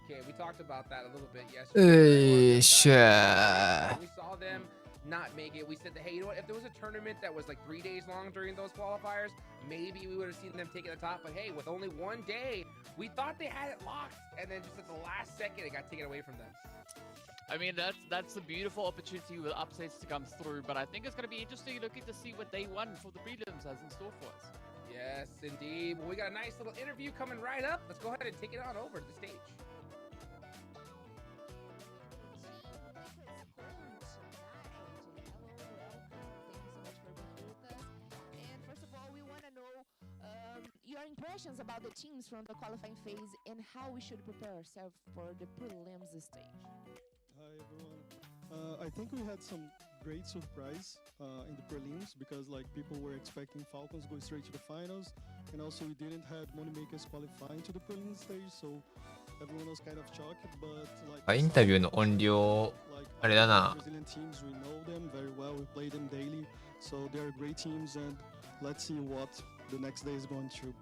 DK. We talked about that a little bit う yesterday. ーしゃ We saw them not make it. We said that, hey, you know what? If there was a tournament that was like 3 days long during those qualifiers, maybe we would have seen them take it to the top. But hey, with only 1 day, we thought they had it locked, and then just at the last second, it got taken away from them. I mean, that's a beautiful opportunity with upsets to come through, but I think it's going to be interesting looking to see what Day1 for the prelims has in store for us. Yes, indeed. Well, we got a nice little interview coming right up. Let's go ahead and take it on over to the stage. Your impressions about the teams from the qualifying phase and how we should prepare ourselves for the prelims stage. Hi everyone. I think we had some great surprise in the prelims because like people were expecting Falcons go straight to the finals, and also we didn't have moneymakers qualifying to the prelims stage, so everyone was kind of shocked. But like インタビューの音量 like あれだな Brazilian teams, we know them very well. We play them daily, so they're great teams, and let's see what the next day is going to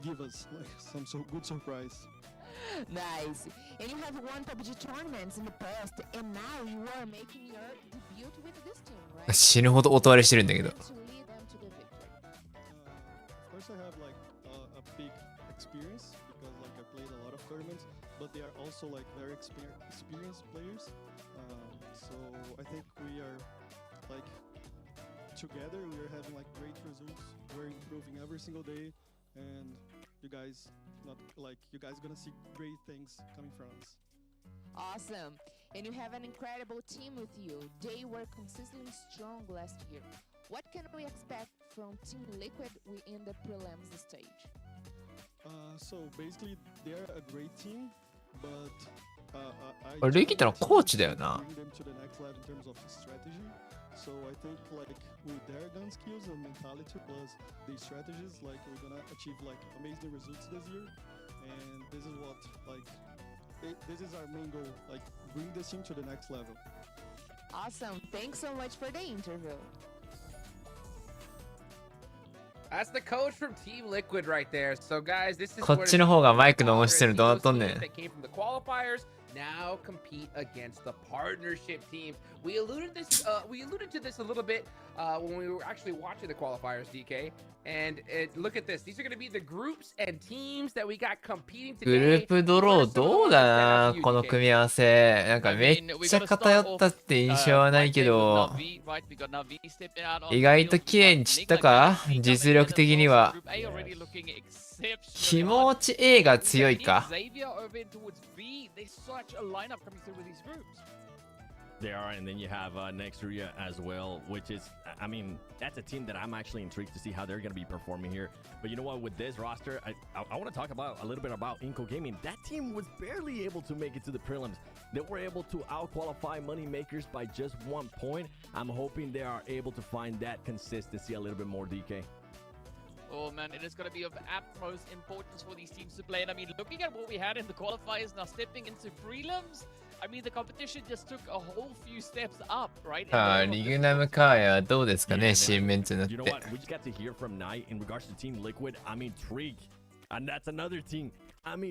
give us, like some good surprise. Nice. And you have won PUBG tournaments in the past, and now you are making your debut with this team, right? 死ぬほど音割れしてるんだけど To lead them to the victory. Of course, I have like a big experience because like I played a lot of tournaments, but they are also like very experienced players. So I think we are like together. We are having like great results. We're improving every single day, and you guys gonna see great things coming from us. Awesome. And you have an incredible team with you. They were consistently strong last year. What can we expect from Team Liquid in the prelims stage? So basically, they're a great team, but I これルイキットのコーチだよな bring them to the next level in terms of strategy. So I think like with their gun skills and mentality plus the strategies, like we're gonna achieve like amazing results this year. And this is what like this is our main goal, like bring this team to the next level. Awesome. Thanks so much for the interview. That's the coach from Team Liquid right there. So guys, this is こっちの方がマイクの音してるのどうなっとんねん that came from the qualifiers now compete against the partnership teams. We alluded to this a little bit when we were actually watching the qualifiers, DK. And look at this. These are going to be the groups and teams that we got competing グル today. ープドローどうだなこの組み合わせなんかめっちゃ偏ったって印象はないけど意外と綺麗に散ったか実力的には気持ち A が強いか They are, and then you have Nexuria as well, which is, I mean, that's a team that I'm actually intrigued to see how they're going to be performing here. But you know what, with this roster, I want to talk about a little bit about Inco Gaming. That team was barely able to make it to the prelims. They were able to out-qualify Moneymakers by just 1 point. I'm hoping they are able to find that consistency a little bit more, DK. Oh man, it is going to be of utmost importance for these teams to play. And I mean, looking at what we had in the qualifiers, now stepping into prelims, I mean, the competition just took a whole few steps up, right? リグナムカーヤどうですかね新メンツになって You know what? We just got to hear from Knight in regards to Team Liquid. I'm intrigued. And that's another team.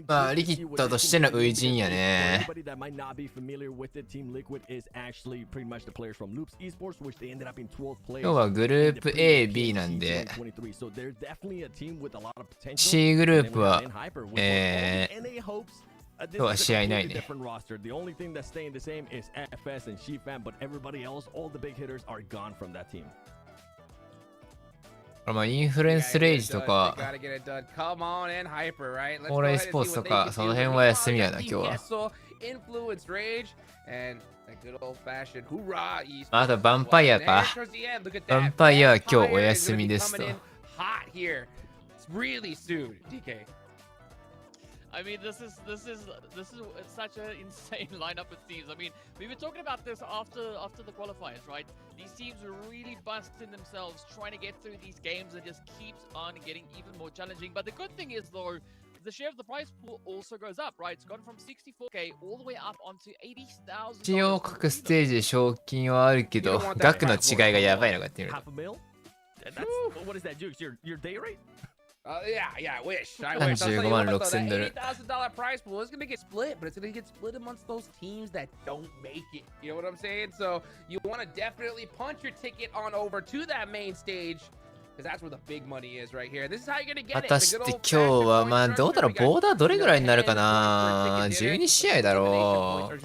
まあリキッドとしての初陣やね Anybody that might not be familiar with it, Team Liquid is actually pretty much the players from Loops Esports, which they ended up in 12th place. 今日はグループ A、B なんで So they're definitely a team with a lot of potential. C グループは NA hopes. 今日は試合ないね Different roster. The only thing that's staying the same is FS and Shifan, but everybody else, all the big hitters are gone from that team. まあインフルエンスレイジとか Come on and hyper, right? Let's オー go ライ ahead ス and ポー see ツと what they か can その do. 辺は休みやな今日は Influence Rage and a good old fashioned hoorah esports. あとヴァンパイアか Towards the end, look at ヴァン that. パイアは今日 Vampire お is 休 gonna み be ですと coming in hot here. It's really soon, DK. I mean, this is such an insane lineup of teams. I mean, we were talking about this after the qualifiers, right? These teams are really busting themselves trying to get through these games and just keeps on getting even more challenging. But the good thing is, though, the share of the prize pool also goes up, right? It's gone from 64k all the way up onto 80,000. 一応各ステージで賞金はあるけど額の違いがやばいのかっていう Half a mil? That's, what is that, Jukes? Your day rate? Yeah, I wish. I wish. I'll tell you what, though, that $80,000 prize pool is going to get split, but it's going to get split amongst those teams that don't make it. You know what I'm saying? So you want to definitely punch your ticket on over to that main stage, because that's where the big money is right here. This is how you're going to get it. 果たして今日は、まあどうだろう、ボーダーどれぐらいになるかな。12試合だろう。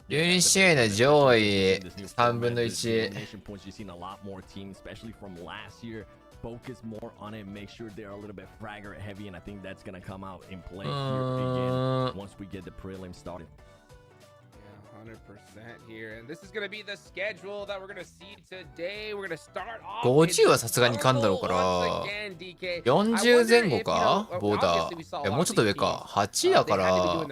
12試合の上位3分の1。Focus more on it, make sure they're a little bit fragger heavy, and I think that's gonna come out in play here again once we get the prelims started. Yeah, 100% here, and this is gonna be the schedule that we're gonna see today. We're gonna start off. 50はさすがに噛んだのかな。40前後かボーダー。もうちょっと上か。8だから。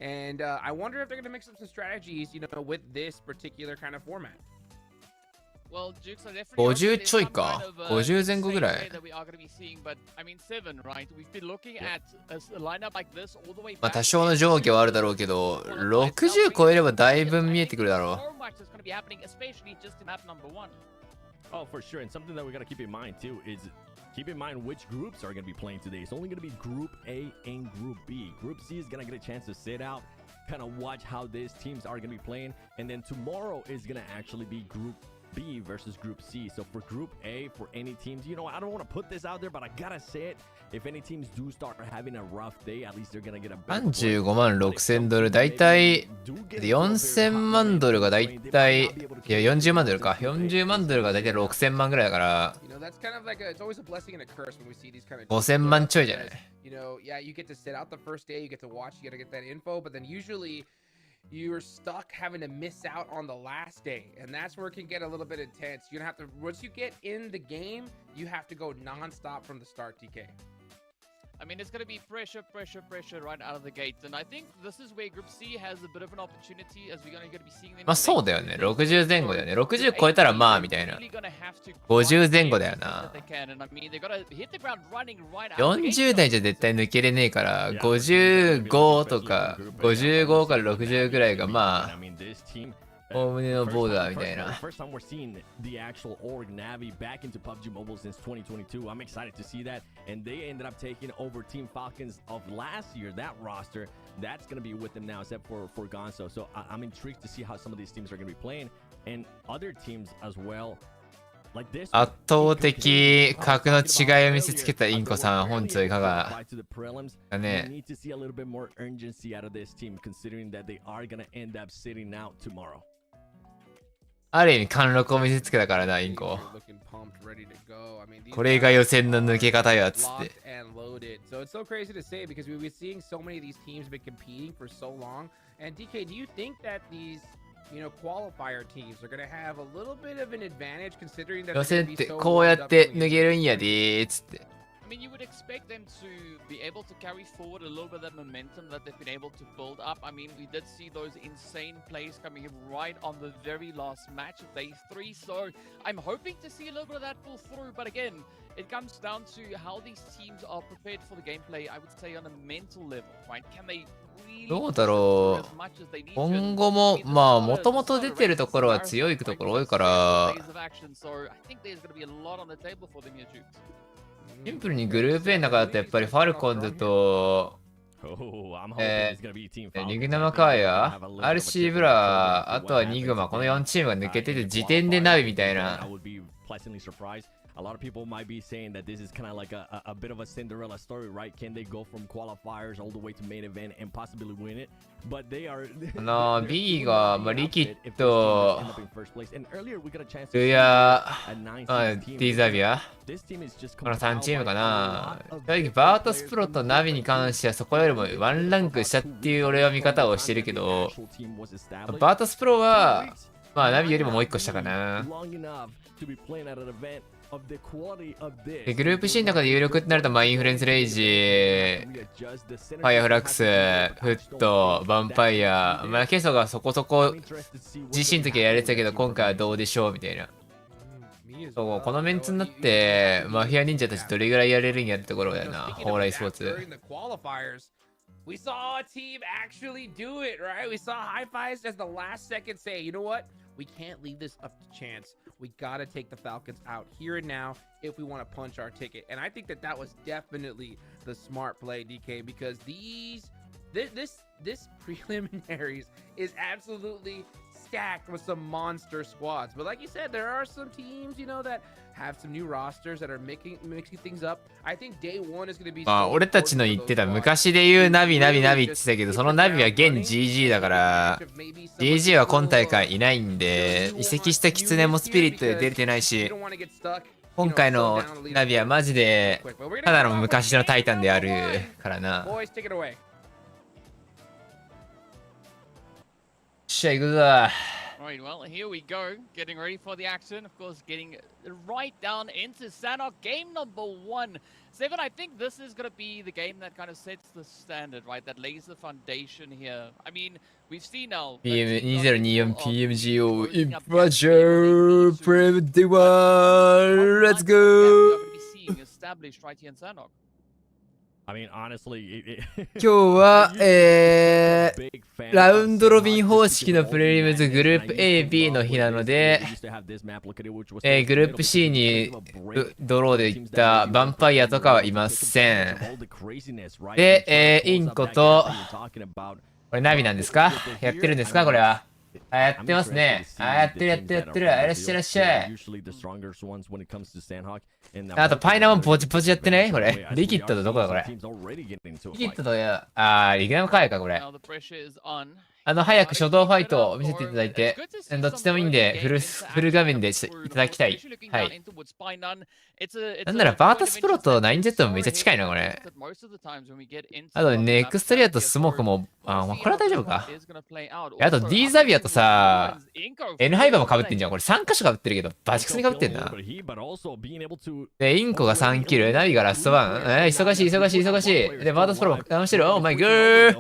And I wonder if they're gonna mix up some strategies, you know, with this particular kind of format. 50ちょいか。50前後ぐらい。まあ多少の上下はあるだろうけど、60超えればだいぶ見えてくるだろう。Oh, for sure. And something that we got to keep in mind too is keep in mind which groups are going to be playing today. It's only going to be Group A and Group B. Group C is going to get a chance to sit out, kind of watch how these teams are going to be playing. And then tomorrow is going to actually be Group B versus Group C. So for Group A, for any teams, you know, I don't want to put this out there, but I gotta say it. If any teams do start having a rough day, at least they're gonna get a $35万6,000ドル。だいたい4000万ドルがだいたい、いや40万ドルか。40万ドルがだいたい6000万ぐらいだから、5000万ちょいじゃない。You know, yeah, you get to sit out the first day, you get to watch, you gotta get that info, but then usually you're stuck having to miss out on the last day, and that's where it can get a little bit intense. You're gonna have to, once you get in the game, you have to go non-stop from the start, TK. I mean, it's going to be pressure right out of the gate. And I think this is where Group C has a bit of an opportunity as we're going to be seeing them. まあそうだよね。60前後だよね。60超えたらまあみたいな。50前後だよな。40代じゃ絶対抜けれねえから、55とか、55から60ぐらいがまあ、おおむねのボーダーみたいな。First time we're seeing the actual org Navi back into PUBG Mobile since 2022. I'm excited to see that. And they ended up taking over Team Falcons of last year, that roster. That's going to be with them now, except for Gonzo. So I'm intrigued to see how some of these teams are going to be playing. And other teams as well. Like this. 圧倒的格の違いを見せつけたインコさん、本日はいかがだね。We need to see a little bit more urgency out of this team, considering that they are going to end up sitting out tomorrow. ある意味貫禄を見せつけたからな、インコ。これが予選の抜け方やつって。So it's so crazy to say because we've been seeing so many of these teams been competing for so long. And DK, do you think that these, you know, qualifier teams are going to have a little bit of an advantage considering that 予選ってこうやって脱げるんやでーつって。I mean, you would expect them to be able to carry forward a little bit of that momentum that they've been able to build up. I mean, we did see those insane plays coming in right on the very last match of Day 3. So I'm hoping to see a little bit of that pull through. But again, it comes down to how these teams are prepared for the gameplay, I would say, on a mental level, right? Can they どうだろう。今後も、まあ、もともと出てるところは強いところ多いから、シンプルにグループ A の中だとやっぱりファルコンズと、ニグナマカーヤ、RC ブラ、あとはニグマ、この4チームが抜けてて時点でナビみたいな。A lot of people might be saying that this is kind of like a bit of a Cinderella story, right? Can they go from qualifiers all the way to main event and possibly win it? But they are. B が、まあ、リキッド、ルヤ、ティーザビア、この3チームかな。正直、バートスプロとナビに関してはそこよりもワンランク下っていう俺は見方をしてるけど、バートスプロは、まあ、ナビよりももう一個下かな。でグループ C の中で有力ってなると、まあ、インフルエンスレイジ、ファイアフラックス、フット、ヴァンパイア、まあ、ケソがそこそこ自身の時はやれてたけど、今回はどうでしょうみたいな。そう、このメンツになって、マフィア忍者たちどれぐらいやれるんやってところだよな、蓬莱スポーツ。We saw a team actually do it, right? We saw High Fives as the last second say, you know what? We can't leave this up to chance. We gotta take the Falcons out here and now if we want to punch our ticket. And I think that that was definitely the smart play, DK, because this preliminaries is absolutely stacked with some monster squads. But like you said, there are some teams, you know, that have some new rosters that are mixing things up. I think day one is going to be. まあ俺たちの言ってた昔で言うナビって言ってたけど、そのナビは現 GG だから、GG は今大会いないんで、移籍したキツネもスピリットで出れてないし、今回のナビはマジでただの昔のタイタンであるからな。よっしゃ行くぞ。Alright, well, here we go. Getting ready for the action. Of course, getting right down into Sanhok. Game number 1. Seven, I think this is going to be the game that kind of sets the standard, right? That lays the foundation here. I mean, we've seen now... PM2024 PMGO Infrastructure Prem Day1. Let's go! Established right here in Sanhok. I mean, honestly, 今日は、ラウンドロビン方式のプレリムズグループ A、B の日なので、グループ C にドローで行ったヴァンパイアとかはいません。で、インコと、これナビなんですか？やってるんですかこれは。あ、やってますね。あ、やってる。いらっしゃいいらっしゃい。あと、パイナもポチポチやってねこれ。リキッドとどこだこれ。リキッドと、リグナムカーヤかこれ。早く初動ファイトを見せていただいて、どっちでもいいんで、フル画面でいただきたい。はい。なんなら、バータスプロと 9Z もめっちゃ近いな、これ。あと、ネクストリアとスモークも、これは大丈夫か。あと、D ザビアとさ、N ハイバーも被ってんじゃん。これ3箇所被ってるけど、バチクソに被ってんな。で、インコが3キル、ナビがラストワン。忙しい。で、バータスプロも騙してる。オーマイグー。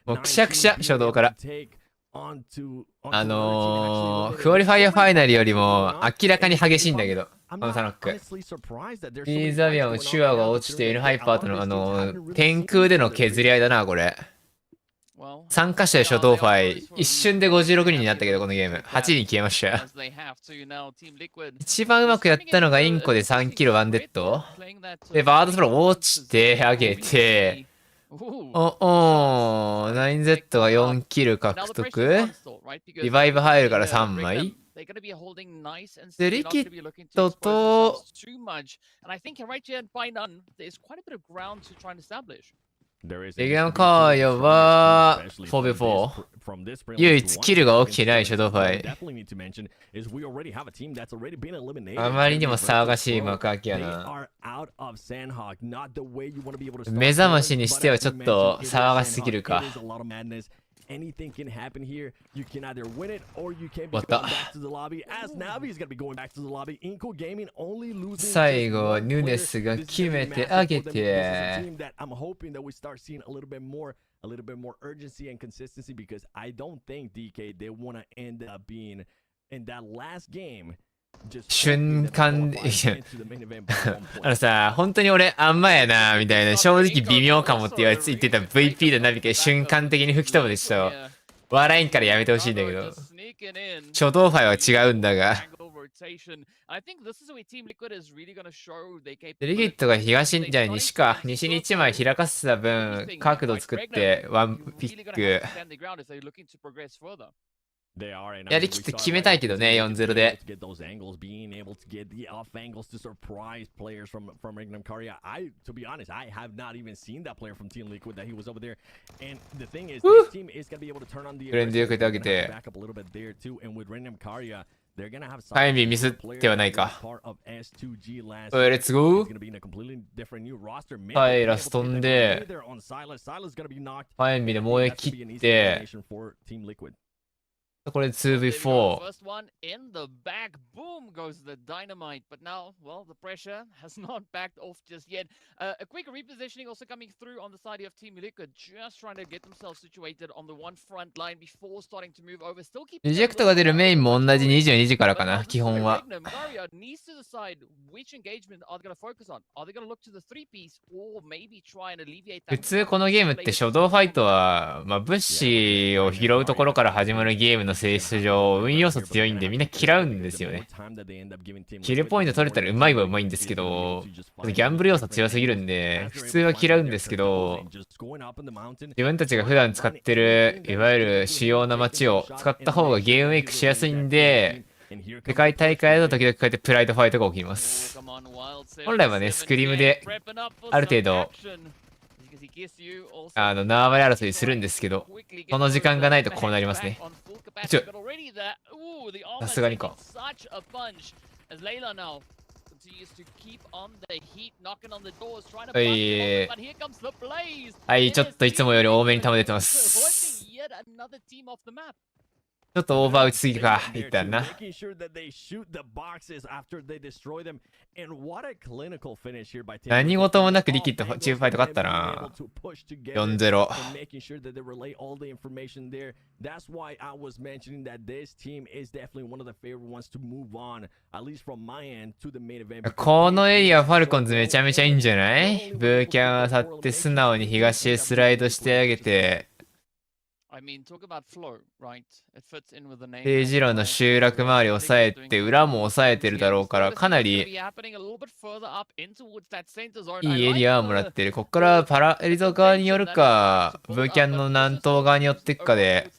もうくしゃくしゃ初動からクオリファイアファイナルよりも明らかに激しいんだけどこのサノックリーザビアンのシュアが落ちて N ハイパーとの天空での削り合いだなこれ3箇所で初動ファイ一瞬で56人になったけどこのゲーム8人消えました一番うまくやったのがインコで3キロワンデッドでバードスプロ落ちてあげて9Z が4キル獲得リバイブ入るから3枚で、リキッドとレギュラーカーヤは 4v4 唯一キルが起きてないシャドウファイあまりにも騒がしい幕開けやな目覚ましにしてはちょっと騒がしすぎるかAnything can happen here. You can either win it or you can be going back to the lobby. As Navi is going to be going back to the lobby. Inco Gaming only losing. 最後、ヌネスが決めてあげて。I'm hoping that we start seeing a little bit more urgency and consistency because I don't think DK they want to end up being in that last game. 瞬間でさ本当に俺あんまやなみたいな正直微妙かもって言ってた VP のナビが瞬間的に吹き飛ぶでしょ笑いんからやめてほしいんだけど初動ファイは違うんだがリキッドが東じゃあ西か西に1枚開かせた分角度作ってワンピックやりきって決めたいけどね、4-0で。フレンドよけてあげて。タイミングミスってはないか。レッツゴー。はい、ラストンで。タイミングで燃え切って。これ 2v4。First one in the back, boom goes the dynamite. But now, well, the pressure has not backed off just yet. A quick repositioning also coming through on the side of Team Liquid, just trying to get themselves situated on the one front line before starting to move over. Still keep リジェクトが出るメインも同じ22時からかな、基本は。 needs to decide which engagement are they going to focus on. Are they going to look to the 3-piece or maybe try and alleviate that? 普通このゲームって初動ファイトは、まあ、物資を拾うところから始まるゲームの性質上、運要素強いんでみんな嫌うんですよね。キルポイント取れたらうまいはうまいんですけど、ギャンブル要素強すぎるんで、普通は嫌うんですけど、自分たちが普段使ってる、いわゆる主要な街を使った方がゲームメイクしやすいんで、世界大会だと時々こうやってプライドファイトが起きます。本来はね、スクリームである程度、縄張り争いするんですけど、この時間がないとこうなりますね。さすがにか。はい、ちょっといつもより多めに弾出てます。ちょっとオーバー打ちすぎか、一旦な。何事もなくリキッドチームファイト勝ったな。4-0。このエリアファルコンズめちゃめちゃいいんじゃない？ブーキャン当たって素直に東へスライドしてあげて、Day 0の集落周りを抑えて、裏も抑えてるだろうから、かなりいいエリアをもらってる。こっからパラエリゾ側によるか、ブーキャンの南東側に寄っていくかで、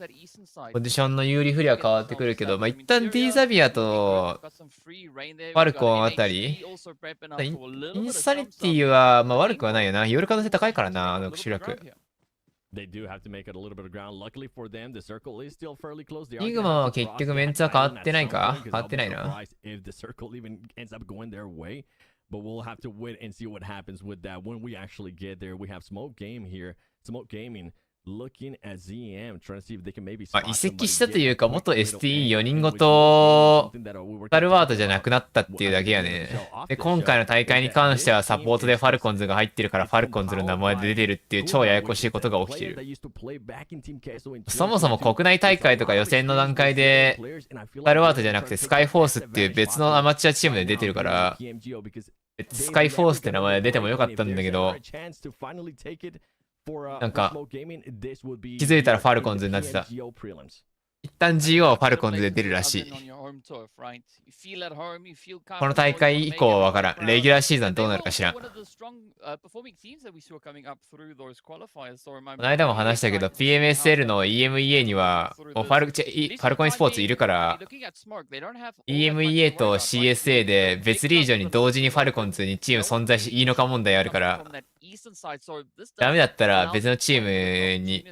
ポジションの有利不利は変わってくるけど、まあ、一旦 D ザビアとファルコンあたり、インサニティは、まあ、悪くはないよな。寄る可能性高いからな、あの集落。ニグマは結局メンツは変わってないか？変わってないな。But we'll have to wait and see what happens with that when we actually get there. We have Smoke Game here. Smoke Gaming looking at ZM, trying to see if they can maybe. 移籍したというか、元 STE4 人ごとスタルワードじゃなくなったっていうだけやね。で、今回の大会に関してはサポートでファルコンズが入ってるからファルコンズの名前で出てるっていう超ややこしいことが起きてる。そもそも国内大会とか予選の段階でスタルワードじゃなくてスカイフォースっていう別のアマチュアチームで出てるから、スカイフォースって名前で出てもよかったんだけど、なんか気づいたらファルコンズになってた。一旦 GO はファルコンズで出るらしい。この大会以降はわからん。レギュラーシーズンどうなるか知らん。この間も話したけど、PMSL の EMEA にはファルコンスポーツいるから、EMEA と CSA で別リージョンに同時にファルコンズにチーム存在しいいのか問題あるから、ダメだったら別のチームに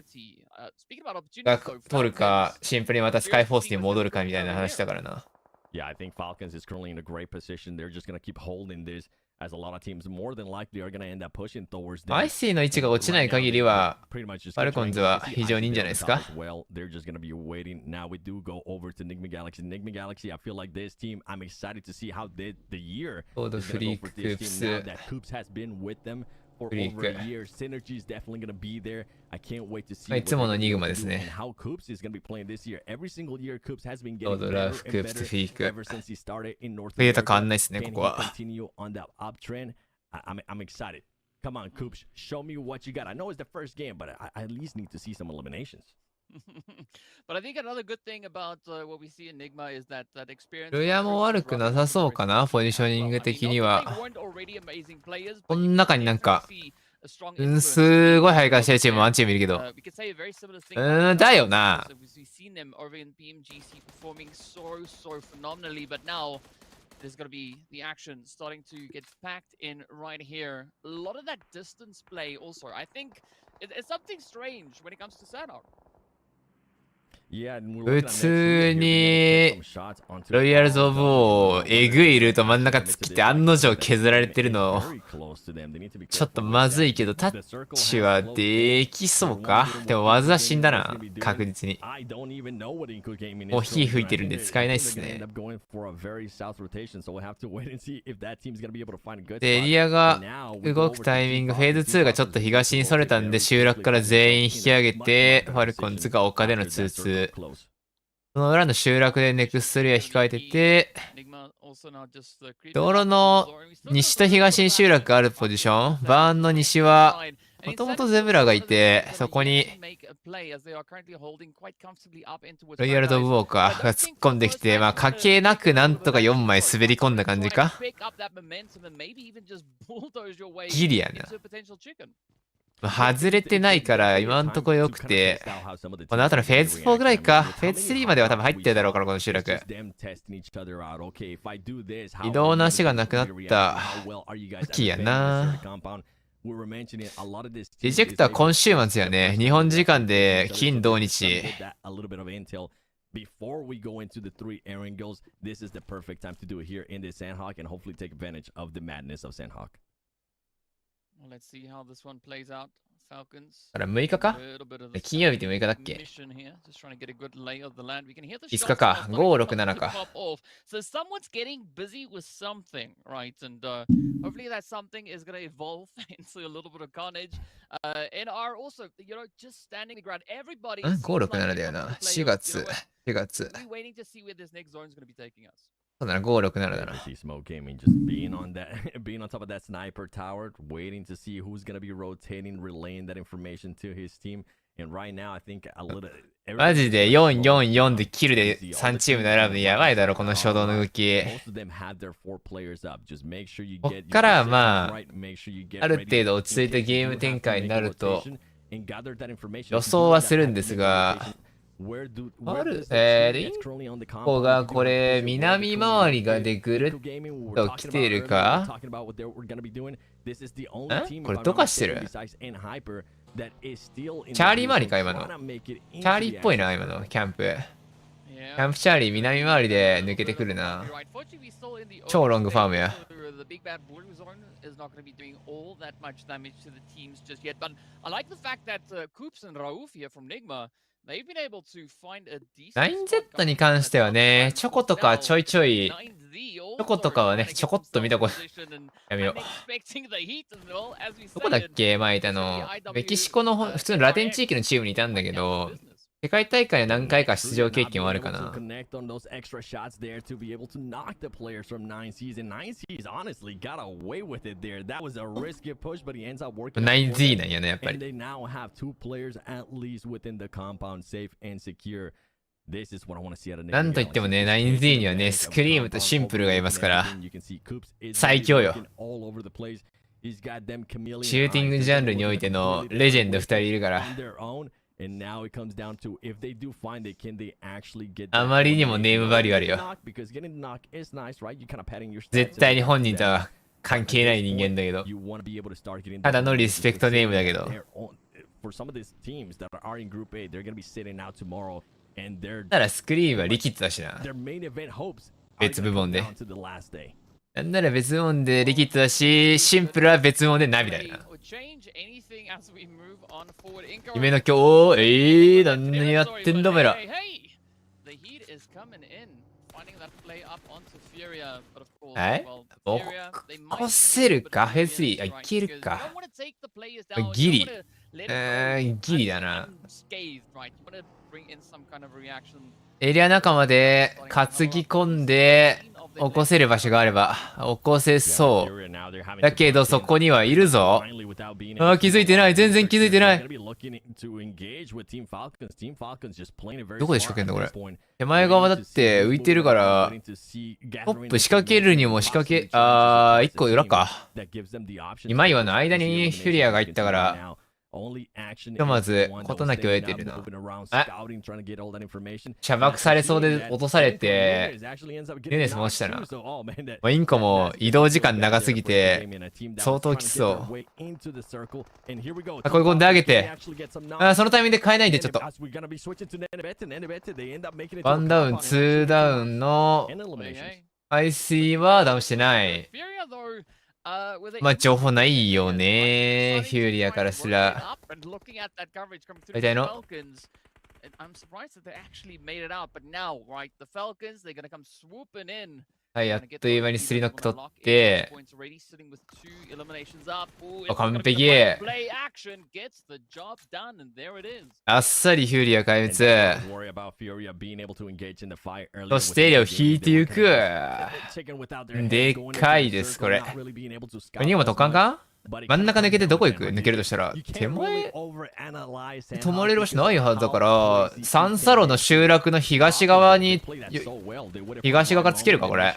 が取るか、シンプルにまたスカイフォースに戻るかみたいな話だからな。Yeah, I think Falcons is currently in a great position. They're just going to keep holding this as a lot of teams more than likely are going to end up pushing towards them. アイシーの位置が落ちない限りは、ファルコンズは非常にいいんじゃないですか。Well, they're just going to be waiting. Now we do go over to Enigma Galaxy. Enigma Galaxy, I feel like this team, I'm excited to see how the year is going to go for this team now that Coops has been with them for over a year. Synergy is definitely going to be there. I can't wait to see いつものニグマですね。How Coops is going to be playing this year. Every single year, Coops has been getting better and better ever since he started in North America. 変わんないですね、ここは。Continue on that uptrend. I'm excited. Come on, Coops, show me what you got. I know it's the first game, but I at least need to see some eliminations. But I think another good thing about what we see in Enigma is that experience. ルヤも悪くなさそうかな、ポジショニング的には。この中になんか、すごい早くしてるチームワンチームいるけど。だよな。There's going to be the action starting to get packed in right here. A lot of that distance play also. I think it's something strange when it comes to Sanhok. 普通にロイヤルズ・オブ・オーえぐいルート真ん中突っ切って案の定削られてるのちょっとまずいけどタッチはできそうか。でも技死んだな確実に。もう火吹いてるんで使えないっすね。でエリアが動くタイミングフェーズ2がちょっと東にそれたんで集落から全員引き上げてファルコンズが丘での2-2。その裏の集落でネクストリア控えてて、道路の西と東に集落があるポジション、バーンの西は、もともとゼブラがいて、そこに、ロイヤルド・オブ・ウォーカーが突っ込んできて、まあ、関係なくなんとか4枚滑り込んだ感じか。ギリやな。外れてないから今んとこ良くて、この後のフェーズ4ぐらいか。フェーズ3までは多分入ってるだろうから、この集落。移動の足がなくなった時やな。リジェクトは今週末やね。日本時間で金土日。Before we go into the 3 Erangels, this is the perfect time to do it here in the Sanhok and hopefully take advantage of the madness of Sanhok. Well, let's see how this one plays out. Falcons. あら、6日か金曜日って6日だっけ mission here, just trying to get a good lay of the land. We can hear the 5 shots 日か。 now starting 5、 to 6、7か。 pop off. So someone's getting busy with something, right? And hopefully that something is going to evolve into a little bit of carnage. NR also, you know, just standing the ground. Everybody 5、 seems 6、 like 7 they're だよ coming な。 to play 4 of, you know 月。 what? 4月。 We're waiting to see where this next zone is going to be taking us. そうだな、5、6、7だな。 Smoke gaming just being on that, being on top of that sniper tower, waiting to see who's gonna be rotating, relaying that information to his team. And right now, I think a little. マジで4、4、4でキルで3チーム並ぶのやばいだろ、この初動の動き。Most of them have their 4 players up. Just make sure you こ get. っからはまあ、 Make sure you get ある程度落ち着いたゲーム展開になると予想はするんですが、ある、リンコがこれ、南回りがでぐるっと来ているかこれどかしてるチャーリー回りか今の。チャーリーっぽいな今のキャンプ。キャンプチャーリー南回りで抜けてくるな。超ロングファームや。9Z に関してはね、チョコとかちょいちょい、チョコとかはね、ちょこっと見たことやめよう。どこだっけ前いたの。メキシコの普通のラテン地域のチームにいたんだけど、世界大会何回か出場経験はあるかな。9Z なんやね、やっぱり。なんといってもね、9Z にはね、スクリームとシンプルがいますから、最強よ。シューティングジャンルにおいてのレジェンド2人いるから。あまりにもネームバリューあるよ。絶対に本人とは関係ない人間だけど。ただのリスペクトネームだけど。ならスクリーンはリキッドだしな。別部門で。なんなら別部門でリキッドだし、シンプルは別部門でナビだよな。夢の今日、何やってんだお前ら。はい？起こせるかフェーズ3。あ、いけるか。ギリ。ギリだな。エリア仲間で担ぎ込んで起こせる場所があれば起こせそう。だけどそこにはいるぞ。あ、気づいてない。全然気づいてない。どこで仕掛けんのこれ。手前側だって浮いてるから、トップ仕掛けるにも仕掛け、1個裏か。今岩の間にフュリアが入ったから、ひとまず事なきを得てるな。射爆されそうで落とされて、ユネスも落ちたな。インコも移動時間長すぎて、相当きつそう。これ込んであげて、そのタイミングで変えないでちょっと。ワンダウン、ツーダウンの排水はダウンしてない。まあ情報ないよね。フューリアからすら。大体の。はい、あっという間に3ノック取って、完璧。あっさりフューリア壊滅。そしてエリアを引いていく。でっかいです、これ。これにも突貫か真ん中抜けてどこ行く抜けるとしたら、手前止まれる場所ないはずだから、サンサロの集落の東側に、東側からつけるか、これ。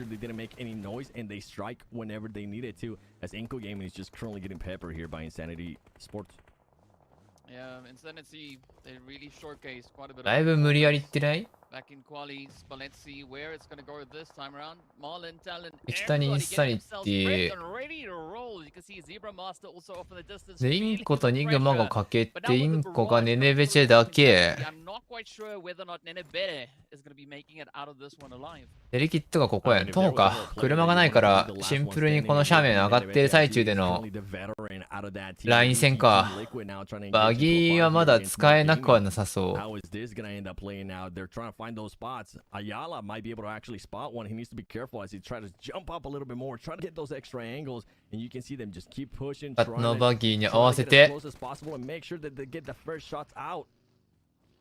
だいぶ無理やり言ってない北にインサニティでインコとニグマがかけてインコがネネベチェだけデリキットがここやん徒歩か車がないからシンプルにこの斜面上がってる最中でのライン戦かバギーはまだ使えなくはなさそうfind those spots. Ayala might be able to actually spot one. He needs to be careful as he tries to jump up a little bit more, try to get those extra angles, and you can see them just keep pushing, trying to get as close as possible and make sure that they get the first shots out.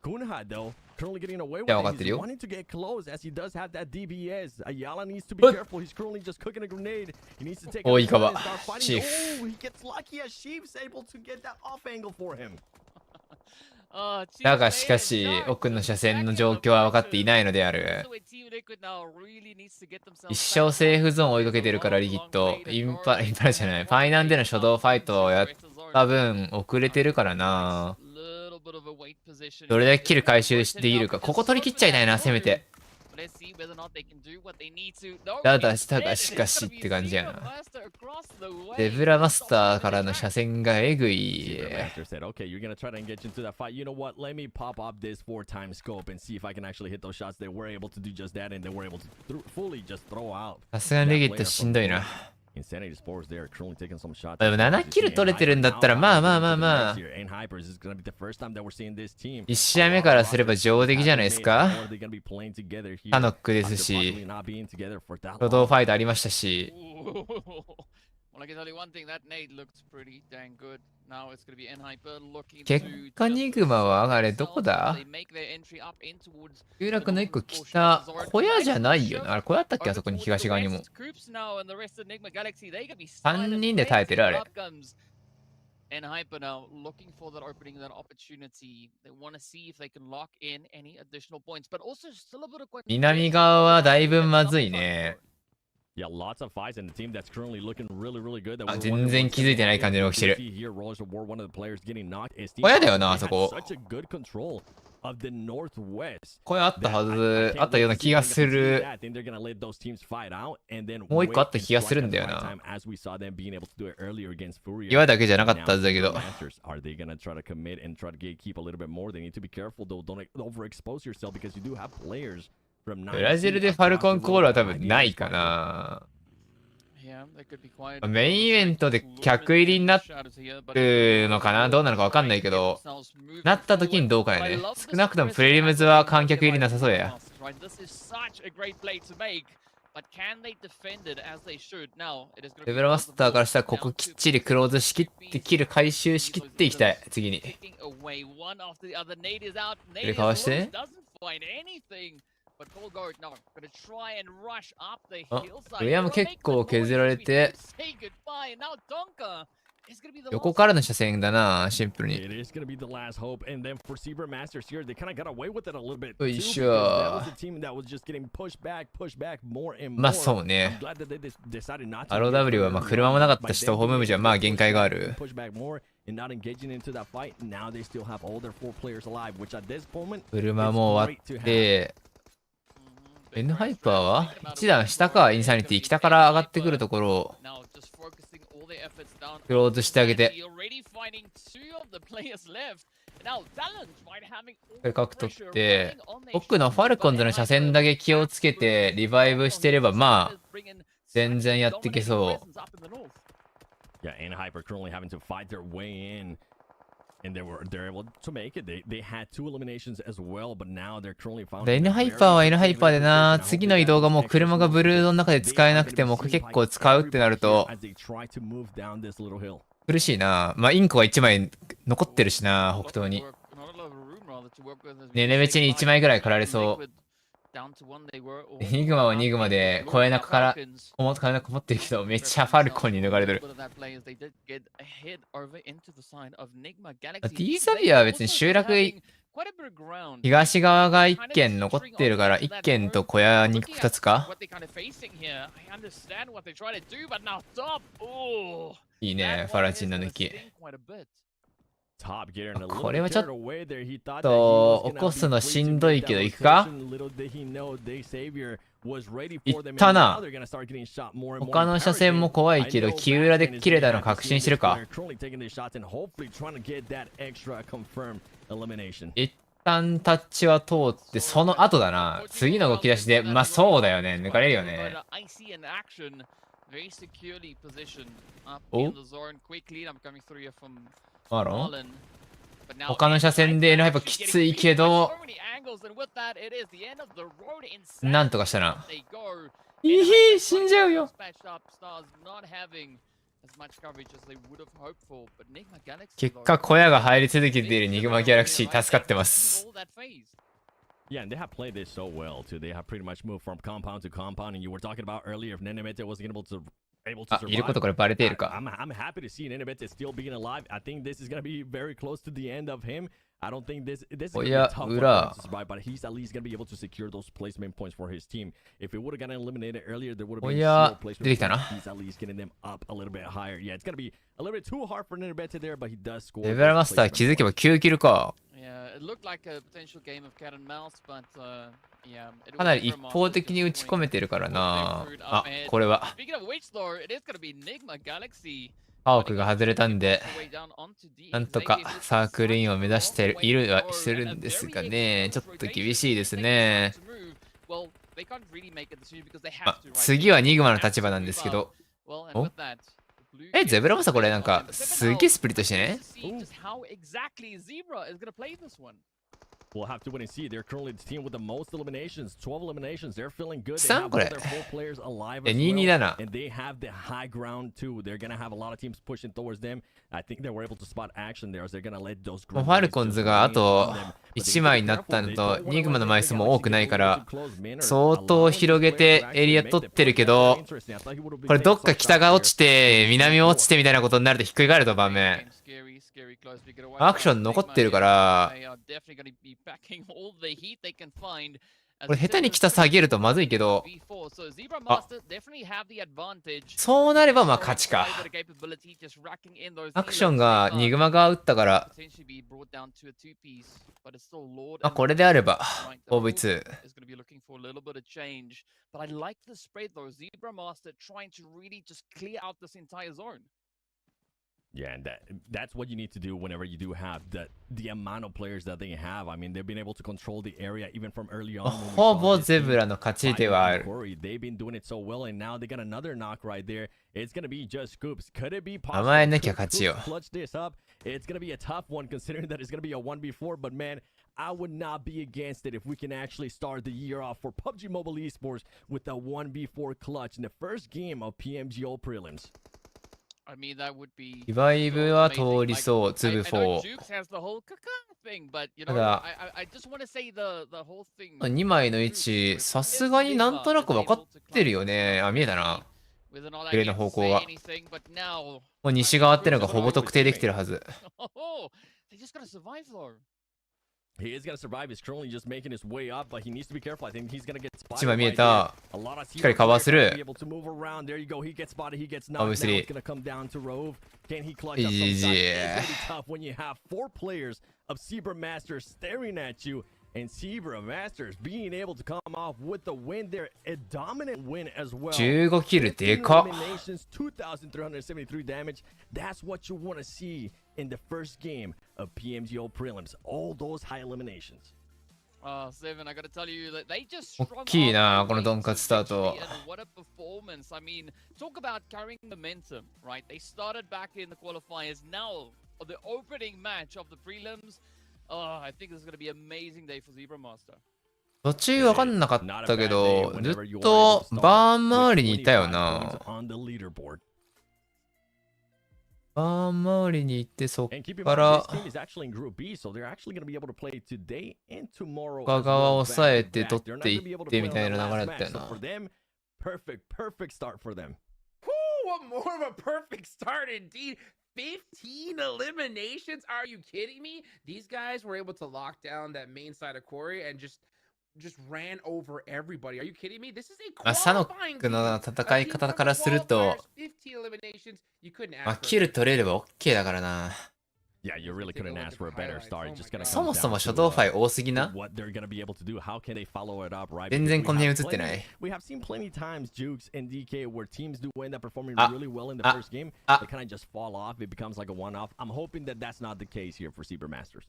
Kunha though, currently getting away with it. He's wanting to get close as he does have that DBS. Ayala needs to be careful. He's currently just cooking a grenade. He needs to take a shot and start fighting. Oh, he gets lucky as Sheep's able to get that off angle for him. だがしかし奥の車線の状況は分かっていないのである一生セーフゾーンを追いかけてるからリギットインパラじゃないファイナルでの初動ファイトをやった分遅れてるからなどれだけキル回収できるかここ取り切っちゃいたいなせめてだがしかしって感じやなデブラマスターからの車線がえぐいさすがにレギットしんどいなでも7キル取れてるんだったらまあ1試合目からすれば上出来じゃないですかタノックですし初動ファイトありましたし結果ニグマはあれどこだ集落の1個北小屋じゃないよなあれ小屋あったっけあそこに東側にも3人で耐えてるあれ南側はだいぶまずいね全然気づいてない感じの動きしてる。小屋だよな、あそこ。小屋あったはず、あったような気がする。もう一個あった気がするんだよな。岩だけじゃなかったはずだけど。ブラジルでファルコンコールは多分ないかな。メインイベントで客入りになるのかなどうなのかわかんないけど、なった時にどうかやね。少なくともプレリムズは観客入りなさそうや。レベルマスターからしたらここきっちりクローズしきってキル回収しきっていきたい。次に。でかわして。あ、ウェアも結構削られて横からの車線だな、シンプルに。It is going to be the last hope. And then for Zebra Masters here, they kind of got away with it a little bit. よい too, し because that ょ was a team that was just getting pushed back more and more. まあそうね。 I'm glad that they decided not to. ROW はまあ車もなかったし、ホームムーブじゃまあ限界がある。 Push back more and not engaging into that fight. Now they still have all their 4 players alive, which at this moment 車も終わって、N ハイパーは一段下か、インサニティ、北から上がってくるところをクローズしてあげて、これ角取って、奥のファルコンズの車線だけ気をつけてリバイブしてれば、まあ、全然やっていけそう。Yeah, and Hyper currently having to fight their way in. And they're able to make it. They had 2 eliminations as well, but now they're currently found. N ハイパーは N ハイパーでな、次の移動がもう車がブルードの中で使えなくても結構使うってなると苦しいな。まあインコは1枚残ってるしな、北東に。ネネベチに1枚ぐらい狩られそう。エニグマはエニグマで声中からこもってるけど、めっちゃファルコンに抜かれてる。D サビアは別に集落東側が1軒残ってるから1軒と小屋に2つか。いいね、ファラチンの抜き。これはちょっと起こすのしんどいけど行くか。行ったな。他の車線も怖いけど木裏で切れたの確信してるか。一旦タッチは通ってその後だな。次の動き出しで、まあそうだよね、抜かれるよね。おマロン他の車線で N ハイパーきついけどなんとかしたな。いい死んじゃうよ。結果小屋が入り続けているニグマギャラクシー助かってます。Yeah, and they have played this so well too. They have pretty much moved from compound to compound, and you were talking about earlier if Nenemete wasn't able to survive. いることこれバレているか。I'm happy to see Nenemete still being alive. I think this is gonna be very close to the end of him. I don't think this is gonna be a tough one to survive, but he's at least gonna be able to secure those placement points for his team. If it would have gotten eliminated earlier, there would have been zero placement points. He's at least getting them up a little bit higher. Yeah, it's gonna be a little bit too hard for Nenemete there, but he does score. レベルマスター気づけば9キルか。かなり一方的に打ち込めてるからな。あ、これはパークが外れたんで、なんとかサークルインを目指しているはするんですがね、ちょっと厳しいですね。次はニグマの立場なんですけど。おゼブラマスターこれなんかすげえスプリットしてね。We'll have to wait and see. They're currently the team with the most eliminations, 12 eliminations. They're feeling good. 3 これ。22だな。And they have the high ground too. They're gonna have a lot of teams pushing towards them. I think they were able to spot action there, so they're gonna let those. ファルコンズがあと1枚になったのと、ニグマの枚数も多くないから、相当広げてエリア取ってるけど、これどっか北が落ちて、南落ちてみたいなことになるとひっくり返ると場面。アクション残ってるから、これ下手に北下げるとまずいけど、あ、そうなればまあ勝ちか。アクションがニグマが打ったから、あ、これであれば OV2。Yeah, and that's what you need to do whenever you do have the amount of players that they have. I mean, they've been able to control the area even from early on. ほぼゼブラの勝ちではある。They've been doing it so well, and now they got another knock right there. It's gonna be just scoops. Could it be possible? 甘えなきゃ勝ちよ。Clutch this up. It's gonna be a tough one considering that it's gonna be a 1v4. But man, I would not be against it if we can actually start the year off for PUBG Mobile Esports with a 1v4 clutch in the first game of PMGO Prelims. リバイブは通りそう、ツブ4。ただ、2枚の位置、さすがになんとなく分かってるよね。あ、見えたな。プレーの方向が。もう西側ってのがほぼ特定できてるはず。He is going to survive. He's currently just making his way up, but he needs to be careful. I think he's going to get spotted. 一枚見えた。しっかりカバーする。Able to move around. There you go. He gets spotted. He gets knocked. Now Obviously. it's going to come down to Rove. Can he clutch up some Easy. shots? It's going to be tough when you have 4 players of Zebra Masters staring at you. And Zebra Masters being able to come off with the win there. A dominant win as well. 15キルでかっ。 Eliminations, 2,373 damage. That's what you want to see in the first game of PMGO Prelims. All those high eliminations. Seven, I gotta tell you that they just 大きいな、このドンカツスタート。 What a performance. I mean, talk about carrying momentum, right? They started back in the qualifiers. Now, the opening match of the prelims. I think this is gonna be an amazing day for Zebra Master. 途中わかんなかったけど、ずっとバーン周りにいたよな。バーン周りに行って、そっから他側を抑えて取っていってみたいな流れだったよな。Perfect start for them. What more of a perfect start indeed. 15 eliminations? Are you kidding me? These guys were able to lock down that main side of Corey and just ran over everybody. Are you kidding me? This is a サノックの戦い方からすると、キル取れれば OK だからな。Yeah, you really couldn't ask for a better start. Just gonna そもそも初動ファイ多すぎな。 what they're gonna be able to do. How can they follow it up, right? 全然この辺映ってない。 We have seen plenty times Jukes and DK where teams do end up performing really well in the first game. They kind of just fall off. It becomes like a one-off. I'm hoping that that's not the case here for Zebra Masters.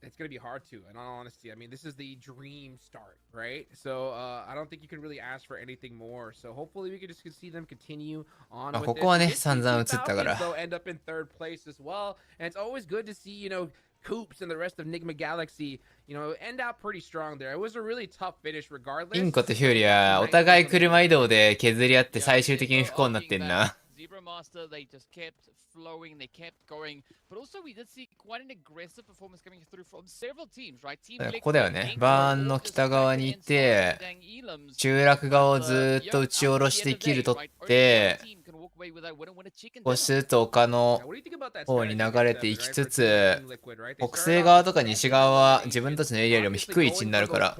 It's going to be hard to, in all honesty. I mean, this is the dream start, right? So I don't think you can really ask for anything more. So hopefully we can just see them continue on with ここはね、 this. 散々映ったから。 They'll end up in third place as well. And it's always good to see, you know, Coops and the rest of Nigma Galaxy, you know, end out pretty strong there. It was a really tough finish regardless. インコとフューリはお互い車移動で削り合って最終的に不幸になってんな。 Zebra Master, they just kept flowing, they kept going, but also we did see quite an aggressive performance coming through from several teams, right? Team ここだよね。バーンの北側にいて、中落側をずっと打ち下ろしてキル取って、少しずつ丘の方に流れていきつつ、北西側とか西側は自分たちのエリアよりも低い位置になるから、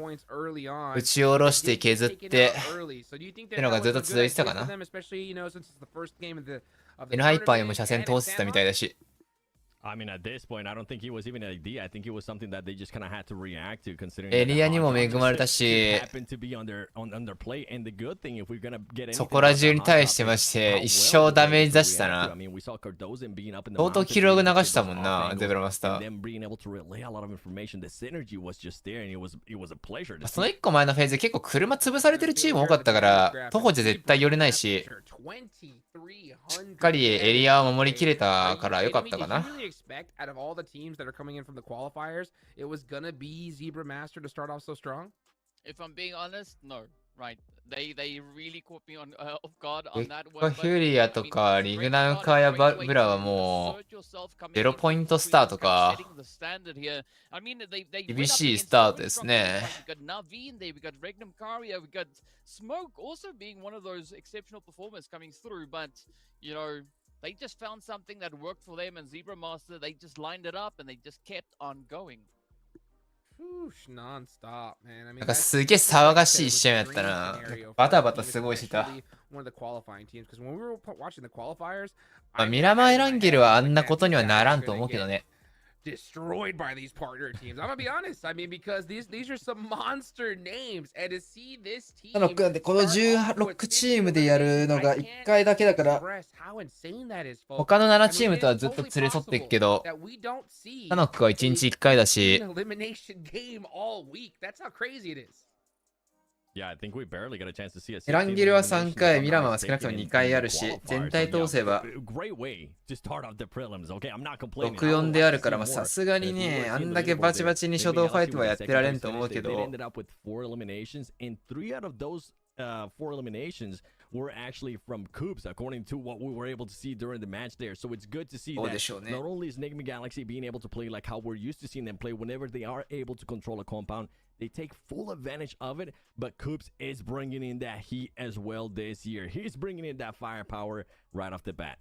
打ち下ろして削って、ってのがずっと続いてたかな。N ハイパーにも車線通してたみたいだし。I mean, at this point, I don't think it was even an idea. I think it was something that they just kind of had to react to, considering エリアにも恵まれたし、そこら中に対してまして、一生ダメージ出したな。相当キルログ流したもんな、ゼブラマスター。その一個前のフェーズで結構車潰されてるチーム多かったから、徒歩じゃ絶対寄れないし、しっかりエリアを守りきれたから良かったかな。expect out of all the teams that are coming in from the qualifiers, it was gonna be Zebra Master to start off so strong? If I'm being honest, no. Right. They really caught me on off guard on that one. フューリアとかリグナウカーやブラはもう0ポイントスタートか。厳しいスタートですね。Smoke also being one of those exceptional performers coming through, but you know, they just found something that worked for them, and Zebra Master, they just lined it up and they just kept on going. Non-stop, man. I mean, なんかすげえ騒がしい一試合やったな。バタバタすごいした。ミラマーエランゲルはあんなことにはならんと思うけどね。Destroyed by these partner teams. I'm gonna be honest. I mean, because these are some monster names, and to see this team. この16チームでやるのが1回だけだから、他の7チームとはずっと連れ添っていくけど、サノックは1日1回だし、エランゲルは3回、ミラマーは少なくとも2回あるし、全体通せば6-4であるから、さすがにね、あんだけバチバチに初動ファイトはやってられんと思うけど、were actually from Coops, according to what we were able to see during the match there. So it's good to see that not only is Enigma Galaxy being able to play like how we're used to seeing them play whenever they are able to control a compound, they take full advantage of it, but Coops is bringing in that heat as well this year. He's bringing in that firepower right off the bat.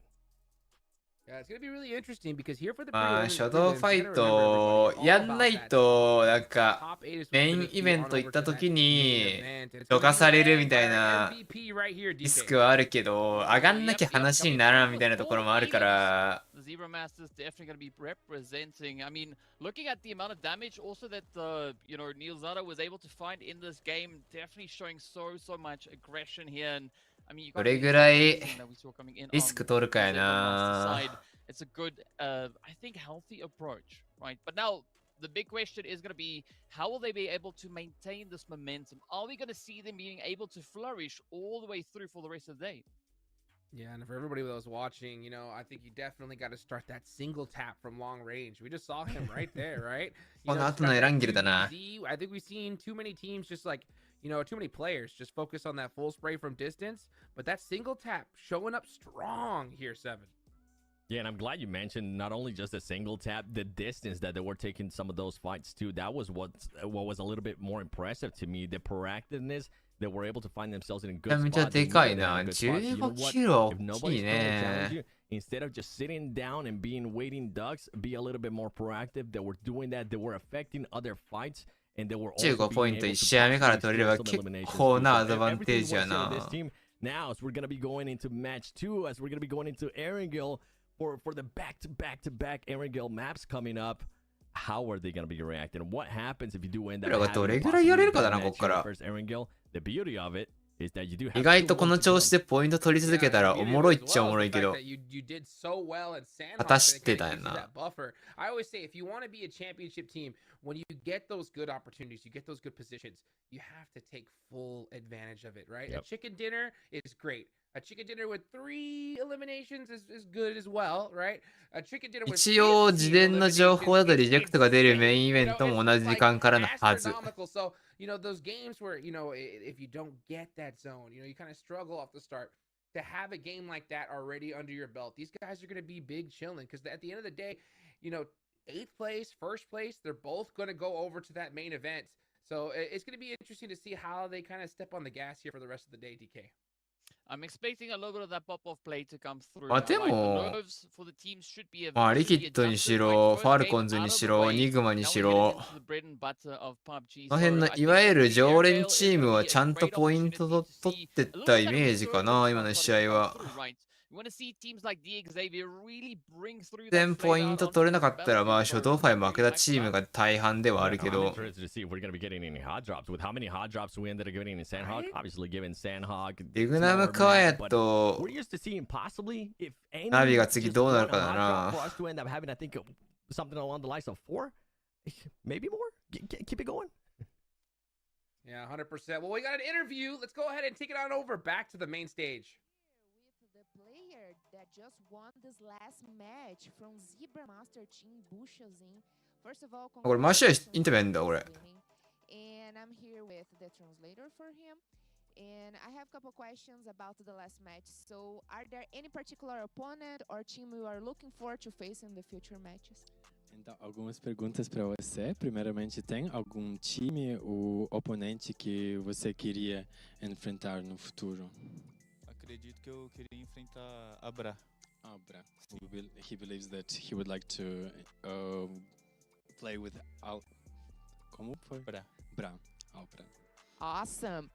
Yeah, it's gonna be really interesting because here for the まあ、 prelims, 初動ファイトやんないと、なんか、メインイベント行った時に、どかされるみたいなリスクはあるけど、上がんなきゃ話にならんみたいなところもあるから、The Zebra Masters definitely going to be representing. I mean, looking at the amount of damage also that Neil Zada was able to find in this game, definitely showing so much aggression here. And I mean, you どれぐらいリスク取るかやな。It's a good, I think, healthy approach, right? But now the big question is going to be, how will they be able to maintain this momentum? Are we going to see them being able to flourish all the way through for the rest of the day? Yeah, and for everybody that was watching, I think you definitely got to start that single tap from long range. We just saw him right there, right? この後のエランゲルだな。I think we've seen too many teams just like, too many players just focus on that full spray from distance, but that single tap showing up strong here, Seven. Yeah, and I'm glad you mentioned not only just the single tap, the distance that they were taking some of those fights too. That was what was a little bit more impressive to me. The proactiveness that were able to find themselves in a good spot. めちゃめちゃでかいな。15キロ大きいね。Instead of just sitting down and being waiting ducks, be a little bit more proactive. They were doing that. They were affecting other fights. And they were also 15ポイント1試合目から取れれば結構なアドバンテージやな。Now, as we're going to be going into match 2, as we're going to be going into Erangel, for the back-to-back Erangel maps coming up, how are they going to be reacting? What happens if you do end up having first Erangel? The beauty of it is that you do have 意外とこの調子でポイント取り続けたらおもろいっちゃおもろいけど、果たしてだよな。I always say if you want to be a championship team, when you get those good opportunities, you get those good positions, you have to take full advantage of it, right? A chicken dinner is great. A chicken dinner with 3 eliminations is good as well, right? A chicken dinner with 一応事前の情報だとリジェクトが出るメインイベントも同じ時間からのはず。So, those games where, if you don't get that zone, you kind of struggle off the start. To have a game like that already under your belt, these guys are going to be big chilling because at the end of the day, 8th place, 1st place, they're both going to go over to that main event. So it's going to be interesting to see how they kind of step on the gas here for the rest of the day, DK. I'm expecting a little bit of that pop-off play to come through. まあでも、まあリキッドにしろ、ファルコンズにしろ、ニグマにしろ、この辺のいわゆる常連チームはちゃんとポイント取ってったイメージかな、今の試合は。全ポイント取れなかったら、まあ初動ファイ負けたチームが大半ではあるけど。リグナム・クワイエット、ナビが次どうなるかだな。Yeah, 100%. Well, we got an interview. Let's go ahead and take it on over back to the main stage. Player that just won this last match from Zebra Master Team Bushazin. First of all, これマシュインタビューんだこれ。And I'm here with the translator for him. And I have a couple questions about the last match. So, are there any particular opponent or team you are looking for to face in the future matches? Então, algumas perguntas para você. Primeiramente, tem algum time ou oponente que você queria enfrentar no futuro? Acredito que eu queria enfrentar a Bra. Bra. He believes that he would like to play with Como foi? Bra. Bra. Awesome.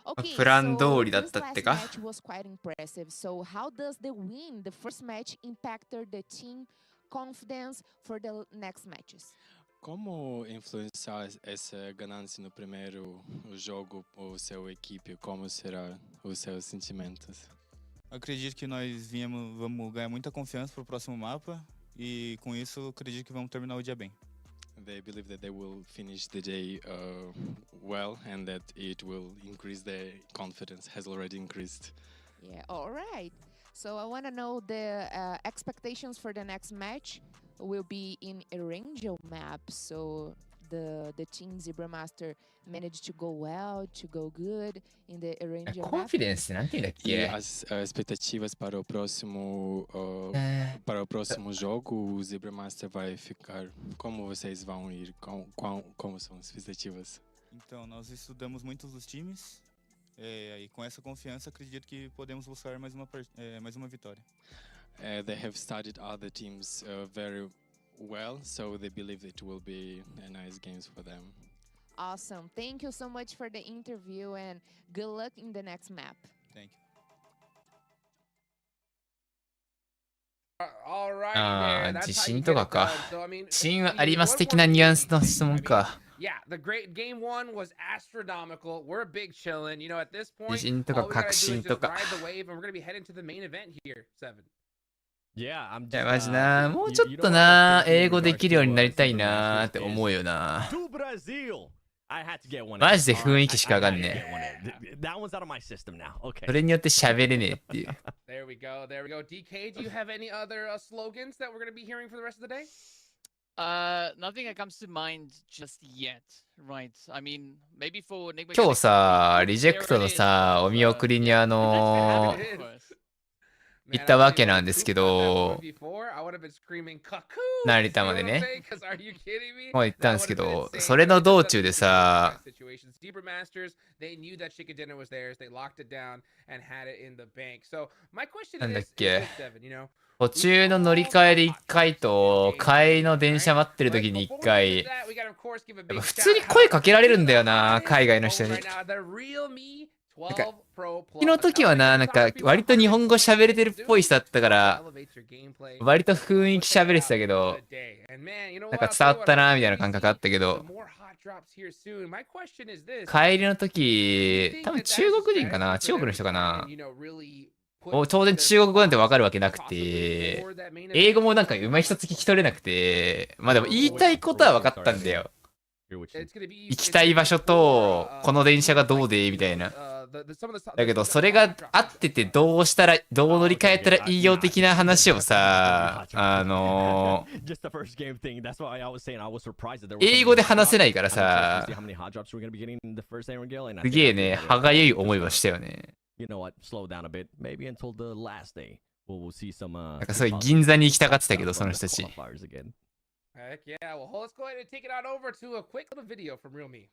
Okay, プラン通りだ so ったっ this て last か match was quite impressive. So how does the win, the first match, impacted the team confidence for the next matches? Como influenciar essa ganância no primeiro jogo ou sua equipe? Como será os seus sentimentos? Acredito que nós vamos ganhar muita confiança para o próximo mapa e com isso acredito que vamos terminar o dia bem. They believe that they will finish the day well and that it will increase their confidence, has already increased. Yeah, all right. So I want to know the expectations for the next match will be in Erangel map. So the team Zebra Master managed to go well, to go good in the Erangel コンフィデンスってなんて言うんだっ E け as expectativas para o próximo jogo, o Zebra Master vai ficar. Como vocês vão ir? Como são as expectativas? Então, nós estudamos muitos dos times e com essa confiança acredito que podemos buscar mais uma vitória. They have studied other teams very well, so they believe it will be a nice games for them. Awesome. Thank you so much for the interview and good luck in the next map. Thank you. All right, あ there. あ、 That's 自 how 信 you と get か it か done. So, I mean, 自信は I あり mean, ます what 的 more な can ニ you ュアン do? スの質 I 問 mean, か。 yeah, the great game one was astronomical. We're big chilling. You know, at this 自 point, 信と all か we gotta 確 do is 信 just とか。 ride the wave, and we're gonna be heading to the main event here, Seven. Yeah, I'm いや、 just マジな。もうちょっ you と know what な、 I'm thinking in 英語で regards きるように to なりたい Zebra なー Masters って is 思うよな。 to Brazil. I had to get one in. マジで All 雰 right, 囲気しか I わか had ん to ね get one in. That one's out of my system now. え。 Okay. それによって喋れねえっていう。There we go. There we go. DK, do you have any other slogans that we're gonna be hearing for the rest of the day? Nothing that comes to mind just yet, right? I mean, maybe for Nick 今日 Mechanics, さ、 there リジェクト it の is, さ、 but, お見送りに yeah, let's ー have it, of course. 行 Man, った I'll わ tell け you な what, んです Coop け got that ど、 1v4, I would have been screaming cuckoo. 成 You 田 know ま what で I'm ね。 saying? 'Cause are you kidding me? もう行ったん That ですけ would have been ど、 insane. それ But の it 道 just 中 doesn't で seem like さ、 that situation. Zebra Masters, they knew that chicken dinner was theirs. They locked it down and had it in the bank. So my question なんだっ is け。 this, Seven, you know? 途中の乗り換えで1回と、帰りの電車待ってる時に1回、やっぱ普通に声かけられるんだよな、海外の人に。なんか、昨日の時はな、なんか割と日本語喋れてるっぽい人だったから、割と雰囲気喋れてたけど、なんか伝わったなみたいな感覚あったけど、帰りの時、多分中国人かな、中国の人かな。当然中国語なんてわかるわけなくて、英語もなんか上手い人つ聞き取れなくて、まあでも言いたいことは分かったんだよ。行きたい場所と、この電車がどうで、みたいな。だけど、それが合っててどうしたら、どう乗り換えたらいいよ的な話をさ、英語で話せないからさ、すげえね、歯がゆい思いはしたよね。You know what? Slow down a bit. Maybe until the last day. We'll see some. なんかそういう銀座に行きたがってたけど、その人たち。Heck yeah. Well, let's go ahead and take it on over to a quick little video from Real Me.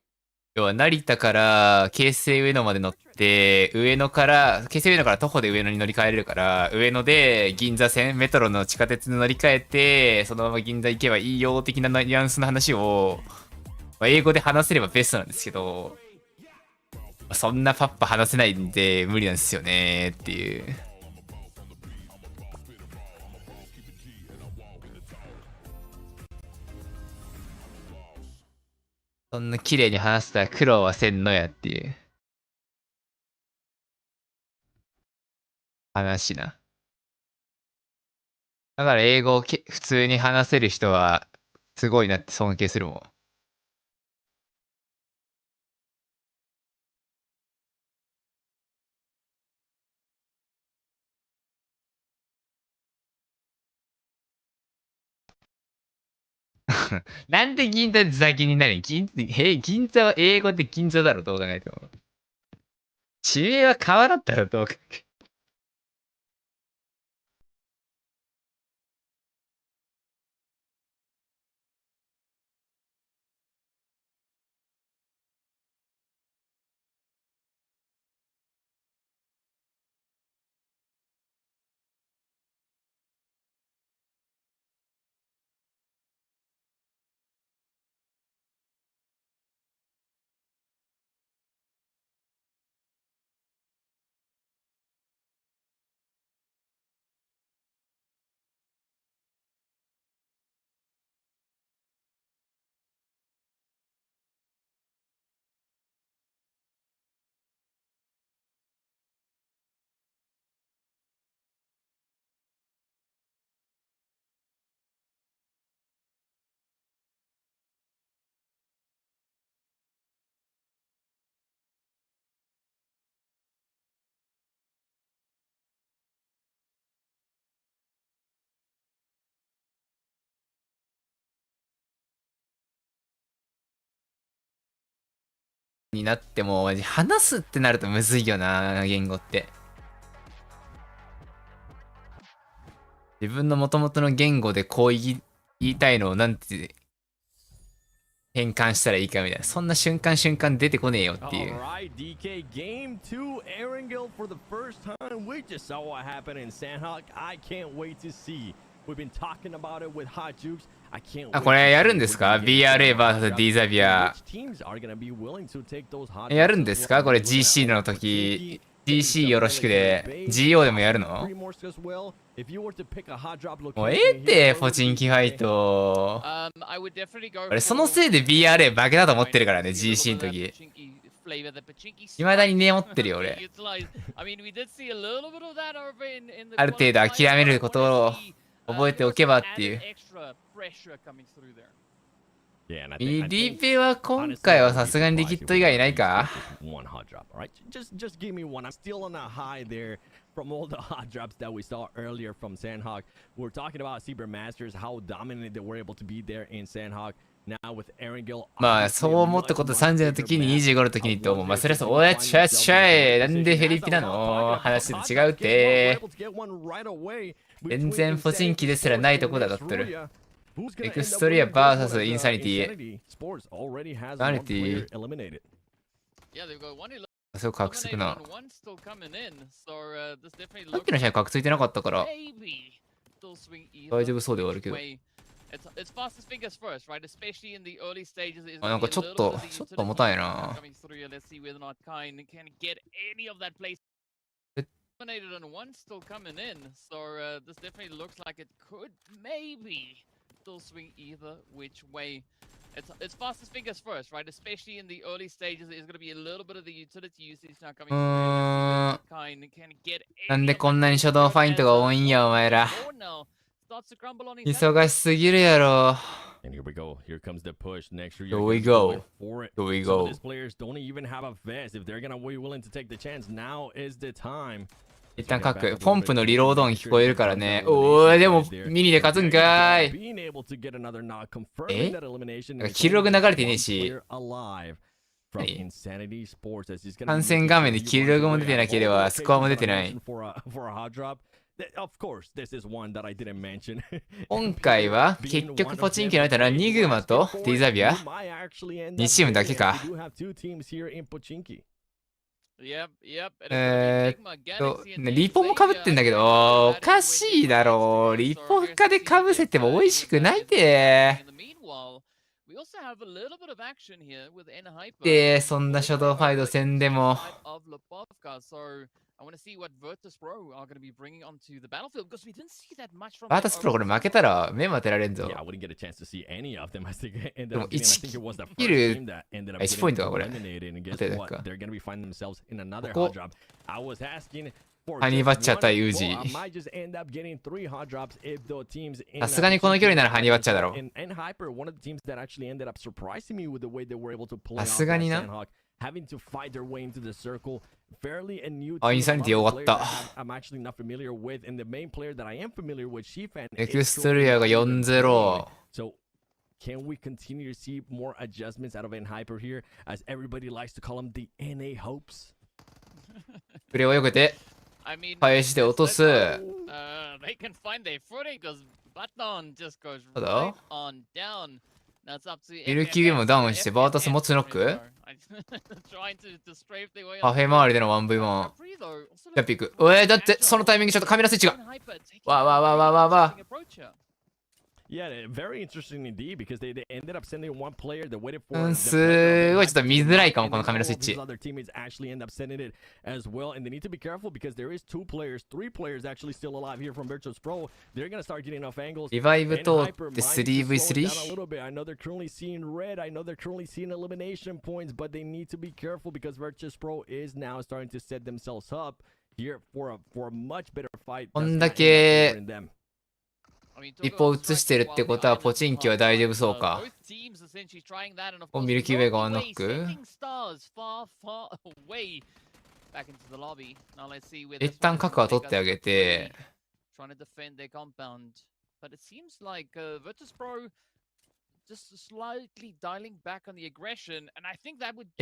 要は成田から京成上野まで乗って、上野から、京成上野から徒歩で上野に乗り換えれるから、上野で銀座線、メトロの地下鉄に乗り換えて、そのまま銀座行けばいいよ的なニュアンスの話を、まあ、英語で話せればベストなんですけど、そんなパッパ話せないんで無理なんですよねっていう。そんな綺麗に話したら苦労はせんのやっていう話な。だから英語を普通に話せる人はすごいなって尊敬するもん。なんで銀座で先になる銀座は英語で銀座だろ、どう考えても。地名は変わらんだろ、どう考えても。になっても、話すってなるとむずいよな、言語って。自分の元々の言語でこう言いたいのをなんて変換したらいいかみたいな。そんな瞬間出てこねえよっていう。Alright, DK game 2 Erangel for the first time. We just saw what happened in Sanhok. I can't wait to see. We've been talking about it with Hot Jukes. I can't wait. あ、これやるんですか ?BRA vs D ザビア。やるんですかこれ GC の時。GC よろしくで GO でもやるのもうええって、ポチンキファイト。俺、そのせいで BRA 負けだと思ってるからね、GC の時。未だにね持ってるよ、俺。ある程度諦めることを覚えておけばっていう。EDP は今回はさすがにリキッド以外いないか？From all the hot drops that we saw earlier from Sanhok, we're talking about Cyber Masters, how dominant they were able to be there in Sanhok. Now with Erangel, まあそう思ったこと30の時に25の時にと思う。まあそれはおやっちゃっちゃい。なんでフェリピなの話と違うって。全然ポチンキですらないとこだとってる。エクストリア VS インサニティ。サニティ。すごく格つくな。さっきの試合格ついてなかったから大丈夫そうではあるけど。あ、なんかちょっと重たいな。Still swing either which way. It's fastest fingers first, right? Especially in the early stages, there's going to be a little bit of the utility usage now coming through. Can get なんでこんなに初動ファイントが多いんや、お前ら。忙しすぎるやろ。And here we go. Here comes the push. Next year, here we go. Here we go. These players don't even have a vest. If they're going to be willing to take the chance, now is the time. 一旦書く。ポンプのリロード音聞こえるからね。おー、でもミニで勝つんかーい。え？キルログ流れてねえし。観戦画面でキルログも出てなければスコアも出てない。今回は結局ポチンキの間ニグマとディザビア2チームだけか。リポもかぶってんだけど、おかしいだろう。リポカでかぶせても美味しくないて。で、そんな初動ファイト戦でも。バータスプロこれ負けたら目も当てられんぞ。でも1キル1ポイントかこれ。ここハニーバッチャー対ウージー。さすがにこの距離ならハニーバッチャーだろう。さすがにな。あ、インサニティ終わった。エクストリアが 4-0。Can we continue to see more adjustments out of N-Hyper here, as everybody likes to call them the NA hopes? プレーをよけて返して落とす。ただLQB もダウンしてバータス持つノックパフェ周りでの 1v1 ジャンピック。だってそのタイミングちょっとカメラスイッチがわわわわわわ。Yeah, very interesting indeed because they ended up sending one player that waited for. すごいちょっと見づらいかもこのカメラスイッチ。Other teammates actually end up sending it as well, and they need to be careful because there is 2 players, 3 players actually still alive here from Virtus Pro. They're gonna start getting off angles. リバイブ通って 3v3。I know they're currently seeing red. I know they're currently seeing elimination points, but they need to be careful because Virtus Pro is now starting to set themselves up here for a much better fight. こんだけリポ映してるってことはポチンキは大丈夫そうか。ミルキーウェイがワンノック。一旦角は取ってあげて。い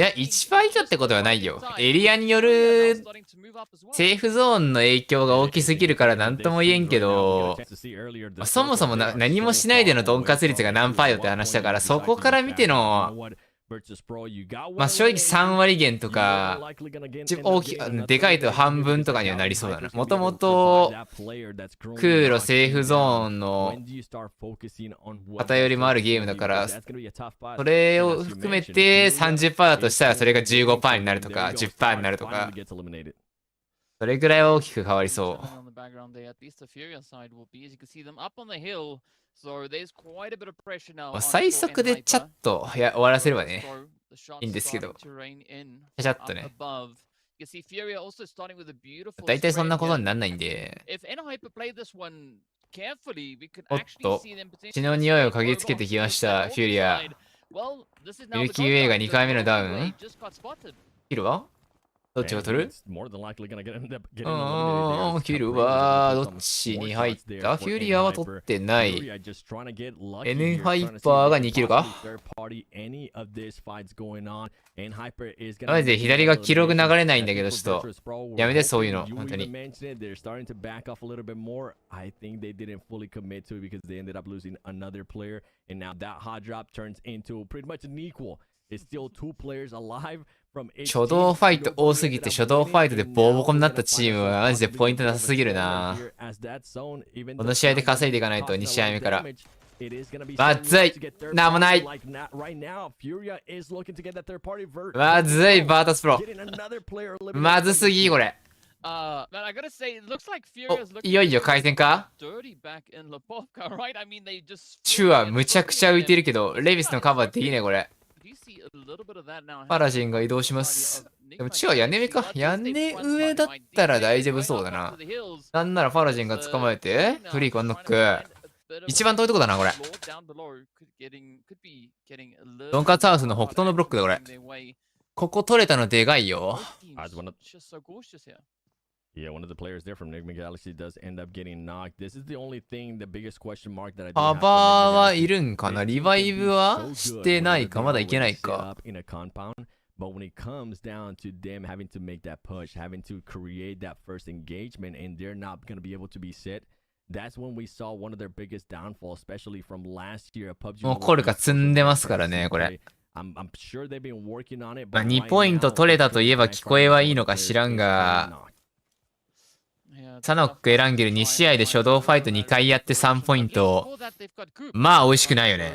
や、1ファイトってことはないよ。エリアによるセーフゾーンの影響が大きすぎるから何とも言えんけど、そもそも何もしないでのドンカツ率が何パーよって話だから、そこから見ての、まあ正直3割減とか、大きでかいと半分とかにはなりそうだな。もともと空路セーフゾーンの偏りもあるゲームだから、それを含めて 30% だとしたらそれが 15% になるとか 10% になるとか、それぐらいは大きく変わりそう。最速でチャッと終わらせればね、いいんですけど、チャチャッとね。大体そんなことにならないんで。おっと、血の匂いを嗅ぎつけてきました、フューリア。ミルキーウェイが2回目のダウン。キルはどっちが取る？キルはどっちに入った？フューリアは取ってない。N ハイパーが2キルか？マジで左が記録流れないんだけど、ちょっとやめてそういうの、本当に。初動ファイト多すぎて初動ファイトでボーボコになったチームはマジでポイントなさすぎるな。この試合で稼いでいかないと2試合目から。まずい、なんもない。まずい、バータスプロ。まずすぎこれ。いよいよ回戦か？チュはむちゃくちゃ浮いてるけどレビスのカバーできねえこれ。パラジンが移動します。でもチュは屋根上か？屋根上だったら大丈夫そうだな。なんならパラジンが捕まえてフリークワンノック。一番遠いとこだなこれ。ドンカツハウスの北東のブロックだこれ。ここ取れたのでかいよ。Yeah, one of the players there from Enigma Galaxy does end up getting knocked. This is the only thing, the biggest question mark that I do カバーはいるんかな？リバイブはしてないか？まだいけないか。But when it comes down to them having to make that push, having to create that first engagement, and they're not going to be able to be set, that's when we saw one of their biggest downfalls, especially from last year. もうコルカ積んでますからね、これ。I'm sure they've been working on it. 2ポイント取れたといえば聞こえはいいのか知らんが、サノック、エランゲル2試合で初動ファイト2回やって3ポイント。まあ美味しくないよね。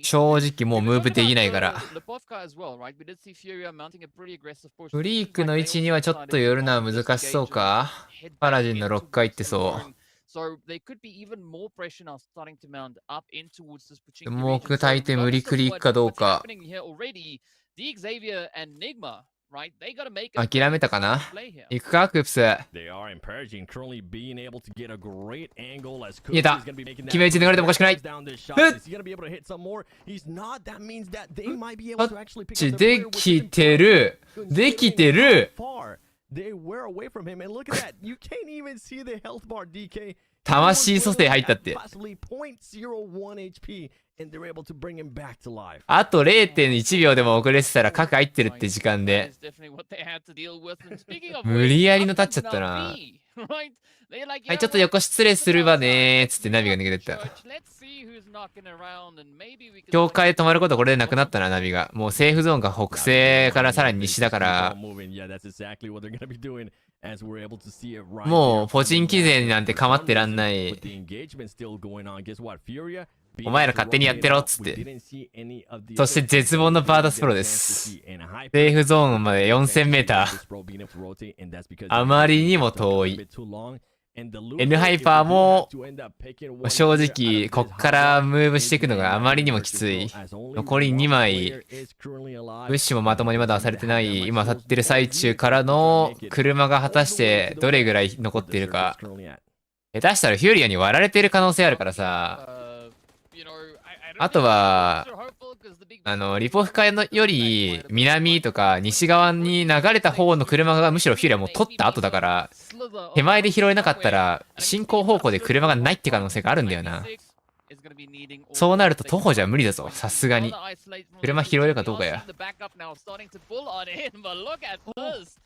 正直もうムーブできないから。フリークの位置にはちょっと寄るのは難しそうか。パラジンの6回ってそう。スモーク焚いて無理クリックかどうか。諦めたかな？行くかクープス。見えた。決め打ち流れてもおかしくない。タッチできてる。できてる。魂蘇生入ったって。あと 0.1 秒でも遅れてたら核入ってるって時間で。無理やりの立っちゃったな。はい、ちょっと横失礼するわねーつってナビが抜けてった。境界止まることこれでなくなったな、ナビが。もうセーフゾーンが北西からさらに西だから。もうポチン規制なんて構ってらんない。お前ら勝手にやってろっつって。そして絶望のバーダスプロです。セーフゾーンまで4000メーター。あまりにも遠い。N ハイパーも正直こっからムーブしていくのがあまりにもきつい。残り2枚。ウッシュもまともにまだされてない。今立ってる最中からの車が果たしてどれぐらい残っているか。下手したらフューリアに割られてる可能性あるからさ。あとはリポフカのより南とか西側に流れた方の車がむしろフューリはもう取った後だから、手前で拾えなかったら進行方向で車がないって可能性があるんだよな。そうなると徒歩じゃ無理だぞ、さすがに。車拾えるかどうかや。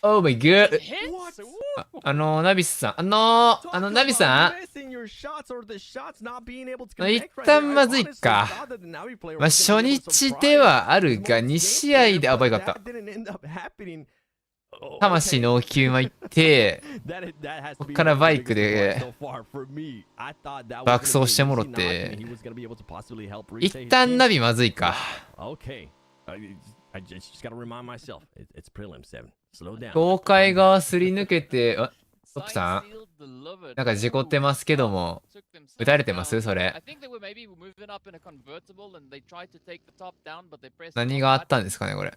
Oh my god。ナビスさん。ナビさん一旦まずいか。まあ、初日ではあるが、2試合で、バイクあった。魂の9枚行って、こっからバイクで爆走してもろって、一旦ナビまずいか。東海側すり抜けて、トップさんなんか事故ってますけども、撃たれてますそれ。何があったんですかねこれ。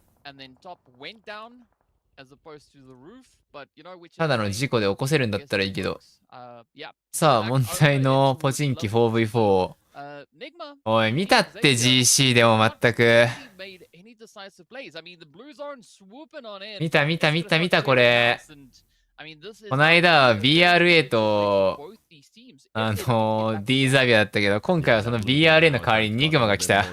ただの事故で起こせるんだったらいいけど。さあ、問題のポチンキ 4v4。おい、見たって GC でも全く。見たこれ。この間は BRA とD ザビアだったけど、今回はその BRA の代わりにニグマが来た。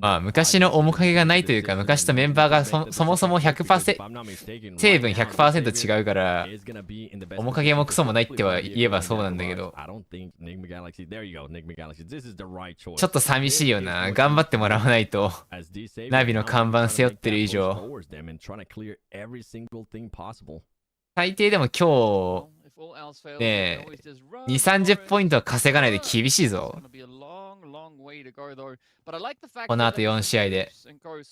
まあ昔の面影がないというか、昔とメンバーがそもそも 100%、成分 100% 違うから、面影もクソもないっては言えばそうなんだけど、ちょっと寂しいよな。頑張ってもらわないと。ナビの看板背負ってる以上。最低でも今日、ねえ、2、30ポイントは稼がないで厳しいぞ。この後4試合で。今日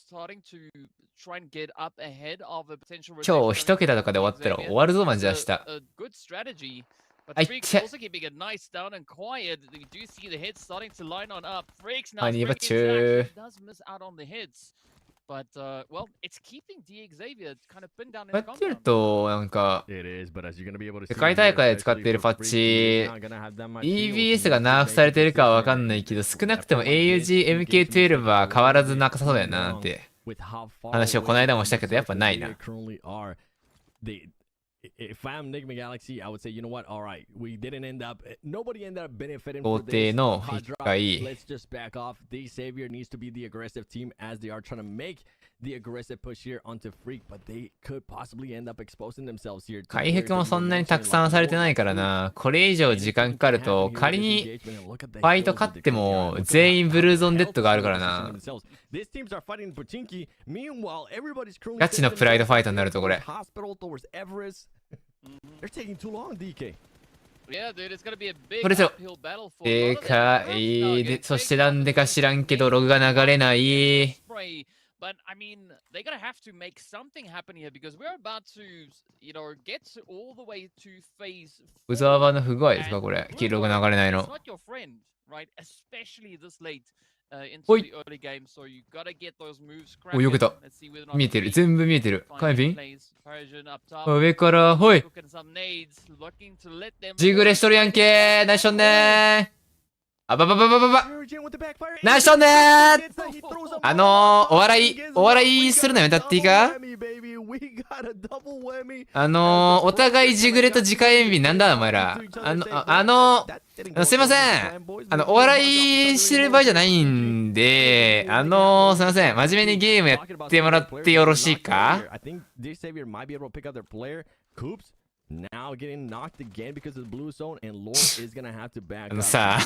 1桁とかで終わったら終わるぞ、マジ明日。はいって。マニバチュー。こうやってると、なんか、世界大会で使っているパッチ、EBS がナーフされてるかはわかんないけど、少なくとも AUG-MK12 は変わらずなさそうだよなって話をこの間もしたけど、やっぱないな。If I'm Enigma Galaxy, I would say, you know what? All right, we didn't end up. Nobody ended up benefiting from this. Let's just back off. The Savior needs to be the aggressive team as they are trying to make the aggressive push here onto Freak, but they could possibly end up exposing themselves here. 回復もそんなにたくさんされてないからな。これ以上時間かかると、仮にファイト勝っても全員ブルーゾンデッドがあるからな。ガチのプライドファイトになるとこれ。それじゃ、でかいで、そしてなんでか知らんけど、ログが流れない。But I mean, they're gonna have to make something happen here because we're about to, you know, get all the way to phase ブザーバーの不具合ですかこれ。黄色が流れないの。おい、避けた。見えてる。全部見えてる。カイビン上から、ほい。ジグレしとるやんけー。ナイスションねー。あばばばばばばナイスションねー。お笑いするのやめたっていいか。お互いジグレと自家演技なんだお前ら。すいません。お笑いしてる場合じゃないんで、すいません。真面目にゲームやってもらってよろしいか。Now getting knocked again because of the blue zone and Lord is gonna have to back up.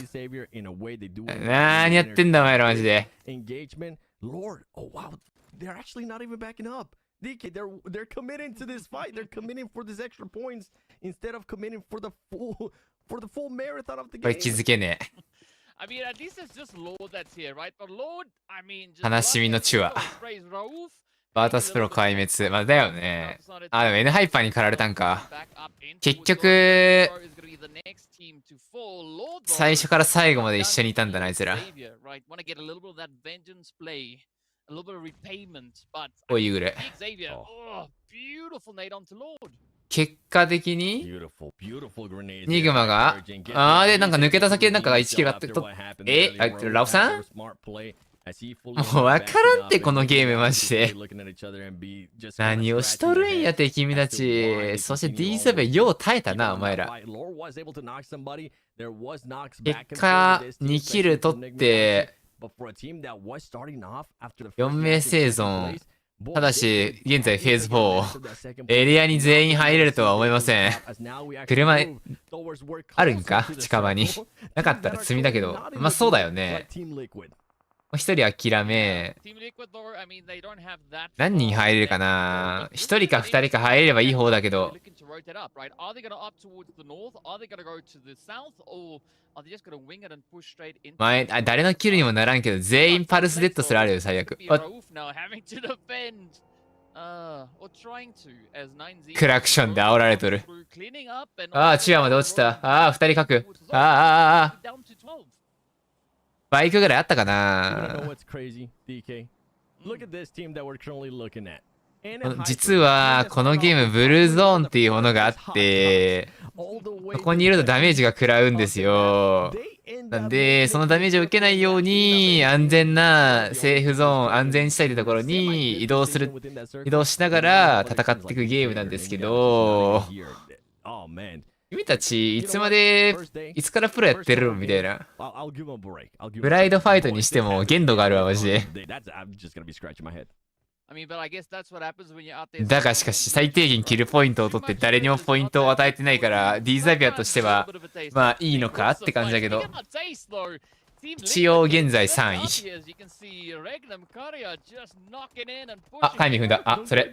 Savior in a way they do. 何やってんだお前らマジで。Engagement, Lord. Oh wow, they're actually not even backing up. DK, they're committing to this fight. They're committing for these extra points instead of committing for the full marathon of the game. これ気づけねえ。I mean, at least it's just Lord that's here, right? But Lord, I mean, 悲しみのチュア。バータスプロ壊滅。まあだよね。あ、でも N ハイパーに駆られたんか。結局、最初から最後まで一緒にいたんだな、あいつら。おい、ユグレ。結果的にニグマがでなんか抜けた先でなんか1キルあってラオさんもうわからんってこのゲームマジで。何をしとるんやって君たち。そして D7 よう耐えたな、お前ら。結果、2キル取って、4名生存。ただし、現在フェーズ4。エリアに全員入れるとは思いません。車、あるんか近場に。なかったら積みだけど。まあそうだよね。一人諦め。何人入れるかな？一人か二人か入れればいい方だけど。前、誰のキルにもならんけど、全員パルスデッドすらあるよ、最悪。クラクションで煽られとる。ああ、チアまで落ちた。ああ、二人書く。ああ。バイクぐらいあったかな。実はこのゲームブルーゾーンっていうものがあってここにいるとダメージが食らうんですよ。なんでそのダメージを受けないように安全なセーフゾーン安全地帯ってところに移動しながら戦っていくゲームなんですけど君たちいつからプロやってるのみたいな。ブライドファイトにしても限度があるわマジで。だがしかし最低限キルポイントを取って誰にもポイントを与えてないからディザビアとしてはまあいいのかって感じだけど一応現在3位。あ、タイミング踏んだ。あ、それ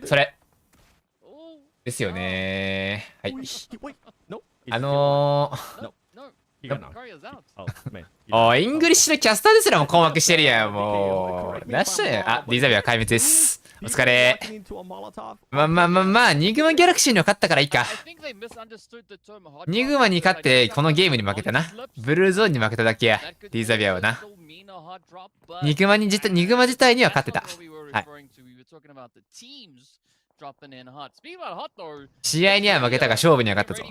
ですよね。はい。おい、イングリッシュのキャスターですらも困惑してるやん、もう。なしだよ。あ、ディザビア壊滅です。お疲れ。まあ、ニグマギャラクシーには勝ったからいいか。ニグマに勝ってこのゲームに負けたな。ブルーゾーンに負けただけや。ディザビアはな。ニグマ自体には勝ってた。はい。試合には負けたが勝負には勝ったぞ。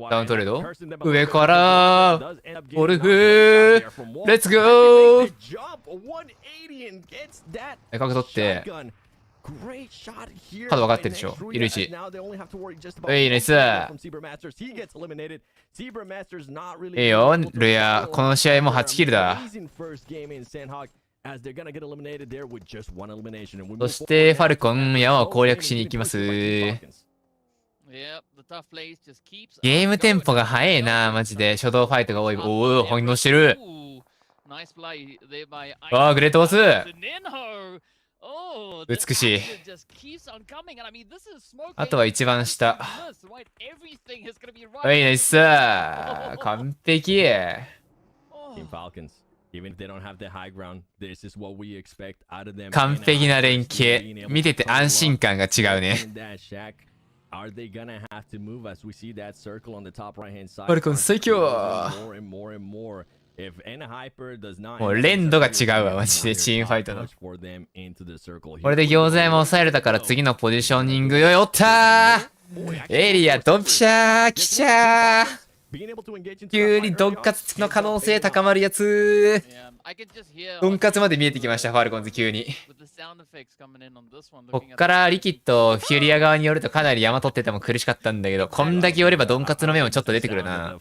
ダウントレード上からオルフレッツゴー角取って角分かってるでしょ。いるし。いいナイス。いいよ、ルア。この試合も8キルだ。そしてファルコン山を攻略しに行きます。ゲームテンポが速いなマジで。初動ファイトが多い。おお、反応してる。ああ、グレートボス。美しい。あとは一番下。はい、ナイス。完璧。完璧な連携。見てて安心感が違うね。ファルコン最強。もう連度が違うわマジでチームファイトの。これで餃子山抑えれたから次のポジショニングよ。よったー。エリアドンピシャー来ちゃー。急にドンカツの可能性高まるやつ。ドンカツまで見えてきましたファルコンズ急に。こっからリキッドフュリア側によるとかなり山取ってても苦しかったんだけどこんだけ寄ればドンカツの目もちょっと出てくるな。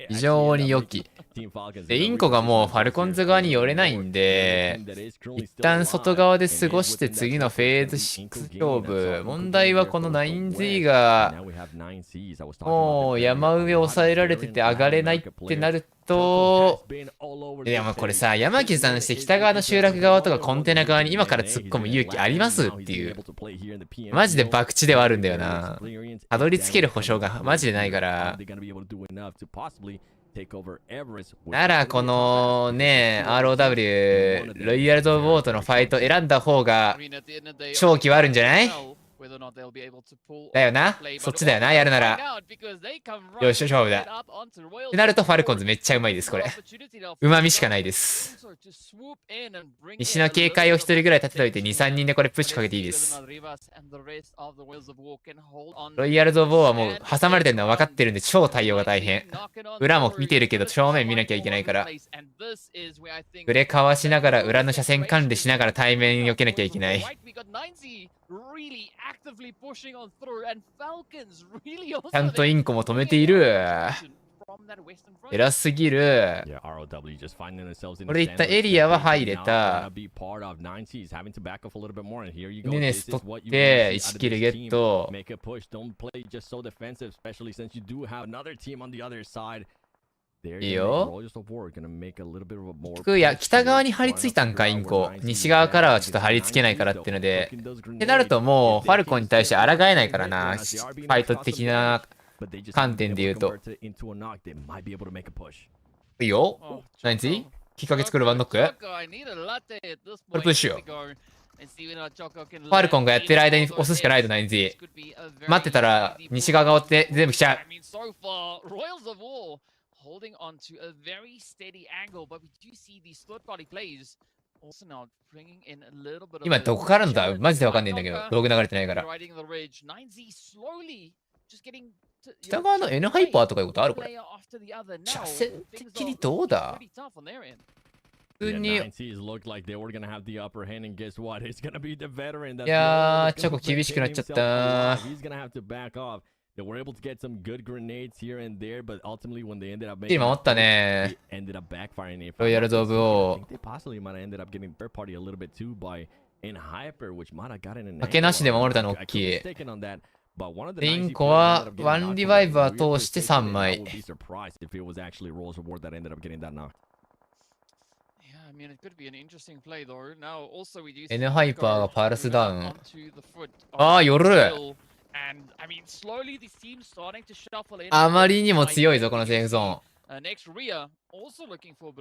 非常に良き。でインコがもうファルコンズ側に寄れないんで一旦外側で過ごして次のフェーズ6勝負。問題はこの 9Z がもう山上抑えられてて上がれないってなるといやまあこれさ山木さんして北側の集落側とかコンテナ側に今から突っ込む勇気ありますっていうマジで博打ではあるんだよな。たどり着ける保証がマジでないからならこのね ROW ロイヤルド・ウォートのファイト選んだ方が勝機はあるんじゃない？だよな。そっちだよな、やるなら。よし、勝負だ。ってなると、ファルコンズめっちゃうまいです、これ。うまみしかないです。西の警戒を1人ぐらい立てといて、2、3人でこれプッシュかけていいです。ロイヤルズ・オブ・ウォーはもう挟まれてるのは分かってるんで、超対応が大変。裏も見てるけど、正面見なきゃいけないから。グレかわしながら、裏の車線管理しながら対面避けなきゃいけない。ちゃんとインコも止めている。偉すぎる。これでいったエリアは入れた。ヌネス取って、1キルゲット。いいよ。いや、北側に張り付いたんか、インコ。西側からはちょっと張り付けないからっていうので。ってなるともう、ファルコンに対して抗えないからな。ファイト的な観点で言うと。いいよ。何ついきっかけ作るワンノックこれプッシュよ。ファルコンがやってる間に押すしかないと、ナインズィ。待ってたら、西側が追って全部来ちゃう。holding on to a very steady angle, but we do see these third-party plays also now bringing in a little bit of 今どこからのだマジでわかんないんだけど、ログ流れてないから。北側の N ハイパーとかいうことあるこれ。車線的にどうだ普通に。いやー、チョコ厳しくなっちゃったー。They were able to get some good grenades here and there, but ultimately when they ended up making 今持ったね。 ended up backfiring. ロイヤルズ・オブ・オー。 I think they possibly might have ended up getting third party a little bit too by in hyper, which might have gotten an 負けなしで守れたの大きい。インコはワンリバイバー通して3枚。N ハイパーがパルスダウン。ああ、夜。あまりにも強いぞ、このセーフゾーン。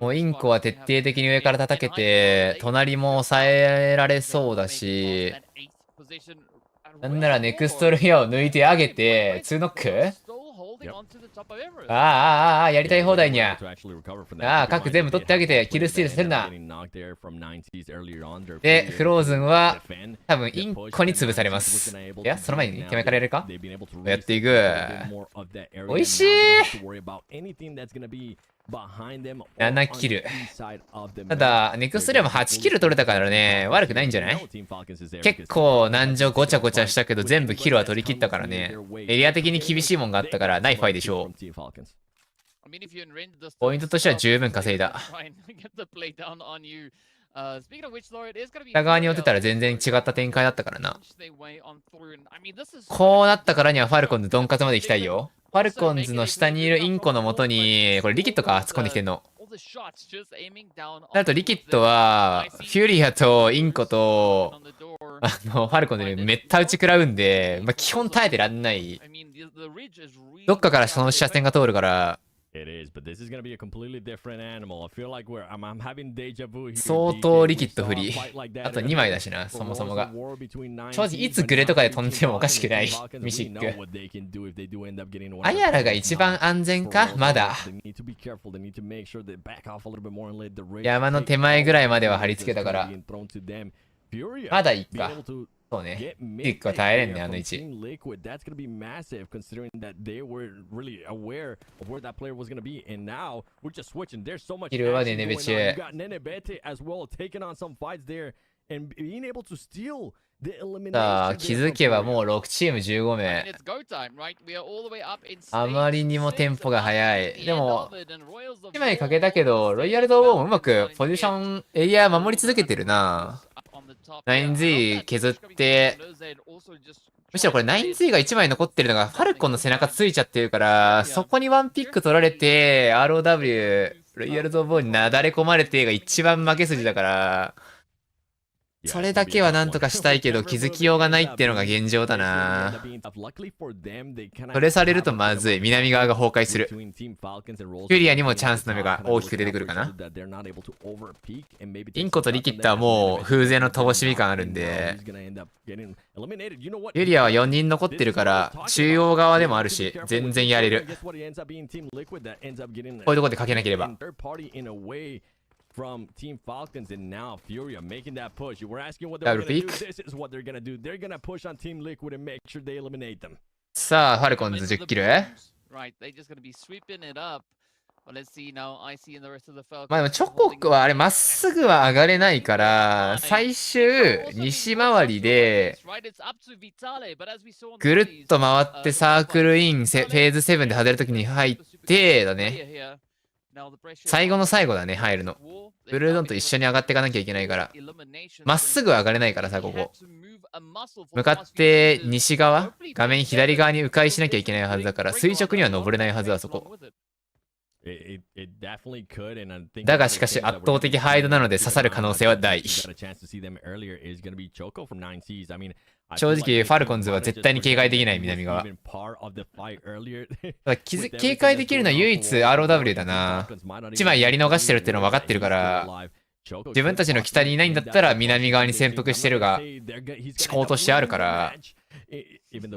もうインコは徹底的に上から叩けて、隣も抑えられそうだし、なんならネクストルイヤーを抜いてあげて、2ノックやりたい放題にゃ。各全部取ってあげて、キルスティールさせるな。で、フローズンは、多分インコに潰されます。いや、その前に手前からやるかやっていく。おいしい7キル。ただ、ネクストリアも8キル取れたからね、悪くないんじゃない？結構難所ごちゃごちゃしたけど、全部キルは取り切ったからね。エリア的に厳しいもんがあったから、ナイファイでしょう。ポイントとしては十分稼いだ。北側に寄ってたら全然違った展開だったからな。こうなったからにはファルコンズドンカツまで行きたいよ。ファルコンズの下にいるインコの元に、これリキッドか突っ込んできてんの。あとリキッドは、フューリアとインコと、ファルコンズにめった打ち食らうんで、基本耐えてらんない。どっかからその車線が通るから、相当リキッド振り。あと2枚だしな、そもそもが。正直、いつグレとかで飛んでもおかしくない。ミシック。アヤラが一番安全かまだ。山の手前ぐらいまでは貼り付けたから。まだいいか。そうね。ピックは耐えれんね、あの位置。キルはネネベチュ。さあ、気づけばもう6チーム15名。あまりにもテンポが速い。でも、1枚かけたけど、ロイヤルドウォーもうまくポジション、エリア守り続けてるな。9Z 削って、むしろこれ 9Z が1枚残ってるのがファルコンの背中ついちゃってるから、そこにワンピック取られて、ROW、ロイヤルズ・オブ・ウォーになだれ込まれてが一番負け筋だから、それだけはなんとかしたいけど気づきようがないっていうのが現状だな。それされるとまずい。南側が崩壊する。フュリアにもチャンスの目が大きく出てくるかな。インコとリキッドはもう風情の乏しみ感あるんで、フュリアは4人残ってるから中央側でもあるし全然やれる。こういうとこでかけなければ。From Team Falcons and now Furia making that push. You were asking what they're gonna do. This is what they're gonna do. They're gonna push on Team Liquid and make sure they eliminate them. さあ、ファルコンズ10キル。Right, they're just gonna be sweeping it up. Well, let's see now. I see in the rest of the Falcons. まあでもチョコはあれまっすぐは上がれないから、最終西回りでぐるっと回ってサークルインフェーズ7で外れるときに入ってだね。最後の最後だね、入るの。ブルードンと一緒に上がっていかなきゃいけないから。まっすぐ上がれないからさ、ここ。向かって西側、画面左側に迂回しなきゃいけないはずだから、垂直には登れないはずだ、そこ。だがしかし圧倒的ハイドなので刺さる可能性は大。正直ファルコンズは絶対に警戒できない南側。警戒できるのは唯一 ROW だな。1枚やり逃してるっていうのは分かってるから、自分たちの北にいないんだったら南側に潜伏してるが思考としてあるから、ファ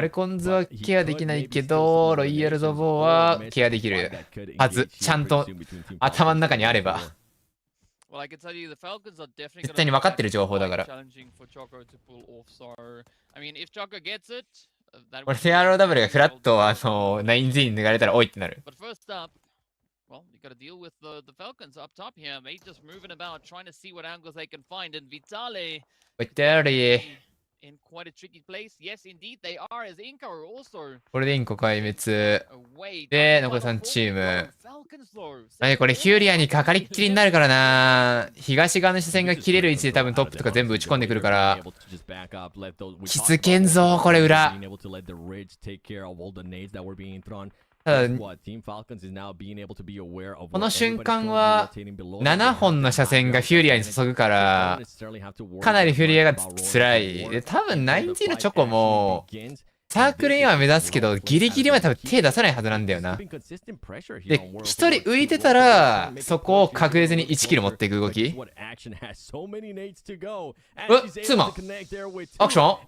ルコンズはケアできないけどロイヤルドボーはケアできるはず。ちゃんと頭の中にあれば。絶対に分かってる情報だから。これで ROW がフラット9Z に抜かれたらおいってなる。Well, you got to deal with the Falcons up top here. They just moving about, trying to see what angles they can find. And Vitale in quite a tricky place. Yes, indeed, they are. As Inca are also. これでインコ壊滅。で、残り3チーム。これヒューリアにかかりっきりになるからな。東側の視線が切れる位置で多分トップとか全部打ち込んでくるから。きつけんぞ、これ裏。ただこの瞬間は7本の車線がフューリアに注ぐからかなりフューリアが辛い。で多分9Tのチョコもサークルインは目指すけどギリギリまで多分手出さないはずなんだよな。で1人浮いてたらそこを確実に1キル持っていく動き。ツーマンアクション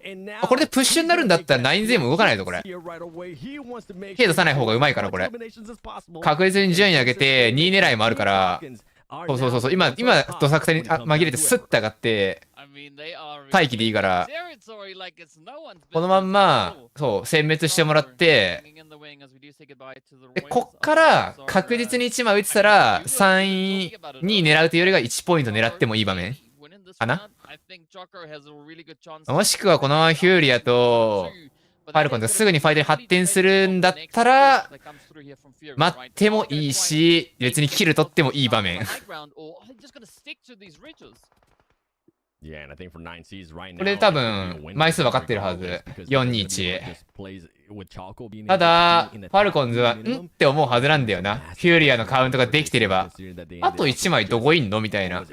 これでプッシュになるんだったら 9Z も動かないぞこれ。手出さない方がうまいからこれ。確実に順位上げて2位狙いもあるから。そう今どさくさに紛れてスッて上がって待機でいいからこのまんまそう殲滅してもらってでこっから確実に1枚打ってたら3位に狙うというよりが1ポイント狙ってもいい場面かな。もしくはこのままヒューリアとファルコンがすぐにファイトに発展するんだったら待ってもいいし別にキル取ってもいい場面。これ多分枚数分かってるはず。421。ただファルコンズはんって思うはずなんだよな。フューリアのカウントができてればあと1枚どこいんのみたいな。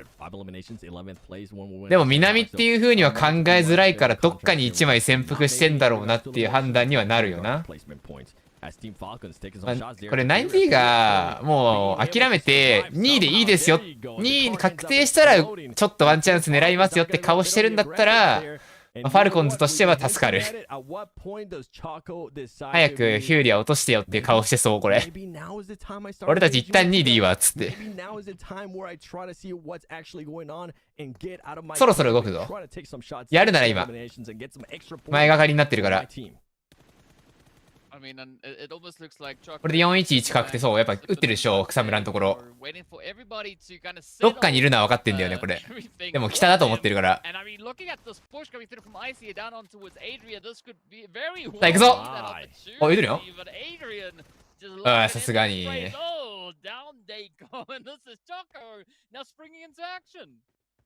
でも南っていう風には考えづらいからどっかに1枚潜伏してんだろうなっていう判断にはなるよな。これ 9T がもう諦めて2位でいいですよ2位確定したらちょっとワンチャンス狙いますよって顔してるんだったらファルコンズとしては助かる。早くフューリア落としてよっていう顔してそうこれ。俺たち一旦2位でいいわっつってそろそろ動くぞ。やるなら今前がかりになってるから。これで411確定。そうやっぱ打ってるでしょ草むらのところ。どっかにいるのは分かってんだよねこれ。でも北だと思ってるから。さあ行くぞ。おいるよ。さすがに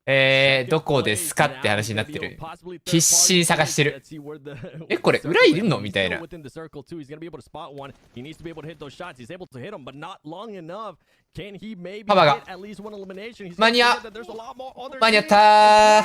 どこですかって話になってる。必死に探してる。これ裏いるのみたいな。パパが間に合ったー。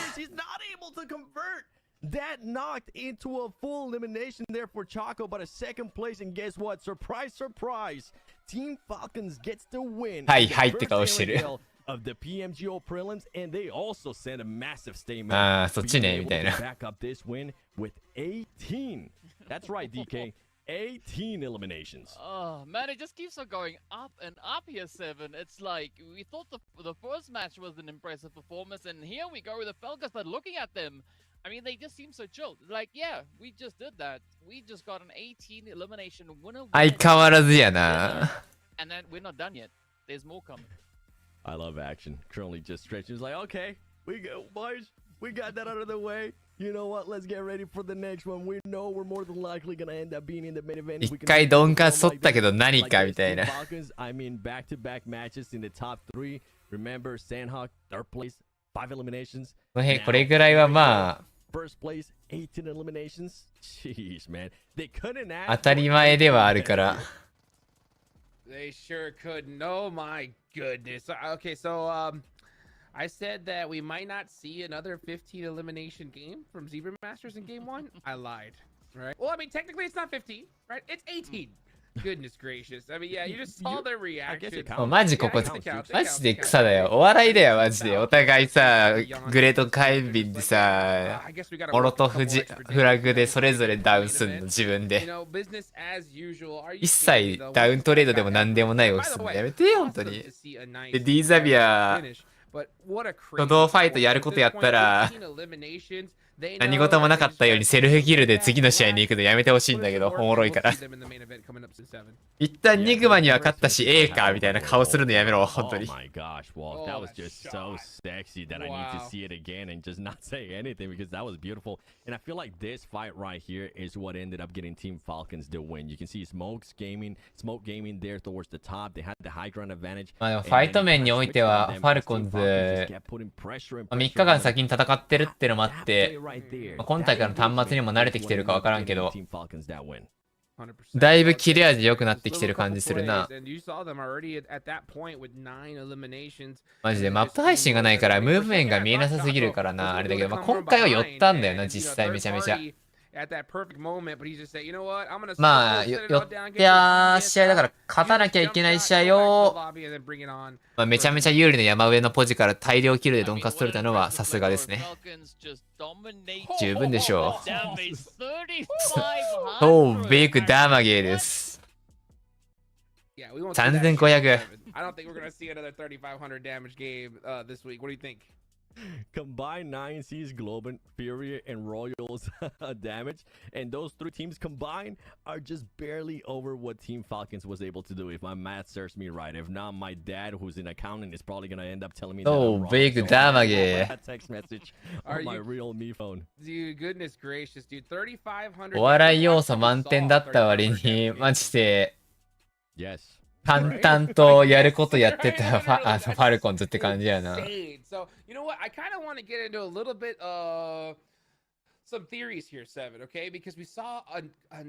That knocked into a full elimination there for Choco, but a second place, and guess what? Surprise, surprise! Team Falcons gets the win. はいはいって顔してる。Of the PMGO Prelims, and they also sent a massive statement. ああ、そっちねみたいな。Back up this win with 18. That's right, DK. 18 eliminations. Oh man, it just keeps on going up and up here, Seven. It's like we thought the first match was an impressive performance, and here we go with the Falcons. But looking at them, I mean, they just seem so chilled. Like, yeah, we just did that. We just got an 18 elimination winner. 相変わらずやな。And then we're not done yet. There's more coming. I love action. Currently just stretching. It's like, okay, we go, boys. We got that out of the way. You know what? Let's get ready for the next one. We know we're more than likely gonna end up being in the main event. 一回鈍感そったけど何かみたいな。I mean, back-to-back matches in the top 3. Remember, Sanhok, third place, 5 eliminations. これぐらいはまあ。First place, 18 eliminations. Jeez, man. They couldn't ask 当たり前ではあるから。They sure couldn't. Oh my goodness. Okay, so I said that we might not see another 15 elimination game from Zebra Masters in game 1. I lied, right? Well, I mean, technically it's not 15, right? It's 18. Goodness gracious. I mean, yeah, you just saw their reaction. マジここ、マジで草だよ。お笑いだよ、マジで。お互いさ、グレートカイビンでさ、モロトフラグでそれぞれダウンすんの、自分で。一切ダウントレードでも何でもない動きすんのやめてよ、本当に。で、ディーザビア、初動ファイトやることやったら、何事もなかったようにセルフキルで次の試合に行くのやめてほしいんだけど、おもろいから。一旦ニグマには勝ったし、A かみたいな顔するのやめろ、本当に。Oh my gosh, Walt, that was just so sexy that I need to see it again and just not say anything because that was beautiful. And I feel like this fight right here is what ended up getting Team Falcons the win. You can see Smoke gaming there towards the top. They had the high ground advantage. まあでもファイト面においては、ファルコンズ、3日間先に戦ってるってのもあって、今大会の端末にも慣れてきてるか分からんけど、だいぶ切れ味良くなってきてる感じするな。マジでマップ配信がないからムーブ面が見えなさすぎるからな、あれだけど、まあ、今回は寄ったんだよな、実際めちゃめちゃ。まあ、寄った試合だから勝たなきゃいけない試合を、まあ、めちゃめちゃ有利な山上のポジから大量キルでドンカス取れたのはさすがですね。十分でしょう。そう、ビッグダマゲーです。3500。Combine 9C's Globin, Fury, and Royals damage, and those 3 teams combined are just barely over what Team Falcons was able to do, if my math serves me right. If not, my dad, who's in accounting, is probably going to end up telling me that I'm wrong. Big damage. Text message on my real me phone. Dude, goodness gracious, dude. 3,500. お笑い要素満点だった割に、マジで。Yes. 淡々とやることやってたファルコンズって感じやな。So, you know what? I kind of want to get into a little bit of some theories here, Seven, okay? Because we saw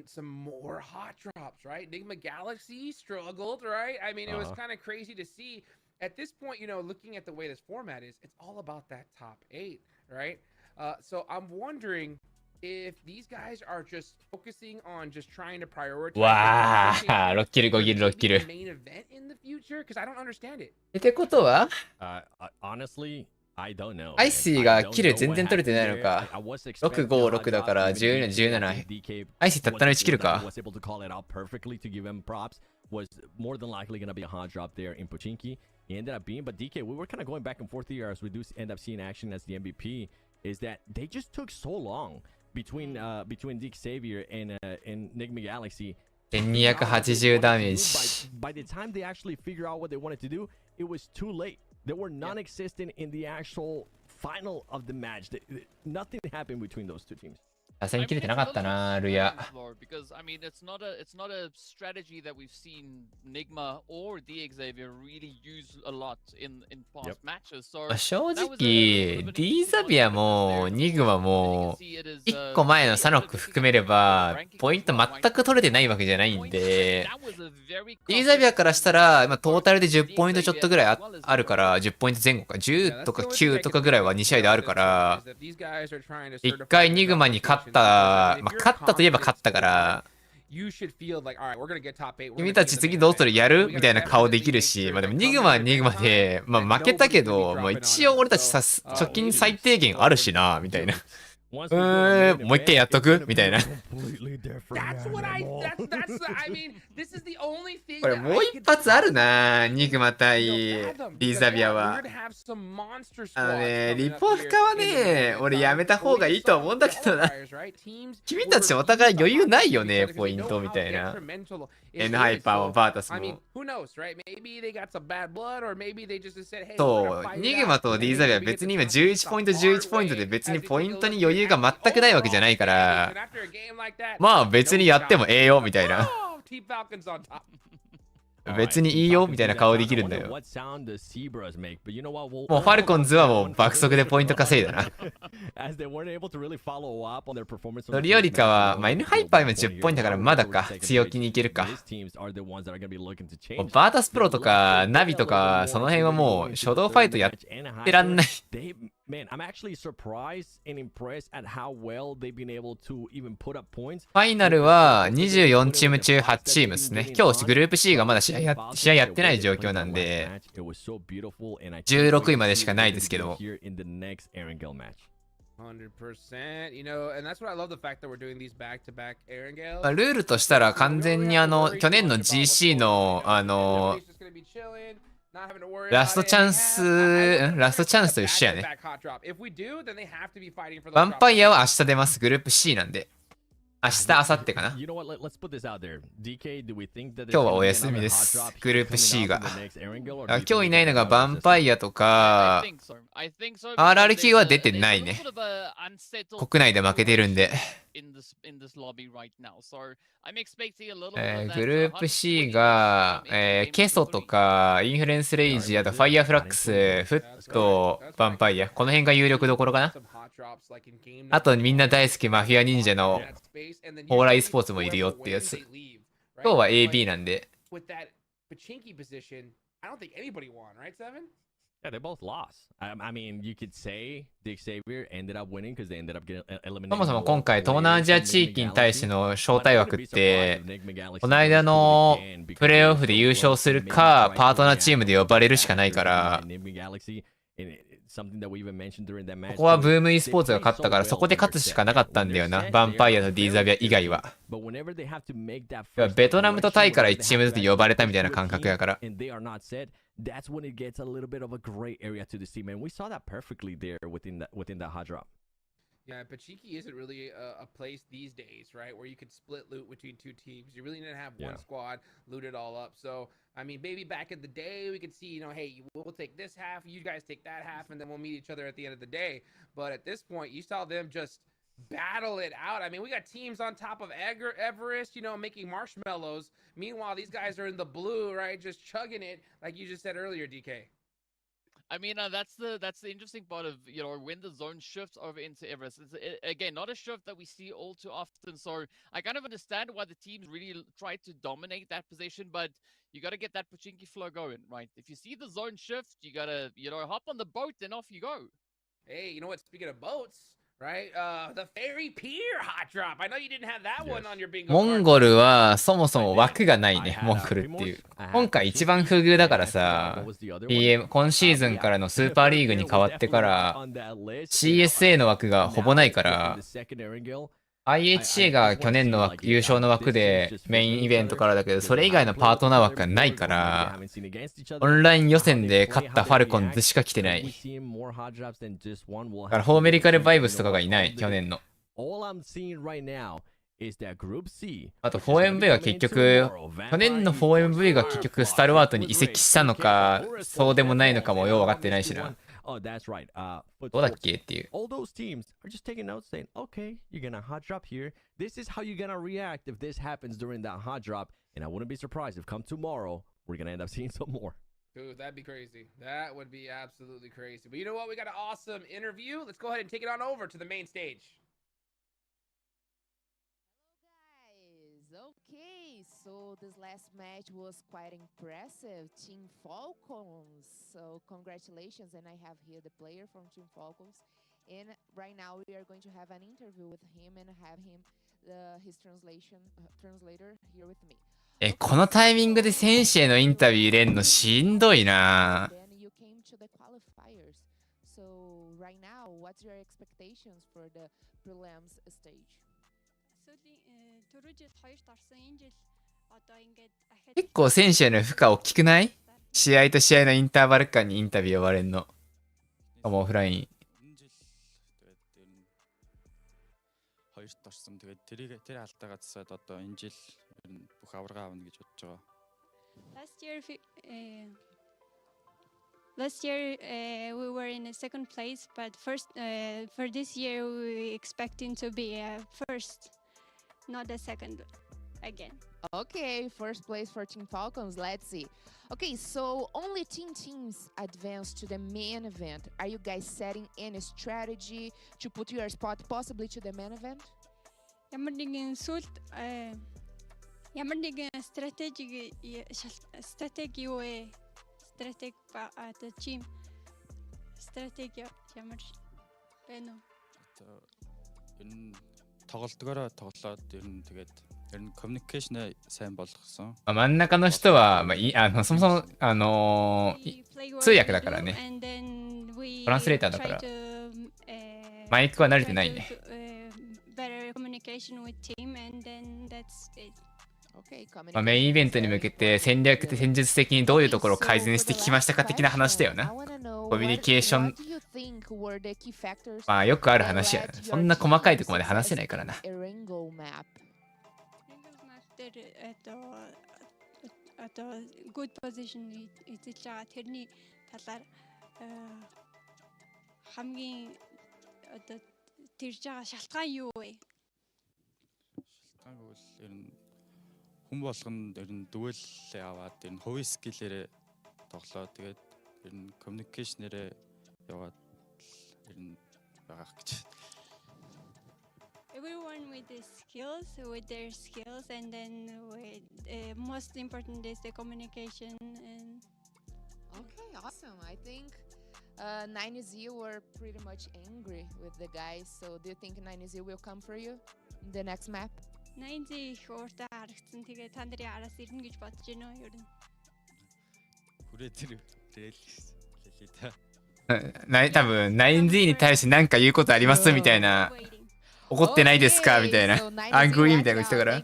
some more hot drops, right? Enigma Galaxy struggled, right? I mean, it was kind of crazy to see. At this point, you know, looking at the way this format is, it's all about that top 8, right? So I'm wondering if these guys are just focusing on just trying to prioritize わあ、6キル、5キル、6キル。main event in the future because I don't understand it. ってことは honestly, I don't know. アイシーがキル全然取れてないのか。6、5、6だから14、17。アイシーたったの1キルか。was able to call it out perfectly to give him props. Was more than likely going to be a hot drop there in Pochinki. He ended up being, but DK, we were kind of going back and forth here as we do end up seeing action as the MVP. Is that they just took so long between Dick Xavier and Enigma Galaxy. 1280 ダメージ。By the time they actually figure out what they wanted to do, it was too late. They were non-existent in the actual final of the match. Nothing happened between those 2 teams. 打線切れてなかったな、ルヤ。Because I mean, it's not a strategy that we've seen Nigma or DXavier really use a lot in past matches. So 正直、D ザビアもニグマも1個前のサノック含めればポイント全く取れてないわけじゃないんで、D ザビアからしたら今トータルで10ポイントちょっとぐらいあるから、10ポイント前後か10とか9とかぐらいは2試合であるから、1回ニグマに勝った、勝ったといえば勝ったから、君たち次どうするやるみたいな顔できるし、でもニグマはニグマで、負けたけど、一応俺たち貯金最低限あるしな、みたいな。もう一回やっとくみたいな。これもう一発あるな、ニグマ対リザビアは。リポフカはね、俺やめた方がいいと思うんだけどな。君たちお互い余裕ないよね、ポイントみたいな。N ハイパーもバータスも。そう、ニグマとリザビアは別に今11ポイント11ポイントで別にポイントに余裕が全くないわけじゃないから、別にやってもええよみたいな。別にいいよみたいな顔できるんだよ。もうファルコンズはもう爆速でポイント稼いだな。それよりかは、N ハイパー今10ポイントだからまだか、強気にいけるか。バータスプロとかナビとかその辺はもう初動ファイトやってらんない。Man, I'm actually surprised and impressed at how well they've been able to even put up points. ファイナルは24チーム中8チームですね。今日グループ C がまだ試合やってない状況なんで、16位までしかないですけど。100%, you know, and that's what I love the fact that we're doing these back-to-back Erangel. ルールとしたら完全に去年の GC のラストチャンスと一緒やね。ヴァンパイアは明日出ます。グループ C なんで。明日、明後日かな。今日はお休みです。グループ C が。今日いないのがヴァンパイアとか、RRQ は出てないね。国内で負けてるんで。グループ C が、ケソとか、インフルエンスレイジ、あとファイヤーフラックス、フット、ヴァンパイア。この辺が有力どころかな。あとみんな大好きマフィア忍者のホーライスポーツもいるよってやつ。今日は AB なんで。Yeah, they both lost. I mean, you could say DXavier ended up winning because they ended up getting eliminated. そもそも今回東南アジア地域に対しての招待枠って、この間のプレーオフで優勝するか、パートナーチームで呼ばれるしかないから、ここはブーム e スポーツが勝ったから、そこで勝つしかなかったんだよな。ヴァンパイアと D ザビア以外は。ベトナムとタイから1チームずつ呼ばれたみたいな感覚やから。That's when it gets a little bit of a gray area to the team, and we saw that perfectly there within that hot drop. Yeah, Pachiki isn't really a place these days, right, where you could split loot between two teams. You really need to have one squad loot it all up. So, I mean, maybe back in the day, we could see, you know, hey, we'll take this half, you guys take that half, and then we'll meet each other at the end of the day. But at this point, you saw them just battle it out. I mean, we got teams on top of Everest, you know, making marshmallows. Meanwhile, these guys are in the blue, right, just chugging it, like you just said earlier, DK. I mean, that's the interesting part of, you know, when the zone shifts over into Everest. It's, again, not a shift that we see all too often. So I kind of understand why the teams really try to dominate that position, but you got to get that Pachinki flow going, right? If you see the zone shift, you got to, you know, hop on the boat and off you go. Hey, you know what? Speaking of boats, right? The Ferry Pier hot drop. I know you didn't have that one on your bingo. モンゴルはそもそも枠がないね、モンゴルっていう。今回一番不遇だからさ、今シーズンからのスーパーリーグに変わってから、CSA の枠がほぼないから、IHC が去年の優勝の枠でメインイベントからだけど、それ以外のパートナー枠がないから、オンライン予選で勝ったファルコンズしか来てない。だからフォーメリカルバイブスとかがいない、去年の。あと 4MV は結局、去年の 4MV が結局スタルワートに移籍したのか、そうでもないのかもよう分かってないしな。Oh, that's right. どうだっけっていう。All those teams are just taking notes saying, okay, you're gonna hot drop here. This is how you're gonna react if this happens during that hot drop. And I wouldn't be surprised if come tomorrow, we're gonna end up seeing some more. Dude, that'd be crazy. That would be absolutely crazy. But you know what? We got an awesome interview. Let's go ahead and take it on over to the main stage. Hello, guys. Okay, so this last match was quite impressive. Team Falcons. So congratulations. And I have here the player from Team Falcons. And right now we are going to have an interview with him and have him, his translator here with me. このタイミングで選手へのインタビュー入れんのしんどいな。結構選手への負荷大きくない？試合と試合のインターバル間にインタビュー呼ばれんの。オフライン。бүх аварга авна гэж бодож байгаа. Last year we were in a second place, but for this year we expecting to be first, not a second again. Okay, first place for Team Falcons. Let's see. Okay, so only teams advance to the main event. Are you guys setting any strategy to put your spot possibly to the main event? Ямар нэгэн стратеги юу вэ? Стратеги одоо чим стратеги ямар байна уу? Энэ тоглолтгоороо тоглоод тэгээд communication сайн болгосон. 真ん中の人はそもそも通訳だからね。トランスレーターだから。マイクは慣れてないね。メインイベントに向けて戦術的にどういうところを改善してきましたか的な話だよな。コミュニケーション、よくある話やな。そんな細かいところまで話せないからな。good position эзэлж байгаа тэрний талаар хамгийн одоо тэрж байгаа шалтгаан юу вэ? Шалтгаан гэвэл ер нь хүн болгонд ер нь дүгэлээ аваад ер нь хувийн скиллээрээ тоглоо. Тэгээд ер нь communication-ээрээ яваад ер нь байгаа гэж. Everyone with their skills, and then most important is the communication. And okay, awesome. I think 9Z were pretty much angry with the guys. So do you think 9Z will come for you in the next map? 9Z их ууртай харагдсан. Тэгээ та нарын араас ирнэ гэж бодож байна уу ер нь? Хүрээ тэр лээ та. 多分 9Z に対して何か言うことありますみたいな。怒ってないですかみたいな。アングリーみたいなことしたから。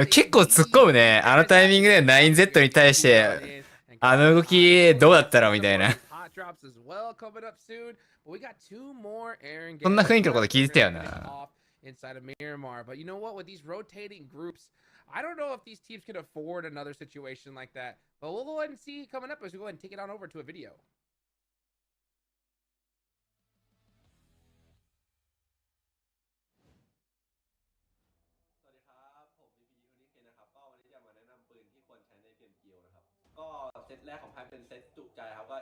結構突っ込むね。あのタイミングで 9Z に対して、あの動きどうだったろうみたいな。そんな雰囲気のこと聞いてたよな。Inside of Miramar, but you know what? With these rotating groups, I don't know if these teams can afford another situation like that. But we'll go ahead and see coming up as we go ahead and take it on over to a video.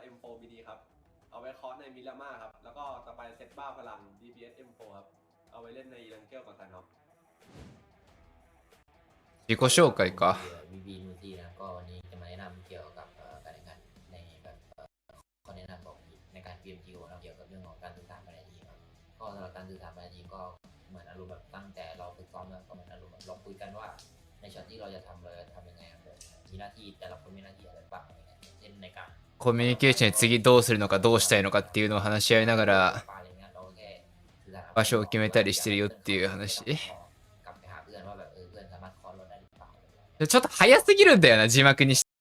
M4 mini ครับเอาไว้เคาะในมิรามาครับแล้วก็ต่อไปเซตบ้าพลัง DPS M4 ครับเอาไว้เล่นในรังเกลก่อนกันครับ自己紹介かBB มูซี่นะก็วันนี้จะมาแนะนำเกี่ยวกับการแข่งขันในแบบข้อแนะนำของในการ PMGO นะเกี่ยวกับเรื่องของการสื่อสารภายในทีมครับก็สำหรับการสื่อสารภายในทีมก็เหมือนอารมณ์แบบตั้งแต่เราฝึกซ้อมแล้วก็เหมือนอารมณ์แบบเราคุยกันว่าในช็อตที่เราจะทำเราจะทำยังไงครับมีหน้าที่แต่ละคนมีหน้าที่อะไรบ้างเช่นในการコミュニケーションで次どうするのかどうしたいのかっていうのを話し合いながら場所を決めたりしてるよっていう話。ちょっと早すぎるんだよな、字幕にして。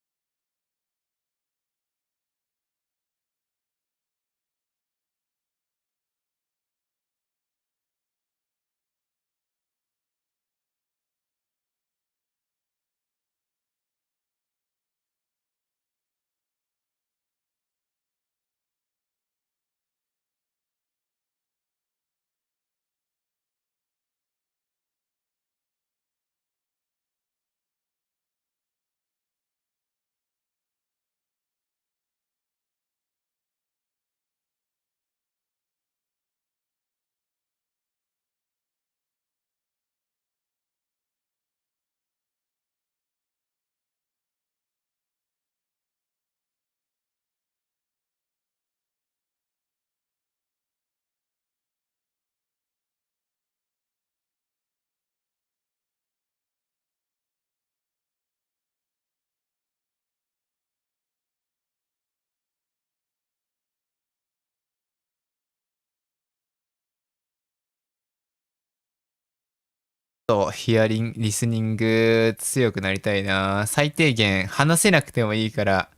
とリスニング強くなりたいな。最低限話せなくてもいいから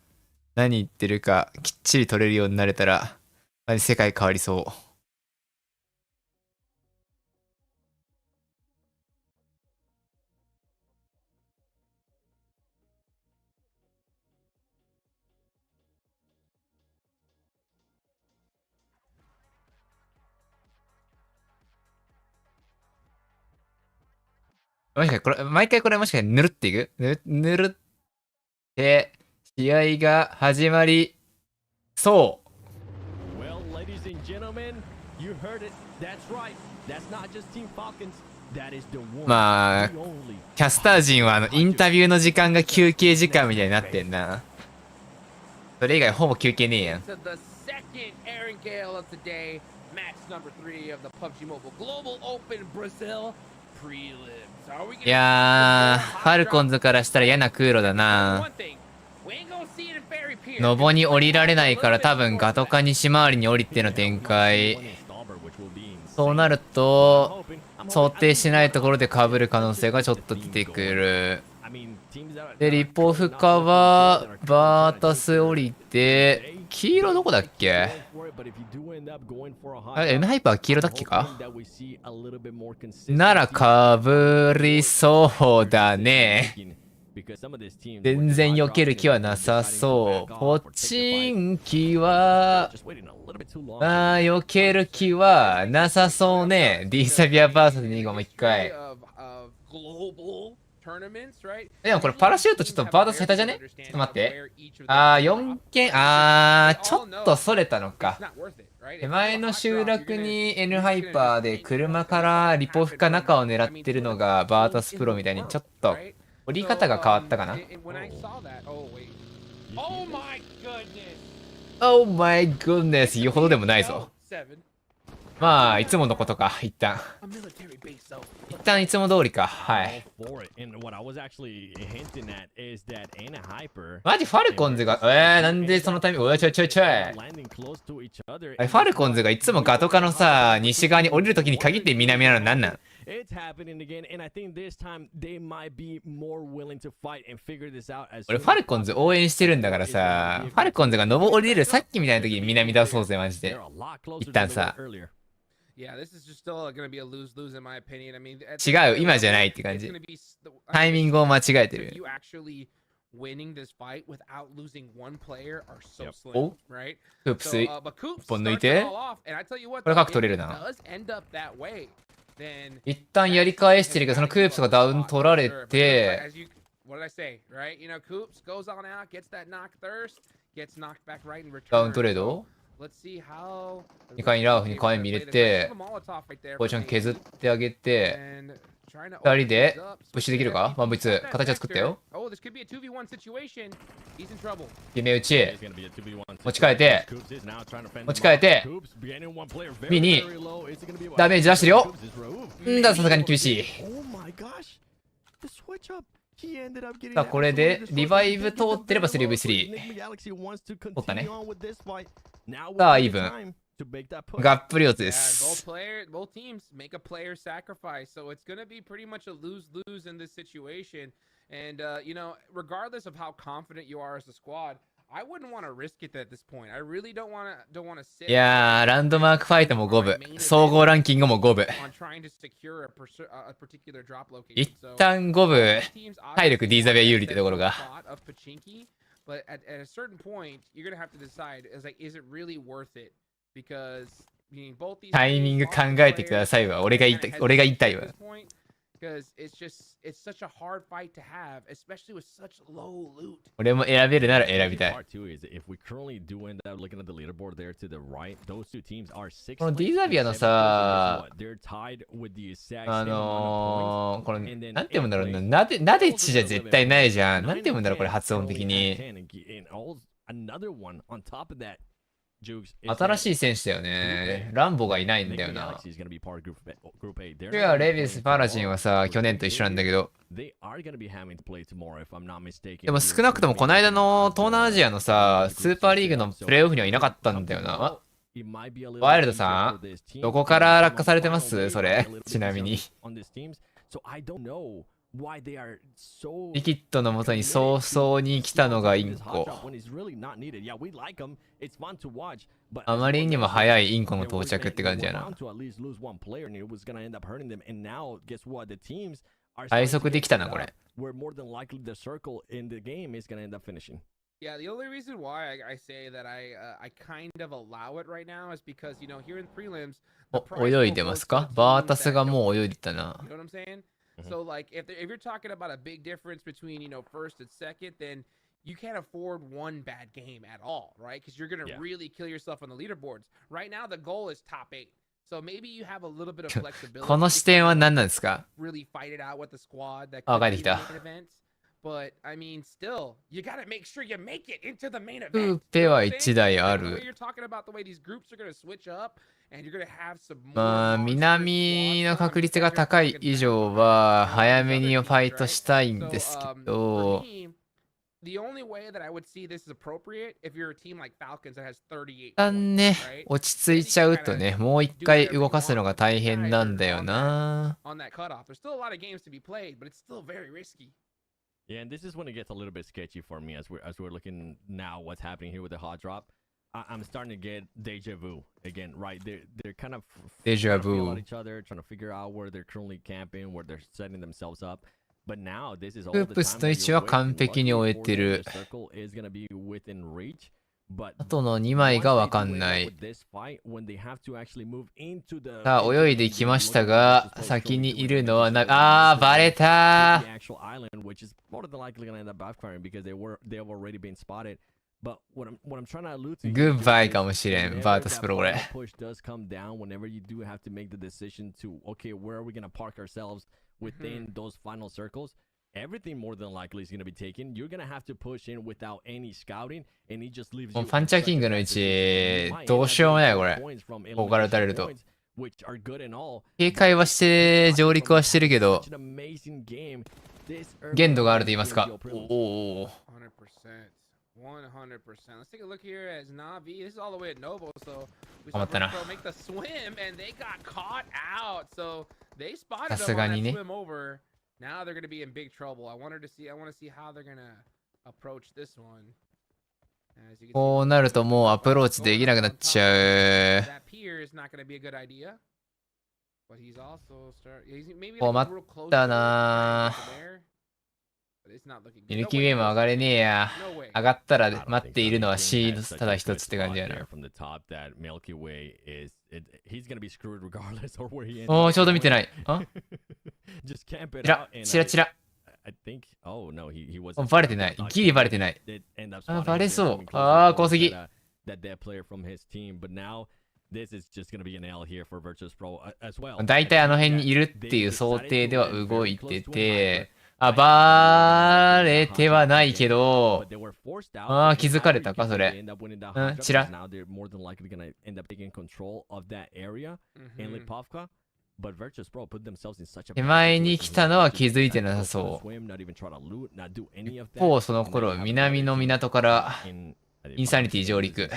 何言ってるかきっちり取れるようになれたらマジ世界変わりそう。もしかしてこれ、毎回これもしかしてぬるっていくぬるって、試合が始まりそう。まあ、キャスター陣はインタビューの時間が休憩時間みたいになってんな。それ以外ほぼ休憩ねえやん。いやー、ファルコンズからしたら嫌な空路だな。ノボに降りられないから多分ガトカ西回りに降りての展開。そうなると、想定しないところで被る可能性がちょっと出てくる。で、リポフカは、バータス降りて、黄色どこだっけ？あれ、N ハイパー黄色だっけか？なら被りそうだね。全然避ける気はなさそう。ポチンキは、避ける気はなさそうね。D サビアバーサス2号もう一回。でもこれパラシュートちょっとバーダス下手じゃね？ちょっと待って。4件、ちょっとそれたのか。手前の集落に N ハイパーで車からリポフか中を狙ってるのがバータスプロみたいにちょっと降り方が変わったかな。Oh my goodness 言うほどでもないぞ。まあ、いつものことか、一旦いつも通りか。はい。マジファルコンズが、なんでそのタイミング、ちょい。ファルコンズがいつもガトカのさ、西側に降りるときに限って南なのなんなん？俺ファルコンズ応援してるんだからさ、ファルコンズがノボ降りるさっきみたいな時に南出そうぜ、マジで。一旦さ。違う、今じゃないって感じ。タイミングを間違えてる。お？クープス1本抜いて、これ角取れるな。一旦やり返してるけど、そのクープスがダウン取られて、ダウントレード2回にラウフに火炎入れて、ポジション削ってあげて、2人でプッシュできるか？ワンブイツー、形は作ったよ。夢打ち、持ち替えて、ミニ、ダメージ出してるよ。さすがに厳しい。さあ、これでリバイブ通ってれば 3v3。取ったね。さあ、イーブン。がっぷり四つです。いやー、ランドマークファイトも5部、総合ランキングも5部。一旦5部、体力 D ザビア有利ってところが。タイミング考えてくださいわ。俺が言いたいわ。俺も選べるなら選びたい。この D ザビアのさ、これ、なんて読むんだろうな。なでちじゃ絶対ないじゃん。なんて読むんだろう、これ発音的に。新しい選手だよね。ランボがいないんだよな。レビス・パラジンはさ、去年と一緒なんだけど。でも少なくともこの間の東南アジアのさ、スーパーリーグのプレイオフにはいなかったんだよな。ワイルドさん、どこから落下されてますそれ、ちなみに。So I don't know why they are so リキッドの元に早々に来たのがインコ。 when it's really not needed. Yeah, we like them. It's fun to watch. But あまりにも早いインコの到着って感じやな。 to at least lose one player and it was gonna end up hurting them. And now, guess what? The teams are 最速できたなこれ。 where more than likely the circle in the game is gonna end up finishing. Yeah, the only reason why I say that I kind of allow it right now is because, you know, here in prelims, お、泳いでますか？バータスがもう泳いでたな。 You know what I'm saying? So like if you're talking about a big difference between, you know, first and second, then you can't afford one bad game at all, right? Because you're going to really kill yourself on the leaderboards. Right now the goal is top 8. So maybe you have a little bit of flexibility. この視点は何なんですか？ Really fight it out with the squad that あ、 could 帰って be きた。 main events. But I mean, still, you got to make sure you make it into the main プ event. ーペは1台あ The way る。 you're talking about the way these groups are going to switch up and you're going to have some まあ、南の確率が高い以上は、早めにファイトしたいんですけど、 The only way that I would see this is appropriate if you're a team like Falcons that has 38. 一旦ね、落ち着いちゃうとね、もう一回動かすのが大変なんだよな。 On that cutoff, there's still a lot of games to be played, but it's still very risky. Yeah, and this is when it gets a little bit sketchy for me as we're looking now what's happening here with the hot drop. I'm starting to get deja vu again, right? They're kind of Deja feel vu. at each other, trying to figure out where they're currently camping, where they're setting themselves up. But now this is all プ the ープス time の位 that 置 you're は waiting, 完璧に luckily 終え for て them, る。 the circle is gonna be within reach. But あとの2枚がわかん once な they い do end up with this fight, when they have to actually move into the さあ、泳いできましたが、先にいるのはな、バレ the た actual island, which is more than likely gonna end up backfiring because they've already been spotted. But what I'm trying to allude to グッバイかもしれん、バータスプロこれ。 push does come down whenever you do have to make the decision to okay, where are we gonna park ourselves within those final circles? Everything more than likely is gonna be taken. You're gonna have to push in without any scouting, and he just leaves も you. うパンチャーキングの位置、どうしようもないこれ。ここから撃たれると。 which are good and all. 警戒はして、上陸はしてるけど、 Such an amazing game. This 限度があると言いますか。おお。 100%. Let's take a look here as Navi. This is all the way at Novo, so we 頑張 saw ったな。 Pro make the swim and they got caught out. So they spotted さ them す on が that にね。 swim over. Now they're going to be in big trouble. I want to see how they're going to approach this one. As you can see, こうなるともうアプローチできなくなっちゃう。 that pier is not going to be a good idea. But he's also maybe 困 like っ real close た to な there. But it's not looking ミ good. ル No キーウ way, ェイも上がれねえや。 no way. 上がったら待っているのはシードただ一つって感じやな。 From the top, that Milky Way is he's gonna be screwed regardless of where he ends. おー、ちょうど見てない。あ Just camp チ it ラ out and チラチラ。 I think oh no he お wasn't バレてない。ギリバレてない。あ、バレそう。あー、怖すぎ。 that dead player from his team, but now this is just gonna be an L here for Virtus Pro as well. 大体あの辺にいるっていう想定では動いてて、あ、バレてはないけど、あー、気づかれたか、それ。うん、チラ。 Now they're more than likely gonna end up taking control of that area in Lipovka. But Virtus Pro put themselves in such a 手前に来たのは気づいてなさそう。一方、その頃、南の港からインサニティ上陸。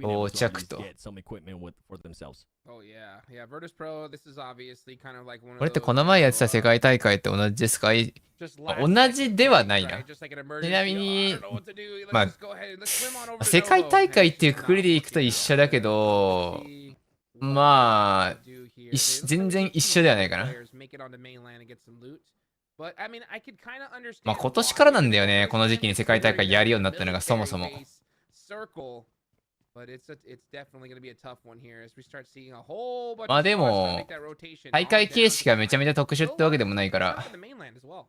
到着と。Oh yeah, yeah. Virtus Pro. This is obviously kind of like one of これって those, この前やってた世界大会と同じですか？ just last 同じではないな。 right? Just like an emergency. ちなみ Oh, に I don't know what to do. Let's まあ just go ahead and let's swim on over to 世界 Novo. 大会っていう It's くくりでいくと一緒だけど、 not まあ、 do here. 全然一緒ではないかな。 Players make it on the mainland and get some loot. But I mean, I could kind of understand. まあ今年からなんだよね、この時期に世界大会やるようになったのがそもそも。 Circle. But it's definitely going to be a tough one here as we start seeing a whole bunch まあ of で squads も make that rotation 大 on 会 down 形式がめちゃめちゃ to 特殊ってわけでもないか the ら、 top of the mainland as well.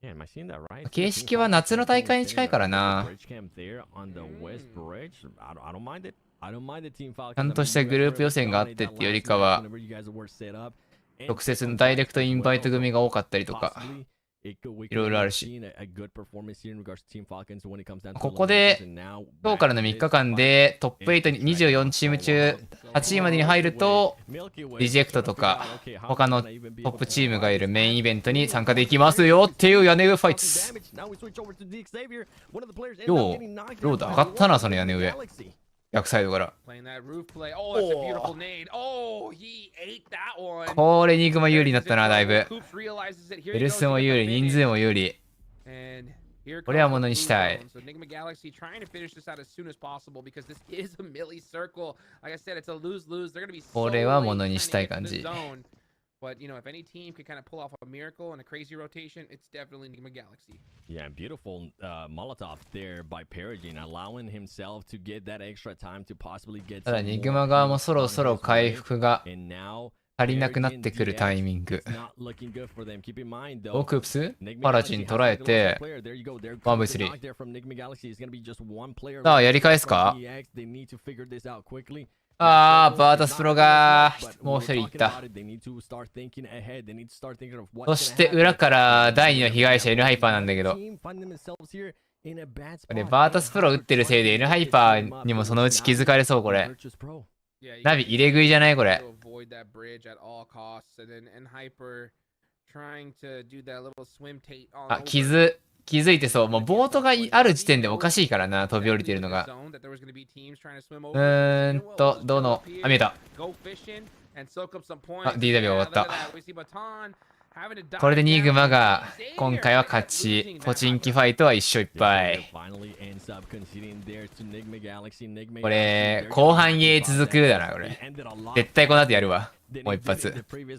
Yeah, am I seeing that right? 形式は夏の大会に近いからな。 Bridge camp there on the West Bridge. I don't mind it. I don't mind the Team Falcons. ちゃんとしたグループ予選があってっていうよりかは、直接のダイレクトインバイト組が多かったりとか、いろいろあるし。ここで、今日からの3日間でトップ8に24チーム中8位までに入ると、リジェクトとか、他のトップチームがいるメインイベントに参加できますよっていう屋根上ファイツ。よう、ロード上がったな、その屋根上。逆サイドから。 Playing that roof play. Oh, that's a beautiful nade. Oh, he ate that one. これニグマ有利になったな、だいぶ。 Coops realizes it. Here ベ he ル goes スも to 有 get 利、 the 人 mid. 数も有利。 And here これは comes も the のに blue したい。 zone. So Enigma Galaxy trying to finish this out as soon as possible because this is a melee circle. Like I said, it's a lose-lose. They're going to be so これは late ものに trying し to たい get to 感 this じ。 zone. But, you know, if any team could kind of pull off a miracle and a crazy rotation, it's definitely Enigma Galaxy. Yeah, beautiful Molotov there by Perigin, allowing himself to get that extra time to possibly get ただ some ニ more グマ側も kills そろ on そろ his 回 way. 復が And now 足りなくなっ Perigin てくるタイミン DX グ。 is not looking good for them. Keep in mind オ though, ークープス Enigma パラチン Galaxy 捉え has the て player. There you go. There ワン comes ブ the スリー。 knock there from Enigma Galaxy. It's going to be just one player さあ、やり left 返す from か DX. They need to figure this out quickly. あー、バータスプロがもう一人いった。そして裏から第2の被害者 N ハイパーなんだけど。これバータスプロ打ってるせいで N ハイパーにもそのうち気づかれそうこれ。ナビ入れ食いじゃないこれ。あ、気づいてそう。もうボートがある時点でおかしいからな、飛び降りてるのが。どの、あ、見えた。あ、DW 終わった。これでニグマが今回は勝ち。ポチンキファイトは1勝1敗。これ、後半へ続くだな、これ。絶対この後やるわ。もう一発。これは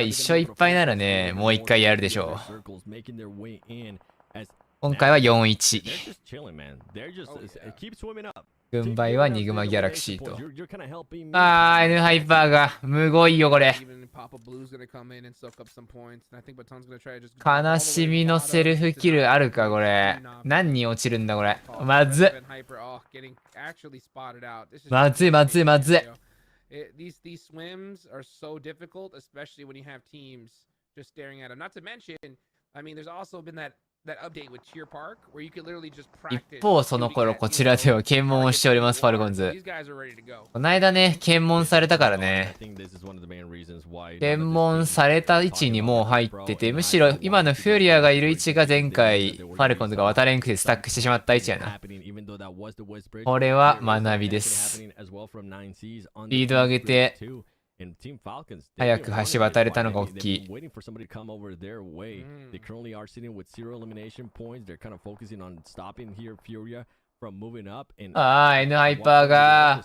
1勝1敗ならね、もう1回やるでしょう。今回は 4-1。軍配はニグマギャラクシーと。あー、N ハイパーがむごいよ、これ。悲しみのセルフキルあるか、これ。何人落ちるんだ、これ。まずっ。まずい、まずい、まずい。These swims are so difficult, especially when you have teams just staring at them. Not to mention, I mean, there's also been that update with Cheer Park where you could literally just practice. 一方、その頃こちらでは検問をしております、ファルコンズ。この間ね、検問されたからね。検問された位置にもう入ってて、むしろ今のフューリアがいる位置が前回、ファルコンズが渡れんくてスタックしてしまった位置やな。これは学びです。スピード上げて、早く橋渡れたのが大きい。ああ、N ハイパーが。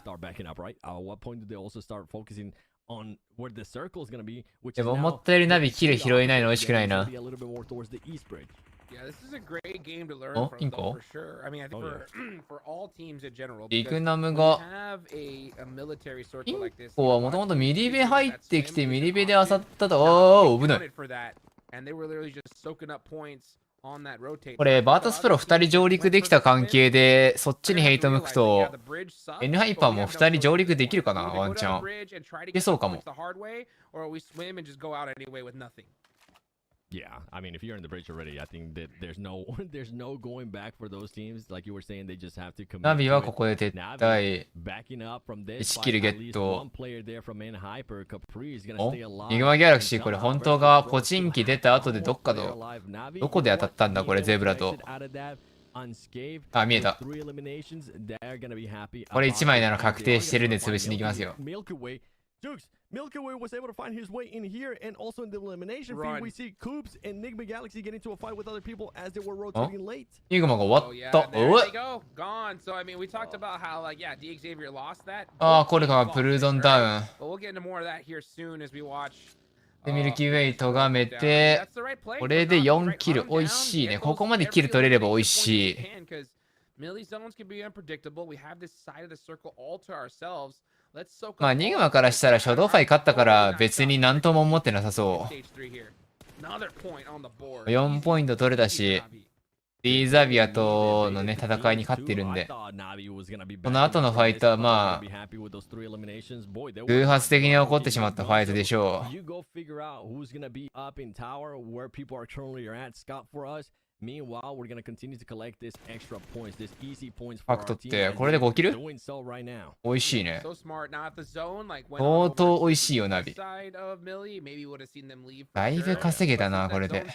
でも思ったよりナビキル拾えないの美味しくないな。お、インコイグナムがインコはもともとミリベ入ってきてミリベで漁ったと。おー、危ない。これバータスプロ2人上陸できた関係でそっちにヘイト向くと N ハイパーも2人上陸できるかな、ワンチャン。いけそうかも。Yeah, I mean, if you're in the bridge already, I think that there's no going back for those teams. Like you were saying, they just have to commit. ナビはここで撤退。Backing up from this, 1キルゲット。one player there from N Hyper, Capri is gonna お、 stay alive. ニグマギャラクシーこれ本当がポチンキ出た後でどこで当たったんだこれ、ゼブラと。あ、見えた。これ1枚なら確定してるんで潰しに行きますよ。Milky Way was able to find his way in here, and also in the elimination feed, we see Coops and Enigma Galaxy get into a fight with other people as they were rotating late. ニグマが終わった。おい。ああ、これがプルードンダウン。で、ミルキーウェイとがめて、これで4キル。美味しいね。ここまでキル取れれば美味しい。まあ、ニグマからしたら初動ファイ勝ったから別に何とも思ってなさそう。4ポイント取れたし、D ザビアとのね、戦いに勝ってるんで、この後のファイトはまあ、偶発的に起こってしまったファイトでしょう。Meanwhile, we're gonna continue to collect this extra points, this easy points ファクトってこれで5キル？美味しいね。相当美味しいよ、ナビ。だいぶ稼げたな、これで。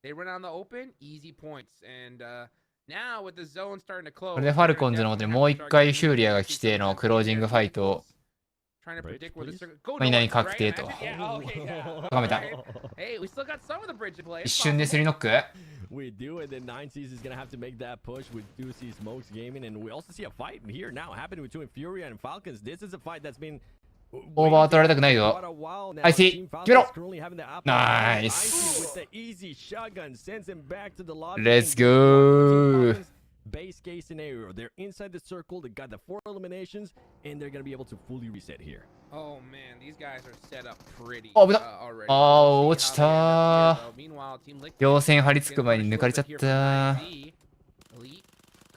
They run out in the open, easy points. And now with the zone starting to close. これでファルコンズのことにもう一回フューリアが来てのクロージングファイトを何々確定と高めた。一瞬でスリーノック。We do, and then 9Cs is gonna have to make that push. We do see Smokes gaming, and we also see a fight here now happening between Furia and Falcons. This is a fight that's been オーバー取られたくないぞ。I see。決めろ。ナイス。Let's go。Base case scenario, they're inside the circle, they got the 4 eliminations, and they're gonna be able to fully reset here. Oh man, these guys are set up pretty あ、危な。 already. 落ちた。両線張り付く前に抜かれちゃった。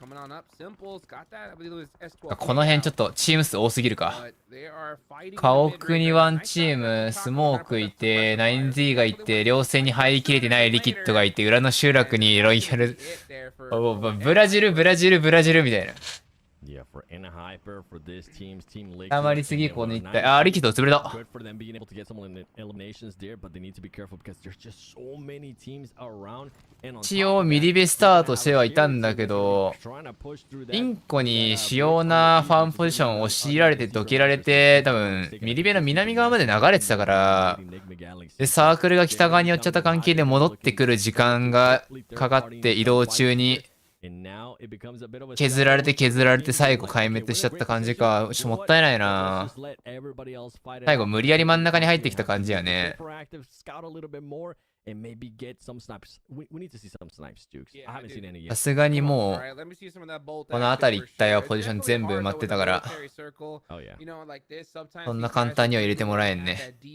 この辺ちょっとチーム数多すぎるか。家屋にワンチーム、スモークいて、9Z がいて、両線に入りきれてないリキッドがいて、裏の集落にロイヤル、ブラジルみたいな。たまりすぎ、この一体。あ、リキッド潰れた。一応ミリベスタートしてはいたんだけど、インコに主要なファンポジションを押し入られてどけられて、多分ミリベの南側まで流れてたから、でサークルが北側に寄っちゃった関係で戻ってくる時間がかかって移動中に削られて最後壊滅しちゃった感じか。ちょっともったいないな。最後無理やり真ん中に入ってきた感じやね。さすがにもうこの辺り一帯はポジション全部埋まってたからそんな簡単には入れてもらえんね。フ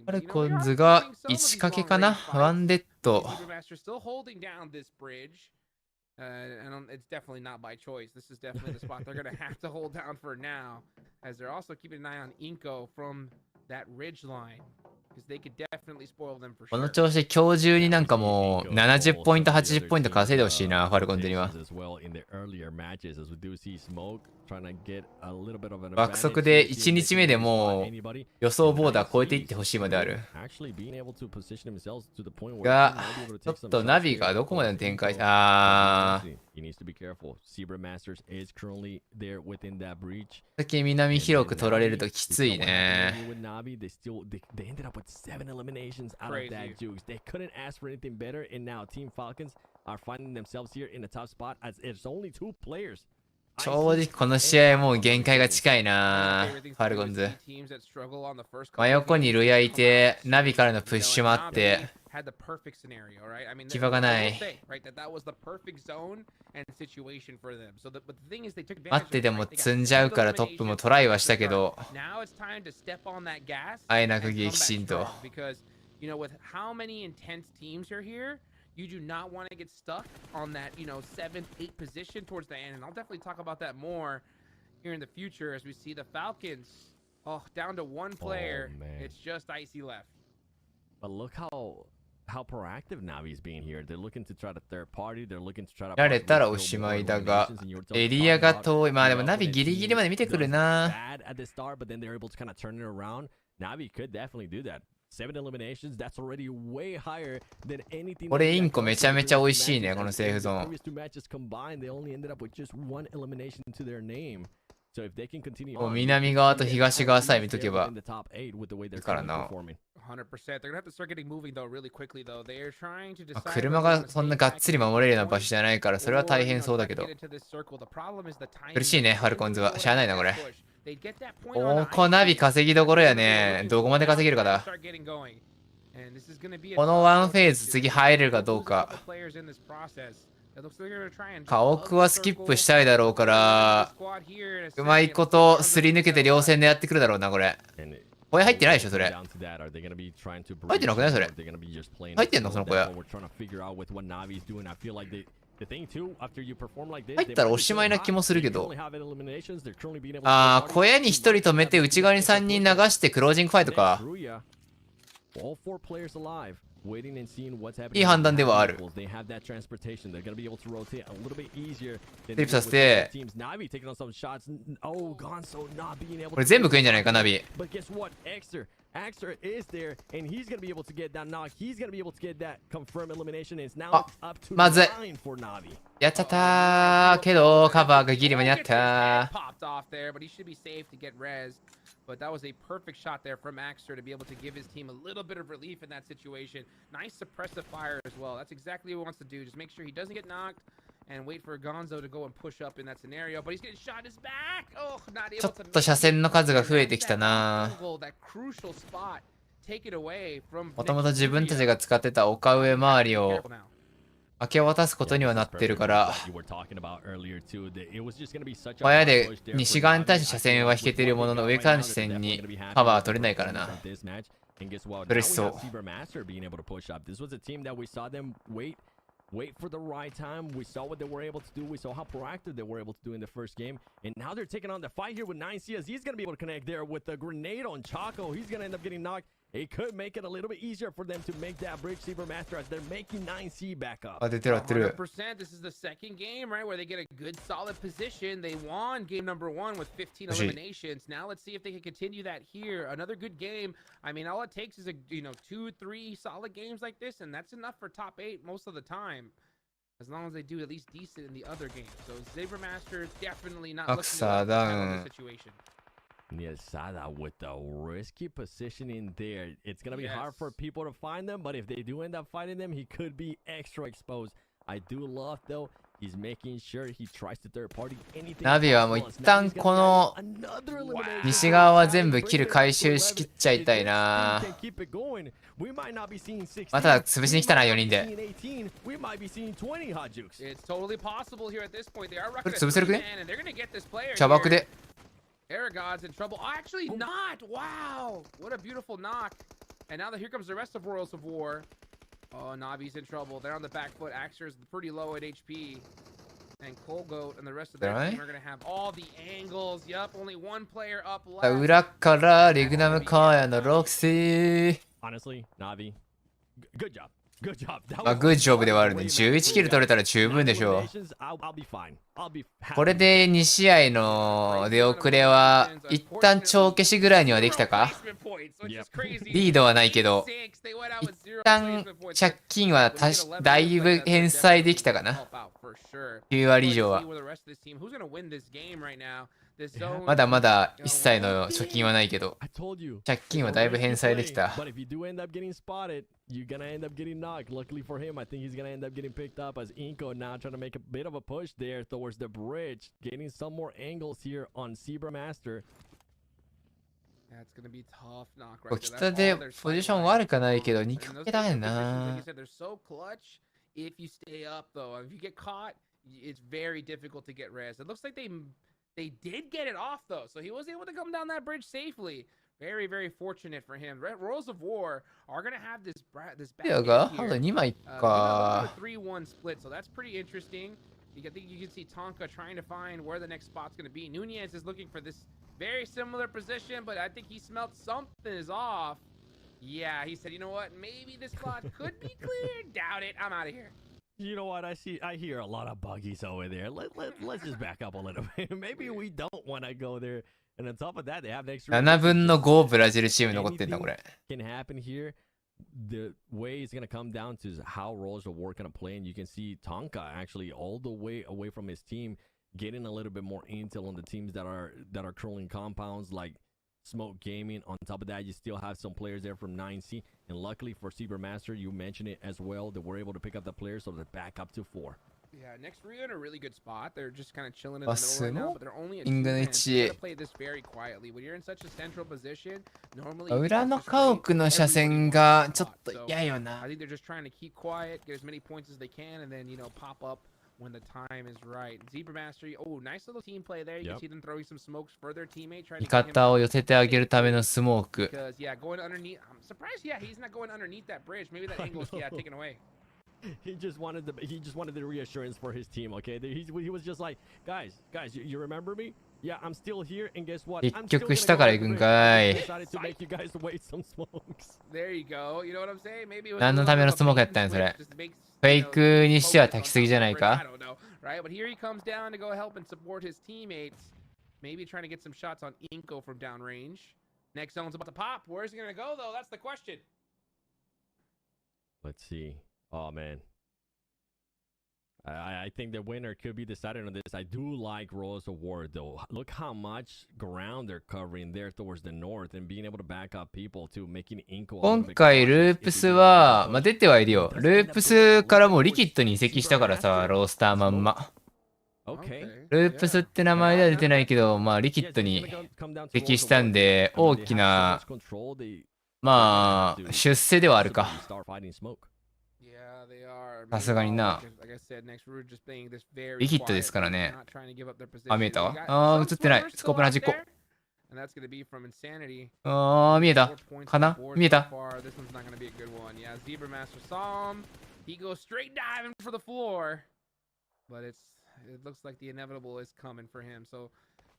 ァルコンズが1掛けかな。ワンデッド。And it's definitely not by choice. This is definitely the spot they're going to have to hold down for now, as they're also keeping an eye on Inko from that ridge line, because they could definitely spoil them for sure. この調子で今日中になんかもう70ポイント80ポイント稼いでほしいな、ファルコンズには。爆速で1日目でもう予想ボーダー超えていってほしいまであるが、ちょっとナビがどこまでの展開、先南広く取られるときついね。正直この試合もう限界が近いな。ファルコンズ真横にルヤいてナビからのプッシュもあって牙がない。待ってでも積んじゃうからトップもトライはしたけどあえなく激震と。You do not want to get stuck on that, 7th, 8th position towards the end. And I'll definitely talk about that more here in the future as we see the Falcons, down to one player. It's just Icy left. But look how proactive Navi's being here. They're looking to try to third party. They're looking to try to やれたらおしまいだが、エリアが遠い。まあでもナビギリギリまで見てくるな。At the start, but then they're able to kind of turn it around. Navi could definitely do that. 7 eliminations, that's already way higher than anything. これインコめちゃめちゃ美味しいね、このセーフゾーン。もう南側と東側さえ見とけばいいからな。車がそんながっつり守れるような場所じゃないからそれは大変そうだけど。苦しいね、ファルコンズは。しゃあないな、これ。おこナビ稼ぎどころやね。どこまで稼げるかだ。このワンフェーズ次入れるかどうか。家屋はスキップしたいだろうからうまいことすり抜けて両線でやってくるだろうな。これ小屋入ってないでしょそれ。入ってなくないそれ。入ってんのその小屋。入ったらおしまいな気もするけど。小屋に1人止めて内側に3人流してクロージングファイトか。waiting and seeing what's happening. いい判断ではある。 They have that transportation. They're going to be able to rotate a little bit easier. スリップさせて、 Navi taking on some shots. Oh, Gonzo not being able to. これ全部食えんじゃないか、ナビ。 But guess what? Axter is there, and he's going to be able to get that knock. He's going to be able to get that confirmed elimination. And it's now up to まずい。 9 for Navi. やっちゃったーけど、カバーがギリ間に合ったー。 Popped off there, but he should be safe to get res. But that was a perfect shot there from Axter to be able to give his team a little bit of relief in that situation. Nice suppressive fire as well. That's exactly what he wants to do. Just make sure he doesn't get knocked and wait for Gonzo to go and push up in that scenario. But he's getting shot in his back. Oh, not ちょ able っ to と車線の数が増えてきたな。 that crucial spot. Take it away from もともと自分たちが使ってた丘上周りを明け渡すことにはなってるから、まあやで西側に対して車線は引けてるものの上からの視線にカバーは取れないからな。嬉しそう。Wait for the right time. We saw what they were able to do. We saw how proactive they were able to do in the first game. And now they're taking on the fight here with 9C as he's going to be able to connect there with the grenade on Chaco. He's going to end up getting knocked. It could make it a little bit easier for them to make that bridge Master as they're making 9C back up. 100%. This is the second game, right, where they get a good solid position. They won game number 1 with 15 eliminations. Now let's see if they can continue that here. Another good game. I mean, all it takes is 2-3 solid games like this, and that's enough for top 8 most of the time. As long as they do at least decent in the other games. So Master is definitely not looking to the situation. Sada with the risky positioning there. It's going to be hard for people to find them, but if they do end up fighting them, he could be extra exposed. I do love, though, he's making sure he tries to third party anything. ナビはもう一旦この西側は全部キル回収しきっちゃいたいな。また潰しに来たな、4人で。これ潰せるくね？茶爆で。Eragon's in trouble. Oh, actually not. Wow. What a beautiful knock. And now here comes the rest of Royals of War. Oh, Navi's in trouble. They're on the back foot. Axter's pretty low at HP. And Colgoat and the rest of their team are going to have all the angles. Yup, only one player up left. 裏からリグナムカーヤのロクシー。 Honestly, Navi, good job. Good job. まあ、グッジョブではあるね。11キル取れたら十分でしょう。これで2試合の出遅れは一旦帳消しぐらいにはできたか？リードはないけど、一旦借金はだいぶ返済できたかな。9割以上は。まだまだ一切の貯金はないけど、借金はだいぶ返済できた。You're gonna end up getting knocked. Luckily for him, I think he's gonna end up getting picked up as Inko now trying to make a bit of a push there towards the bridge, getting some more angles here on Master. That's gonna be tough knock right there. 北でポジション悪くないけど2かけだよな。 They're so clutch if you stay up though. If you get caught, it's very difficult to get res. It looks like they did get it off though, so he was able to come down that bridge safely. Very, very fortunate for him. Royals of War are going to have this back end here. 2枚か。 3-1 split, so that's pretty interesting. I think you can see Tonka trying to find where the next spot's going to be. Nunez is looking for this very similar position, but I think he smelled something is off. Yeah, he said, you know what? Maybe this spot could be cleared. Doubt it. I'm out of here. You know what? I hear a lot of buggies over there. Let's just back up a little bit. Maybe we don't want to go there. And on top of that, they have the extra 7分の5ブラジルチーム残ってんだこれ。 Can happen here. The way it's gonna come down to is how Royals of War gonna play, and you can see Tonka actually all the way away from his team, getting a little bit more intel on the teams that are curling compounds like Smoke Gaming. On top of that, you still have some players there from 9C, and luckily for Master, you mentioned it as well, that we're able to pick up the players, so they're back up to 4. Yeah, next Rio in a really good spot. They're just kind of chilling in the middle right now, but they're only at 2 2 hands. You gotta play this very quietly. When you're in such a central position, normally 裏の家屋の車線がちょっと嫌よな。 I think they're just trying to keep quiet, get as many points as they can, and then pop up when the time is right. Master, oh, nice little team play there. You can see them throwing some smokes for their teammate, trying to 味方を寄せてあげるためのスモーク。 Because yeah, going underneath. I'm surprised. Yeah, he's not going underneath that bridge. Maybe that angle's taken away. He just wanted the reassurance for his team. Okay, he was just like, guys, you remember me? Yeah, I'm still here, and guess what? 結局下から行くんかい。 Decided to make you guys wait some smokes. There you go. You know what I'm saying? Maybe it was 何のためのスモークやったんやそれ。フェイクにしては炊きすぎじゃないか。 Right, but here he comes down to go help and support his teammates. Maybe trying to get some shots on Inko from downrange. Next zone's about to pop. Where's he gonna go though? That's the question. Let's see. Oh man. I think the winner could be decided on this. I do like Royals Award though. Look how much ground they're covering there towards the north and being able to back up people too, making Inko. 今回ループスは、まあ、出てはいるよ。ループスからもうリキッドに移籍したからさ、ロースターまんま。ループスって名前では出てないけど、まあリキッドに移籍したんで、大きな、まあ、出世ではあるか。さすがにな。リキッドですからね。あ、見えたわ。あー、映ってない。スコープの端っこ。あー、見えたかな見えた It looks like the inevitable is coming for him. So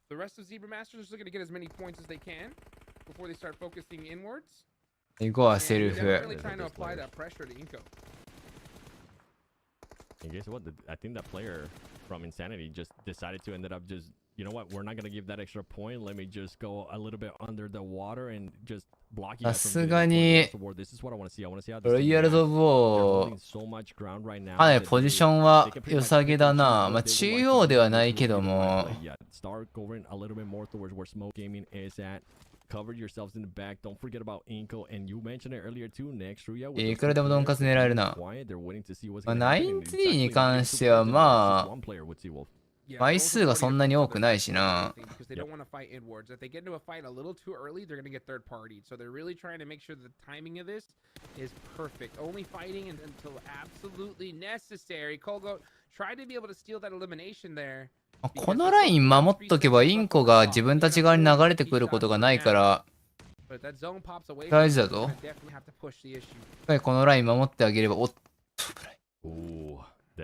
the rest of Zebra Masters are looking to get as many points as they can before they start focusing inwards. 行こう、セルフ。 Definitely trying to apply that pressure to Inko. And guess what? I think that player from Insanity just decided to end up just, you know what? We're not gonna give that extra point. Let me just go a little bit under the water and just block you. さすがに、ロイヤルズ・オブ・ウォー、かなりポジションは良さげだな。まあ中央ではないけども。Cover yourselves in the back. Don't forget about Inko. And you mentioned it earlier too, next Ruya. いくらでもドンカツ狙えるな。まあ、90に関してはまあ、枚数がそんなに多くないしな。Because they don't want to fight inwards. If they get into a fight a little too early, they're going to get third partied. So they're really trying to make sure the timing of this is perfect. Only fighting until absolutely necessary. Colgo tried to be able to steal that elimination there. このライン守っとけばインコが自分たち側に流れてくることがないから大事だぞ。このライン守ってあげれば、おっと危ない。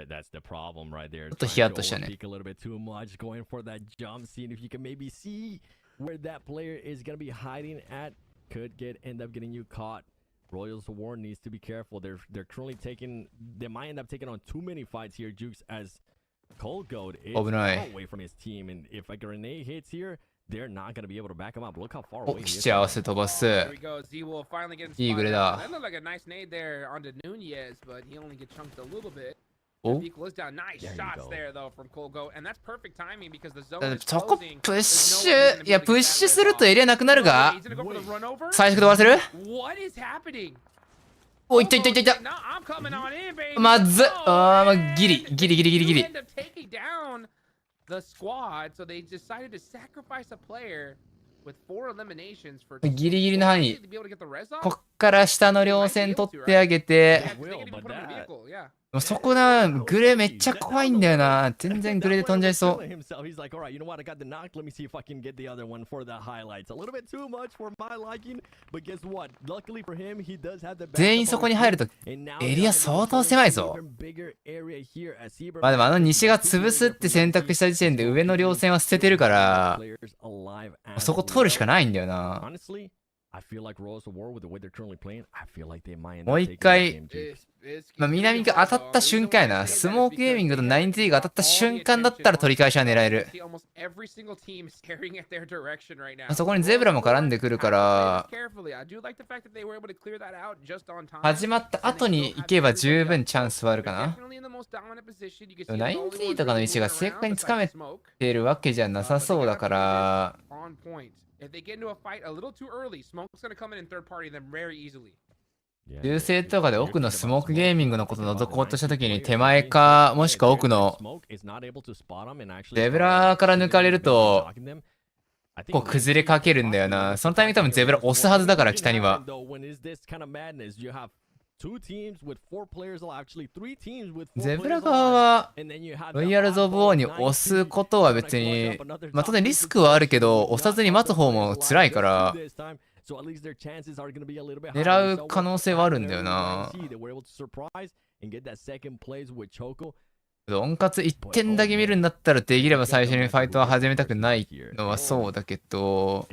That's the problem right there. ちょっとヒヤッとしたね。 A little bit too much going for that jump scene. If you can maybe see where that player is going to be hiding at, could end up getting you caught. Royals War needs to be careful. They're currently taking, they might end up taking on too many fights here, Jukes, as Cold Goat is far away from his team, and if a grenade hits here, they're not going to be able to back him up. Look how far away he is. 基地合わせ飛ばす。いいグレだ。 That looked like a nice nade there onto Nunez, but he only gets chunked a little bit. Oh. Equals down. Nice shots there though from Cold Goat, and that's perfect timing because the zone is そこ closing. プッシュ、いやプッシュするとエリアなくなるが。最速で終わらせる？ What is happening? お、いったいったいったいった。まずっ。あー、まあ、ギリ。The squad, so they decided to sacrifice a player with 4 eliminations for ギリギリの範囲。こっから下の両線取ってあげて。そこな、グレめっちゃ怖いんだよな。全然グレで飛んじゃいそう。全員そこに入るとエリア相当狭いぞ。まあでもあの西が潰すって選択した時点で上の両線は捨ててるから、そこ通るしかないんだよな。もう一回、まあ、南が当たった瞬間やな。スモークゲーミングと90が当たった瞬間だったら取り返しは狙える。そこにゼブラも絡んでくるから、始まった後に行けば十分チャンスはあるかな。90とかの位置が正確につかめているわけじゃなさそうだから、流星とかで奥のスモークゲーミングのことを覗こうとしたときに手前かもしくは奥のゼブラから抜かれるとこう崩れかけるんだよな。そのタイミング多分ゼブラ押すはずだから北には。ゼブラ側はロイヤルズ・オブ・ウォーに押すことは別に、まあ当然リスクはあるけど押さずに待つ方も辛いから狙う可能性はあるんだよな。ドンカツ1点だけ見るんだったらできれば最初にファイトは始めたくないのはそうだけど、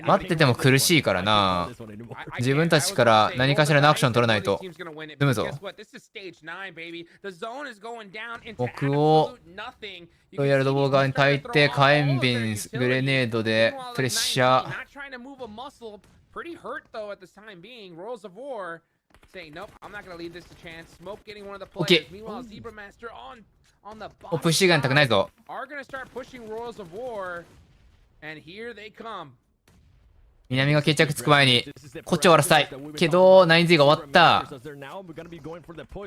待ってても苦しいからな。自分たちから何かしらのアクション取らないと済むぞ。僕をロイヤルドボー側に焚いて火炎瓶グレネードでプレッシャー。Saying nope, I'm not gonna leave this to chance. Smoke getting one of the Okay. players. Meanwhile, Zebra Master on the プッシュガンたくないぞ。 are gonna start pushing Royals of War, and here they come. 南が決着つく前にこっちを終わらせたいけど 9Z が終わった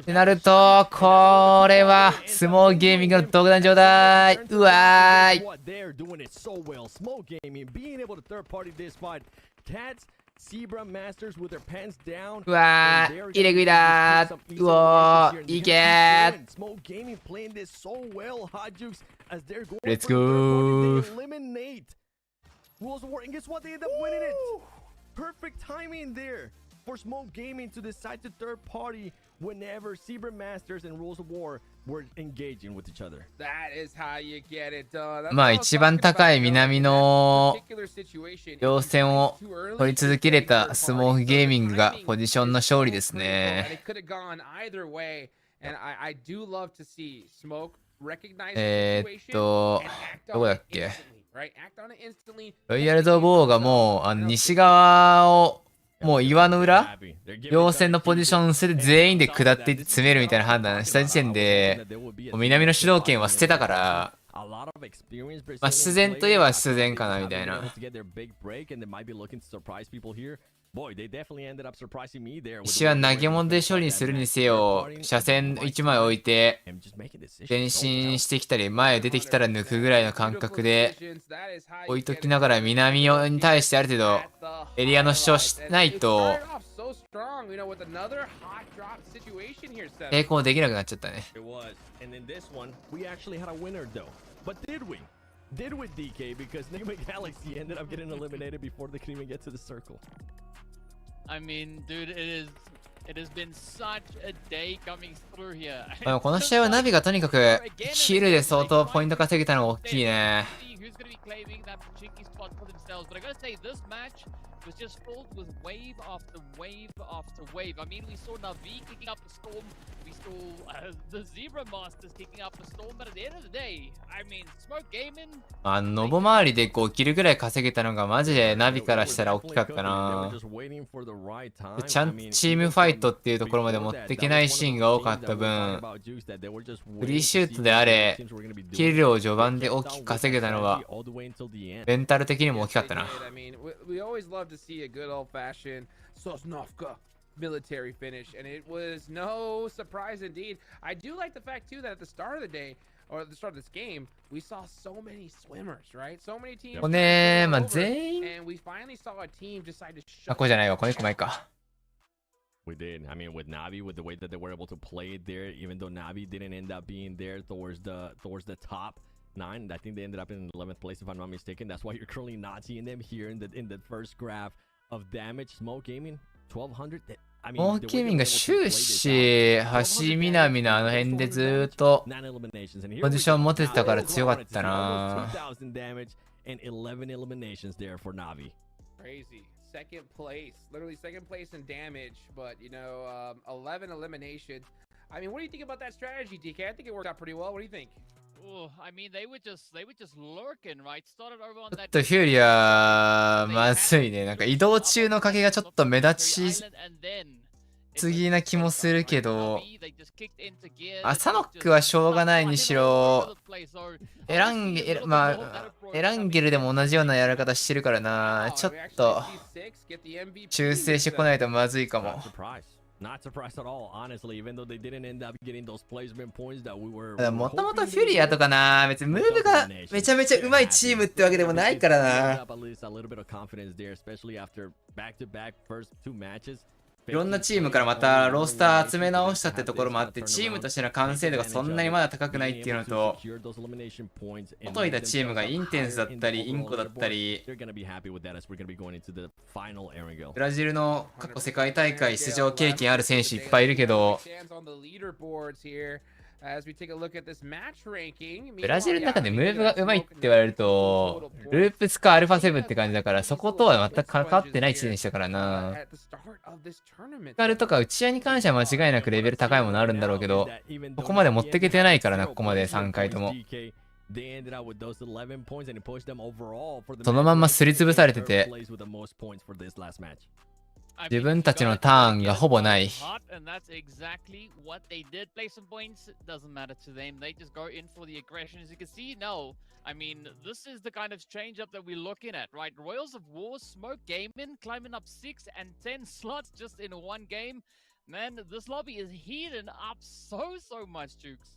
ってなると、これはスモーゲーミングの独断状態。うわーい。うわー、入れ食いだー。うおー、いけー。レッツゴー。Rules of War, and guess what? They end up winning it. Perfect timing there for Smoke Gaming to decide to third party whenever Zebra Masters and Rules of War were engaging with each other. That is how you get it done. まあ一番高い南の要戦を取り続けれたスモークゲーミングがポジションの勝利ですね。どこだっけ？ロイヤルドボーがもう西側をもう岩の裏両線のポジションすで全員で下っていって詰めるみたいな判断した時点で南の主導権は捨てたから、まあ必然といえば必然かなみたいな。石は投げ物で処理するにせよ、車線1枚置いて前進してきたり前出てきたら抜くぐらいの感覚で置いときながら南に対してある程度エリアの主張しないと抵抗できなくなっちゃったね。Did with DK because Nigma Galaxy ended up getting eliminated before they could even get to the circle. I mean, dude, it has been such a day coming through here. でもこの試合はナビがとにかくヒルで相当ポイント稼げたのが大きいね。Who's going to be claiming that cheeky spot for themselves? But I gotta say, this match was just filled with wave after wave after wave. I mean, we saw Navi kicking up the storm. We saw the Zebra Masters kicking up the storm. But at the end of the day, I mean, Smoke Gaming. ノボ周りで5キルぐらい稼げたのがマジでナビからしたら大きかったな。ちゃんとチームファイトっていうところまで持っていけないシーンが多かった分、フリーシュートであれ、キルを序盤で大きく稼げたのはメンタル的にも大きかったな。to see a good old-fashioned Sosnovka military finish, and it was no surprise indeed. I do like the fact too that at the start of the day, or at the start of this game, we saw so many swimmers, right? So many teams. これね、まあ全員。 And we finally saw a team decide to. あ、これじゃないわ、これ1個前か。We did. I mean, with Navi, with the way that they were able to play it there, even though Navi didn't end up being there towards the top 9, I think they ended up in 11th place if I'm not mistaken. That's why you're currently not seeing them here in the first graph of damage. Smoke Gaming 1200. I mean, モーゲーミングが終始橋南のあの辺でずっとポジション持ててたから強かったな。 Crazy. Second place, literally second place in damage, but you know, 11 eliminations. I mean, what do you think about that strategy, DK? I think it worked out pretty well. What do you think? Oh, I mean, they were just lurking, right? Started over on ちょ that. っとフューリアまずいね。なんか移動中の賭けがちょっと目立ちすぎな気もするけど、サノックはしょうがないにしろ、エランゲルでも同じようなやら方してるからな。ちょっと修正してこないとまずいかも。Not surprised at all, honestly, even though they didn't end up getting those placement points that we were. もともとフュリアとかな、別にムーブがめちゃめちゃ上手いチームってわけでもないからな。いろんなチームからまたロースター集め直したってところもあって、チームとしての完成度がそんなにまだ高くないっていうのと、元いたチームがインテンスだったり、インコだったり、ブラジルの過去世界大会出場経験ある選手いっぱいいるけど、as we take a look at this match ranking. ブラジルの中でムーブが上手いって言われると、ループスかアルファ7って感じだから、そことは全く関わってないチームでしたからな。スカルとか打ち合いに関しては間違いなくレベル高いものあるんだろうけど、ここまで持ってけてないからな、ここまで3回とも。そのまんますりつぶされてて、自分たちのターンがほぼない。I mean, this is the kind of change up that we're looking at, right? Royals of War, Smoke Gaming, climbing up 6 and 10 slots just in one game. Man, this lobby is heating up so much, Jukes.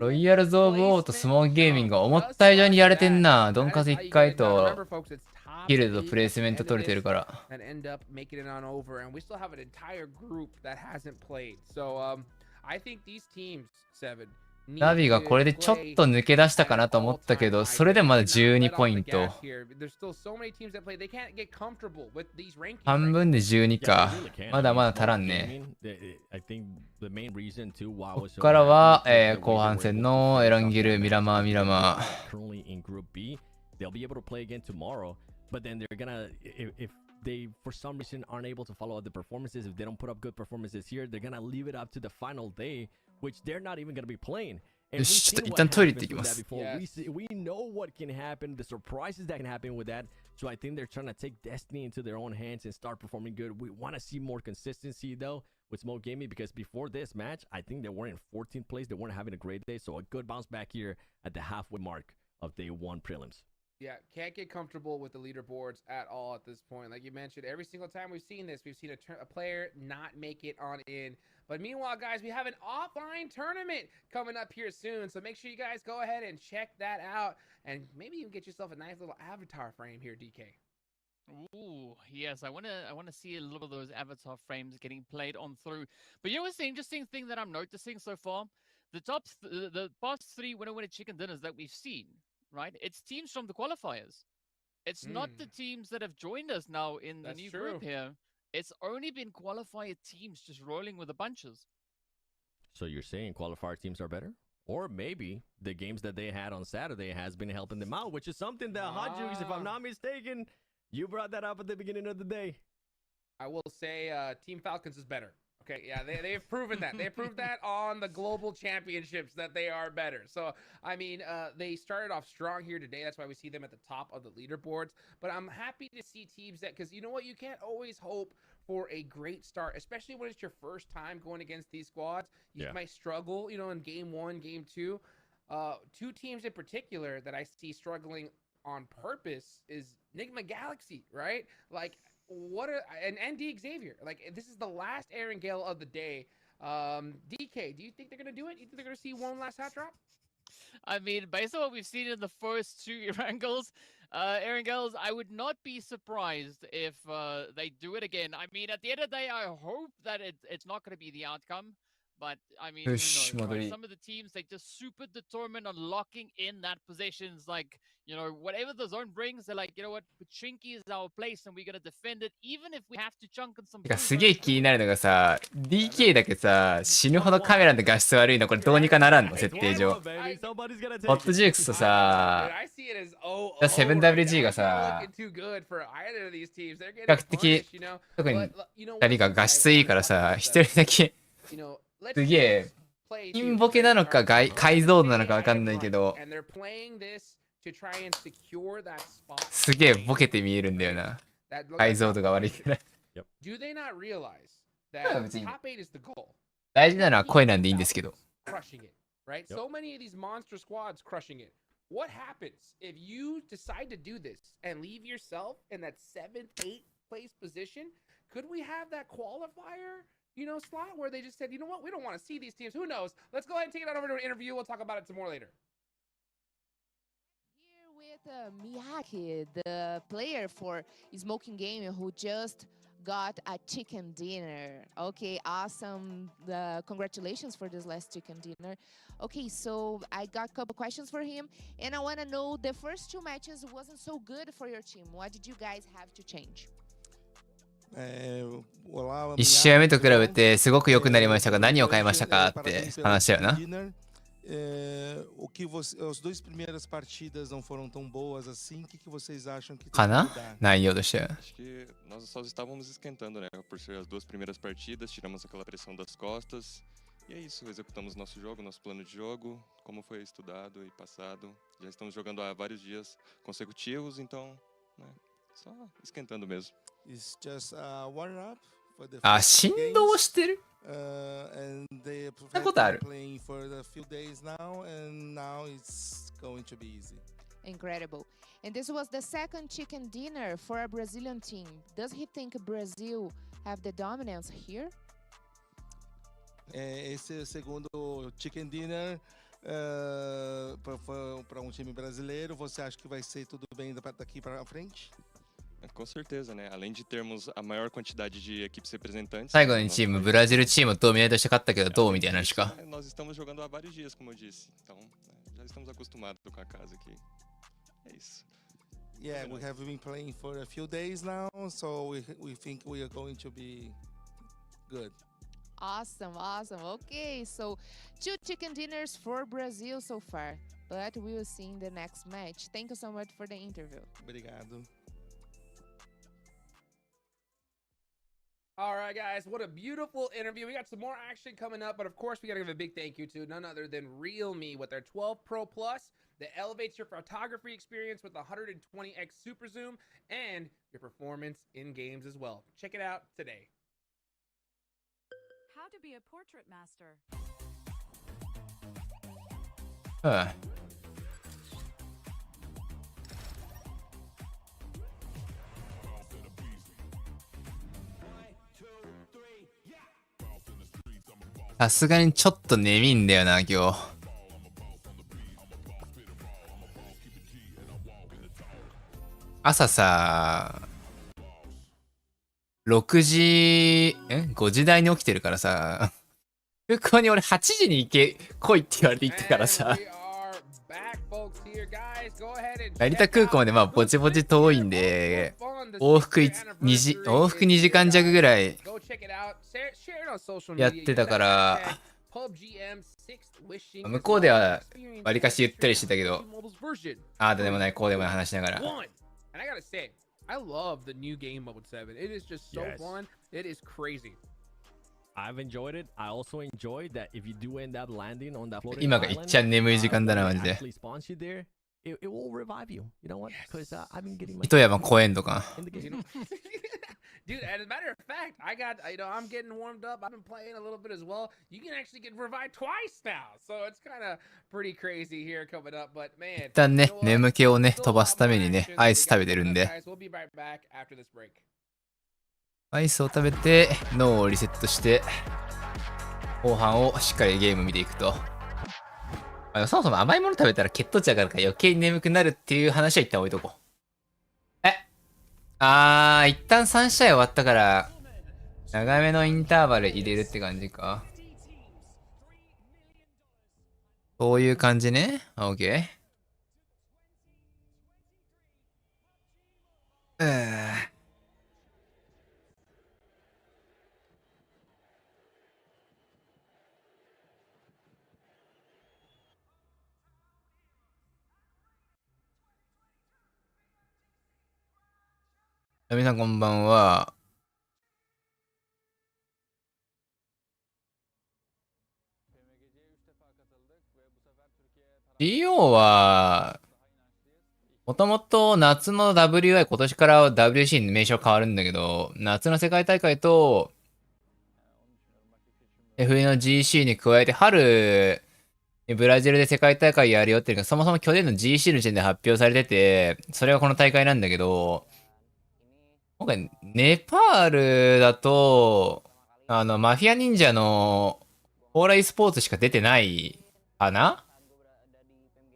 ロイヤルズ・オブ・オーとスモークゲーミングが思った以上にやれてんな。ドンカス1回とギルドとプレイスメント取れてるから。ナビがこれでちょっと抜け出したかなと思ったけど、それでもまだ12ポイント。半分で12か。まだまだ足らんね。ここからは、後半戦のエランゲル、ミラマー。They for some reason aren't able to follow up the performances. If they don't put up good performances here, they're gonna leave it up to the final day, which they're not even gonna be playing. And we know what can happen, the surprises that can happen with that. So I think they're trying to take destiny into their own hands and start performing good. We want to see more consistency though with Smoke Gaming, because before this match, I think they were in 14th place. They weren't having a great day, so a good bounce back here at the halfway mark of day 1 prelims. Yeah, can't get comfortable with the leaderboards at all at this point. Like you mentioned, every single time we've seen this, we've seen a player not make it on in. But meanwhile, guys, we have an offline tournament coming up here soon. So make sure you guys go ahead and check that out. And maybe you can get yourself a nice little avatar frame here, DK. Ooh, yes, I wanna see a little of those avatar frames getting played on through. But you know what's the interesting thing that I'm noticing so far? The the past 3 winner chicken dinners that we've seen, right? It's teams from the qualifiers. It's not the teams that have joined us now in the new group here. It's only been qualifier teams just rolling with the bunches. So you're saying qualifier teams are better? Or maybe the games that they had on Saturday has been helping them out, which is something that Hot Jukes, if I'm not mistaken, you brought that up at the beginning of the day. I will say Team Falcons is better. Okay, yeah, they've proven that. They proved that on the global championships that they are better. So, I mean, they started off strong here today. That's why we see them at the top of the leaderboards. But I'm happy to see teams that, because you know what? You can't always hope for a great start, especially when it's your first time going against these squads. You might struggle, you know, in game 1, game 2. 2 teams in particular that I see struggling on purpose is Nigma Galaxy, right? Like, and ND Xavier, like, this is the last Erangel of the day. DK, do you think they're gonna do it? You think they're gonna see one last hat drop? I mean, based on what we've seen in the first 2 Erangels, I would not be surprised if they do it again. I mean, at the end of the day, I hope that it's not going to be the outcome. But, I mean, who knows, right? Some of the teams, they just super determined on locking in that positions. Like, you know, whatever the zone brings, they're like, you know what, Pachinki is our place and we're going to defend it, even if we have to chunk in some... すげえ気になるのがさ、DK だけさ、死ぬほどカメラの画質悪いの、これどうにかならんの、設定上。ホットジュークスとさ、7WG がさ、比較的、特に2人が画質いいからさ、1人だけ、すげえ、インボケなのか解像度なのかわかんないけど、すげえボケて見えるんだよな。解像度が悪いから。大事なのは声なんでいいんですけど。What happens if you decide to do this and leave yourself in that 7th, 8th place position? Could we have that qualifier, you know, slot where they just said, you know what, we don't want to see these teams. Who knows? Let's go ahead and take it on over to an interview. We'll talk about it some more later. Here with Miyake, the player for Smoking Gaming, who just got a chicken dinner. Okay, awesome. Congratulations for this last chicken dinner. Okay, so I got a couple questions for him, and I want to know, the first 2 matches wasn't so good for your team. What did you guys have to change? 1試合目と比べてすごく良くなりましたが、何を変えましたかって話だよな。かな内容としては。Acho que nós só estávamos esquentando, né? Por ser as 2 primeiras partidas, tiramos aquela pressão das costas. E é isso, executamos nosso jogo, nosso plano de jogo, como foi estudado e passado. Já estamos jogando há vários dias consecutivos, então, né? Só esquentando mesmo. It's just warm up for the あ、振動してる and they そんなことある playing for a few days now, and now it's going to be easy. Incredible. And this was the second chicken dinner for a Brazilian team. Does he think Brazil have the dominance here? Esse é o segundo chicken dinner para time brasileiro. Você acha que vai ser tudo bem daqui para frente? Com certeza, né? Além de termos a maior quantidade de equipes representantes. 最後のチーム、ブラジルチームをドミネートして勝ったけど、どうみたいな話か。Nós estamos jogando há vários dias, como eu disse. Então, já estamos acostumados com a casa aqui. É isso. Yeah, we have been playing for a few days now, so we think we are going to be good. Awesome, awesome. Okay, so 2 chicken dinners for Brazil so far, but we will see in the next match. Thank you so much for the interview. Obrigado. All right, guys, what a beautiful interview. We got some more action coming up, but of course, we got to give a big thank you to none other than Realme with their 12 Pro Plus that elevates your photography experience with 120x super zoom and your performance in games as well. Check it out today. How to be a portrait master. うん。さすがにちょっと眠いんだよな、今日。朝さ、6時、5時台に起きてるからさ、空港に俺8時に来いって言われて行ったからさ、成田空港までまあぼちぼち遠いんで、往復2時間弱ぐらいやってたから、向こうではわりかしゆったりしてたけど、ああでもないこうでもない話しながら。And I gotta say, I love the new game mode 7. It is just so fun. It is crazy. I've enjoyed it. I also enjoyed that if you do end up landing on that floating 今がいっちゃ眠い時間だなマジで。 actually spawns you there, it will revive you. You know what? Because I've been getting my 糸山公園とか。Dude, as a matter of fact, I got, I'm getting warmed up. I've been playing a little bit as well. You can actually get revived twice now. So it's kind of pretty crazy here coming up. But man, 一旦ね、眠気をね、飛ばすためにね、アイス食べてるんで。アイスを食べて、脳をリセットして、後半をしっかりゲーム見ていくと。そもそも甘いもの食べたら血糖値上がるから余計に眠くなるっていう話は一旦置いとこう。一旦3試合終わったから、長めのインターバル入れるって感じか。そういう感じね。OK。皆さんこんばんは。GO は、もともと夏の WI、今年から WC に名称変わるんだけど、夏の世界大会と、FA の GC に加えて、春、ブラジルで世界大会やるよっていうのが、そもそも去年の GC の時点で発表されてて、それがこの大会なんだけど、今回、ネパールだと、マフィア忍者の、オーライスポーツしか出てないかな？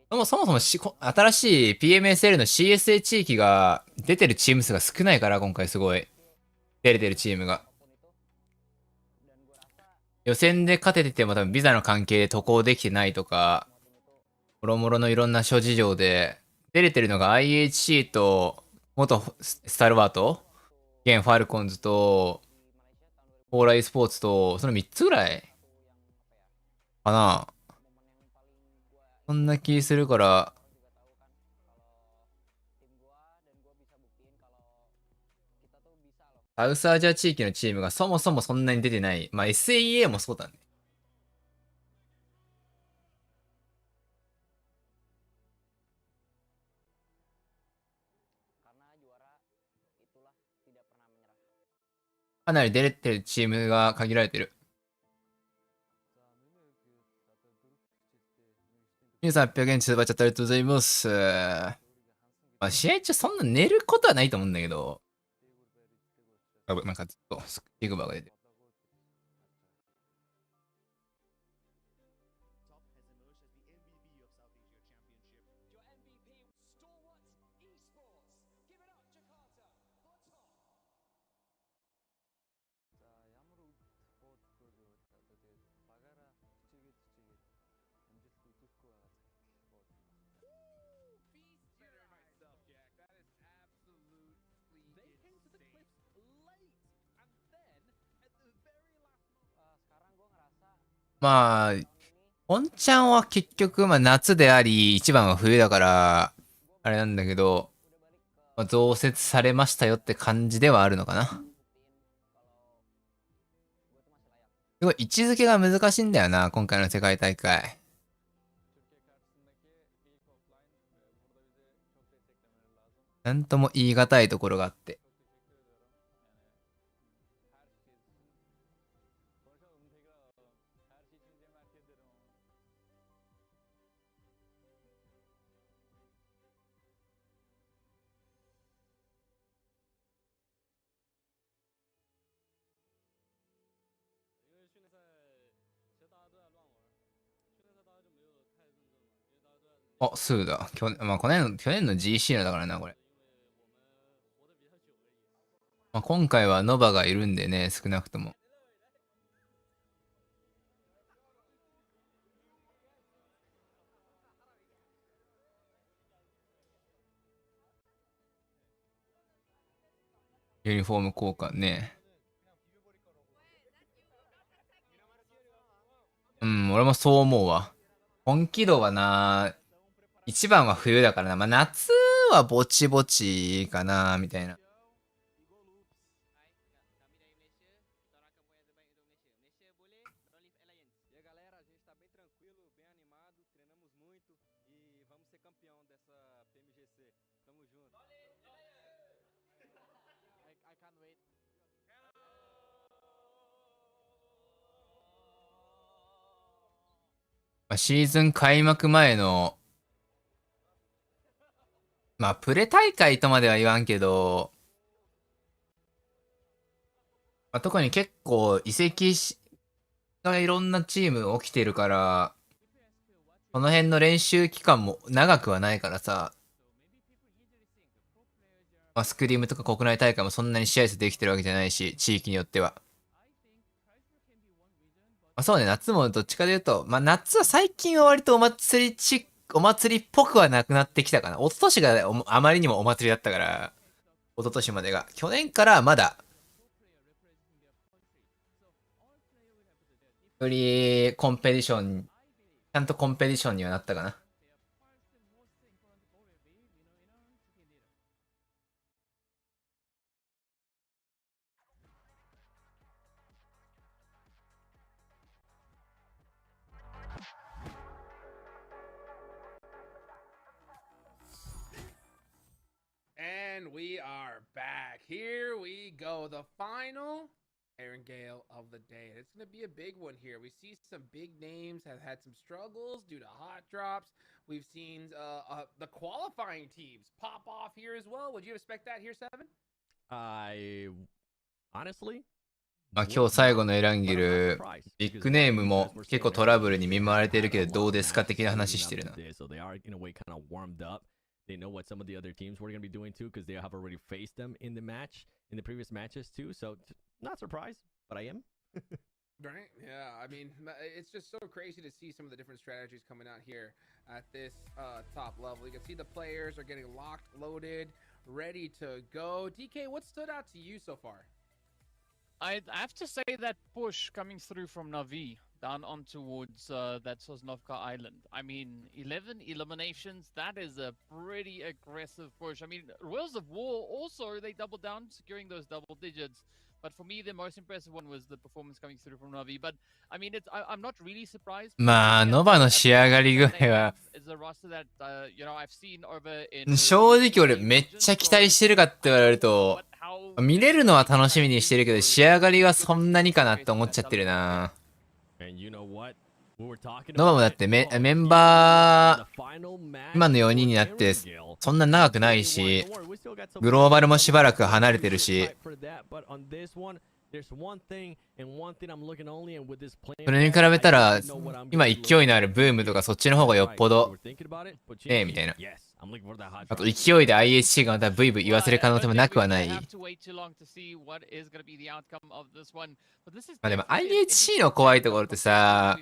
そもそも新しい PMSL の CSA 地域が出てるチーム数が少ないから、今回すごい。出れてるチームが。予選で勝ててても多分ビザの関係で渡航できてないとか、もろもろのいろんな諸事情で、出れてるのが IHC と、元スタルワート現ファルコンズと、ポーラ e スポーツと、その3つぐらいかな。そんな気するから、サウスアジア地域のチームがそもそもそんなに出てない。まあ SAEA もそうだね。かなり出れてるチームが限られてる。皆さん800円通話チャットありがとうございます。まあ、試合中そんな寝ることはないと思うんだけど、なんかずっとスキグバーが出てる。まあ、本ちゃんは結局、まあ夏であり、一番は冬だから、あれなんだけど、まあ、増設されましたよって感じではあるのかな。すごい位置づけが難しいんだよな、今回の世界大会。なんとも言い難いところがあって。あ、すぐだ。まあ、去年の GC だからな、これ。まあ、今回はノバがいるんでね、少なくとも。ユニフォーム交換ね。うん、俺もそう思うわ。本気度はな、一番は冬だからな。まあ、夏はぼちぼちかな、みたいな。まあ、シーズン開幕前の、まあ、プレ大会とまでは言わんけど、まあ、特に結構移籍がいろんなチーム起きてるから、この辺の練習期間も長くはないからさ、まあ、スクリームとか国内大会もそんなに試合数できてるわけじゃないし、地域によっては。まあ、そうね、夏もどっちかで言うと、まあ、夏は最近は割とお祭りっぽくはなくなってきたかな。一昨年があまりにもお祭りだったから、一昨年までが。去年からまだ、よりコンペティション、ちゃんとコンペティションにはなったかな。And we are back. Here we go. The final Erangel of the day. It's going to be a big one here. We see some big names have had some struggles due to hot drops. We've seen the qualifying teams pop off here as well. Would you expect that here, Seven? Honestly, まあ今日最後のエランゲル、ビッグネームも結構トラブルに見舞われてるけどどうですか的な話してるな。They know what some of the other teams were going to be doing too, because they have already faced them in the previous matches too. So not surprised, but I am. Right? Yeah. I mean, it's just so crazy to see some of the different strategies coming out here at this top level. You can see the players are getting locked, loaded, ready to go. DK, what stood out to you so far? I have to say that push coming through from Navi down on towards that Sosnovka Island. I mean, 11 eliminations, that is a pretty aggressive push. I mean, Wheels of War also, they doubled down, securing those double digits. But for me, the most impressive one was the performance coming through from Navi. But, I mean, I'm not really surprised. まあ、ノバの仕上がり具合は、 It's a roster that, you know, I've seen over in... 正直俺めっちゃ期待してるかって言われると、見れるのは楽しみにしてるけど、仕上がりはそんなにかなって思っちゃってるな。ノバもだってメンバー、今の4人になって、そんな長くないし、グローバルもしばらく離れてるし、それに比べたら、今勢いのあるブームとかそっちの方がよっぽど、みたいな。あと勢いで IHC がまたブイブイ言わせる可能性もなくはない。まあでも IHC の怖いところってさ、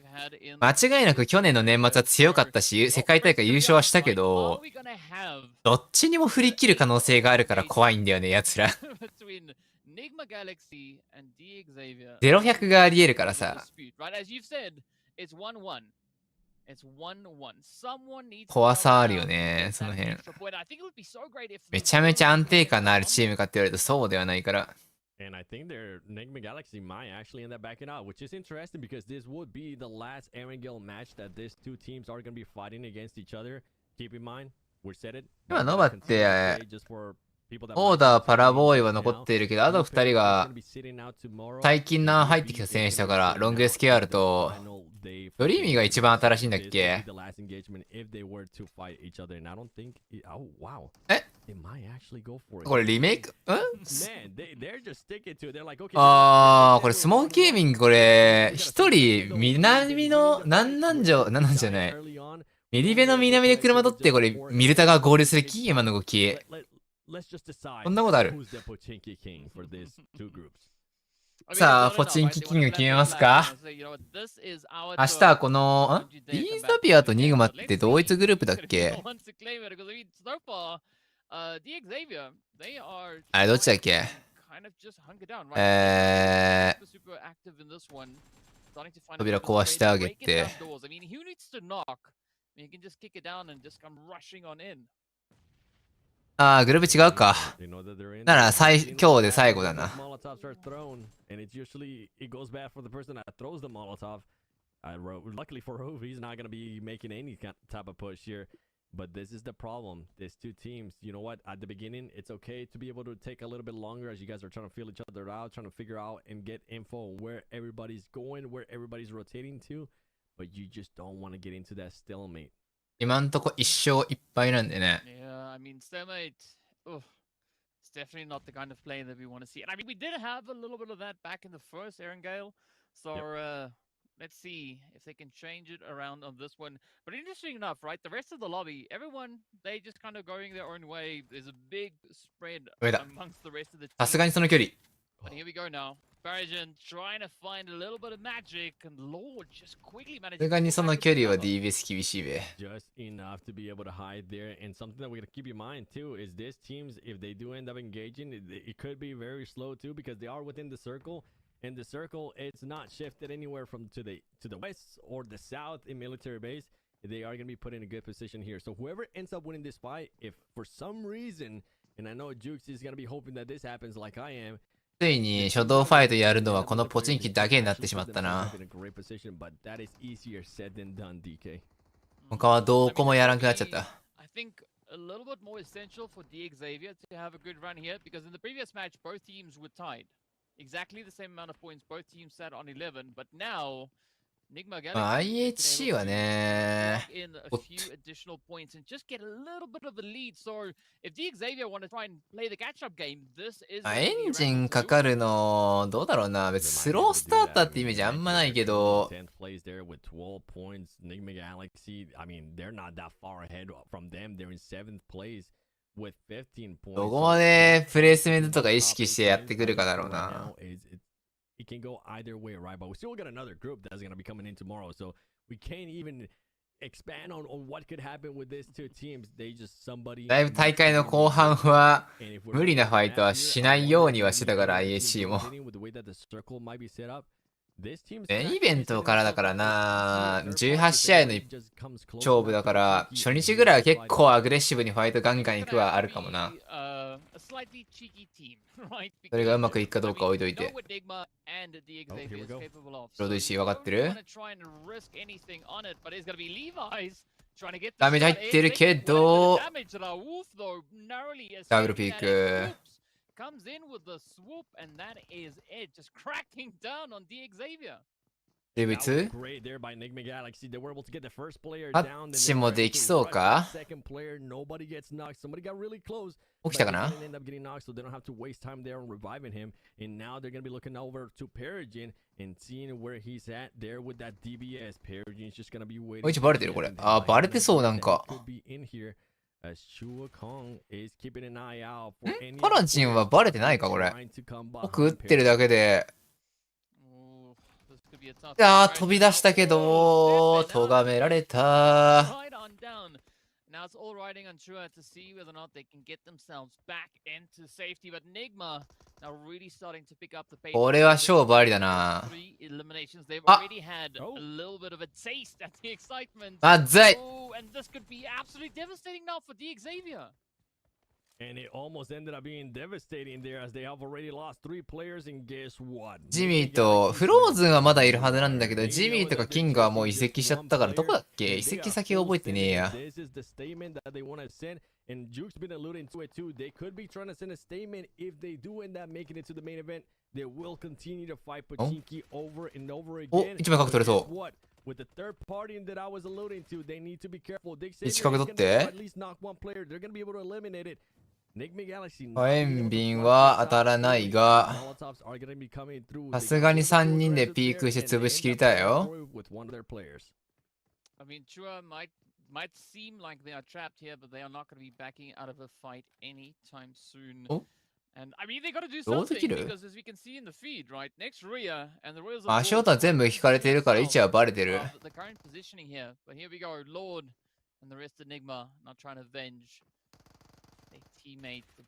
間違いなく去年の年末は強かったし、世界大会優勝はしたけど、どっちにも振り切る可能性があるから怖いんだよね、奴ら。0-100があり得るからさ。怖さあるよね、その辺。めちゃめちゃ安定感のあるチームかって言われるとそうではないから。And I think their Enigma Galaxy might actually end up backing out, which is interesting because this would be the last Erangel match that these two teams are going to be fighting against each other. Keep in mind, we said it. 今ノバって、オーダー、パラボーイは残っているけど、あと2人が最近入ってきた選手だから、ロング SKR と、ドリーミーが一番新しいんだっけ？え？これリメイク？あー、これスモーキーミングこれ、一人南の、なんじゃない。ミリベの南で車取ってこれ、ミルタが合流するキー今の動き。こんなことある？さあ、ポチンキキング決めますか？明日はこの、ディーザビアとニグマって同一グループだっけ？あれ、どっちだっけ？扉壊してあげて。ああ、グループ違うか。なら、今日で最後だな。But this is the problem. These two teams, you know what? At the beginning, it's okay to be able to take a little bit longer as you guys are trying to feel each other out, trying to figure out and get info on where everybody's going, where everybody's rotating to. But you just don't want to get into that stalemate. 今んとこ1勝1敗なんでね。Yeah, I mean, stalemate, it's definitely not the kind of play that we want to see. And I mean, we did have a little bit of that back in the first Erangel. So, let's see if they can change it around on this one. But interesting enough, right? The rest of the lobby, everyone, they just kind of going their own way. There's a big spread amongst the rest of the team. さすがにその距離。But here we go now. Barajan trying to find a little bit of magic, and Lord just quickly managed. さすがにその距離は DBS 厳しいべ。 Just enough to be able to hide there. And something that we got to keep in mind too is these teams, if they do end up engaging, it could be very slow too because they are within the circle. And the circle, it's not shifted anywhere from to the west or the south in military base. They are going to be put in a good position here. So whoever ends up winning this fight, if for some reason, and I know Jukes is going to be hoping that this happens like I am. ついに初動ファイトやるのはこのポチンキだけになってしまったな。他はどこもやらなくなっちゃった。A little bit more essential for DXavier to have a good run here because in the previous match both teams were tied. Exactly the same amount of points. Both teams sat on 11, but now Enigma Galaxy IHC はね、 in a few additional points and just get a little bit of the lead. So if DXavier want to try and play the catch-up game, this is エンジンかかるのどうだろうな。別にスロースターターってイメージあんまないけど。Plays there with 12 points. Enigma Galaxy, I mean, they're not that far ahead from them. They're in 7th place. どこまでプレイスメントとか意識してやってくるかだろうな。It can go either way, right? But we still got another group that's going to be coming in tomorrow, so we can't even expand on what could happen with these two teams. They just somebody. だいぶ大会の後半は無理なファイトはしないようにはしてたから IAC も。メインイベントからだからな、18試合の勝負だから、初日ぐらいは結構アグレッシブにファイトガンガンいくはあるかもな。それがうまくいくかどうか置いといて。ロード石分かってる？ダメージ入ってるけど、ダブルピーク。comes in with the swoop, and that is it. Just cracking down on DXavier. レベツ？タッチもできそうか？起きたかな？もう一応バレてるこれ。あ、バレてそうなんか。パラジンはバレてないかこれ。奥打ってるだけで。飛び出したけど、咎められた。これは勝負ありだな。あ、まずい。ジミーとフローズンはまだいるはずなんだけど、ジミーとかキングはもう移籍しちゃったからどこだっけ？移籍先覚えてねえや。お、一枚角取れそう。一角取って。火炎瓶は当たらないが、さすがに3人でピークして潰しきりたいよ。どうできる？足音は全部引かれているから位置はバレてる。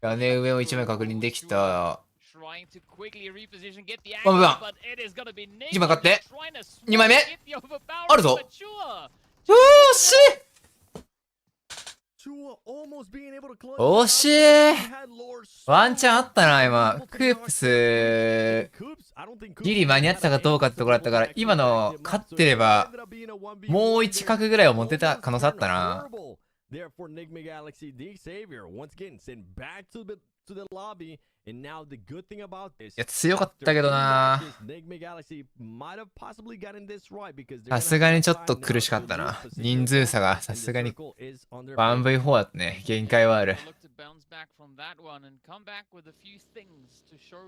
屋根上を1枚確認できた。バンバン1枚買って2枚目あるぞ。よーし惜しい。ワンチャンあったな今。クープスギリ間に合ってたかどうかってところだったから、今の勝ってればもう1角ぐらいを持ってた可能性あったな。Therefore, Enigma Galaxy, the Xavier, once again sent back to the lobby, and now the good thing about this. いや強かったけどな。さすがにちょっと苦しかったな。人数差がさすがに 1v4 だったね。限界はある。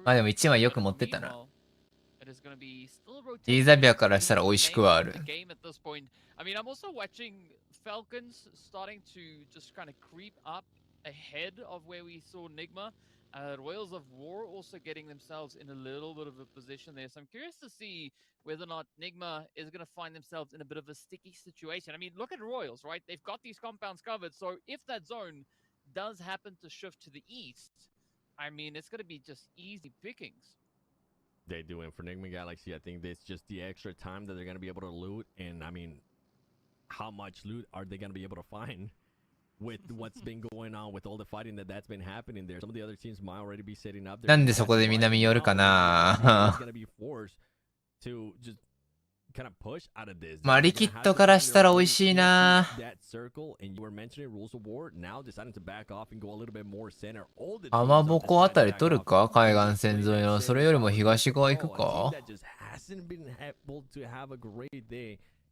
まあでも1枚よく持ってたな。リーザビアからしたら美味しくはある。Falcons starting to just kind of creep up ahead of where we saw Nigma. Royals of War also getting themselves in a little bit of a position there. So I'm curious to see whether or not Nigma is going to find themselves in a bit of a sticky situation. I mean, look at Royals, right? They've got these compounds covered. So if that zone does happen to shift to the east, I mean, it's going to be just easy pickings. They do, and for Nigma Galaxy, I think it's just the extra time that they're going to be able to loot. And I mean, how much loot are they going to be able to find with what's been going on with all the fighting that's been happening there? Some of the other teams might already be setting up. なんでそこで南寄るかな。まあリキッドからしたら美味しいな。かまぼこあたり取るか？海岸線沿いの。それよりも東側行くか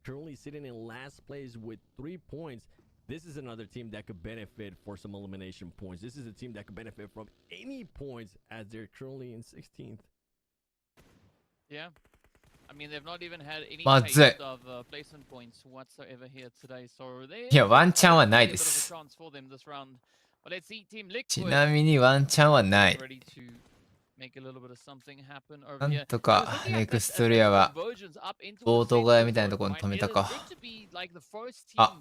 ？Currently sitting in last place with 3 points. This is another team that could benefit for some elimination points. This is a team that could benefit from any points as they're currently in 16th. Yeah. I mean, they've not even had any taste of placement points whatsoever here today. So they いや、ワンチャンはないです。ちなみにワンチャンはない。make a little bit of something happen over なん here. とかネクストレアはボート小屋みたいなところに止めたか。あ、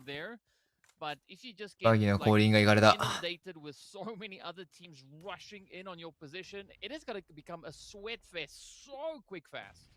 But if you just バ get ギーの like 後輪がいかれた。 inundated with so many other teams rushing in on your position, it is going to become a sweat fest so quick fast.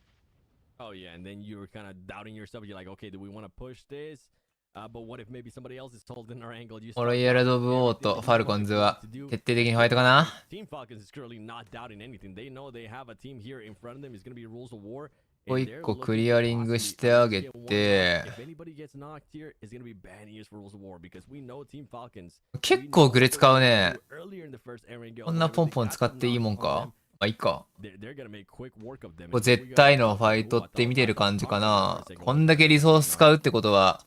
Oh yeah, and then you're kind of doubting yourself. You're like, okay, do we want to push this? But what if maybe somebody else is told in our angle? ロイヤルド・オブ・オーとファルコンズは徹底的にファイトかな。 Team Falcons is currently not doubting anything. They know they have a team here in front of them. It's going to be rules of war. もう一個クリアリングしてあげて、 If anybody gets knocked here, it's going to be bad news for rules of war because we know Team Falcons. 結構グレ使うね。 Earlier in the first Erangel, こんなポンポン使っていいもんか。まあいいか。 they're going to make quick work of them. こう絶対のファイトって見てる感じかな。こんだけリソース使うってことは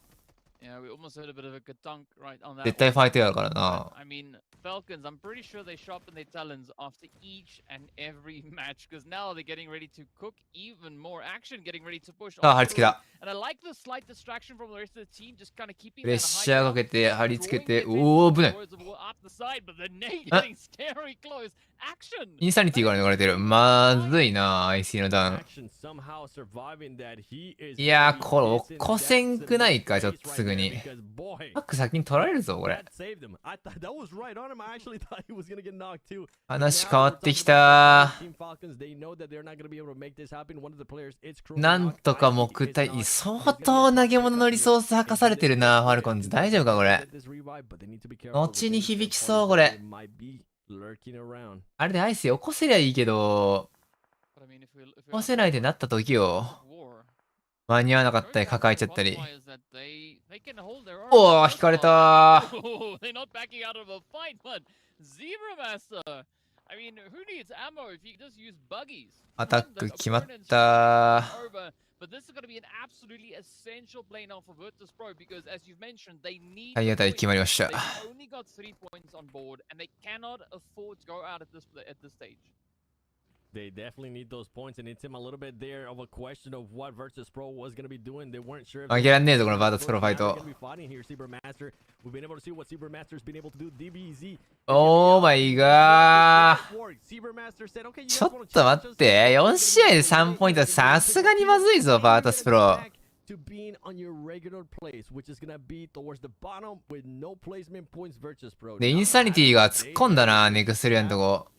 Yeah, we almost heard a bit of a good dunk right on that. 絶対ファイトやからな。 I mean, Falcons, I'm pretty sure they sharpen their talons after each and every match because now they're getting ready to cook even more action, getting ready to push. あ、貼り付けた。 And I like the slight distraction from the rest of the team, just kind of keeping プレッシャーかけて貼り付けて、おお、危ない。 up the side, but then getting scary close. Action. インサニティから流れてる。まずいな、IC のダウン。いやー、これ、起こせんくないか、ちょっとすぐに。パック先に取られるぞ、これ。話変わってきた。なんとか目体、相当投げ物のリソース吐かされてるな、ファルコンズ。大丈夫か、これ。後に響きそう、これ。あれでアイス起こせりゃいいけど、起こせないでなった時よ。間に合わなかったり抱えちゃったり。おお、引かれたー。アタック決まったー。体当たり決まりました。They definitely need those points, and it's him a little bit there of a question of what Virtus Pro was going to be doing. They weren't sure. 負けらんねえぞ、このバータスプロファイト。オーマイガー。ちょっと待って、4試合で3ポイントはさすがにまずいぞ、バータスプロ。To being on your regular place, which is gonna be towards the bottom with no placement points Virtus Pro. で、インサニティが突っ込んだな、ネクストリアのとこ。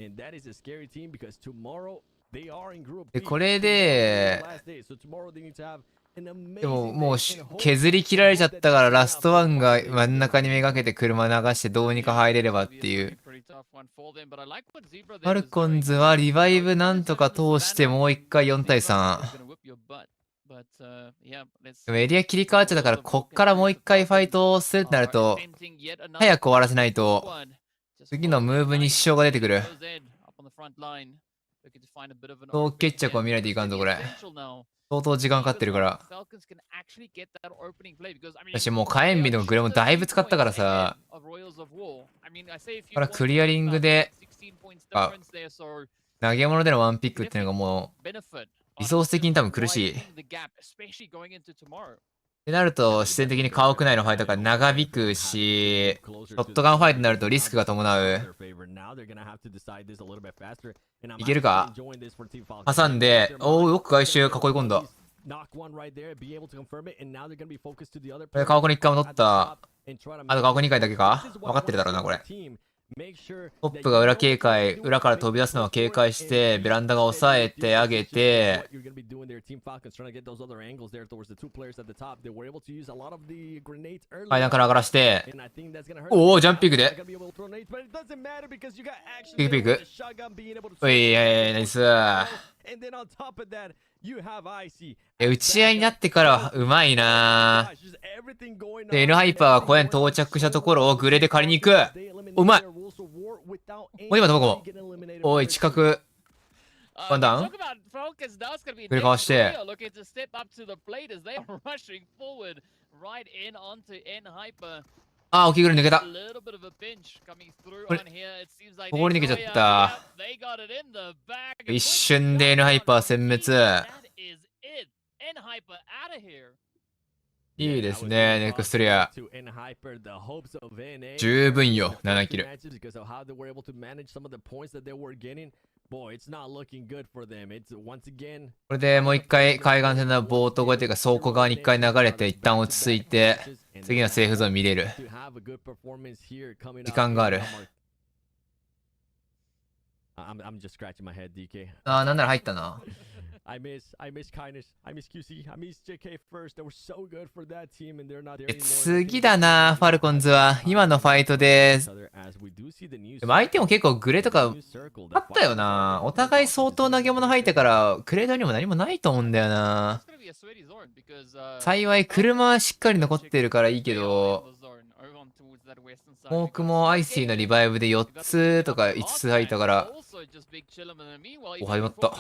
で、これで、でももう削り切られちゃったからラストワンが真ん中にめがけて車流してどうにか入れればっていう。ファルコンズはリバイブなんとか通してもう一回4対3。でもエリア切り替わっちゃったからこっからもう一回ファイトをするってなると早く終わらせないと次のムーブに支障が出てくる。総決着を見ないといかんぞこれ。相当時間かかってるから。私もう火炎ビのグレもだいぶ使ったからさ。これはクリアリングで投げ物でのワンピックっていうのがもうリソース的に多分苦しい。ってなると、自然的に家屋内のファイトが長引くし、ショットガンファイトになるとリスクが伴う。いけるか挟んで、おお、よく外周囲い込んだ。これ、川子に1回も取った。あと川子2回だけか分かってるだろうな、これ。トップが裏警戒、裏から飛び出すのは警戒して、ベランダが押さえてあげて、階段から上がらして、おお、ジャンピングで。ピクピク。おい、ナイス。打ち合いになってからはうまいな。で、N ハイパーが小屋に到着したところをグレで借りに行く。うまい。もう今どこおい、近く。ワンダウングレかわして。ああ、大きいグレ抜けた。ここに抜けちゃった。一瞬で N ハイパー殲滅。いいですね、ネクストリア。十分よ、7キル。boy, it's not looking good for them. It's once again. これでもう一回海岸線のボート越えというか倉庫側に一回流れて一旦落ち着いて次のセーフゾーン見れる。時間がある。I'm just scratching my head, DK. あー、なんなら入ったな。I miss Kindness. I miss QC. I miss JK first. They were so good for that team, and they're not there anymore. 次だな、ファルコンズは。今のファイトで。でも相手も結構グレとかあったよな。お互い相当投げ物入ったから、グレードにも何もないと思うんだよな。幸い車はしっかり残ってるからいいけど、モークもアイシーのリバイブで4つとか5つ入ったから、お、始まった。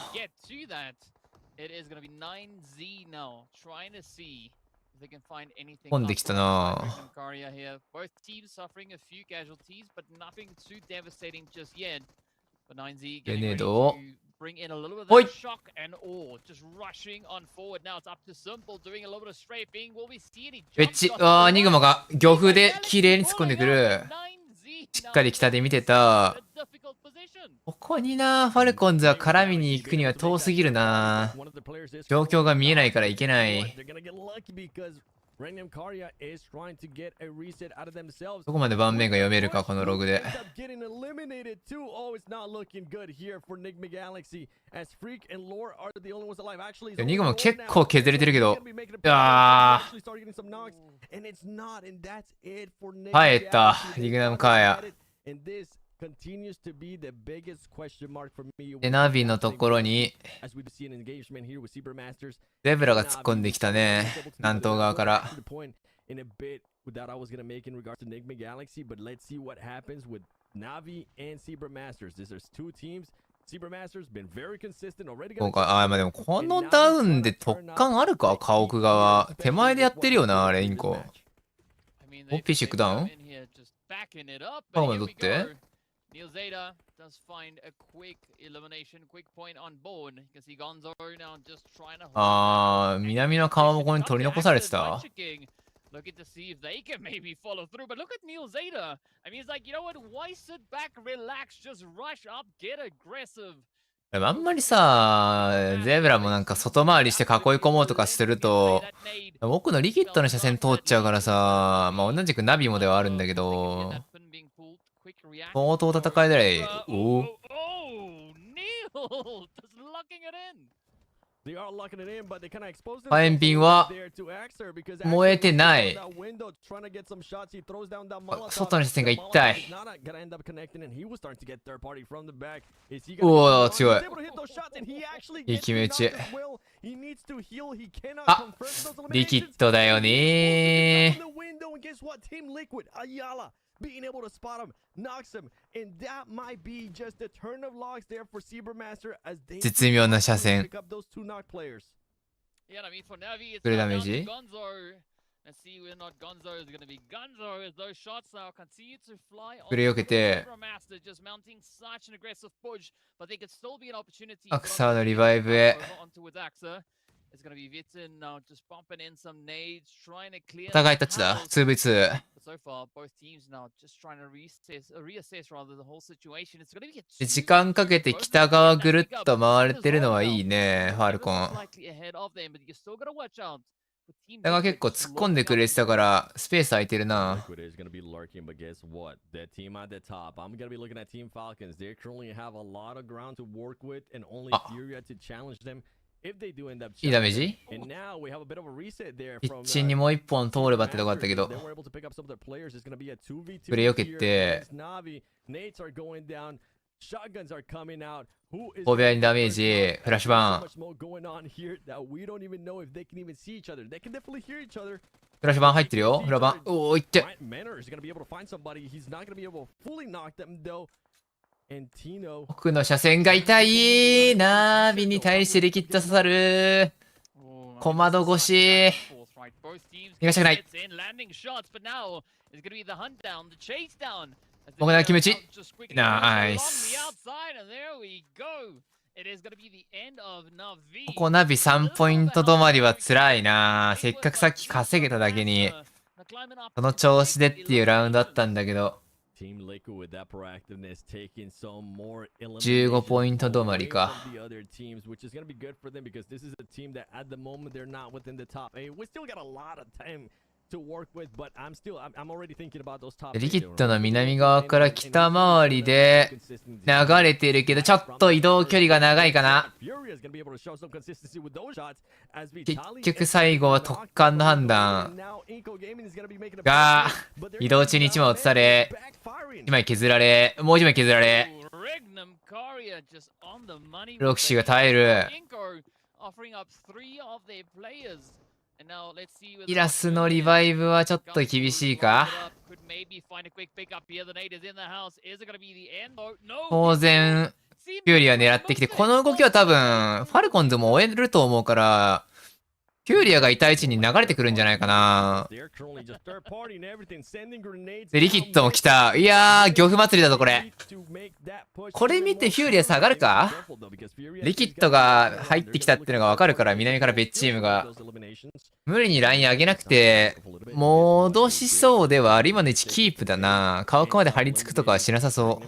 混んできたな。グレネードを。おい！ウェッジ。あー、ニグマが漁夫で綺麗に突っ込んでくる。しっかり北で見てた。ここにな、ファルコンズは絡みに行くには遠すぎるな。状況が見えないからいけない。どこまで盤面が読めるか、このログで。ニグマ結構削れてるけど。あー。帰った、リグナムカーヤ。で、ナビのところにゼブラが突っ込んできたね。南東側から。今回、あ、まあでもこのダウンで突貫あるか、家屋側。手前でやってるよな、レインコ。お、ピッシュックダウンパーマン取ってNeil Zeta does find a quick elimination, quick point on board. You can see Gonzo now just trying to. あー、南の川もここに取り残されてた。Looking to see if they can maybe follow through, but look at Neil Zeta. I mean, it's like, you know what? Why sit back, relax, just rush up, get aggressive. あんまりさ、ゼブラもなんか外回りして囲い込もうとかすると、奥のリキッドの車線通っちゃうからさ、まあ同じくナビもではあるんだけど、相当戦いだい。おお。火炎瓶は燃えてない。外の視線が痛い。おお、強い。いい決め打ち。あ、リキッドだよねー。being able to spot him, knocks him, and that might be just a turn of locks there for Seabermaster as they 絶妙な車線。 pick up those two knock players. Yeah, I mean for Navi, it's フルダメージ。 Let's see whether or not Gonzo is going to be Gonzo as those shots now continue to fly. フル避けて。 Just mounting such an aggressive push, but they could still be an opportunity. アクサーのリバイブへ。 It's gonna be Vitin now just pumping in some nades, trying to clear. お互いタッチだ。2v2。 So far, both teams now just trying to reassess rather the whole situation. It's gonna be 時間かけて北側ぐるっと回れてるのはいいね、ファルコン。だが結構突っ込んでくれてたからスペース空いてるな。いいダメージ？一陣にもう一本通ればってとこあったけど。プレイよけて。5秒にダメージ、フラッシュバーン。フラッシュバーン入ってるよ、フラバン。おお、いって。奥の車線が痛い。ナービに対してリキッド刺さる。小窓越し。逃がしたくない。僕がキムチ。ナイス。ここナビ3ポイント止まりは辛いな。せっかくさっき稼げただけに、その調子でっていうラウンドだったんだけど。15ポイント止まりか。リキッドの南側から北回りで流れてるけど、ちょっと移動距離が長いかな。結局最後は突貫の判断が、移動中に1枚落とされ、1枚削られ、もう1枚削られ、ロクシーが耐える。イラスのリバイブはちょっと厳しいか。当然、フューリア狙ってきて、この動きは多分、ファルコンズも終えると思うから、フューリアがいた位置に流れてくるんじゃないかな。で、リキッドも来た。いやー、漁夫祭りだぞ、これ。これ見てフューリア下がるか？リキッドが入ってきたっていうのがわかるから、南から別チームが。無理にライン上げなくて、戻しそうではある。今の位置キープだな。顔まで張り付くとかはしなさそう。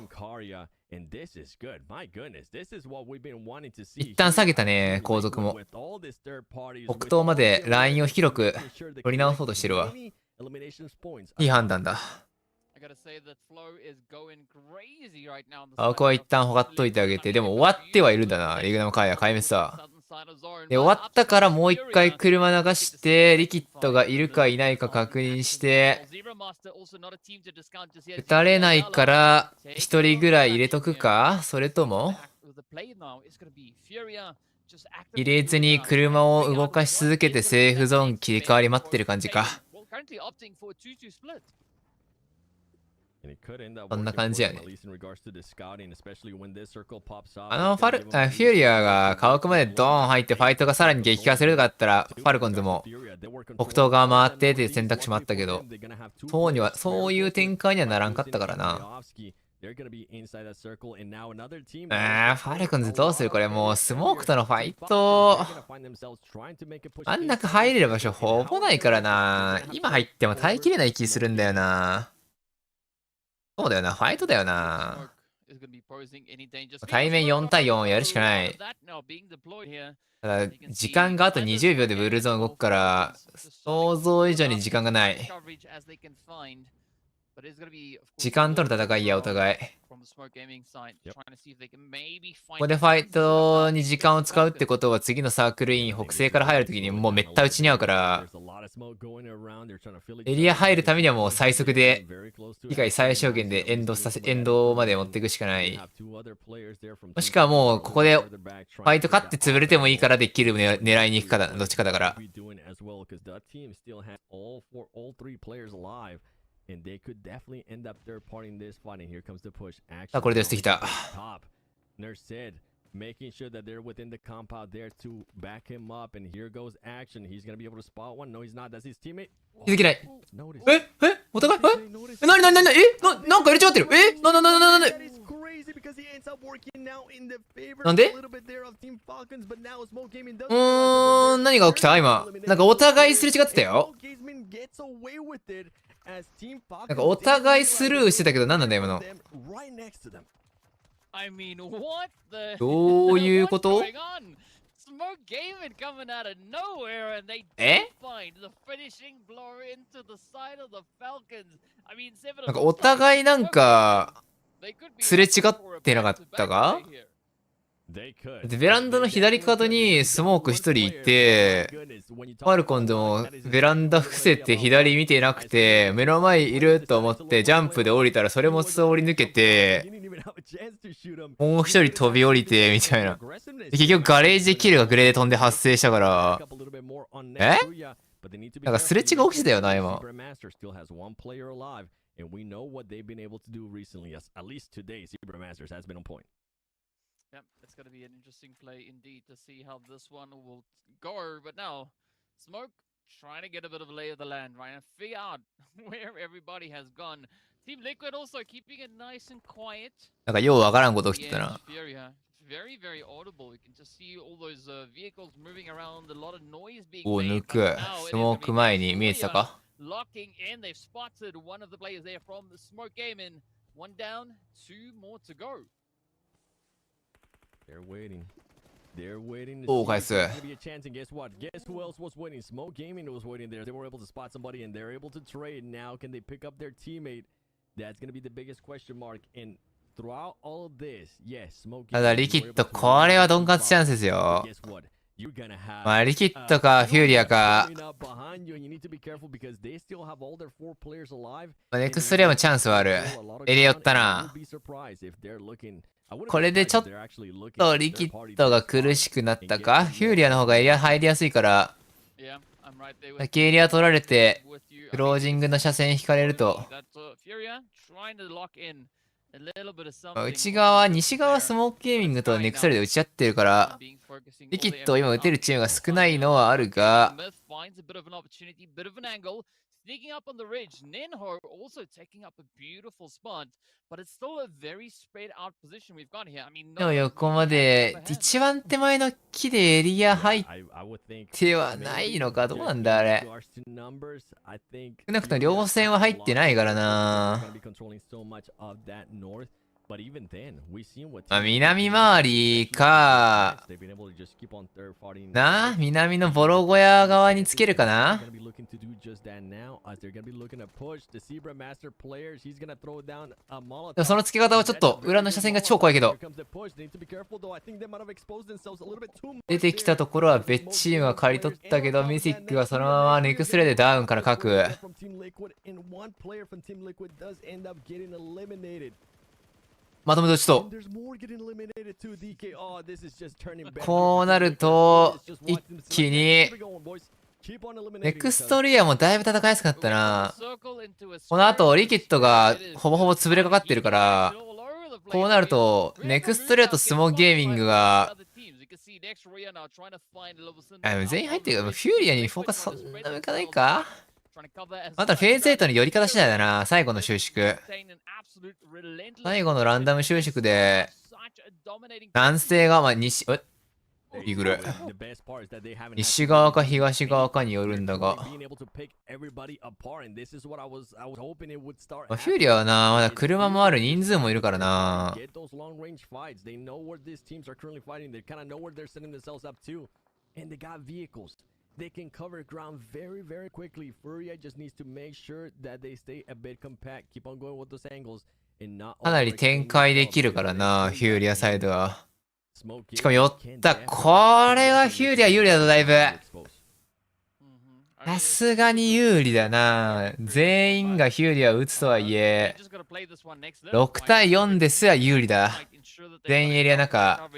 一旦下げたね、後続も。北東までラインを広く取り直そうとしてるわ。いい判断だ。青子は一旦ほかっといてあげて、でも終わってはいるんだな、リグナムカイア、壊滅さ。で、終わったからもう一回車流して、リキッドがいるかいないか確認して、撃たれないから一人ぐらい入れとくか？それとも入れずに車を動かし続けてセーフゾーン切り替わり待ってる感じか。そんな感じやね。フューリアが家屋までドーン入ってファイトがさらに激化するとかだったら、ファルコンズも北東側回ってっていう選択肢もあったけど、そういう展開にはならんかったからな。ファルコンズどうするこれ？もうスモークとのファイト、あん中入れる場所ほぼないからな。今入っても耐えきれない気するんだよな。そうだよな、ファイトだよな。対面4対4やるしかない。ただ、時間があと20秒でブルーゾーン動くから、想像以上に時間がない。時間との戦いや、お互い。ここでファイトに時間を使うってことは、次のサークルイン、北西から入るときにもうめった打ちに合うから、エリア入るためにはもう最速で、以外最小限でエンドまで持っていくしかない。もしくはもう、ここでファイト勝って潰れてもいいからできる狙いに行くかだ、どっちかだから。あ、これで寄せてきた。Making sure that they're within the compound there to back him up, and here goes action. He's gonna be able to spot one. No, he's not. That's his teammate. 気づけない。お互いなんか入れちまってる。なんで？何が起きた今。なんかお互いすれ違ってたよ。なんかお互いスルーしてたけど何なんだ今の。どういうこと？なんかお互いなんかすれ違ってなかったか？でベランダの左角にスモーク一人いて、ファルコンでもベランダ伏せて左見てなくて、目の前いると思ってジャンプで降りたらそれも通り抜けて、もう一人飛び降りてみたいな。結局ガレージでキルがグレーで飛んで発生したから、なんかすれ違い起きてたよな今。Yep, it's going to be an interesting play indeed to see how this one will go. But now, Smoke trying to get a bit of a lay of the land, right? And figure out where everybody has gone. Team Liquid also keeping it nice and quiet. なんかようわからんこと起きてたな。Very, very audible. We can just see all those vehicles moving around, a lot of noise being お made. 抜く。スモーク前に見えてたか？ Locking in, they've spotted one of the players there from the Smoke Gaming. One down, two more to go. They're waiting. They're waiting Oh, to I see if see. there's gonna be a chance, and guess what? Guess who else was waiting? Smoke Gaming was waiting there. They were able to spot somebody, and they're able to trade. Now, can they pick up their teammate? That's gonna be the biggest question mark. And throughout all of this, yes, Smoke ただ Gaming リキ were ッド able to これは win ドン勝ちチャンスです but よ。 guess what? You're gonna have まあリキッドかフューリアか。 coming up behind you, and you need to be careful because they still have all their 4 players alive. ネクストレアもチャンスはある。エリア寄ったな。 Be surprised if they're looking. I wouldn't これ be でちょ surprised っ if they're actually looking と at リキ third ッ party ドが desktop 苦しくなったか。フューリアの方がエリア入りやすいから。 Yeah, I'm right there with 先エリア取られて with you. クロージングの車線引かれると。 That's Furia trying to lock in a little bit of something. 内側、西側スモークゲーミングとネクストレで打ち合ってるから、リキッドを今打てるチームが少ないのはあるが、 Myth finds a bit of an opportunity, bit of an angle, sneaking up on the ridge. Nenho also taking up a beautiful spot, but it's still a very spread out position we've got here. I mean, でも横まで一番手前の木でエリア入ってはないのか、どうなんだあれ。少なくとも両線は入ってないからな。まあ南回りかな、南のボロ小屋側につけるかな。でもその付け方はちょっと裏の車線が超怖いけど、出てきたところは別チームが刈り取ったけど、ミシックがそのままネクストレでダウンから書く。まとめとちょっとこうなると一気にネクストリアもだいぶ戦いやすかったな。この後リキッドがほぼほぼ潰れかかってるから、こうなるとネクストリアとスモーゲーミングが全員入ってるけど、フューリアにフォーカスそんな向かないか。またフェーズ8の寄り方次第だな。最後の収縮、最後のランダム収縮で南西がまあ西イーグル西側か東側かによるんだが、フューリアはなまだ車もある、人数もいるからな。They can cover ground very, very quickly. Furia just needs to make sure that they stay a bit compact, keep on going with those angles, and not. かなり展開できるからな、フューリアサイドは。しかも寄った。これはフューリア有利だぞ、だいぶ。さすがに有利だな。全員がフューリアを打つとはいえ、6対4ですら有利だ。全員エリア中。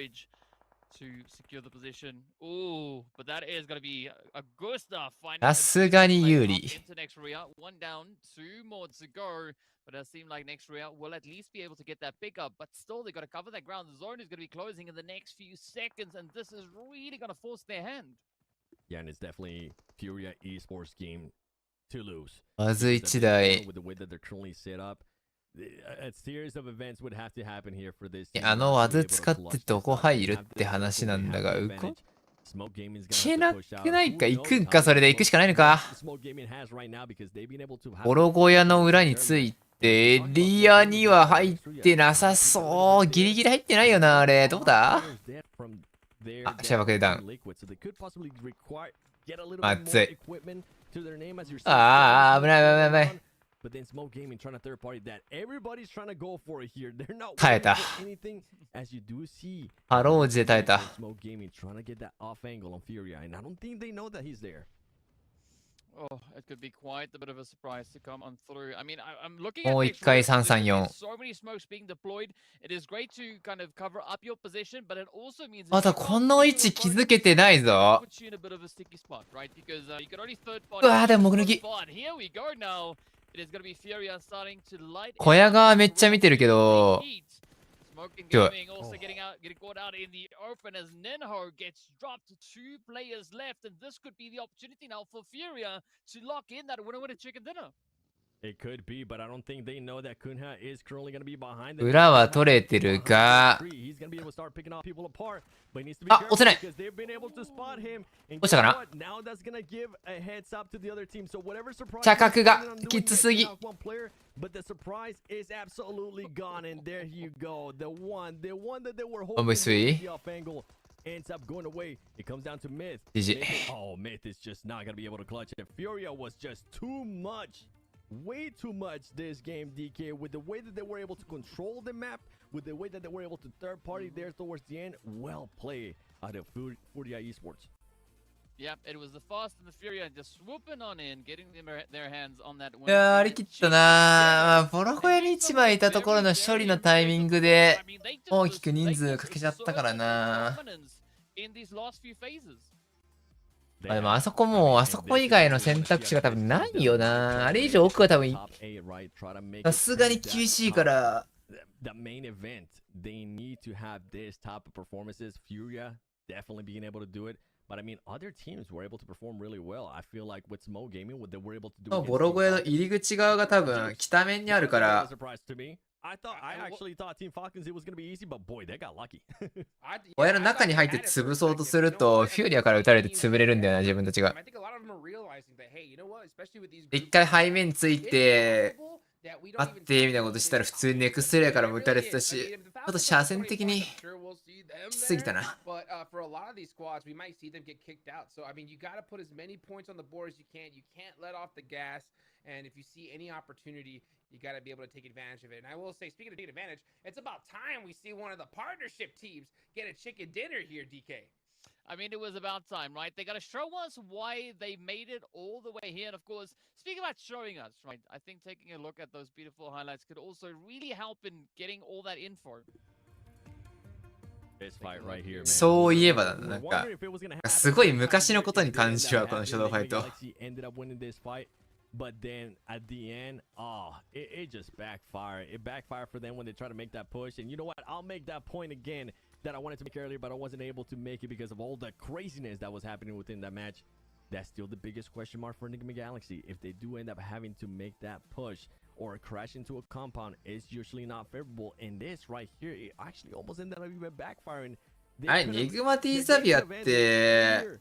さすがに有利。But it seems like next Ria will at least be able to get that pickup. But still, they've got to cover that ground. The zone is going to be closing in the next few seconds, and this is really going to force their hand. Yeah, and it's definitely Furia esports game to lose. まず1台。 With the way that they're currently set up, a series of events would have to happen here for this. あのワズ使ってどこ入るって話なんだが、うこけなくないか。行くんか。それで行くしかないのか。ボロ小屋の裏についてエリアには入ってなさそう。ギリギリ入ってないよな、あれ。どうだ。あ、シャバクでダウン。まずい。ああ、危ない危ない危ない。耐えた。ハロージで耐えた。Oh, it could be quite a bit of a surprise to come on through. I mean, I'm looking at もう一回334。 so many smokes being deployed. It is great to kind of cover up your position, but it also means まだこの位置気づけてないぞ。うわー、でも目抜き。小屋側めっちゃ見てるけど。Smoking Gaming also getting caught out in the open as Nenho gets dropped. 2 players left, and this could be the opportunity now for Furia to lock in that winner-winner chicken dinner. It could be, but I don't think they know that Kunha is currently going to be behind them. 裏は取れてるが、 He's going to be able to start picking off people apart, but he needs to be あ、 careful 押せない。 because they've been able to spot him. And 押したかな。 what? Now that's going to give a heads up to the other team. So whatever surprise 着角がきつすぎ。 one player, but the surprise is absolutely gone, and there you go. The one that they were hoping Obviously. the off angle ends up going away. It comes down to Myth. GG. Oh, Myth is just not going to be able to clutch it. Furia was just too much. Way too much this game, DK, with the way that they were able to control the map, with the way that they were able to third party there towards the end. Well played out of Furia Esports. Yep, it was the Fast and the Furia just swooping on in, getting their hands on that いやー、ありきったなー。ボロ小屋に1枚いたところの処理のタイミングで大きく人数かけちゃったからな。in these last few phases. でもあそこもう、あそこ以外の選択肢が多分ないよな。あれ以上奥は多分、さすがに厳しいから。The main event, they need to have this type of performances. Furia definitely being able to do it. But I mean, other teams were able to perform really well. I feel like with Smo Gaming, what they were able to do. ボロ小屋の入り口側が多分北面にあるから。I actually thought Team Falcons it was going to be easy, but boy, they got lucky. 小屋の中に入って潰そうとすると、フューリアから撃たれて潰れるんだよな、自分たちが。一回背面ついて、待ってみたいなことしたら普通にネクストレアからも撃たれてたし、ちょっと車線的にきつすぎたな。But for a lot of these squads, we might see them get kicked out. So I mean, you got to put as many points on the board as you can. You can't let off the gas. And if you see any opportunity, you got to be able to take advantage of it. And I will say, speaking of taking advantage, it's about time we see one of the partnership teams get a chicken dinner here, DK. I mean, it was about time, right? They got to show us why they made it all the way here. And of course, speaking about showing us, right, I think taking a look at those beautiful highlights could also really help in getting all that info. そういえばなんか、すごい昔のことに感じはこのシャドウファイト。But then at the end, it just backfired. It backfired for them when they try to make that push. And you know what? I'll make that point again that I wanted to make earlier, but I wasn't able to make it because of all the craziness that was happening within that match. That's still the biggest question mark for Enigma Galaxy. If they do end up having to make that push or crash into a compound, it's usually not favorable. And this right here, it actually almost ended up even backfiring. はい、ニグマティザビアって、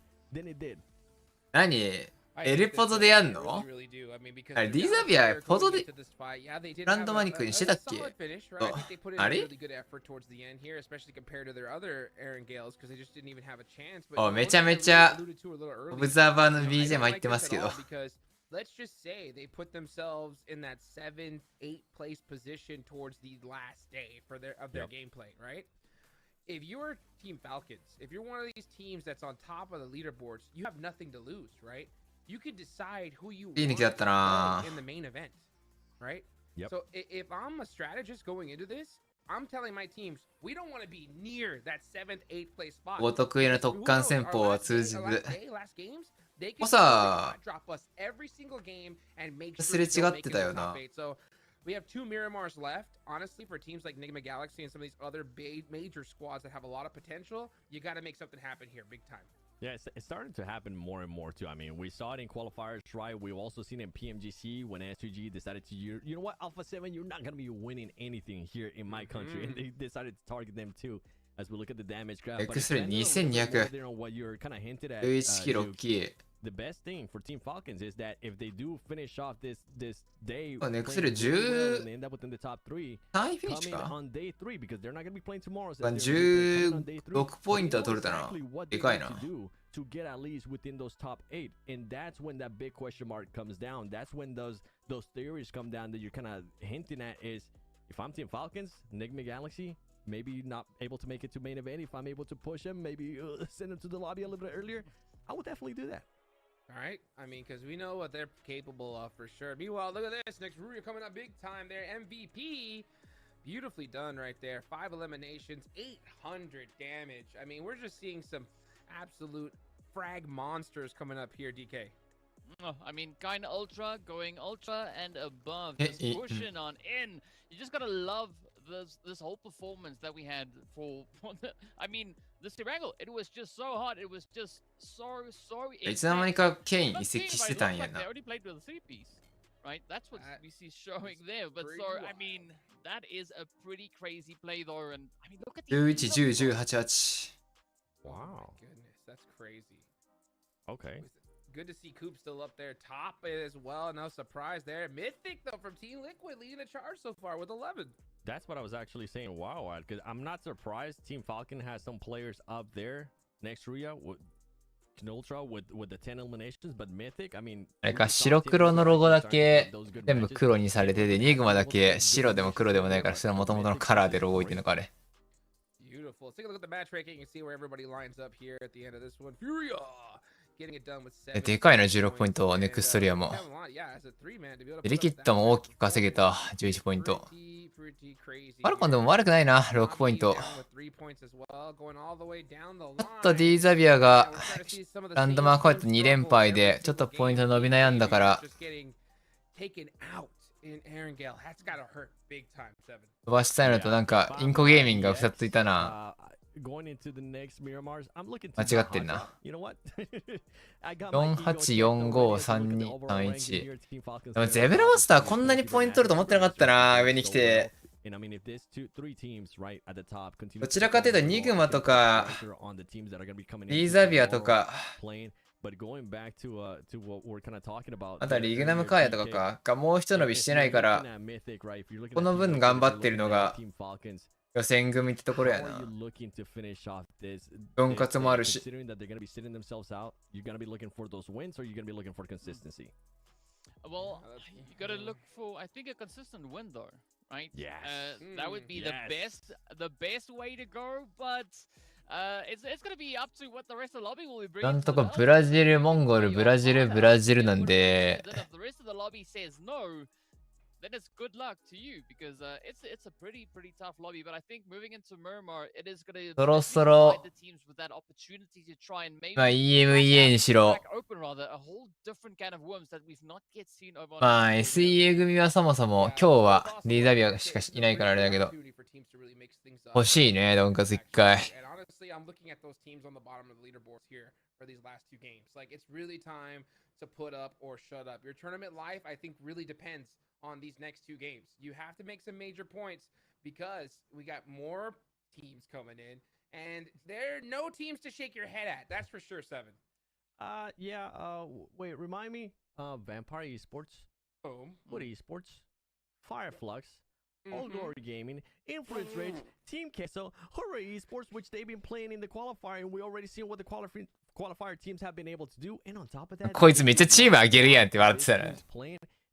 何エルポドでやんのあれ、ディザビア、ポドでランドマニックにしてたっけあれめちゃめちゃオブザーバーの BGM 入ってますけど。Let's just say they put themselves in that 7th, 8th place position towards the last day of their gameplay, right? If you're Team Falcons, if you're one of these teams that's on top of the leaderboards, you have nothing to lose, right? You could decide who you want in the main event, right? So if I'm a strategist going into this, I'm telling my teams, we don't want to be near that 7th, 8th place spot. お得意な特艦戦法は通じず。They can drop us every single game and make sure すれ違ってたよな。So we have 2 Miramars left. Honestly, for teams like Enigma Galaxy and some of these other major squads that have a lot of potential, you got to make something happen here big time. Yeah, it's starting to happen more and more too. I mean, we saw it in qualifiers, right? We've also seen it in PMGC when S2G decided to, you know what, Alpha 7, you're not going to be winning anything here in my country. And they decided to target them too. As we look at the damage graph. What you're kind of hinted at. The best thing for Team Falcons is that if they do finish off this day, and end up within the top 3, coming on day 3 because they're not going to be playing tomorrow. So 16ポイントは取れたな。でかいな。 To get at least within those top 8, and that's when that big question mark comes down. That's when those theories come down that you're kind of hinting at is if I'm Team Falcons, Enigma Galaxy, maybe not able to make it to main event. If I'm able to push them, maybe send them to the lobby a little bit earlier, I would definitely do that. All right, I mean, because we know what they're capable of for sure. Meanwhile, look at this. Next, Ruria coming up big time there. MVP. Beautifully done right there. 5 eliminations, 800 damage. I mean, we're just seeing some absolute frag monsters coming up here, DK. Oh, I mean, kind of ultra, going ultra and above. Just pushing on in. You just got to love this whole performance that we had for I mean, this Erangel, it was just so hot. It was just so いつの間にかケイン移籍してたんやな。right? That's what we see showing there. But so, I mean, that is a pretty crazy play though. And I mean, look at the 11-10-18-8 Wow. Oh my goodness, that's crazy. Okay. Good to see Coop still up there, top as well. No surprise there. Mythic though from Team Liquid leading the charge so far with 11. That's what I was actually saying. Wow, because I'm not surprised Team Falcon has some players up there next to Rhea with Ultra with the 10 eliminations, but Mythic, I mean, なんか白黒のロゴだけ全部黒にされてて、ニグマだけ白でも黒でもないから、それは元々のカラーでロゴ置いてるのかあれ。Beautiful. Let's take a look at the matchmaking and see where everybody lines up here at the end of this one. Furia getting it done with 7. でかいな、16ポイント、ネクストリアも。リキッドも大きく稼げた、11ポイント。ファルコンでも悪くないな、6ポイント。ちょっと D ザビアがランドマークファイト2連敗で、ちょっとポイント伸び悩んだから、飛ばしたいのとなんか、インコゲーミングが2つついたな。間違ってんな。48453231。でもゼブラモンスターこんなにポイント取ると思ってなかったな、上に来て。どちらかというとニグマとかリーザビアとかあとはリグナムカーヤとかがもう一伸びしてないからこの分頑張ってるのが予選組ってところやな。分割もあるし。Well, you gotta look for, I think, a consistent win though, right? Yes. That would be the best way to go, but it's gonna be up to what the rest of the lobby will be bringing. なんとかブラジル、モンゴル、ブラジルなんで。If the rest of the lobby says no, then it's good luck to you because it's a pretty tough lobby. But I think moving into Miramar, it is gonna そろそろ provide the teams with that opportunity to try and maybe まあ EMEA にしろ crack open rather a whole different can of worms that we've not yet seen over on まあ SEA 組はそもそも今日はリーザビアしかいないからあれだけど欲しいね、ドンカツ1回。I'm looking at those teams on the bottom of the leaderboards here for these last two games. Like, it's really time to put up or shut up. Your tournament life, I think, really depends on these next two games. You have to make some major points because we got more teams coming in, and there are no teams to shake your head at. That's for sure, Seven. Wait, remind me. Vampire Esports. What Esports? Fireflux. Old Glory Gaming, Influence Rage, Team Queso, Hooray Esports, which they've been playing in the qualifier, and we already seen what the qualifier teams have been able to do. And on top of that, こいつめっちゃチーム上げるやんって笑ってたら。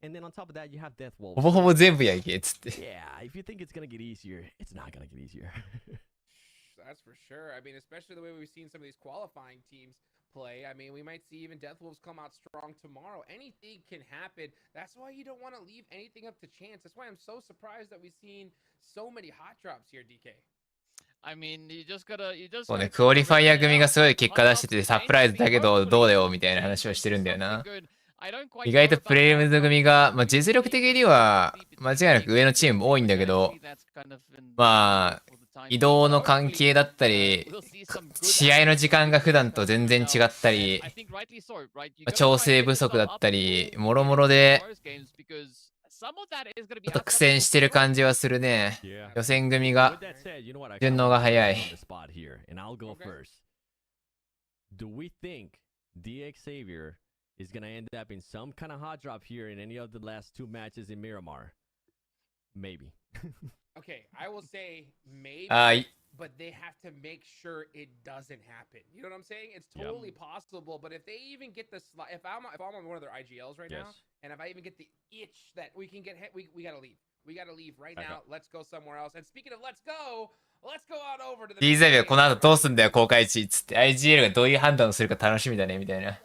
and then on top of that, you have Death Wolves. ほぼほぼ全部やけっつって。Yeah, if you think it's gonna get easier, it's not gonna get easier. That's for sure. I mean, especially the way we've seen some of these qualifying teams play. I mean, we might see even Death Wolves come out strong tomorrow. Anything can happen. That's why you don't want to leave anything up to chance. That's why I'm so surprised that we've seen so many hot drops here, DK. I mean, you just gotta そうね、クオリファイア組がすごい結果出しててサプライズだけどどうだよみたいな話をしてるんだよな。意外とプレイムズ組が、まあ、実力的には間違いなく上のチーム多いんだけど、まあ移動の関係だったり試合の時間が普段と全然違ったり調整不足だったりもろもろでちょっと苦戦してる感じはするね。予選組が順応が早い。is going to end up in some kind of hot drop here in any of the last two matches in Miramar. Maybe. Okay, I will say maybe, but they have to make sure it doesn't happen. You know what I'm saying? It's totally possible, but if they even get the slot, if I'm on one of their IGLs right now, and if I even get the itch that we can get hit, we got to leave. We got to leave right now. Let's go somewhere else. And speaking of let's go on over to the... D ザビアこの後どうすんだよ、公開地っつって。IGL がどういう判断をするか楽しみだね、みたいな。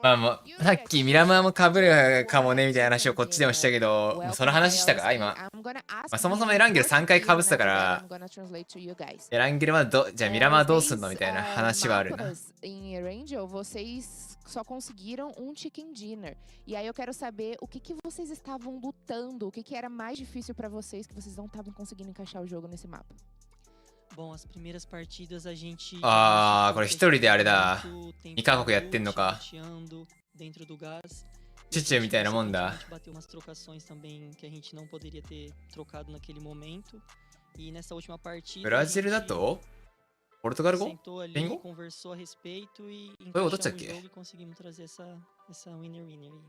まあもうさっきミラマーも被るかもねみたいな話をこっちでもしたけど、その話したか今、まあ、そもそもエランゲル3回被ってたからエランゲルはじゃあミラマーどうすんのみたいな話はあるな。Só conseguiram chicken dinner. E aí eu quero saber o que vocês estavam lutando, o que era mais difícil para vocês que vocês não estavam conseguindo encaixar o jogo nesse mapa. Bom, as primeiras partidas a gente ああ、これ一人であれだ。2カ国やってんのか。dentro do gás. チュチュみたいなもんだ。 A gente bateu umas trocações também que a gente não poderia ter trocado naquele momento. E nessa última partida, ブラジルだとポルトガル語 sentou スペイン ali, 語 conversou a respeito e これどっ encaixamos ちだっ o け jogo e conseguimos trazer essa winner-winner aí.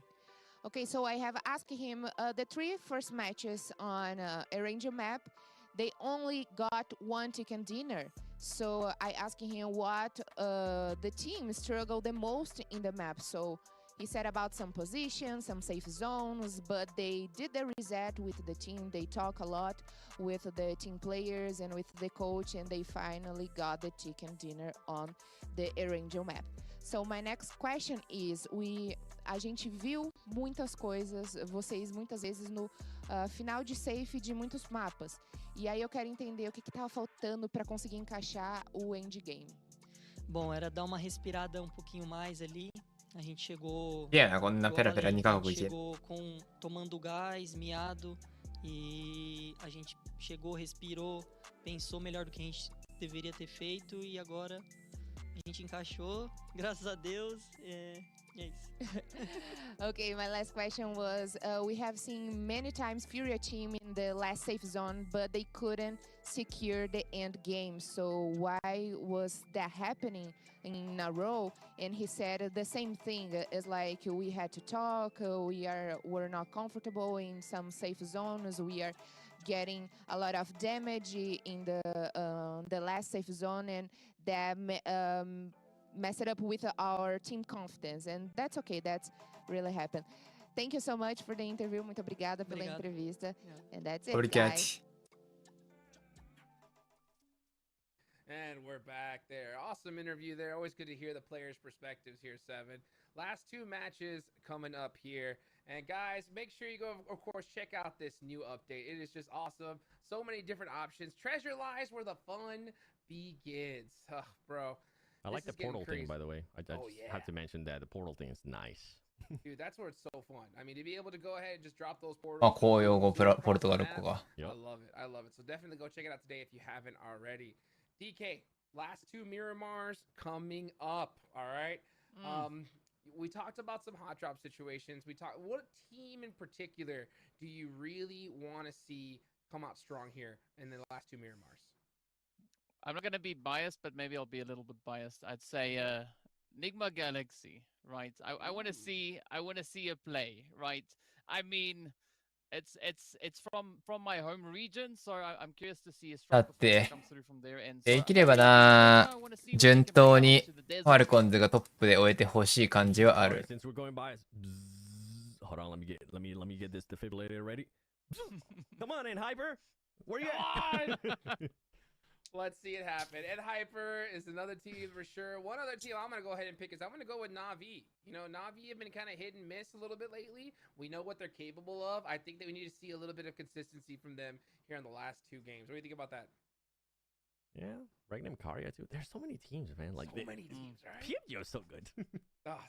Okay, so I have asked him the three first matches on Erangel map. They only got one chicken dinner. So I asked him what the team struggled the most in the map. So he said about some positions, some safe zones, but they did the reset with the team. They talk a lot with the team players and with the coach, and they finally got the chicken dinner on the Erangel map. So my next question is, a gente viu muitas coisas, vocês muitas vezes no final de safe de muitos mapas. E aí eu quero entender o que estava faltando para conseguir encaixar o endgame. Bom, era dar uma respirada um pouquinho mais ali. A gente chegou. いやな、こんなペラペラ igual 2 a カ国 gente いて。 chegou tomando gás, miado. E a gente chegou, respirou, pensou melhor do que a gente deveria ter feito. E agora a gente encaixou, graças a Deus. É isso. Okay, my last question was, we have seen many times Furia team in the last safe zone, but they couldn't secure the end game. So why was that happening in a row? And he said the same thing. It's like we had to talk. We're not comfortable in some safe zones. We are getting a lot of damage in the last safe zone, and that mess it up with our team confidence, and that's okay. That's really happened. Thank you so much for the interview. Muito obrigada pela entrevista. And that's it, guys. And we're back there. Awesome interview there. Always good to hear the players' perspectives here, Seven. Last two matches coming up here. And guys, make sure you go, of course, check out this new update. It is just awesome. So many different options. Treasure lies where the fun begins. Ugh, bro. I like the portal thing, by the way. I just have to mention that the portal thing is nice. Dude, that's where it's so fun. I mean, to be able to go ahead and just drop those portals. あ、公用語ポルトガル語が。 I love it. I love it. So definitely go check it out today if you haven't already. DK, last two Miramars coming up. All right. We talked about some hot drop situations. What team in particular do you really want to see come out strong here in the last two Miramars? I'm not going to be biased, but maybe I'll be a little bit biased. I'd say Nigma Galaxy, right? I want to see a play, right? I mean, it's from my home region, so I'm curious to see a だ strong っ performance て come through from there. And できればな、順当にファルコンズがトップで終えてほしい感じはある。 Since we're going by, hold on, let me get this defibrillator ready. Come on in, Hyper. Where you at? Let's see it happen. Ed Hyper is another team for sure. One other team I'm going to go ahead and pick is I'm going to go with Navi. You know, Navi have been kind of hit and miss a little bit lately. We know what they're capable of. I think that we need to see a little bit of consistency from them here in the last two games. What do you think about that? Yeah, Regnum Karya too. There's so many teams, man. Like so many teams, right? PMGO is so good.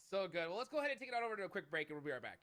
So good. Well, let's go ahead and take it on over to a quick break, and we'll be right back.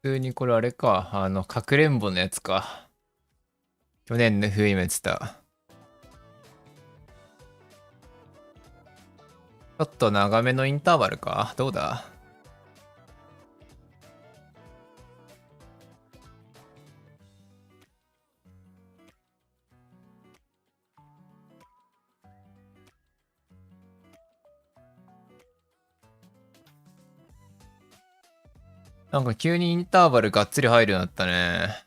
普通にこれあれか。かくれんぼのやつか。去年の冬今やってた。ちょっと長めのインターバルか。どうだ？なんか急にインターバルがっつり入るようになったね。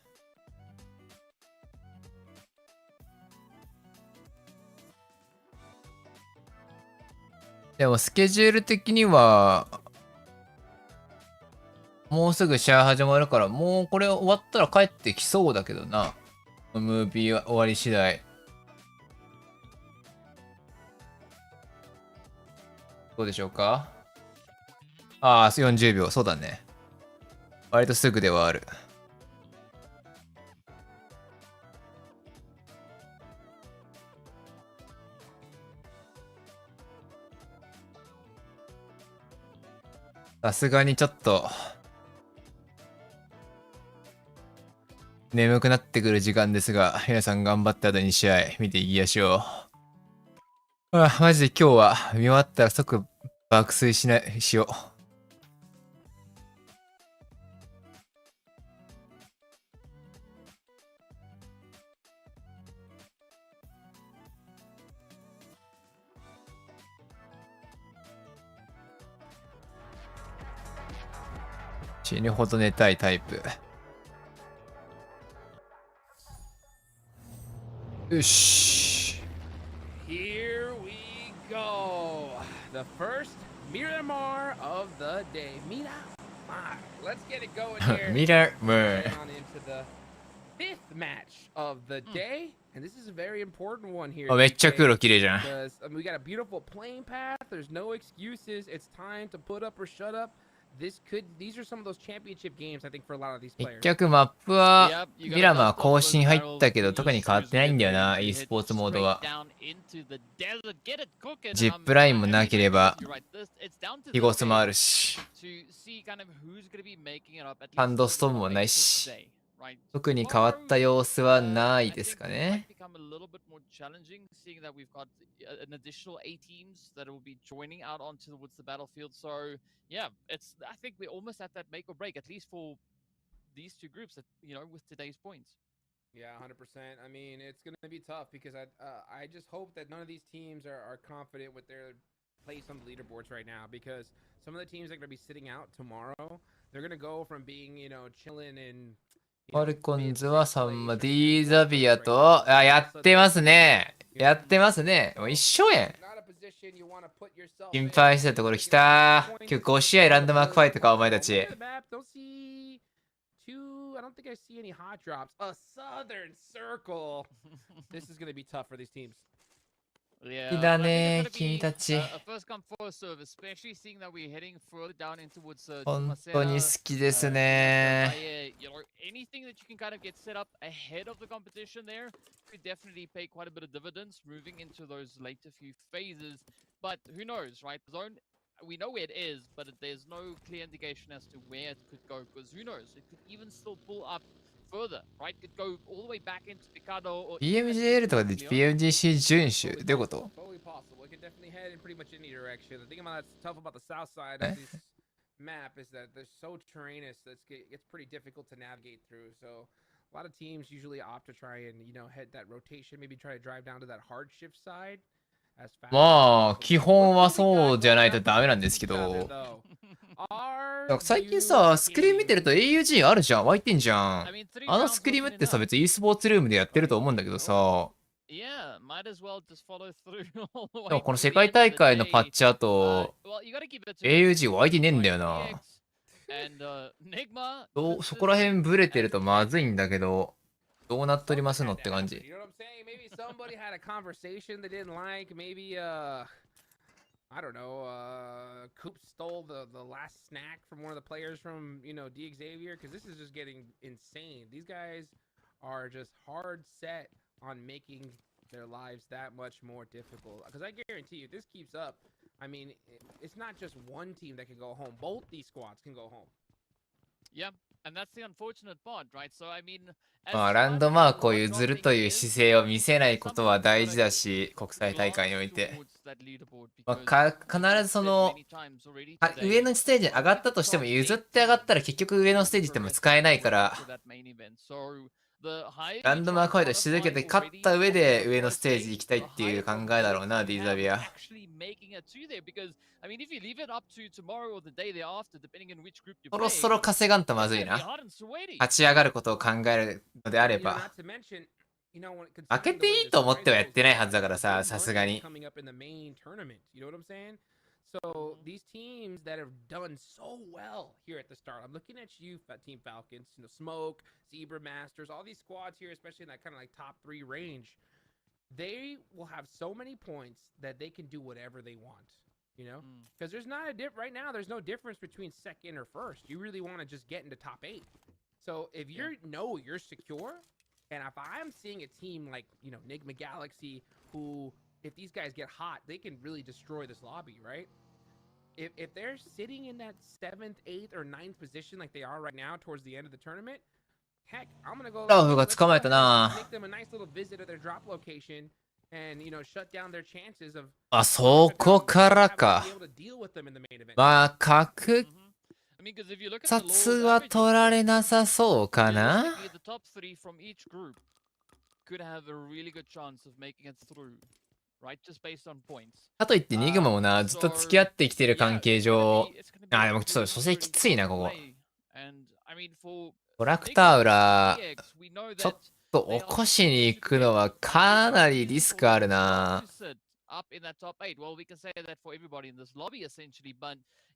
でもスケジュール的には、もうすぐ試合始まるから、もうこれ終わったら帰ってきそうだけどな。ムービー終わり次第。どうでしょうか？ああ、40秒。そうだね。割とすぐではある。さすがにちょっと眠くなってくる時間ですが、皆さん頑張ってあと2試合見ていきましょう。マジで今日は見終わったら即爆睡しよう。死ぬほど寝たいタイプ。よし。 Here we go. The first Miramar of the day. Miramar. Let's get it going here. Miramar. On into the fifth match of the day. And this is a very important one here. めっちゃ黒綺麗じゃん。Because we got a beautiful playing path. There's no excuses. It's time to put up or shut up. These are some of those championship games, I think, for a lot of these players. 結局マップはミラマー更新入ったけど特に変わってないんだよな、e スポーツモードは。ジップラインもなければヒゴスもあるし、ハンドストームもないし、特に変わった様子はないですかね。An additional 8 teams that will be joining out onto the battlefield. So yeah, I think we're almost at that make or break, at least for these two groups that, with today's points. Yeah, 100%. I mean, it's going to be tough because I just hope that none of these teams are confident with their place on the leaderboards right now, because some of the teams that are going to be sitting out tomorrow, they're going to go from being, chilling andファルコンズはサンマ、ディーザビアと、やってますね。やってますね。もう一緒やん。心配したところ来た。今日5試合ランドマークファイトか、お前たち。I don't think I see any hot drops. A southern circle. This is going to be tough for these teams. 好きだね、君たち。本当に好きですね。Anything that you can kind of get set up ahead of the competition there could definitely pay quite a bit of dividends moving into those later few phases. But who knows, right? The zone, we know where it is, but there's no clear indication as to where it could go, because who knows? It could even still pull up further, right? Could go all the way back into Picado or PMJL とかで PMGC 準守どういうこと？ Totally possible. It could definitely head in pretty much any direction. The thing about that's tough about the south side of this map is that they're so terrainous that it's pretty difficult to navigate through. So a lot of teams usually opt to try and, head that rotation, maybe try to drive down to that hard shift side. まあ基本はそうじゃないとダメなんですけど、最近さスクリーム見てると AUG あるじゃん、湧いてんじゃん。あのスクリームってさ別に e スポーツルームでやってると思うんだけどさ、でもこの世界大会のパッチ後 AUG 湧いてねえんだよな。そこら辺ブレてるとまずいんだけど、どうなっとりますのって感じ。Somebody had a conversation they didn't like. Maybe, I don't know, Coop stole the last snack from one of the players from, D Xavier, because this is just getting insane. These guys are just hard set on making their lives that much more difficult. Because I guarantee you, if this keeps up, I mean, it's not just one team that can go home. Both these squads can go home. Yeah, And that's the unfortunate part, right? So I mean, まあ、ランドマークを譲るという姿勢を見せないことは大事だし、国際大会において。まあ、必ずその、上のステージに上がったとしても譲って上がったら結局上のステージっても使えないから、ランドマークファイトし続けて勝った上で上のステージ行きたいっていう考えだろうな、ディーザビア。そろそろ稼がんとまずいな。勝ち上がることを考えるのであれば。負けていいと思ってはやってないはずだからさ、さすがに。So these teams that have done so well here at the start, I'm looking at you, Team Falcons, you know, Smoke, Zebra Masters, all these squads here, especially in that kind of like top 3 range. They will have so many points that they can do whatever they want, you know? Because there's not a right now, there's no difference between second or first. You really want to just get into top 8. So if you're you're secure, and if I'm seeing a team like, you know, Enigma Galaxy, who, if these guys get hot, they can really destroy this lobby, right? If they're sitting in that 7th, 8th, or 9th position like they are right now towards the end of the tournament, heck, I'm gonna go make them a nice little visit of their drop location and, you know, shut down their chances of あ、そこからか。まあ、確殺は取られなさそうかな。かといってニグマもな、ずっと付き合ってきてる関係上、あ、でもちょっと初戦きついな、ここ。トラクター裏、ちょっと起こしに行くのはかなりリスクあるな。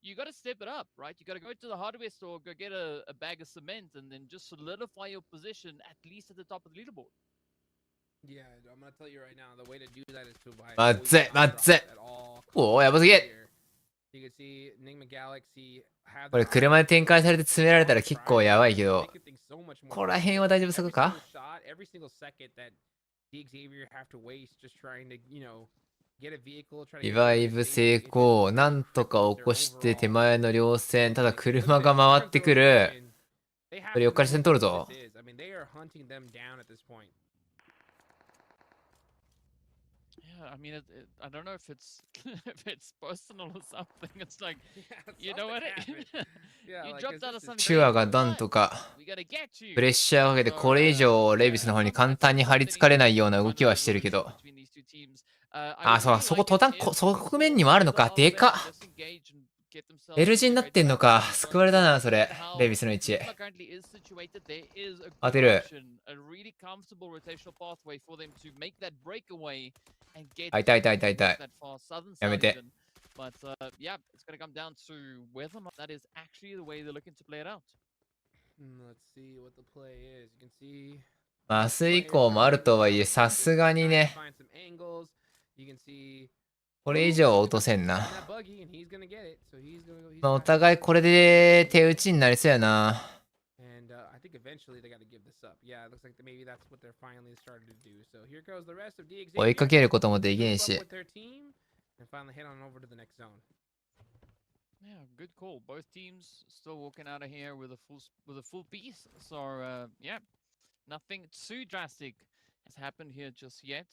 You got to step it up, right? You got to go to the hardware store, go get a bag of cement, and then just solidify your position at least at the top of the leaderboard. Yeah, I'm gonna tell you right now, the way to do that is to buy. まずい、まずい。おお、やばすぎ。これ車で展開されて詰められたら結構やばいけど、ここら辺は大丈夫そうか？リバイブ成功。なんとか起こして手前の両線。ただ車が回ってくる。それ4日線取るぞ。I mean, I don't know if it's personal or something. It's like, you know what? You dropped out of something. チュアがなんとかプレッシャーをかけてこれ以上レイビスの方に簡単に張り付かれないような動きはしてるけど。あ、そう、そこ途端、側面にもあるのか。でかっ。L 字になってんのか。救われたな、それ。レイビスの位置。当てる。あ、痛い痛い痛い痛い。やめて。明日以降もあるとはいえ、さすがにね。これ以上落とせんな。まあ、お互いこれで手打ちになりそうやな。追いかけることもできんし。Yeah, good call. Both teams still walking out of here with a full piece. So yeah, nothing too drastic has happened here just yet.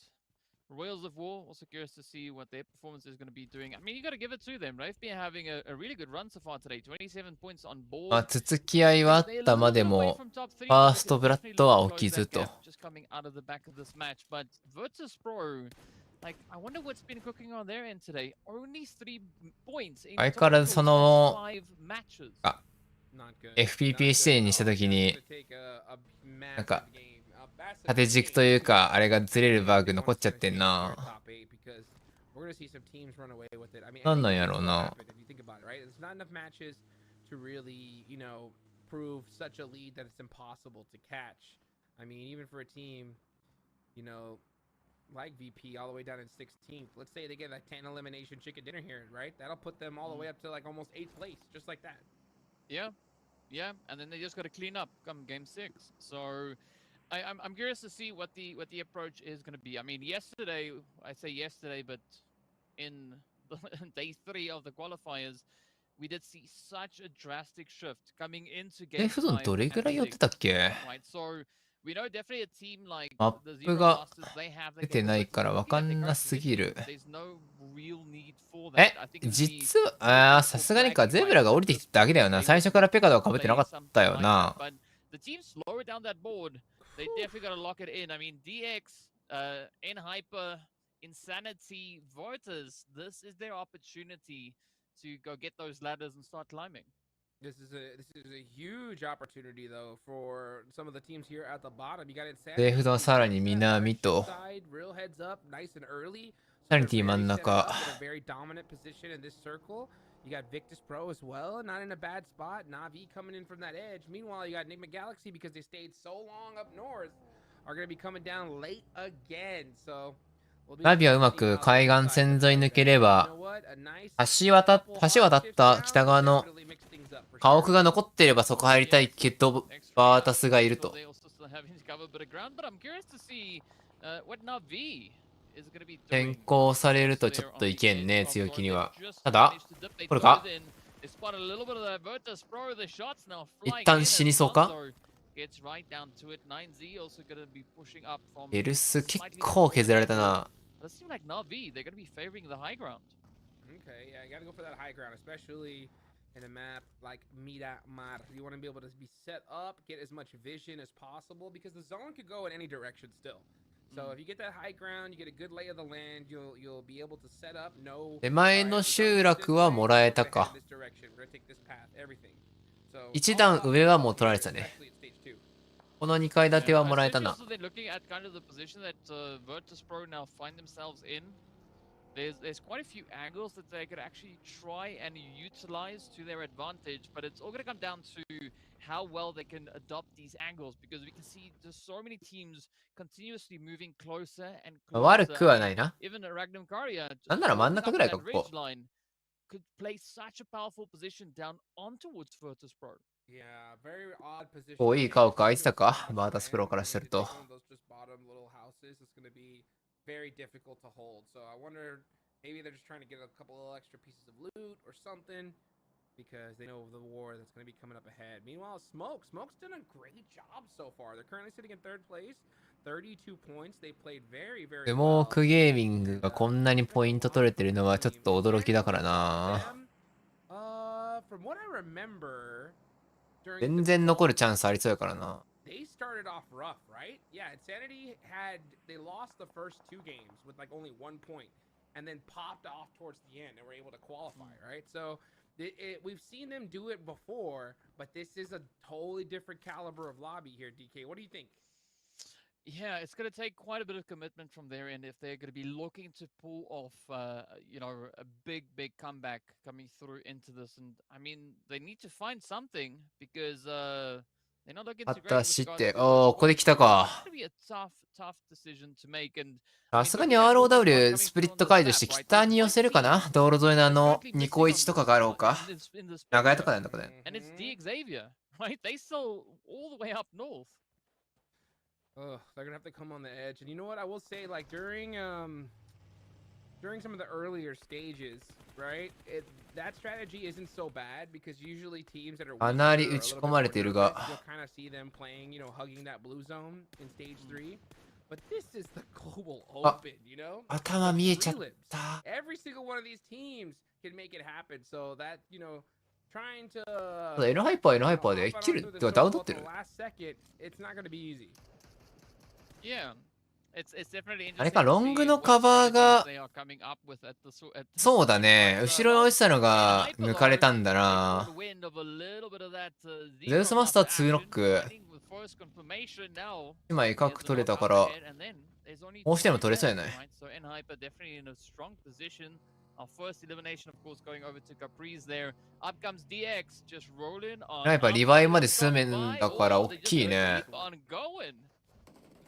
Royals of War, also curious to see what their performance is going to be doing. I mean, you got to give it to them. They've been having a really good run so far today. 27 points on board. まあ、続き合いはあったまでも、ファーストブラッドは起きずと。Just coming out of the back of this match, but Virtus Pro, like, I wonder what's been cooking on their end today. Only 3 points in 相変わらずその、5 matches. FPP 指定にしたときに、なんか、縦軸というか、あれがずれるバグ残っちゃってんな。なんなんやろうな。Like VP all the way down in 16th. Let's say they get like 10 elimination chicken dinner here, right? That'll put them all the way up to like almost 8th place, just like that. Yeah, yeah, and then they just got to clean up come game 6. So I'm curious to see what the approach is going to be. I mean, yesterday, I say yesterday, but in day 3 of the qualifiers, we did see such a drastic shift coming into 普段 game どれ 5ぐらいやっ and てたっけ 6, right? So we know definitely a team like マ the ッ Zero プが Masters, they have 出 the てないから capability. わか Looking at ん their な current すぎる。 position, there's no real need for that. I think it would be 実は、さすがにか、ゼブラが降りてきただけだよな。最初からペカドは被ってなかったよな。 but the team slow it down that board. They definitely got to lock it in. I mean, DX, N Hyper, Insanity, Voters, this is their opportunity to go get those ladders and start climbing. This is a huge opportunity though for some of the teams here at the bottom. You got ゼ Insanity, フドはさらに南と、 side, real heads up, nice and early. サニティ真ん中。 In a very dominant position in this circle. You got Victus Pro as well, not in a bad spot. Navi coming in from that edge. Meanwhile, you got Enigma Galaxy because they stayed so long up north, are going to be coming down late again. So ナビはうまく海岸線沿い抜ければ、橋渡った北側の家屋が残っていればそこ入りたいけど、バータスがいると。 変更されるとちょっといけんね、強気には。ただ、これか一旦死にそうか。エルス結構削られたな。 Does seem like Navi, they're going to be favoring the high ground. Okay, yeah, you got to go for that high ground, especially in a map like Miramar. You want to be able to be set up, get as much vision as possible, because the zone could go in any direction still. So if you get that high ground, you get a good lay of the land, you'll be able to set up. No. 手前の集落はもらえたか。一段上はもう取られてたね。 この2階建てはもらえたな。 There's quite a few angles that they could actually try and utilize to their advantage, but it's all going to come down to how well they can adopt these angles, because we can see just so many teams continuously moving closer and closer. 悪くはないな。 Even Ragnum Karya, なんなら真ん中ぐらいか、ここ。 could play such a powerful position down on towards Virtus Pro. こういい家屋空いてたか、バータスプロからすると。 Very difficult to hold. So I wonder, maybe they're just trying to get a couple of extra pieces of loot or something, because they know of the war that's going to be coming up ahead. Meanwhile, Smoke's done a great job so far. They're currently sitting in third place, 32 points. They played very, very well. スモークゲーミングがこんなにポイント取れてるのはちょっと驚きだからな。From what I remember, 全然残るチャンスありそうやからな。 They started off rough, right? Yeah, Insanity they lost the first 2 games with like only 1 point, and then popped off towards the end and were able to qualify, right? So we've seen them do it before, but this is a totally different caliber of lobby here, DK. What do you think? Yeah, it's going to take quite a bit of commitment from their end if they're going to be looking to pull off, you know, a big comeback coming through into this. And I mean, they need to find something, because they're not looking to 私って、ここで来たか。 tough decision to make. And さすがに ROW スプリット解除して北に寄せるかな。道路沿いの2個1とかがあろうか。長屋とかなんだかね。 And it's the Xavier, right? They still all the way up north. Ugh, they're gonna have to come on the edge. And you know what? I will say, like during some of the earlier stages, right? That strategy isn't so bad, because usually teams that are かなり打ち込まれているが。 you'll kind of see them playing, you know, hugging that blue zone in stage 3. But this is the global open, you know? 頭見えちゃった。 Every single one of these teams can make it happen. So that, you know, trying to N ハイパーで切るってかダウン取ってる。 last second, it's not going to be easy. Yeah. It's definitely あれか、ロングのカバーが、そうだね、後ろに落ちたのが抜かれたんだな。ゼウスマスター2ノック、今威嚇取れたから、もう一人も取れそうやない。やっぱリバイまで進めんだから大きいね。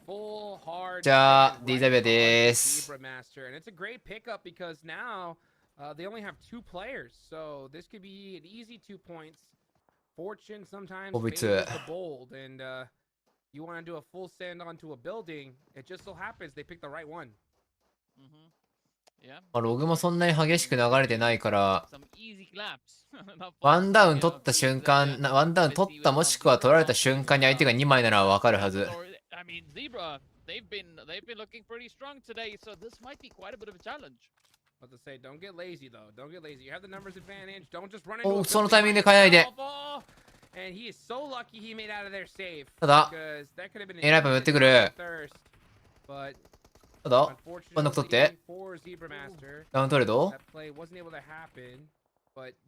Full hard. じゃあ、D ザビアです。 And it's a great pickup, because now they only have 2 players, so this could be an easy 2 points. Fortune sometimes favors the bold, and you want to do a full send onto a building. It just so happens they picked the right one. まあ、ログもそんなに激しく流れてないから、ワンダウン取った瞬間、ワンダウン取ったもしくは取られた瞬間に相手が2枚ならわかるはず。お、そのタイミングで変えないで。ただ、エライパも寄ってくる。ただ、ワンダック取って、ダウントレード。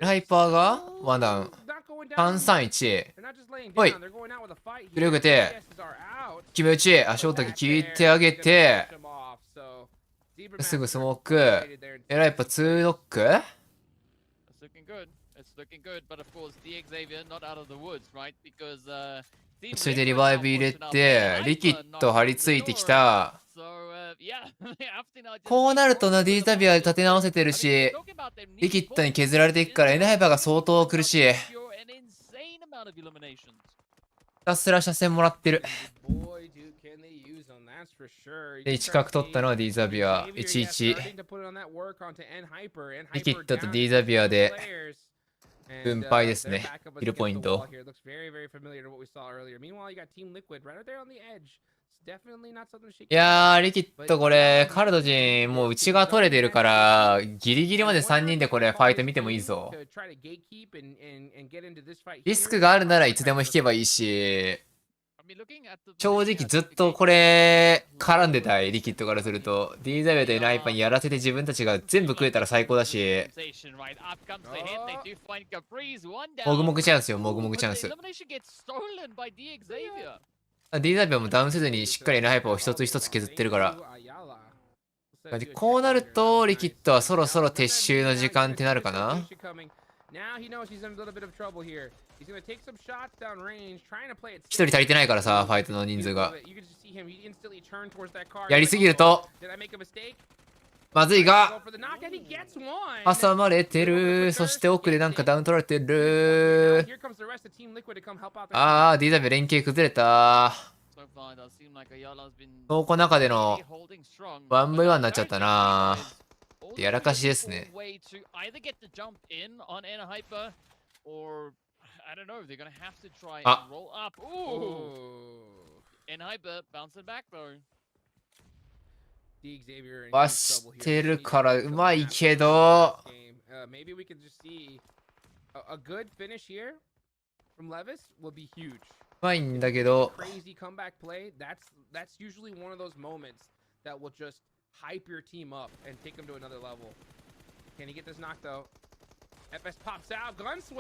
ハイパーがワンダウン。331。ほい。振り上げて、決め打ち、足音だけ聞いてあげて、すぐスモーク。エライパー2ノック。それでリバイブ入れて、リキッド張り付いてきた。こうなるとな、ディータビアで立て直せてるし、リキッドに削られていくから、エナハイパーが相当苦しい。ひたすら車線もらってる。で、1角取ったのはディーザビア、11。リキッドとディーザビアで、分配ですね。キルポイント。いやー、リキッドこれ、カルドジン、もう内側取れてるから、ギリギリまで3人でこれ、ファイト見てもいいぞ。リスクがあるならいつでも引けばいいし、正直ずっとこれ、絡んでたい、リキッドからすると。ディーザビアとエナイパーにやらせて自分たちが全部食えたら最高だし、もぐもぐチャンスよ、もぐもぐチャンス。ディーザビアもダウンせずにしっかりエナハイパーを一つ一つ削ってるから。こうなると、リキッドはそろそろ撤収の時間ってなるかな。一人足りてないからさ、ファイトの人数が。やりすぎると、まずいが、挟まれてる。そして奥でなんかダウン取られてる。あー、ディーザビア連携崩れた。倉庫の中での 1v1 になっちゃったな。やらかしですね。あ、はしてるからうまいけど、うまいんだけど、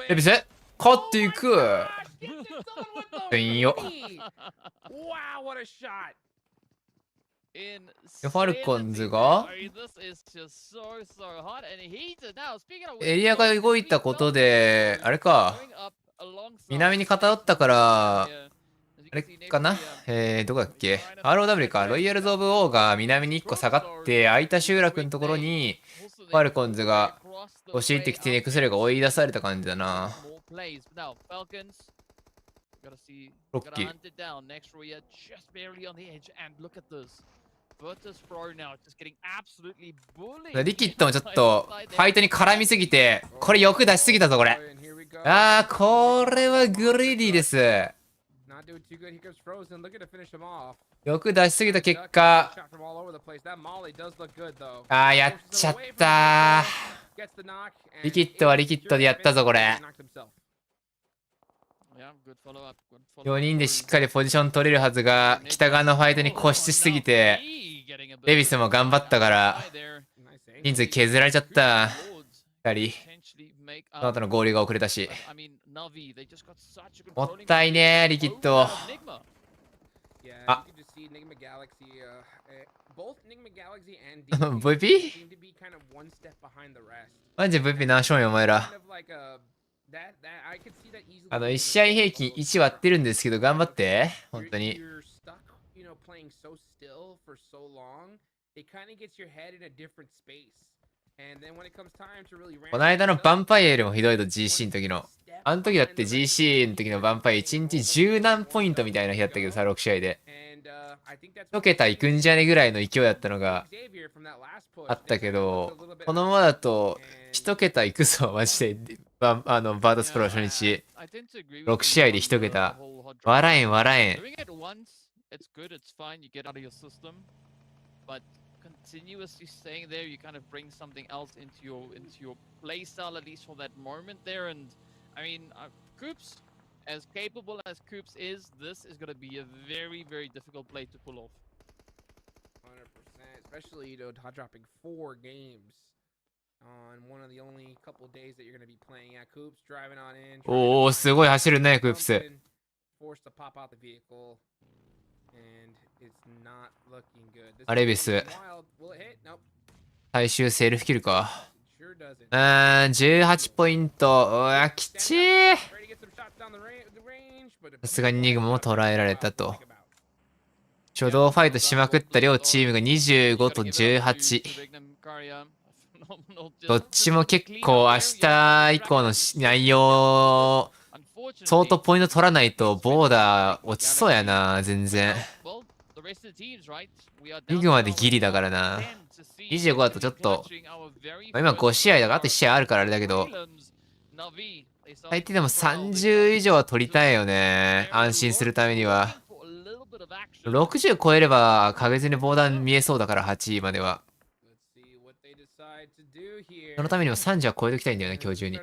レビス勝っていく。いいよ。ファルコンズがエリアが動いたことで、あれか、南に偏ったから、あれかな、どこだっけ、 ROW か、ロイヤルズ・オブ・オーが南に1個下がって、空いた集落のところに、ファルコンズが押し入ってきて、ネクスレが追い出された感じだな。ロッキー。リキッドもちょっとファイトに絡みすぎて、これ欲出しすぎたぞこれ。あー、これはグリーディーです。欲出しすぎた結果、あー、やっちゃったー。リキッドはリキッドでやったぞこれ。4人でしっかりポジション取れるはずが、北側のファイトに固執しすぎて、レビスも頑張ったから、人数削られちゃった。2人。その後の合流が遅れたし。もったいねー、リキッド。あ。VP？ マジで VP 何勝よ、お前ら。1試合平均1割ってるんですけど、頑張って。本当に。この間のヴァンパイアよりもひどいと GC の時の。あの時だって GC の時のヴァンパイア1日10何ポイントみたいな日だったけどさ、6試合で。1桁いくんじゃねぐらいの勢いだったのがあったけど、このままだと1桁いくぞ、マジで。バーダスプロ初日。6試合で1桁。笑えん、笑えん。Continuously staying there, you kind of bring something else into your play style, at least for that moment there. And I mean, Coops, as capable as Coops is, this is going to be a very, very difficult play to pull off. 100%, especially, you know, dropping 4 games on one of the only couple days that you're going to be playing. Yeah, Coops driving on in. おー、すごい走るね、クープス。Forced to pop out the vehicle. And it's not looking good. アレビス。最終セールフキルか。18ポイント。うわ、きちー。さすがにニグモも捉えられたと。初動ファイトしまくった両チームが25と18。どっちも結構明日以降の内容、相当ポイント取らないとボーダー落ちそうやな、全然。リグまでギリだからな。25だとちょっと、今5試合だからあと1試合あるからあれだけど、最低でも30以上は取りたいよね。安心するためには。60超えれば確実にボーダー見えそうだから8位までは。そのためにも30は超えておきたいんだよね、今日中に。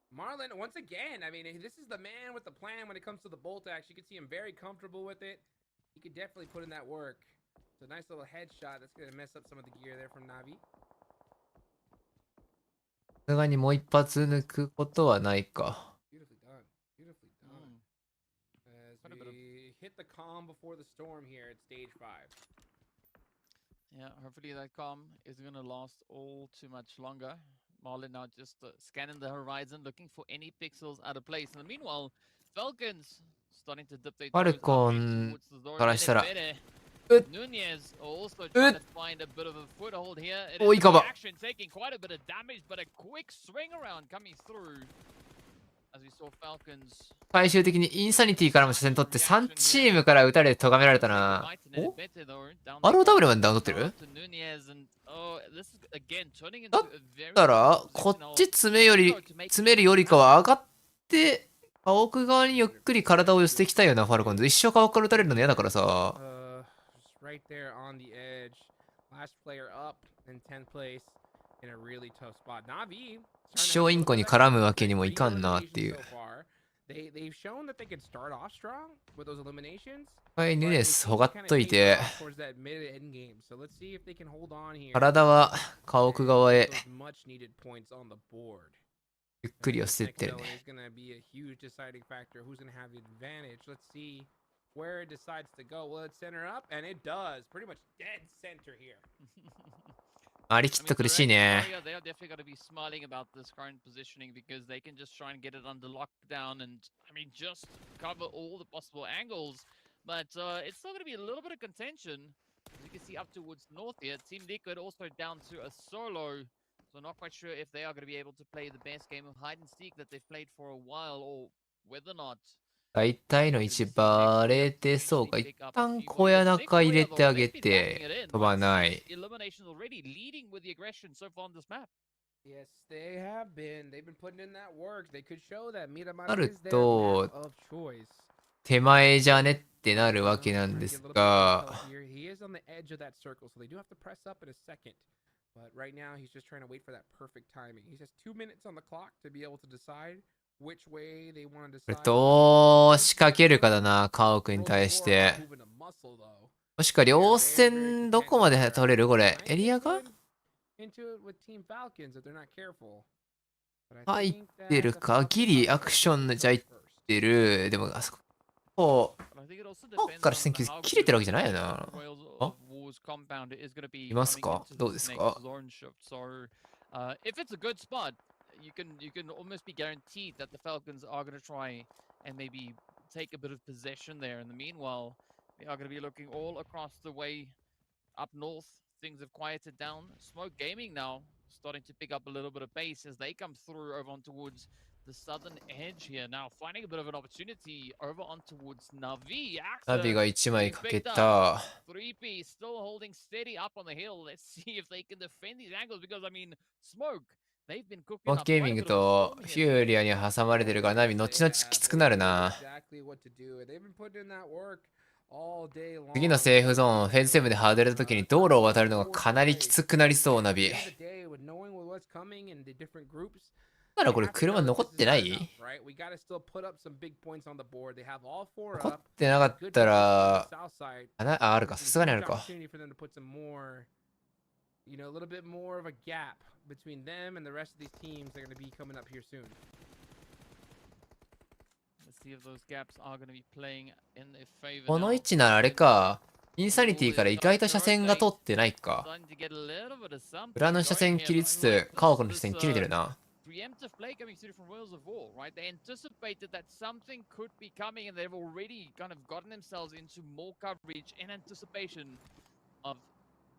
Marlon, once again, I mean, this is the man with the plan when it comes to the bolt action. You can see him very comfortable with it. He could definitely put in that work. It's a nice little headshot that's going to mess up some of the gear there from Navi. さすがにもう一発抜くことはないか。Beautifully done. Beautifully done. As we hit the calm before the storm here at stage 5. Yeah, hopefully that calm isn't going to last all too much longer. Marlon now just scanning the horizon, looking for any pixels out of place. In the meanwhile, Falcons starting to dip their toes towards the door. Nunez also trying to find a bit of a foothold here. It is action taking quite a bit of damage, but a quick swing around coming through. As we saw Falcons. 最終的にインサニティからも初戦取って3チームから撃たれて咎められたな。お ?ROW までダウン取ってるだったら、こっち詰めるよりかは上がって、家屋側にゆっくり体を寄せていきたいよな、ファルコンズ。一生家屋から撃たれるの嫌だからさ。小インコに絡むわけにもいかんなっていう。はい、ヌネスほがっといて、体は家屋側へゆっくり寄せてってるね。Where it decides to go. Will it center up? And it does. Pretty much dead center here. ありきっと苦しいね。They are definitely going to be smiling about this current positioning because they can just try and get it under lockdown and, I mean, just cover all the possible angles. But it's still going to be a little bit of contention. As you can see up towards north here, Team Liquid also down to a solo. So not quite sure if they are going to be able to play the best game of hide and seek that they've played for a while or whether or not. 大体の位置バレてそうか。一旦小屋中入れてあげて飛ばない。なると手前じゃねってなるわけなんですが。どう仕掛けるかだな、カオクに対して。もしくは両戦どこまで取れるこれ。エリアが入ってるかギリアクションじゃ入ってる。でもあそこ。こっから戦球切れてるわけじゃないよな。あいますかどうですかYou can almost be guaranteed that the Falcons are going to try and maybe take a bit of possession there. In the meanwhile, they are going to be looking all across the way up north. Things have quieted down. Smoke Gaming now starting to pick up a little bit of pace as they come through over on towards the southern edge here now, finding a bit of an opportunity over on towards Navi. ナビが1枚かけた。 3P still holding steady up on the hill. Let's see if they can defend these angles because I mean, Smoke, they've been cooking モン up ゲー quite ミ a ン bit グ of と storm フ here. ューリアに挟まれてるからナビ後々きつくなるな。 Exactly what to do. They've been putting in that work all day long. 次のセーフゾーン、フェーズ7で外れた時に道路を渡るのがかなりきつくなりそう、ナビ。 At the end of the day, with knowing what's coming and the different groups, だからこれ車残ってない？ right? We gotta still put up some big points on the board. They have all four 残っ up. てなかったら Good south side. あるか、さすがにある Huge か。 opportunity for them to put some more, you know, a little bit more of a gap between them and the rest of these teams that are going to be coming up here soon. Let's see if those gaps are going to be playing in their favor この now. 位置ならあれか。インサニティから意外と車線が通ってないか。 Starting to get a little bit of something 裏の車線 going 切り here. つつ、家屋の車線切れてるな。 Preemptive play coming through from Wheels of War, right? They anticipated that something could be coming and they've already kind of gotten themselves into more coverage in anticipation of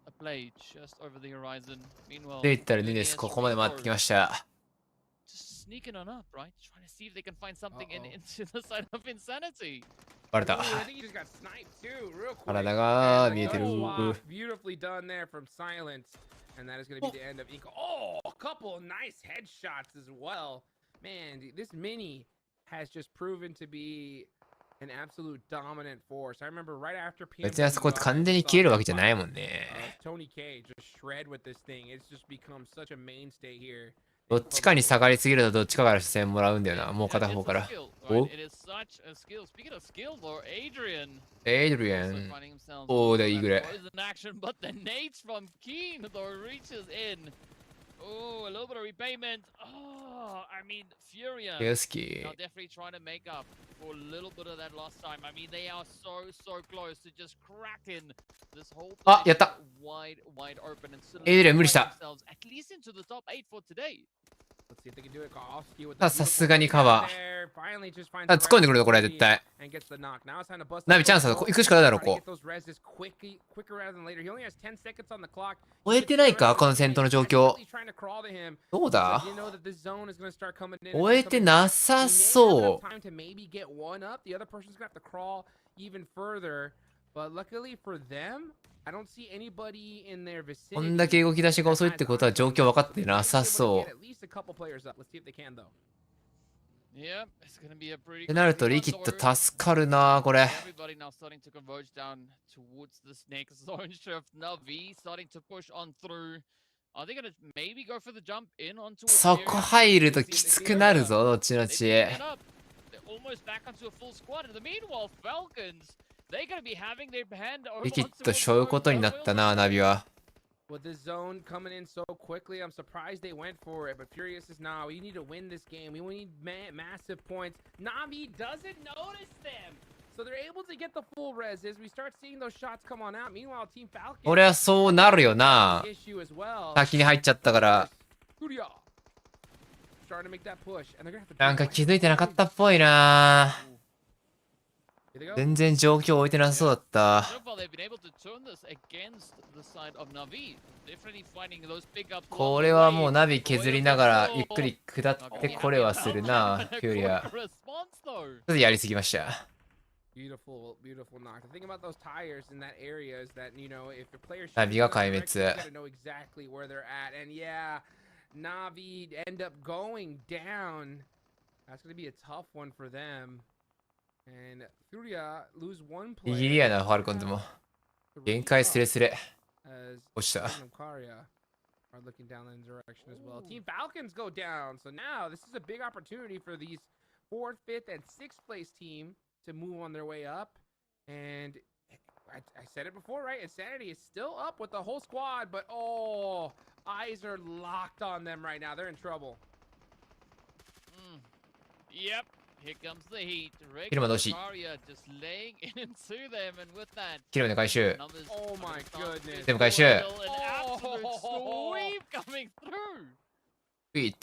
a play just over the horizon. Meanwhile, で言ったら2です。ここまで回ってきました。 just sneaking on up, right? Trying to see if they can find something into the side of Insanity. バレた。 I think he just got sniped too, real quick. 体が見えてる。 Oh, wow. Beautifully done there from Silence. And that is going to be the end of Inco. Oh, a couple of nice headshots as well. Man, this mini has just proven to be an absolute dominant force. I remember right after PMGO, 別にあそこ完全に消えるわけじゃないもんね。 Tony K just shred with this thing. It's just become such a mainstay here. どっちかに下がりすぎるとどっちかから視線もらうんだよな。もう片方から。お It is such a skill. Speaking of skill, though, Adrian. エイドリアン。おー、でいいぐらい。 Poison action, but the nades from Keen, though, reaches in. Oh, a little bit of repayment. Oh, I mean, Furia. Yoski. Now definitely trying to make up for a little bit of that lost time. I mean, they are so close to just cracking this whole あ、やった。 wide open and エイドリアン無理した。 themselves at least into the top 8 for today. Let's see if they can do it. Kowalski with さすがにカバー。 finally just finds あ、突っ込んでくるぞ、これ絶対。 and gets the knock. Now it's time to bust. ナビチャンスだ。行くしかないだろ、こ Get those reses quicker rather than later. He only has 10 seconds on the clock. 終えてないかこの戦闘の状況。 Trying to crawl to him. どうだ You know that this zone is going to start coming in. 終えてなさそう。 Time to maybe get one up. The other person's going to have to crawl even further. But luckily for them, I don't see anybody in their vicinity. こんだけ動き出しが遅いってことは状況分かってなさそう。 At least a couple players up. Let's see if they can though. Yeah, it's gonna be a pretty ってなるとリキッド助かるなこれ。 Everybody now starting to converge down towards this next zone shift. Navi starting to push on through. Are they gonna maybe go for the jump in onto そこ入るときつくなるぞ、どっちのち。 They're almost back onto a full squad. In the meanwhile, Falcons, they're gonna be having their hand over リキッドしょうことになったな、ナビは。 With this zone coming in so quickly, I'm surprised they went for it. But Furious is now. We need to win this game. We need massive points. Navi doesn't notice them. So they're able to get the full reses. We start seeing those shots come on out. Meanwhile, Team Falcons. 俺はそうなるよな。 issue as well. 先に入っちゃったから。 Furia. Starting to make that push. And they're gonna have to なんか気づいてなかったっぽいな。全然状況置いてなさそうだった。 So far, they've been able to turn this against the side of Navi. Definitely finding those pickups. これはもうナビ削りながらゆっくり下ってこれはするな、フューリア。ちょっとやりすぎました。 Beautiful, beautiful knock. The thing about those tires in that area is that, you know, if the player ナビが壊滅。 you gotta know exactly where they're at. And yeah, Navi end up going down. That's gonna be a tough one for them. And Furia lose one ギ player. リギリやな、ファルコンズも。限界スレスレ。落ちた。 are looking down in direction as well. Team Falcons go down. So now this is a big opportunity for these 4th, 5th, and 6th place team to move on their way up. And I said it before, right? Insanity is still up with the whole squad, but oh, eyes are locked on them right now. They're in trouble. Yep. Here comes the heat. キルマどうし just laying into them, and with that, キルマで回収。 Oh my goodness. 全部回収。 an absolute sweep coming through. Sweet.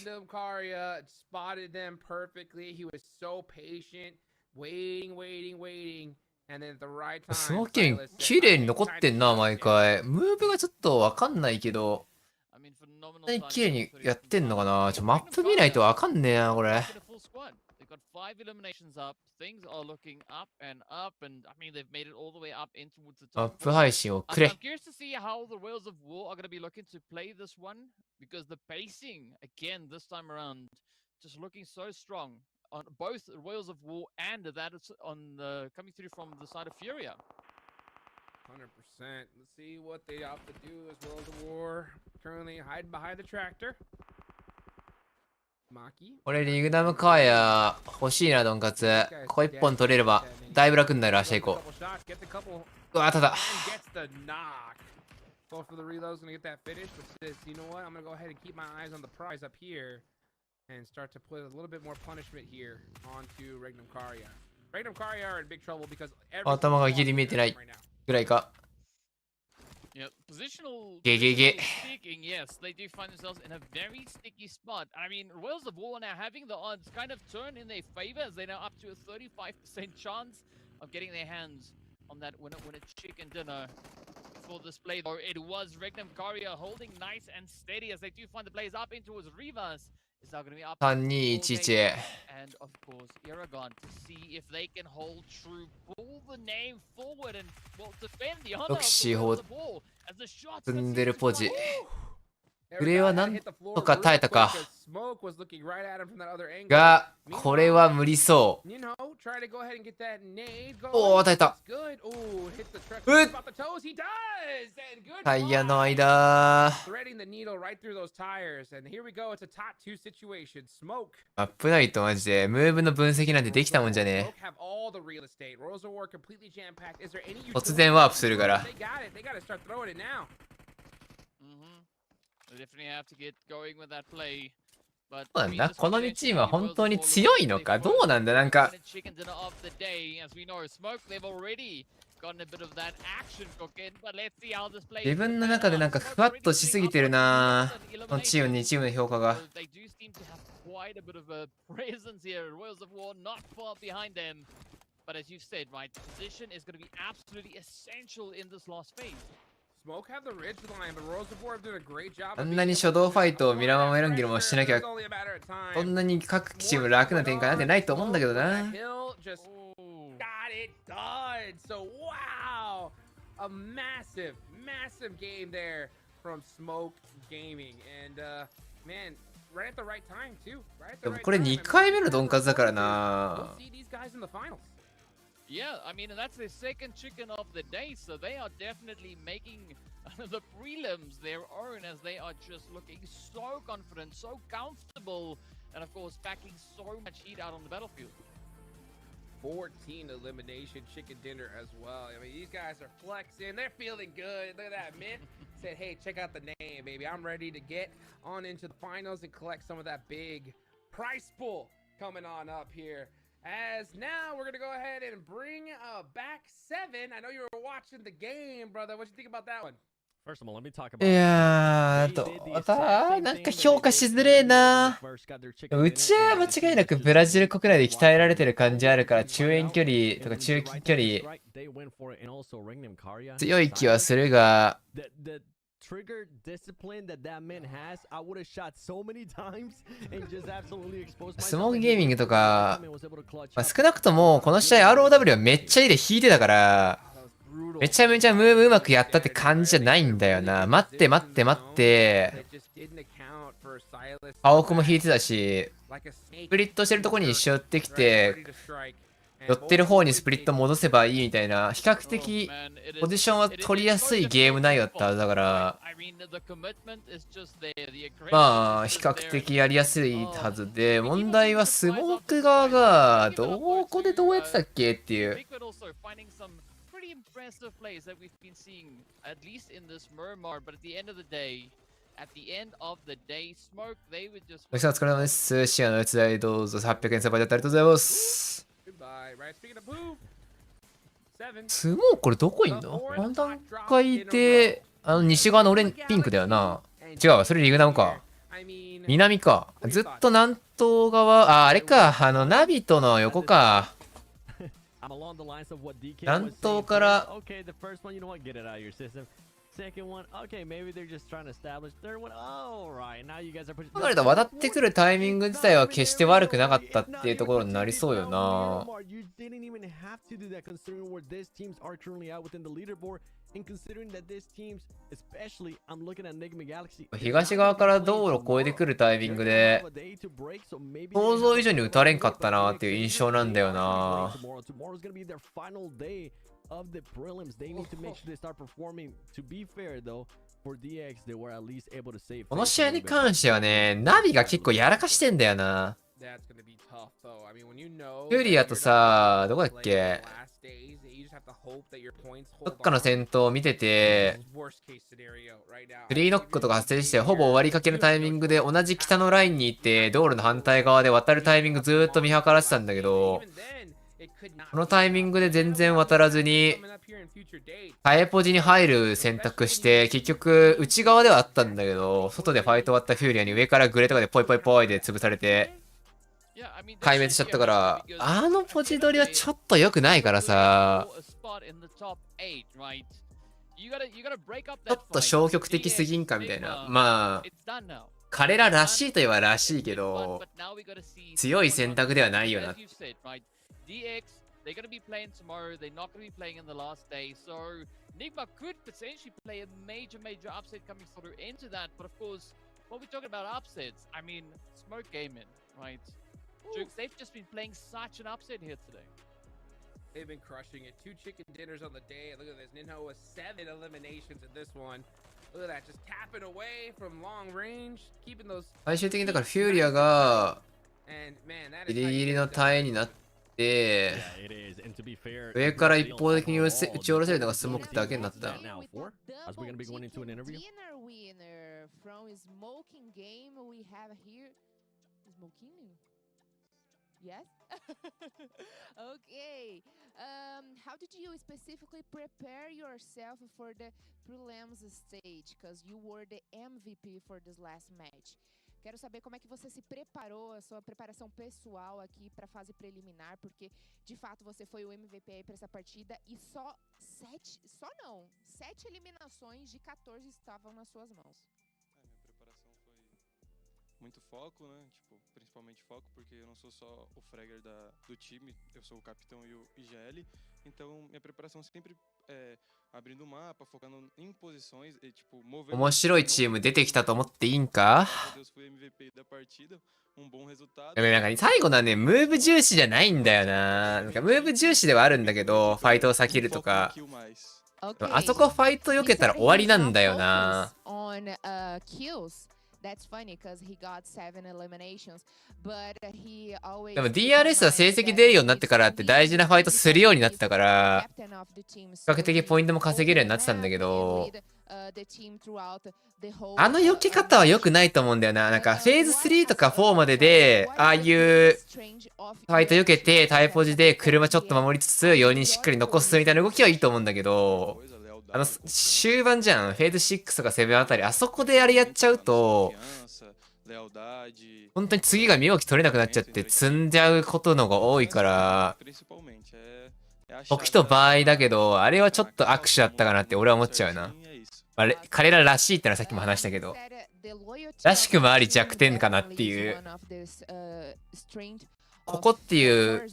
Regnum Karya spotted them perfectly. He was so patient, waiting. And then at the right time, スモーキン綺麗に残ってんな、毎回。ムーブがちょっとわかんないけど。こんなに綺麗にやってんのかな。マップ見ないとわかんねえな、これ。Got 5 eliminations up. Things are looking up and up, and I mean they've made it all the way up in towards the マッ top. プ配信をくれ。I'm curious to see how the Whales of War are going to be looking to play this one because the pacing again this time around just looking so strong on both Whales of War and that is on the coming through from the side of Furia. 100%. Let's see what they opt to do as World of War. Currently hiding behind the tractor. これリグダムカーや欲しいな、ドンカツ。ここ1本取れればだいぶ楽になる。明日以降。うわ、ただ。Both for the reloads gonna get that finish, but says, you know what? I'm gonna go ahead and keep my eyes on the prize up here and start to put a little bit more punishment here onto Regnum Karya. Regnum Karya are in big trouble because 頭がギリ見えてないぐらいか。Yep, positional Gege. speaking, yes, they do find themselves in a very sticky spot. I mean, Whales of War now having the odds kind of turn in their favor as they're now up to a 35% chance of getting their hands on that winner chicken dinner. For this play, though, it was Regnum Karya holding nice and steady as they do find the plays up in towards Rivas. Is now going to be up 3-2-1-1 and of course Erangel to see if they can hold true, pull the name forward and well defend the honor of the ball as the shots 積んでるポジ。グレーはなんとか耐えたか。が、これは無理そう。おお、耐えた。うっ、タイヤの間。アップライトマジで、ムーブの分析なんてできたもんじゃねえ。突然ワープするから。そうなんだ。この2チームは本当に強いのかどうなんだ。なんか自分の中でなんかふわっとしすぎてるな。このチーム2チームの評価が。あんなに初動ファイトをミラマもエランゲルもしなきゃそんなに各チーム楽な展開なんてないと思うんだけどな。でもこれ2回目のドンカツだからな。Yeah, I mean, that's their second chicken of the day, so they are definitely making the prelims their own as they are just looking so confident, so comfortable, and of course, packing so much heat out on the battlefield. 14 elimination chicken dinner as well. I mean, these guys are flexing. They're feeling good. Look at that. Mint said, hey, check out the name, baby. I'm ready to get on into the finals and collect some of that big price pool coming on up here. As now we're gonna go ahead and bring back 7. I know you were watching the game, brother. What you think about that one? First of all, let me talk about いやー、なんか評価しづれえな。うちは間違いなくブラジル国内で鍛えられてる感じあるから、中遠距離とか中近距離強い気はするが。trigger discipline that man has, I would have shot so many times and just absolutely exposed myself. スモークゲーミングとか、少なくともこの試合 ROW はめっちゃいいで引いてたから、めちゃめちゃムーブうまくやったって感じじゃないんだよな。待って。青子も引いてたし、スプリットしてるとこに一緒寄ってきて、寄ってる方にスプリット戻せばいいみたいな、比較的ポジションは取りやすいゲーム内容だったはずだから、まあ比較的やりやすいはずで、問題はスモーク側がどこでどうやってたっけっていう。お疲れ様です。シアの閲覧どうぞ800円サバでありがとうございます。スモークこれどこいんの？この段階で西側のピンクだよな。違うわ、それリグダムか。南か。ずっと南東側、あれか、ナビとの横か。南東から second one. Okay, maybe they're just trying to establish third one. All right, now you guys are pushing. 考えると渡ってくるタイミング自体は決して悪くなかったっていうところになりそうよな。 You didn't even have to do that considering where these teams are currently at within the leaderboard and considering that these teams, especially I'm looking at Enigma Galaxy. 東側から道路を越えてくるタイミングで想像以上に打たれんかったなっていう印象なんだよな。 Tomorrow's gonna be their final day of the prelims. They need to make sure they start performing. To be fair though, for DX, they were at least able to save. この試合に関してはね、ナビが結構やらかしてんだよな。フュリアとさ、どこだっけ、どっかの戦闘を見てて、フリーノックとか発生してほぼ終わりかけのタイミングで同じ北のラインに行って道路の反対側で渡るタイミングずーっと見計らってたんだけど、このタイミングで全然渡らずにタエポジに入る選択して結局内側ではあったんだけど、外でファイト終わったフューリアに上からグレとかでポイポイポイで潰されて壊滅しちゃったから、あのポジ取りはちょっと良くないからさ、ちょっと消極的すぎんかみたいな。まあ彼ららしいといえばらしいけど強い選択ではないよな。 DX, they're going to be playing tomorrow. They're not going to be playing in the last day. So Enigma could potentially play a major upset coming through into that. But of course, when we're talking about upsets, I mean, Smoke Gaming, right? Jukes, they've just been playing such an upset here today. They've been crushing it. 2 chicken dinners on the day. Look at this. Ninho with 7 eliminations in this one. Look at that. Just tapping away from long range. Keeping those. 最終的にだからフューリアがギリギリのタイになって、上から一方的に打ち下ろせるのがスモークだけになった。Yes? Okay. How did you specifically prepare yourself for the prelims stage? Because you were the MVP for this last match. Quero saber como é que você se preparou, a sua preparação pessoal aqui para a fase preliminar, porque de fato você foi o MVP aí para essa partida e só 7 eliminações de 14 estavam nas suas mãos. Minha preparação foi muito foco, né? Tipo, principalmente foco, porque eu não sou só o fragger do time, eu sou o capitão e o IGL, então minha preparação sempre é abrindo o mapa, focando em posições e tipo movendo. 面白いチーム出てきたと思っていいんか？でもなんか最後のはね、ムーブ重視じゃないんだよな。なんかムーブ重視ではあるんだけど、ファイトを避けるとか。あそこファイト避けたら終わりなんだよな。That's funny because he got 7 eliminations, but he always. でも DRS は成績出るようになってからって大事なファイトするようになってたから、比較的ポイントも稼げるようになってたんだけど、あの避け方は良くないと思うんだよな。なんかフェーズ3とか4までで、ああいうファイト避けてタイポジで車ちょっと守りつつ4人しっかり残すみたいな動きはいいと思うんだけど、終盤じゃん、フェーズ6とか7あたり、あそこであれやっちゃうと本当に次が身動き取れなくなっちゃって積んじゃうことのが多いから、時と場合だけどあれはちょっと握手だったかなって俺は思っちゃうな。彼ららしいってのはさっきも話したけど、らしくもあり弱点かなっていう、ここっていう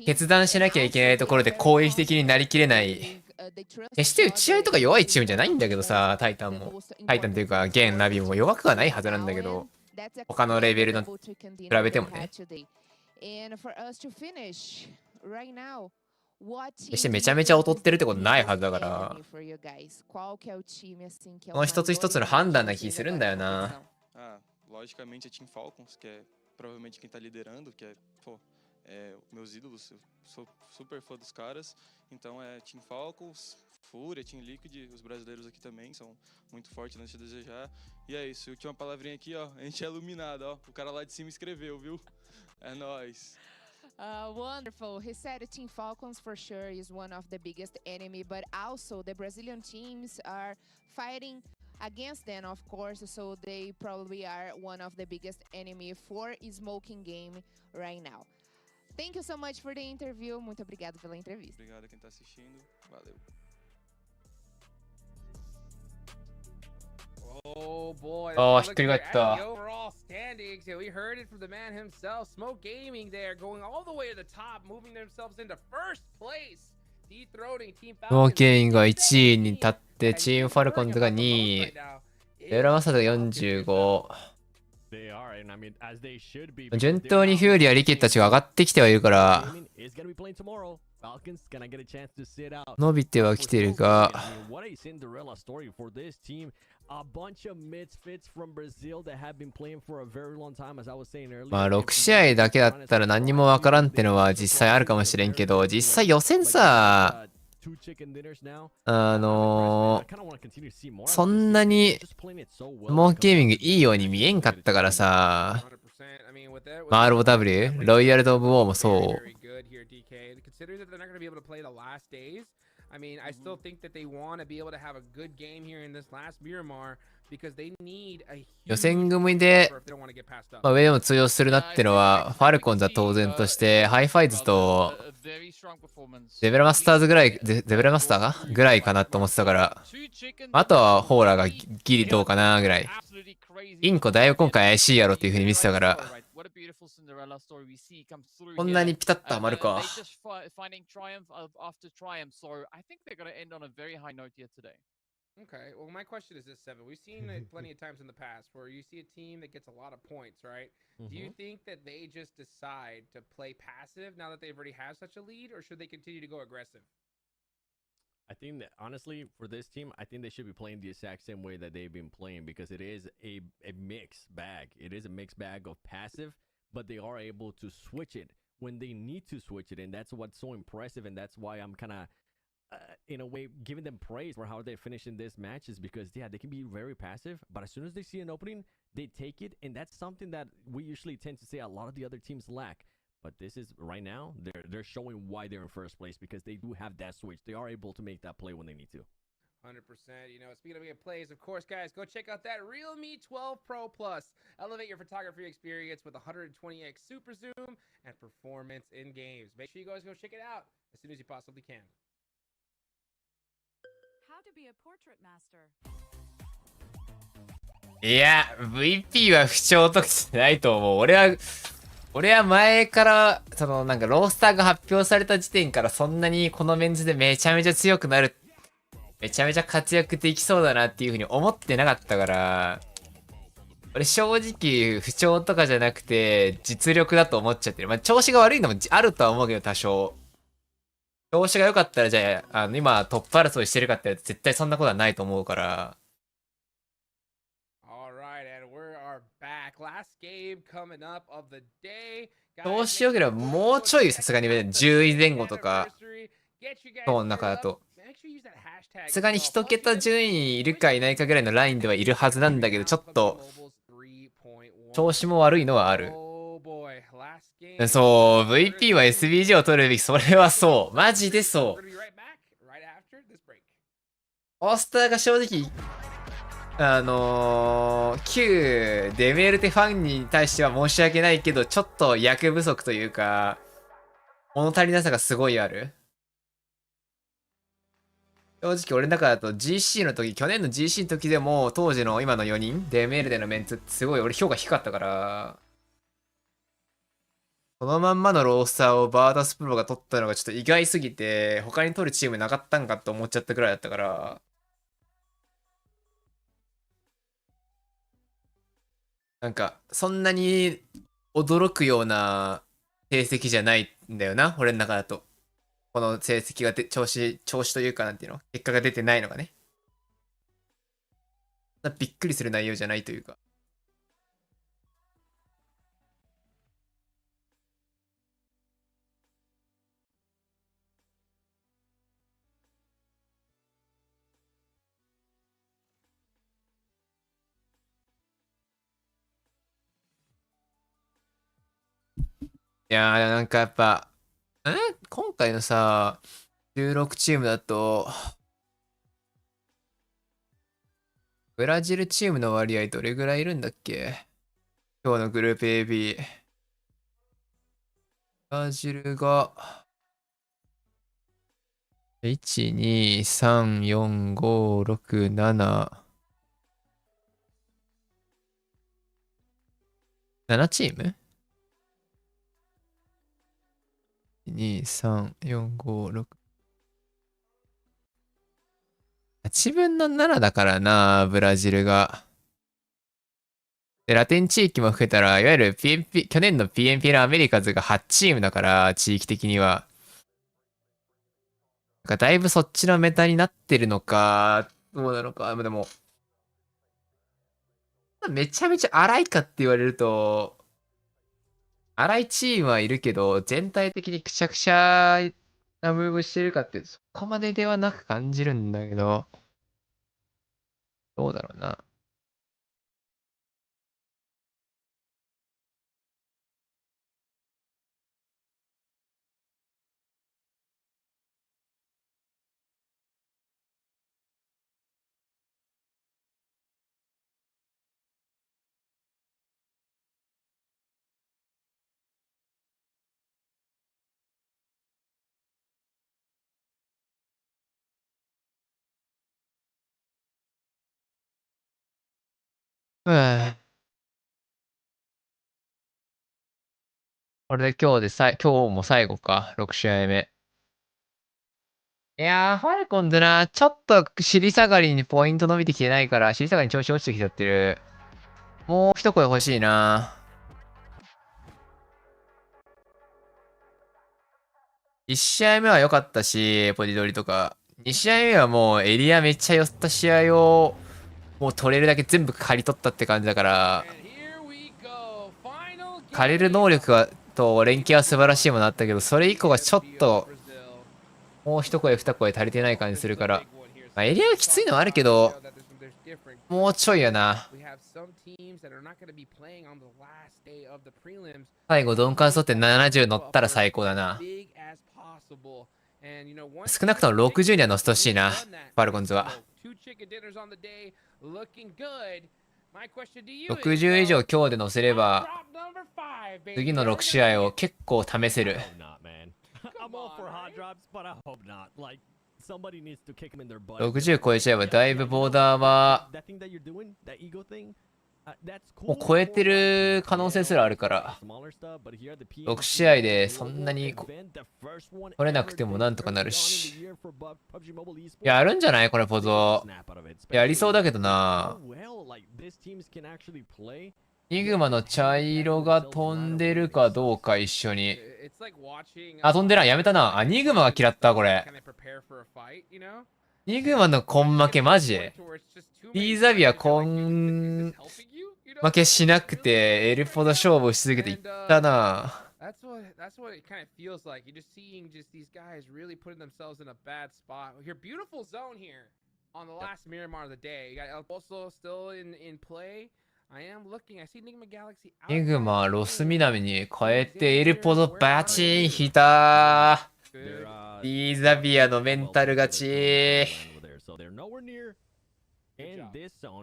決断しなきゃいけないところで攻撃的になりきれない、決して打ち合いとか弱いチームじゃないんだけどさ、タイタンも。タイタンというか、ゲン、ナビも弱くはないはずなんだけど、他のレベルの比べてもね。決してめちゃめちゃ劣ってるってことないはずだから、この一つ一つの判断な気するんだよな。Logicamente é Team Falcons, que é provavelmente quem tá liderando, que é, pô, meus ídolos, eu sou super fã dos caras, então é Team Falcons, Fúria, Team Liquid, os brasileiros aqui também são muito fortes antes de desejar, e é isso, última palavrinha aqui, ó, a gente é iluminado, ó, o cara lá de cima escreveu, viu? É nóis. Wonderful. He said Team Falcons for sure is one of the biggest enemy, but also the Brazilian teams are fighting against them, of course, so they probably are one of the biggest enemy for smoking game right now. Thank you so much for the interview. Muito obrigado pela entrevista. Obrigado a quem está assistindo. Valeu. Oh boy. ああ、 Let's ひっ look くり返 here っ at た。 the overall standings. Yeah, we heard it from the man himself. Smoke Gaming there, going all the way to the top, moving themselves into first place. Dethroning Team スモー Falcons. ケインが1位に立って、チームファルコンズが2位。ベラマサダが45。順当にフューリア、リケットたちが上がってきてはいるから、伸びてはきてるが、まあ6試合だけだったら何にもわからんってのは実際あるかもしれんけど、実際予選さ、そんなにスモークゲーミングいいように見えんかったからさ、まあ ROW、ロイヤルド・オブ・ウォーもそう。I mean, I still think that they want to be able to have a good game here in this last Miramar because they need a 予選組で、まあ、上でも通用するなってのは、ファルコンズは当然として、ハイファイズと、デベラマスターズぐらい、デベラマスターかぐらいかなと思ってたから、あとはホーラーがギリどうかなぐらい。インコだいぶ今回怪しいやろっていう風に見てたから、こんなにピタッとはまるか。Okay, well, my question is this, Seven. We've seen it plenty of times in the past where you see a team that gets a lot of points, right? Do you think that they just decide to play passive now that they've already have such a lead, or should they continue to go aggressive? I think that honestly, for this team, I think they should be playing the exact same way that they've been playing because it is a mixed bag. It is a mixed bag of passive, but they are able to switch it when they need to switch it, and that's what's so impressive, and that's why I'm kind of in a way giving them praise for how they're finishing this matches because yeah, they can be very passive, but as soon as they see an opening, they take it, and that's something that we usually tend to say a lot of the other teams lack. But this is right now, they're showing why they're in first place because they do have that switch. They are able to make that play when they need to. 100%. You know, speaking of good plays, of course, guys, go check out that Realme 12 Pro Plus. Elevate your photography experience with 120x super zoom and performance in games. Make sure you guys go check it out as soon as you possibly can. How to be a portrait master. いや、VP は不調とかじゃないと思う。俺は前から、そのなんかロースターが発表された時点からそんなにこのメンズでめちゃめちゃ強くなる、めちゃめちゃ活躍できそうだなっていう風に思ってなかったから、俺正直不調とかじゃなくて実力だと思っちゃってる。まあ調子が悪いのもあるとは思うけど多少。調子が良かったらじゃあ、今トップ争いしてるかって絶対そんなことはないと思うから。調子良ければもうちょいさすがに10位前後とか、今日の中だと。さすがに一桁順位いるかいないかぐらいのラインではいるはずなんだけど、ちょっと調子も悪いのはある。そう、VP は SBG を取るべき、それはそう。マジでそう。オースターが正直、旧デメルテファンに対しては申し訳ないけど、ちょっと役不足というか、物足りなさがすごいある。正直俺の中だと GC の時、去年の GC の時でも当時の今の4人、デメールでのメンツってすごい俺評価低かったから、このまんまのロースターをバーダスプロが取ったのがちょっと意外すぎて、他に取るチームなかったんかって思っちゃったくらいだったから、なんかそんなに驚くような成績じゃないんだよな、俺の中だと。この成績が調子というかなんていうの結果が出てないのがね。びっくりする内容じゃないというか。いやーなんかやっぱ、今回のさ、16チームだと、ブラジルチームの割合どれぐらいいるんだっけ？今日のグループ AB。ブラジルが、1、2、3、4、5、6、7、7チーム ?2、3、4、5、6。8分の7だからな、ブラジルが。で、ラテン地域も含めたら、いわゆる PMP、去年の PMPL アメリカズが8チームだから、地域的には。なんかだいぶそっちのメタになってるのか、どうなのか。でも、めちゃめちゃ荒いかって言われると、荒いチームはいるけど、全体的にくちゃくちゃなムーブしてるかって、そこまでではなく感じるんだけど、どうだろうな。うん。これで今日今日も最後か、6試合目。いやー、ファルコンズな、ちょっと尻下がりにポイント伸びてきてないから、尻下がりに調子落ちてきちゃってる。もう一声欲しいな。1試合目は良かったし、ポジドリとか。2試合目はもうエリアめっちゃ寄った試合を、もう取れるだけ全部借り取ったって感じだから、借りる能力と連携は素晴らしいものあったけど、それ以降がちょっと、もう一声二声足りてない感じするから、まあ、エリアがきついのはあるけど、もうちょいやな。最後、鈍感取って70乗ったら最高だな。少なくとも60には乗せてほしいな、ファルコンズは。60以上今日で乗せれば、次の6試合を結構試せる。60超えちゃえばだいぶボーダーはもう超えてる可能性すらあるから6試合でそんなに取れなくてもなんとかなるしやるんじゃないこれポゾやりそうだけどなニグマの茶色が飛んでるかどうか一緒にあ、飛んでない。やめたな。あ、ニグマが嫌った、これ。ニグマのコン負けマジリーザビアコン負けしなくて、エルポド勝負し続けていったな。That's what it kind of feels like. You're just seeing just these guys really putting themselves in a bad spot. Here, beautiful zone here on the last Miramar of the day. You got El Pozo still in play. I am looking. I see Enigma Galaxy. ニグマ、ロス南に変えて、エルポドバチーン引いたー。リーザビアのメンタル勝ちー。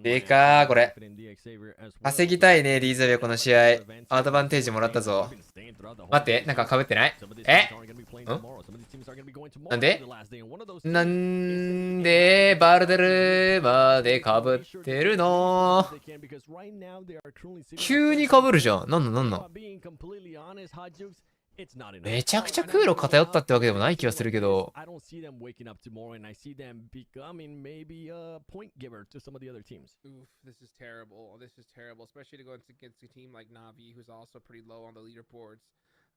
でかー、これ。稼ぎたいね、リーザビアこの試合。アドバンテージもらったぞ。待って、なんか被ってないなんでバールデルまで被ってるの急に被るじゃん。なんのめちゃくちゃ空路偏ったってわけでもない気がするけど。Oof, this is terrible. This is terrible, especially to go against a team like Navi, who's also pretty low on the leaderboards.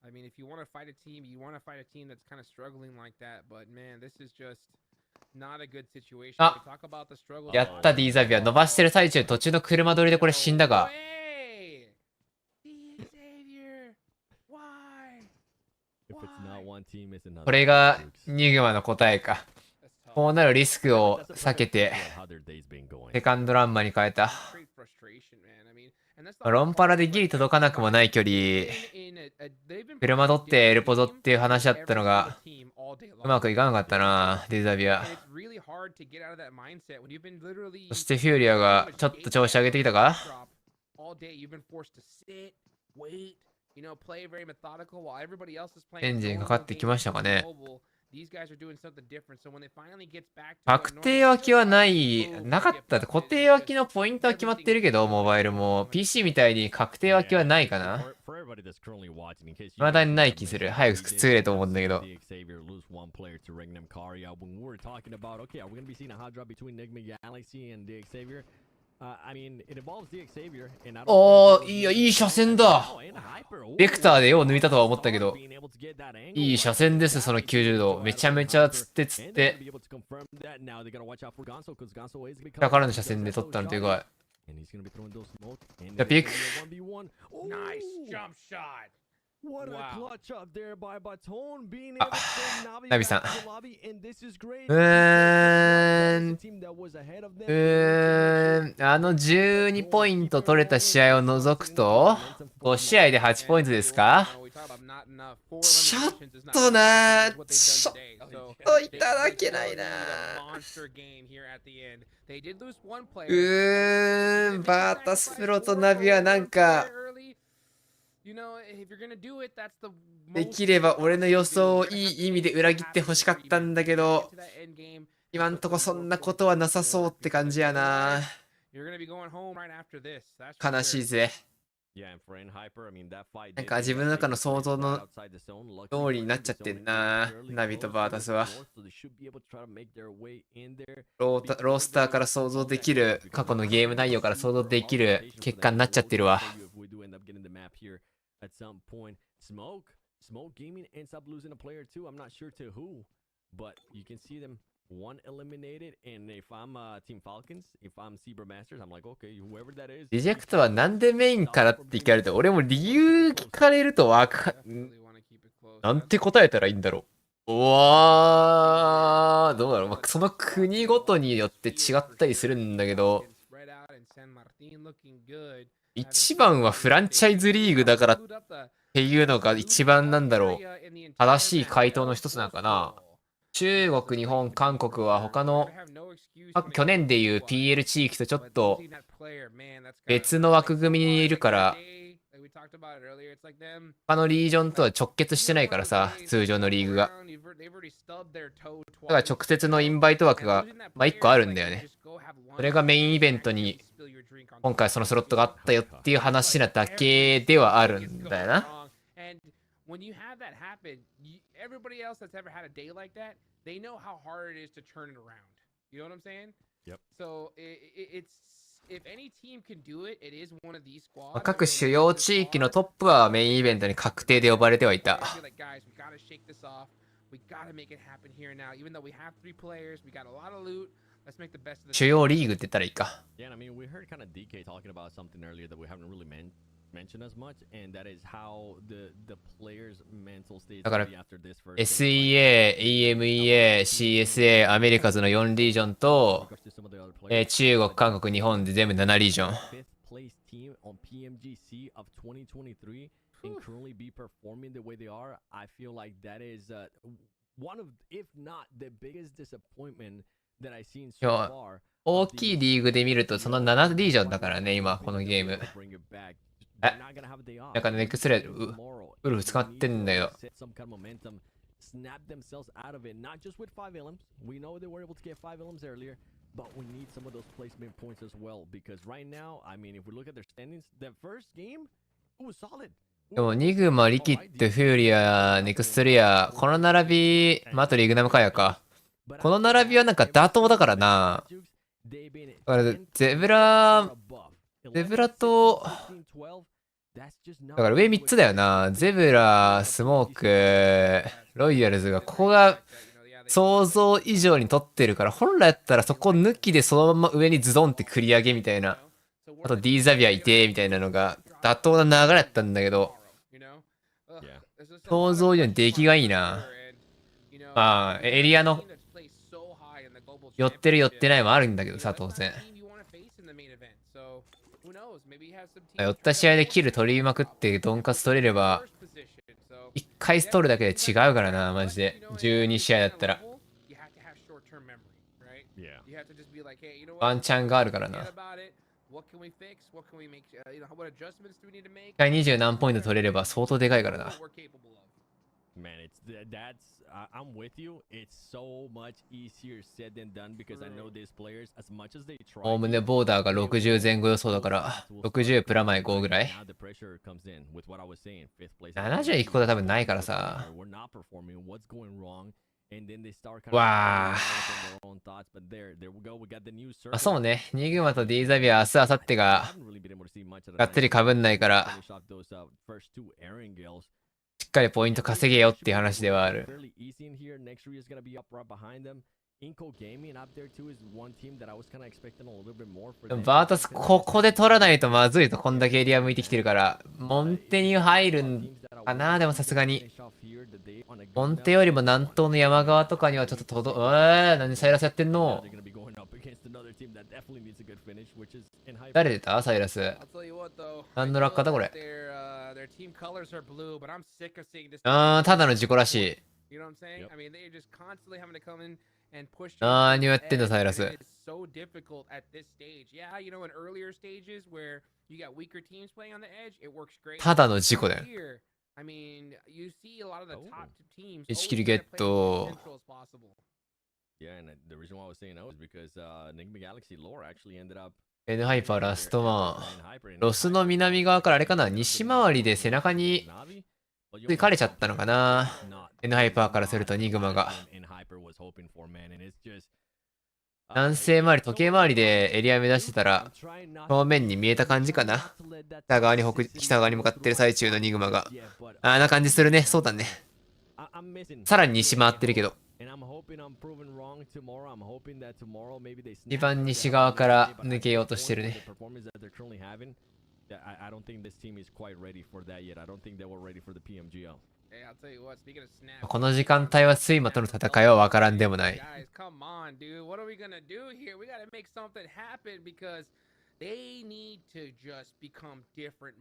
I mean, if you want to fight a team, you want to fight a team that's kind of struggling like that. But man, this is just not a good situation. あ、やったディーザビア伸ばしてる最中途中の車通りでこれ死んだが。これがニグマの答えか。こうなるリスクを避けてセカンドランマーに変えた。ロンパラでギリ届かなくもない距離車取ってエルポゾっていう話だったのがうまくいかなかったなディザビア。そしてフューリアがちょっと調子上げてきたか。エンジンかかってきましたかね。確定脇はなかった。固定脇のポイントは決まってるけど、モバイルも。PC みたいに確定脇はないかな。未だにない気する。早く作れと思うんだけど。おー、いい車線だ。ベクターでよう抜いたとは思ったけど。いい車線です、その90度。めちゃめちゃ釣って。下からの車線で取ったのというか。じゃあピック。ナビさん。あの12ポイント取れた試合を除くと、5試合で8ポイントですか？ちょっといただけないな。バータスプロとナビはなんか、できれば俺の予想をいい意味で裏切ってほしかったんだけど、今んとこそんなことはなさそうって感じやな。悲しいぜ。なんか自分の中の想像の通りになっちゃってんな、ナビとバータスは。ロースターから想像できる、過去のゲーム内容から想像できる結果になっちゃってるわ。At some point, Smoke Gaming ends up losing a player too. I'm not sure to who, but you can see them one eliminated. And if I'm Team Falcons, if I'm Zebra Masters, I'm like, okay, whoever that is. リジェクトはなんでメインからって聞かれて、俺も理由聞かれるとなんて答えたらいいんだろう。うわー、どうだろう。まあ、その国ごとによって違ったりするんだけど。一番はフランチャイズリーグだからっていうのが一番なんだろう。正しい回答の一つなのかな。中国、日本、韓国は他の去年でいう PL 地域とちょっと別の枠組みにいるから、他のリージョンとは直結してないからさ、通常のリーグが。だから直接のインバイト枠が、1個あるんだよね。それがメインイベントに今回そのスロットがあったよっていう話なだけではあるんだよな。各主要地域のトップはメインイベントに確定で呼ばれてはいた。主要リーグって言ったらいいか。だから SEA、EMEA、CSA、アメリカズの4リージョンと、中国、韓国、日本で全部7リージョン。大きいリーグで見るとその7リージョンだからね、今このゲーム。なんかネクスレウルフ使ってんだよ。でもニグマ、リキッド、フューリア、ネクストリア、この並び、あとリグナムカヤか。この並びはなんか妥当だからな。だからゼブラと、だから上3つだよな。ゼブラ、スモーク、ロイヤルズが、ここが想像以上に取ってるから、本来やったらそこ抜きでそのまま上にズドンって繰り上げみたいな。あと D ザビアいて、みたいなのが妥当な流れやったんだけど、想像以上に出来がいいな。まあ、エリアの寄ってる寄ってないもあるんだけどさ、当然。寄った試合でキル取りまくってドンカツ取れれば、1回取るだけで違うからな、マジで。12試合だったら。ワンチャンがあるからな。1回20何ポイント取れれば相当でかいからな。I'm with you. It's so much easier said than done because I know these players as much as they try. おおむねボーダーが60前後予想だから、60プラマイ5ぐらい。70いくことは多分ないからさ。わあ。あ、そうね。ニグマと D ザビア明日、明後日ががっつりかぶんないから、しっかりポイント稼げよっていう話ではある。バータスここで取らないとまずいと、こんだけエリア向いてきてるから、モンテに入るんかな。でもさすがにモンテよりも南東の山側とかにはちょっと何サイラスやってんの。誰出たサイラス。何の落下だこれ。ただの事故らしい。何をやってんだサイラス。ただの事故だよ。1キルゲット。N ハイパーラストマン。ロスの南側からあれかな、西回りで背中につかれちゃったのかな。N ハイパーからするとニグマが。南西回り、時計回りでエリア目指してたら、表面に見えた感じかな。北側に向かってる最中のニグマが。あんな感じするね。そうだね。さらに西回ってるけど。一番西側から抜けようとしてるね。この時間帯は睡魔との戦いは分からんでもない。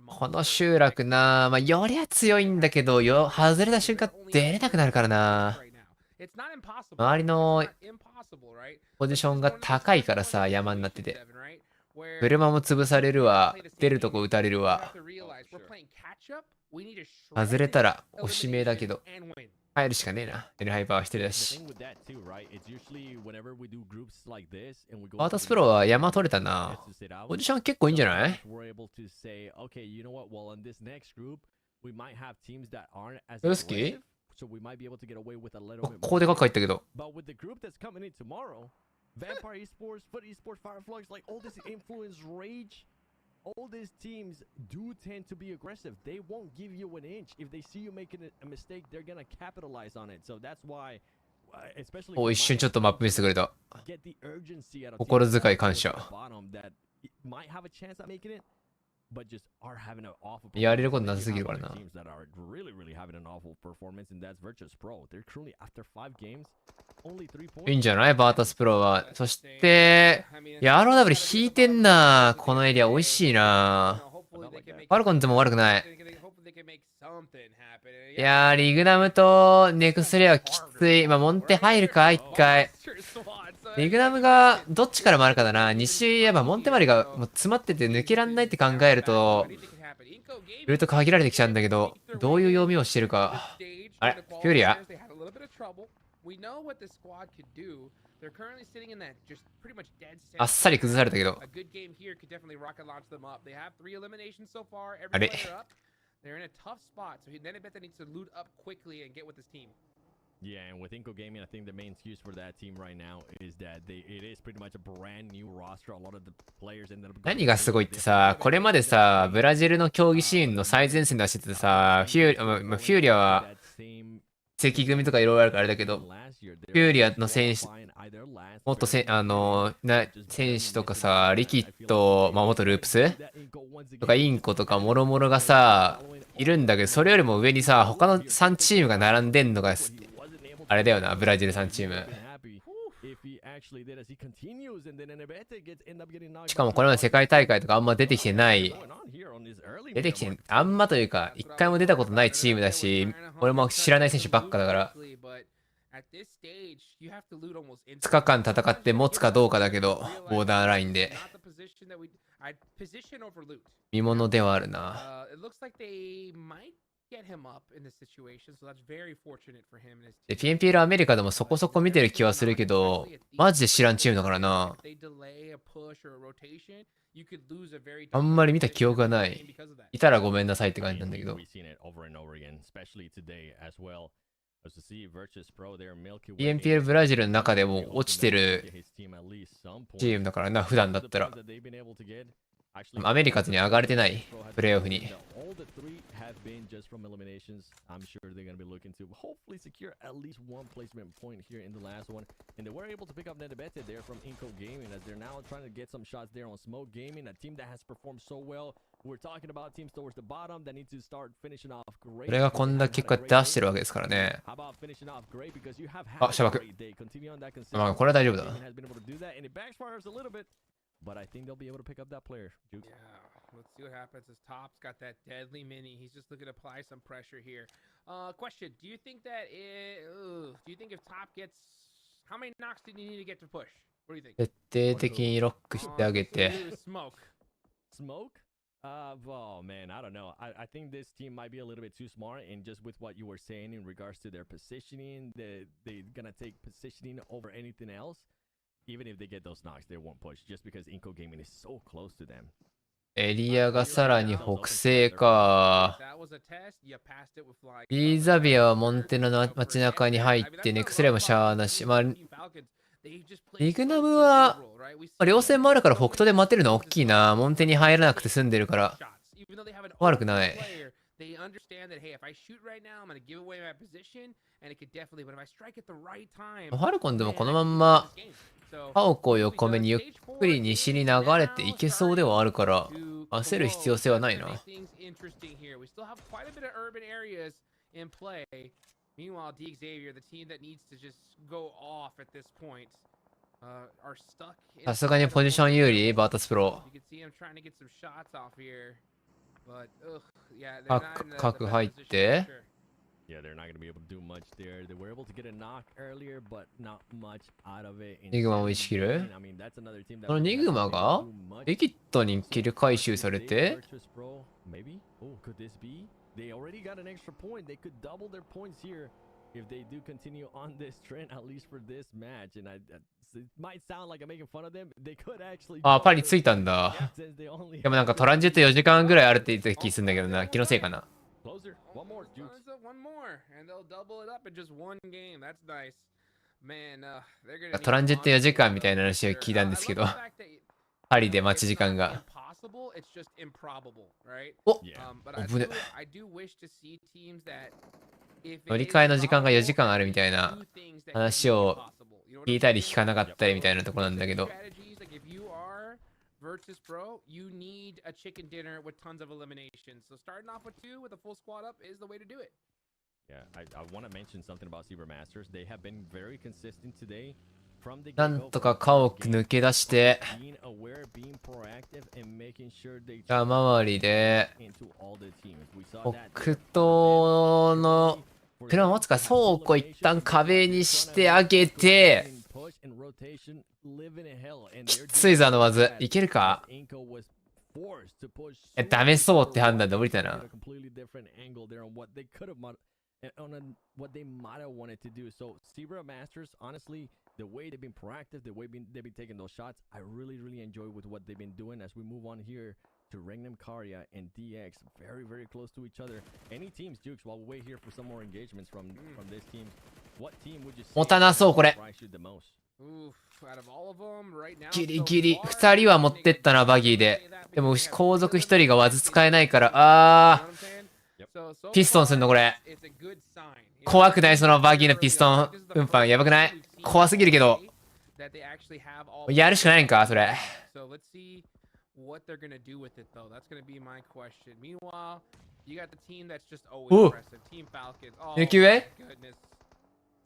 この集落な、まあ、よりは強いんだけど、外れた瞬間出れなくなるからな。周りのポジションが高いからさ、山になってて。車も潰されるわ、出るとこ撃たれるわ。外れたらおしめだけど、入るしかねえな。N ハイパーは一人だし。バータスプロは山取れたな。ポジション結構いいんじゃない？よしき？ここでかく入ったけど。Vampire Esports, Foot Esports, Fireflies, like all this influence, rage, all these teams do tend to be aggressive. They won't give you an inch. If they see you making a mistake, they're gonna capitalize on it. So that's why, especially 一瞬ちょっとマップ見せてくれた。心遣い感謝。やれることなさすぎるからな。いいんじゃないバータスプロは。そして、ROW 引いてんな。このエリア美味しいな。ファルコンズも悪くない。いやー、リグナムとネクストレアはきつい。まあ、モンテ入るか一回。リグナムがどっちから回るかだな。西、やっぱモンテマリがもう詰まってて抜けらんないって考えると、ルート限られてきちゃうんだけど、どういう読みをしてるか。あれフューリアあっさり崩されたけど。あれYeah, and with Inco Gaming, I think the main excuse for that team right now is that it is pretty much a brand new roster. A lot of the players ended up. 何がすごいってさ、これまでさ、ブラジルの競技シーンの最前線で走っててさ、フューリアは赤組とかいろいろあるからあれだけど、フューリアの選手、元選手とかさ、リキッド、まあ、元ループスとかインコとかもろもろがさ、いるんだけど、それよりも上にさ、他の3チームが並んでんのが、あれだよな、ブラジル3チーム。しかもこれまで世界大会とかあんま出てきてない。あんまというか、一回も出たことないチームだし、俺も知らない選手ばっかだから。2日間戦って持つかどうかだけど、ボーダーラインで。見物ではあるな。get him up in this situation, so that's very fortunate for him and his で、 team. PMPL アメリカでもそこそこ見てる気はするけど、マジで知らんチームだからな。 If they delay a push or a rotation, you could lose a very あんまり見た記憶がない。いたらごめんなさいって感じなんだけど。 PMPL ブラジルの中でも落ちてるチームだからな、普段だったら。アメリカズに上がれてない、プレイオフに。それがこんだけ結果出してるわけですからね。あ、シャバク。まあ、これは大丈夫だな。But I think they'll be able to pick up that player. Jukes. Yeah, let's see what happens. As Top's got that deadly mini. He's just looking to apply some pressure here. Question: Do you think that? Do you think if Top gets, how many knocks did he need to get to push? What do you think? 徹底的にロックしてあげて。Smoke. Oh man, I don't know. I think this team might be a little bit too smart, and just with what you were saying in regards to their positioning, they're gonna take positioning over anything else. Even if they get those knocks, they won't push just because Inco Gaming is so close to them. エリアがさらに北西か。ビーザビアはモンテナの街中に入ってネクスレもシャーなし。まあ、リグナムは、両戦もあるから北東で待てるのは大きいな。モンテに入らなくて済んでるから。悪くない。They understand that, hey, if I shoot right now, I'm going to give away my position, and it could definitely, but if I strike at the right time, ファルコンでもこのまんま、ハオコを横目にゆっくり西に流れていけそうではあるから、焦る必要性はないな。We still have quite a bit of urban areas in play. Meanwhile, D Xavier, the team that needs to just go off at this point, are stuck. さすがにポジション有利、バータスプロ。You can see him trying to get some shots off here. But, yeah, 角入って。Yeah, they're not going to be able to do much there. They were able to get a knock earlier, but not much out of it. ニグマも1キル。このニグマがエキットにキル回収されて。Maybe? Oh, could this be? They already got an extra point. They could double their points here if they do continue on this trend, at least for this match. And it might sound like I'm making fun of them. They could actually. あ、パリついたんだ。でもなんかトランジット4時間ぐらいあるって言った気するんだけどな。気のせいかな。Closer. One more. One more, and they'll double it up in just one game. That's nice. Man, they're gonna. トランジット4時間みたいな話を聞いたんですけど。パリで待ち時間が。It's just improbable, right? お、 but 危ね。 I do wish to see teams that 乗り換えの時間が4時間あるみたいな話を聞いたり聞かなかったりみたいなとこなんだけど。Virtus Pro, you need a chicken dinner with tons of eliminations. So starting off with 2 with a full squad up is the way to do it. Yeah, I want to mention something about Zebra Masters. They have been very consistent today. なんとか家屋抜け出して、山回りで、北東のプラン待つか倉庫一旦壁にしてあげて、きついぞあの技。いけるか？ダメそうって判断で降りたな。on what they might have wanted to do. So Zebra Masters, honestly, the way they've been proactive, the way they've been taking those shots, I really enjoy with what they've been doing. As we move on here to Rengnam Karya and DX, very close to each other. Any teams, Jukes, while we wait here for some more engagements from this team, what team would you say 持たなそうこれ。 the most? ギリギリ2人は持ってったなバギーで。でも後続1人がわず使えないから、ピストンすんのこれ。怖くない？そのバギーのピストン運搬やばくない？怖すぎるけど。やるしかないんかそれ。What they're gonna do with it though, that's gonna be my question. Meanwhile, you got the team that's just always aggressive, Team Falcons. Oh my goodness.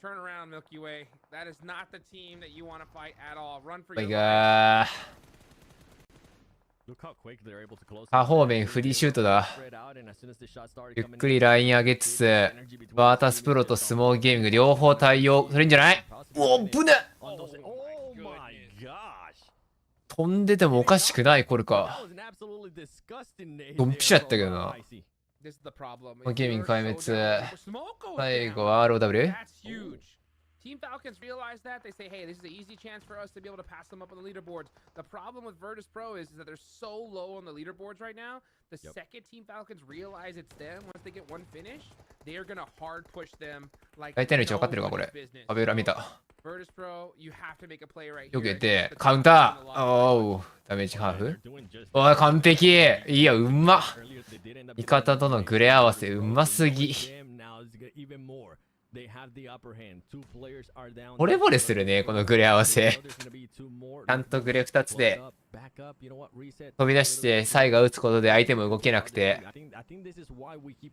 Turn around, Milky Way. That is not the team that you want to fight at all. Run for your life. 下方面フリーシュートだ。ゆっくりライン上げつつ、バータスプロとスモーゲーミング両方対応するんじゃない？おっ、ぶね！飛んでてもおかしくない、これか。ドンピシャやったけどな。this is the problem. ゲーミング壊滅。 Smoko 最 is 後 down. は ROW。 That's huge. Team Falcons realize that. They say, hey, this is an easy chance for us to be able to pass them up on the leaderboards. The problem with Virtus Pro is that they're so low on the leaderboards right now. The second Team Falcons realize it's them, once they get one finish, they are going to hard push them like 大体の位置分かってるかこれ。 nobody's business. 壁裏見た。 Virtus Pro, you have to make a play right よ here. けて、カウンター。おう、ダメージハーフ。おい、完璧。いや、うまっ。味方とのグレ合わせ、うますぎ。ボレボレするね、このグレ合わせ。ちゃんとグレ2つで飛び出してサイが打つことで相手も動けなくて、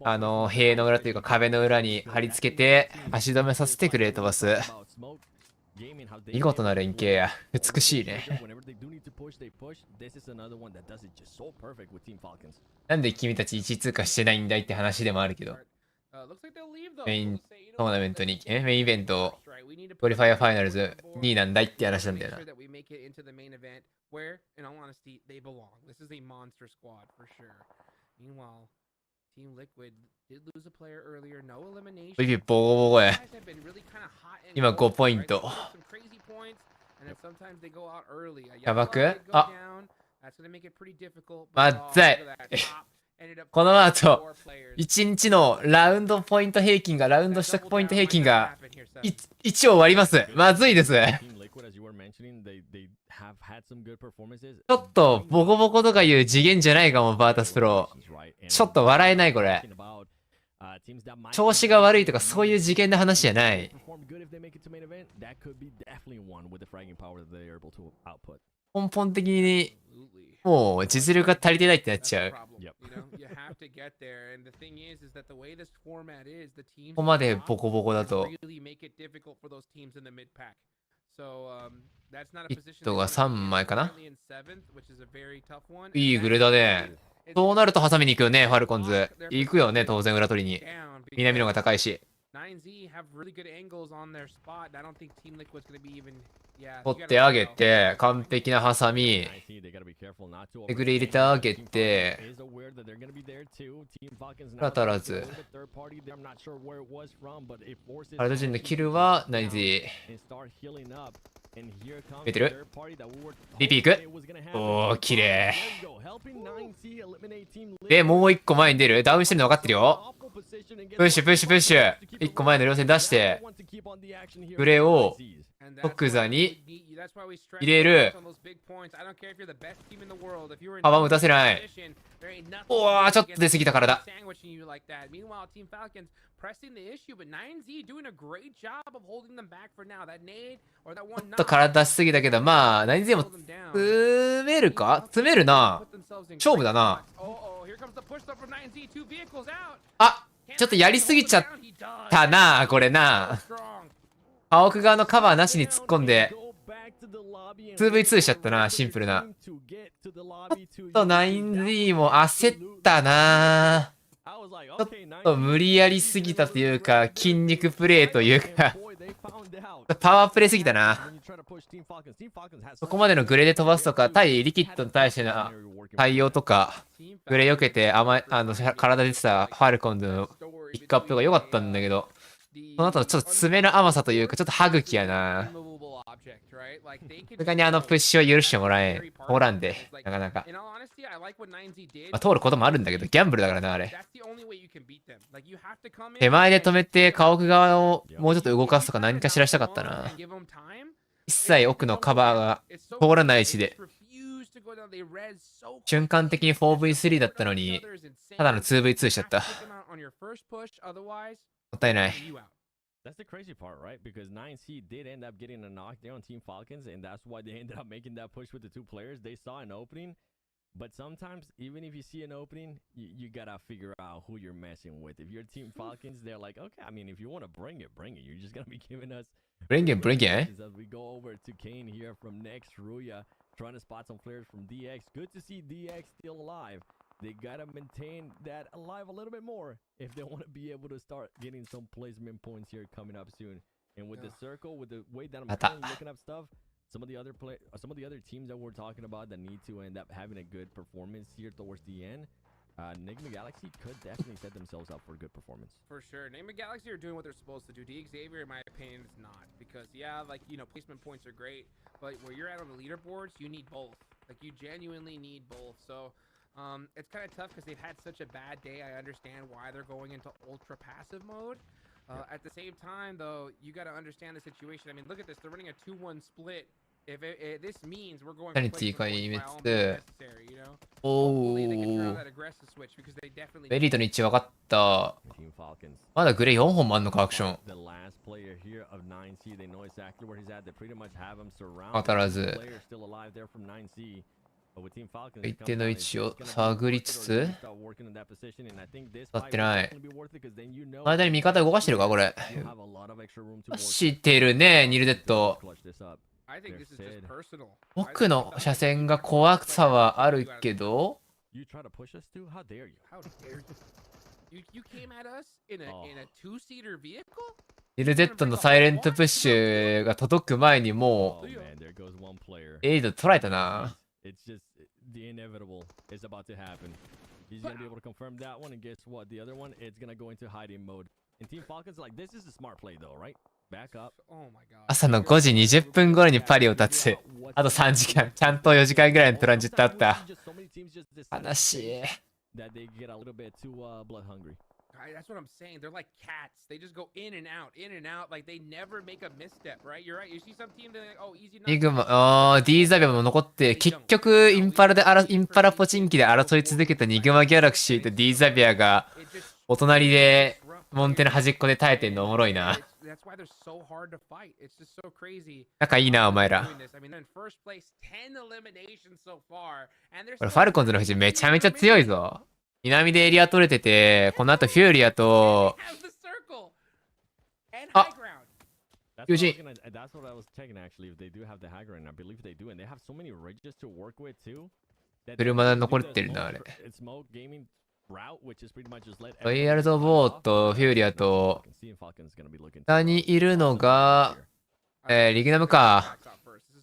塀の裏というか壁の裏に貼り付けて足止めさせてグレー飛ばす。見事な連携や。美しいね。なんで君たち1位通過してないんだいって話でもあるけど。メイントーナメントに、メインイベント、クオリファイアファイナルズ2位なんだいって話なんだよな。ビビボコボコや。今5ポイント。やばく？あ、まずい。この後、1日のラウンドポイント平均が、ラウンド取得ポイント平均が 1を割ります。まずいです。ちょっとボコボコとかいう次元じゃないかも、バータスプロ。ちょっと笑えないこれ。調子が悪いとかそういう次元の話じゃない。根本的にもう実力が足りてないってなっちゃう。ここまでボコボコだと。ヒットが3枚かな。いいグレだね。そうなると挟みに行くよね、ファルコンズ。行くよね、当然裏取りに。南野が高いし。取ってあげて、完璧なハサミ。えぐれ入れてあげて、足らず。ハルドジンのキルはナイズィ。見えてる？リピーク。おー、綺麗。で、もう一個前に出る。ダウンしてるの分かってるよ。プッシュ、プッシュ、プッシュ。一個前の両線出して、グレを即座に入れる。幅も打たせない。おー、ちょっと出過ぎたからだ。ちょっと体出しすぎたけど、まあ、9Z も詰めるか？詰めるな。勝負だな。あ、ちょっとやりすぎちゃったな、これな。青奥側のカバーなしに突っ込んで 2v2 しちゃったな、シンプルな。ちょっと 9Z も焦ったな。ちょっと無理やりすぎたというか、筋肉プレイというかパワープレイすぎたな。そこまでのグレで飛ばすとか、対リキッドに対しての対応とか、グレ避けて体出てたファルコンズのピックアップが良かったんだけど、その後のちょっと爪の甘さというか、ちょっと歯茎やな。さすがにプッシュは許してもらえん。おらんで、なかなか。まあ、通ることもあるんだけど、ギャンブルだからな、あれ。手前で止めて、家屋側をもうちょっと動かすとか何かしらしたかったな。一切奥のカバーが通らない位置で。瞬間的に 4v3 だったのに、ただの 2v2 しちゃった。もったいない。That's the crazy part, right? Because 9C did end up getting a knockdown on Team Falcons, and that's why they ended up making that push with the two players. They saw an opening, but sometimes, even if you see an opening, you gotta figure out who you're messing with. If you're Team Falcons, they're like, okay, I mean, if you want to bring it, bring it. You're just gonna be giving us... Bring it, eh? As we go over to Kane here from next Ruya, trying to spot some players from DX. Good to see DX still alive. They gotta maintain that alive a little bit more if they want to be able to start getting some placement points here coming up soon. And with the circle, with the way that I'm looking up stuff, some of the other teams that we're talking about that need to end up having a good performance here towards the end, Nigma Galaxy could definitely set themselves up for good performance. For sure. Nigma Galaxy are doing what they're supposed to do. D Xavier, in my opinion, is not. Because, yeah, like, you know, placement points are great. But where you're at on the leaderboards, you need both. Like, you genuinely need both. So, it's kind of tough because they've had such a bad day. I understand why they're going into ultra passive mode. At the same time, though, you got to understand the situation. I mean, look at this. They're running a 2-1 split. If this means we're going for placement points by all means necessary, you know? Hopefully they can turn on that aggressive switch because they definitely ベリートの位置分かった。まだグレー4本もあんのか、アクション。The last player here of 9C, they know exactly where he's at. They pretty much have him surrounded. 当たらず。Player still alive there from 9C. 一定の位置を探りつつ、当たってない。間に味方動かしてるか、これ。知ってるね、ニルデッド。僕の車線が怖さはあるけど、ニルデッドのサイレントプッシュが届く前にもう、エイド捉えたな。It's just the inevitable is about to happen. He's gonna be able to confirm that one, and guess what? The other one, it's gonna go into hiding mode. And Team Falcons, like, this is a smart play, though, right? Back up. 朝の5時20分頃にパリを立つ。あと3時間。ちゃんと4時間ぐらいのトランジットあった。悲しい。That they get a little bit too blood hungry. That's what I'm saying. They're like cats. They just go in and out, in and out. Like they never make a misstep, right? You're right. You see some team, they're like, oh, easy. ニグマ、D ザビアも残って、結局インパラポチンキで争い続けたニグマギャラクシーと D ザビアがお隣でモンテの端っこで耐えてんのおもろいな。仲いいな、お前ら。これファルコンズの藤めちゃめちゃ強いぞ。南でエリア取れてて、この後フューリアと、あ、友人。車で残ってるな、あれ。ロイヤルドボーとフューリアと、下にいるのが、リグナムか。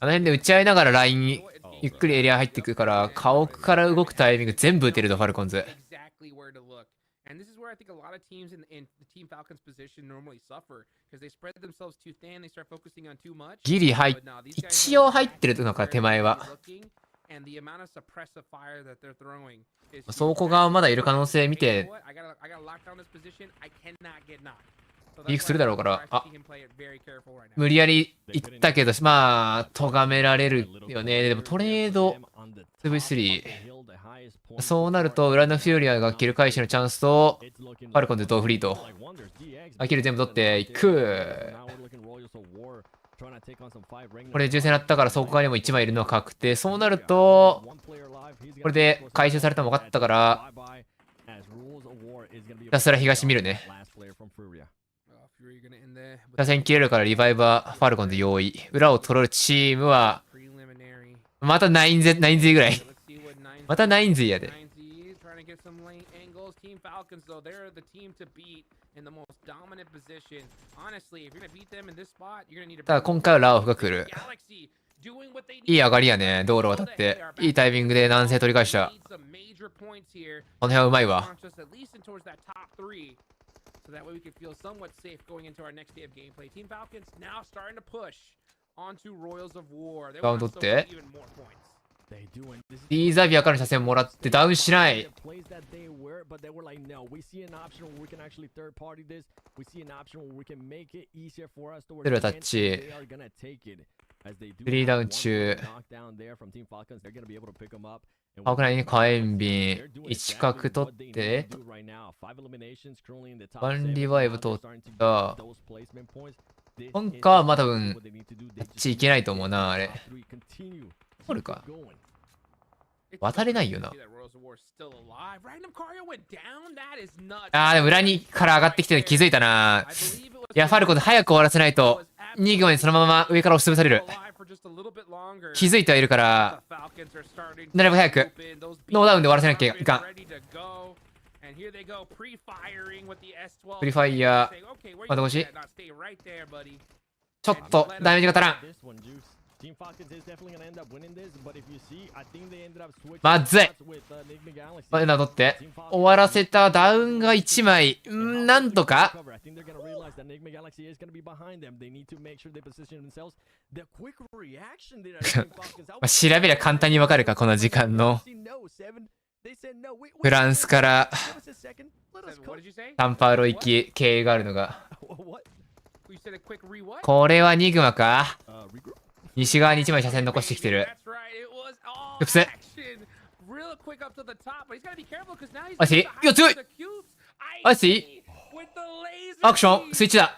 あの辺で打ち合いながらライン、ゆっくりエリア入ってくるから、家屋から動くタイミング全部打てるぞ、ファルコンズ。And this is where I think a lot of teams in the Team Falcons position normally suffer because they spread themselves too thin, they start focusing on too much. ギリ入っ、一応入ってるのか、手前は。倉庫側まだいる可能性見て、リークするだろうから、あ、無理やり行ったけど、まあ、咎められるよね。でもトレード 2v3。そうなると、裏のフューリアがキル回収のチャンスと、ファルコンでドーフリーと。キル全部取っていく。これ重戦なったから、そこ側にも1枚いるのは確定。そうなると、これで回収されたのも分かったから、ひたすら東見るね。打線切れるからリバイバー、ファルコンで用意。裏を取るチームは、またナインズぐらい。またナインズやで。ただ今回はラオフが来る。いい上がりやね、道路渡って。いいタイミングで南西取り返した。この辺はうまいわ。So that way we can feel somewhat safe going into our next day of gameplay. Team Falcons now starting to push onto Royals of War. They want to even more points. D ザビアからの車線もらってダウンしない。ゼロタッチ。3ダウン中。青くないに火炎瓶。1角取って。ワンリバイブ取った。今回はまあ多分、あっち行けないと思うな、あれ。取るか。渡れないよな。あー、でも裏にから上がってきてるの気づいたな。いや、ファルコで早く終わらせないと、2号にそのまま上から押しつぶされる。気づいてはいるから、なるべく早く、ノーダウンで終わらせなきゃいかん。プリファイヤー、また越し。ちょっとダメージが足らん。まずい。まだ取って。終わらせたダウンが1枚。なんとか。まあ調べりゃ簡単にわかるか、この時間の。フランスからタンパーロ行き経営があるのが。これはニグマか。西側に1枚車線残してきてる。フプス。アイシー、いや強い。アイシー、アクションスイッチだ。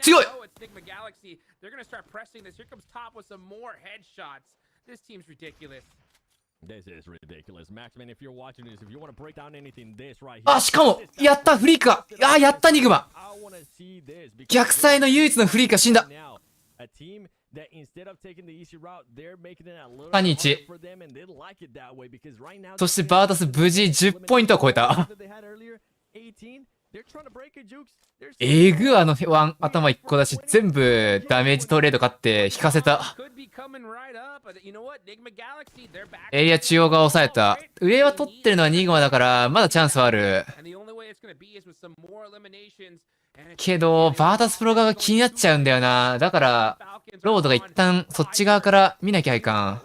強い。あ、しかもやったフリークが。あ、やったニグマ。逆サイの唯一のフリークが死んだ。3-1。そしてバータス無事10ポイントを超えた。えぐ、あのワン頭1個だし、全部ダメージトレード勝って引かせた。エリア中央が抑えた。上は取ってるのはニグマだからまだチャンスはあるけど、バータスプロ側が気になっちゃうんだよな。だからロードが一旦そっち側から見なきゃいかん。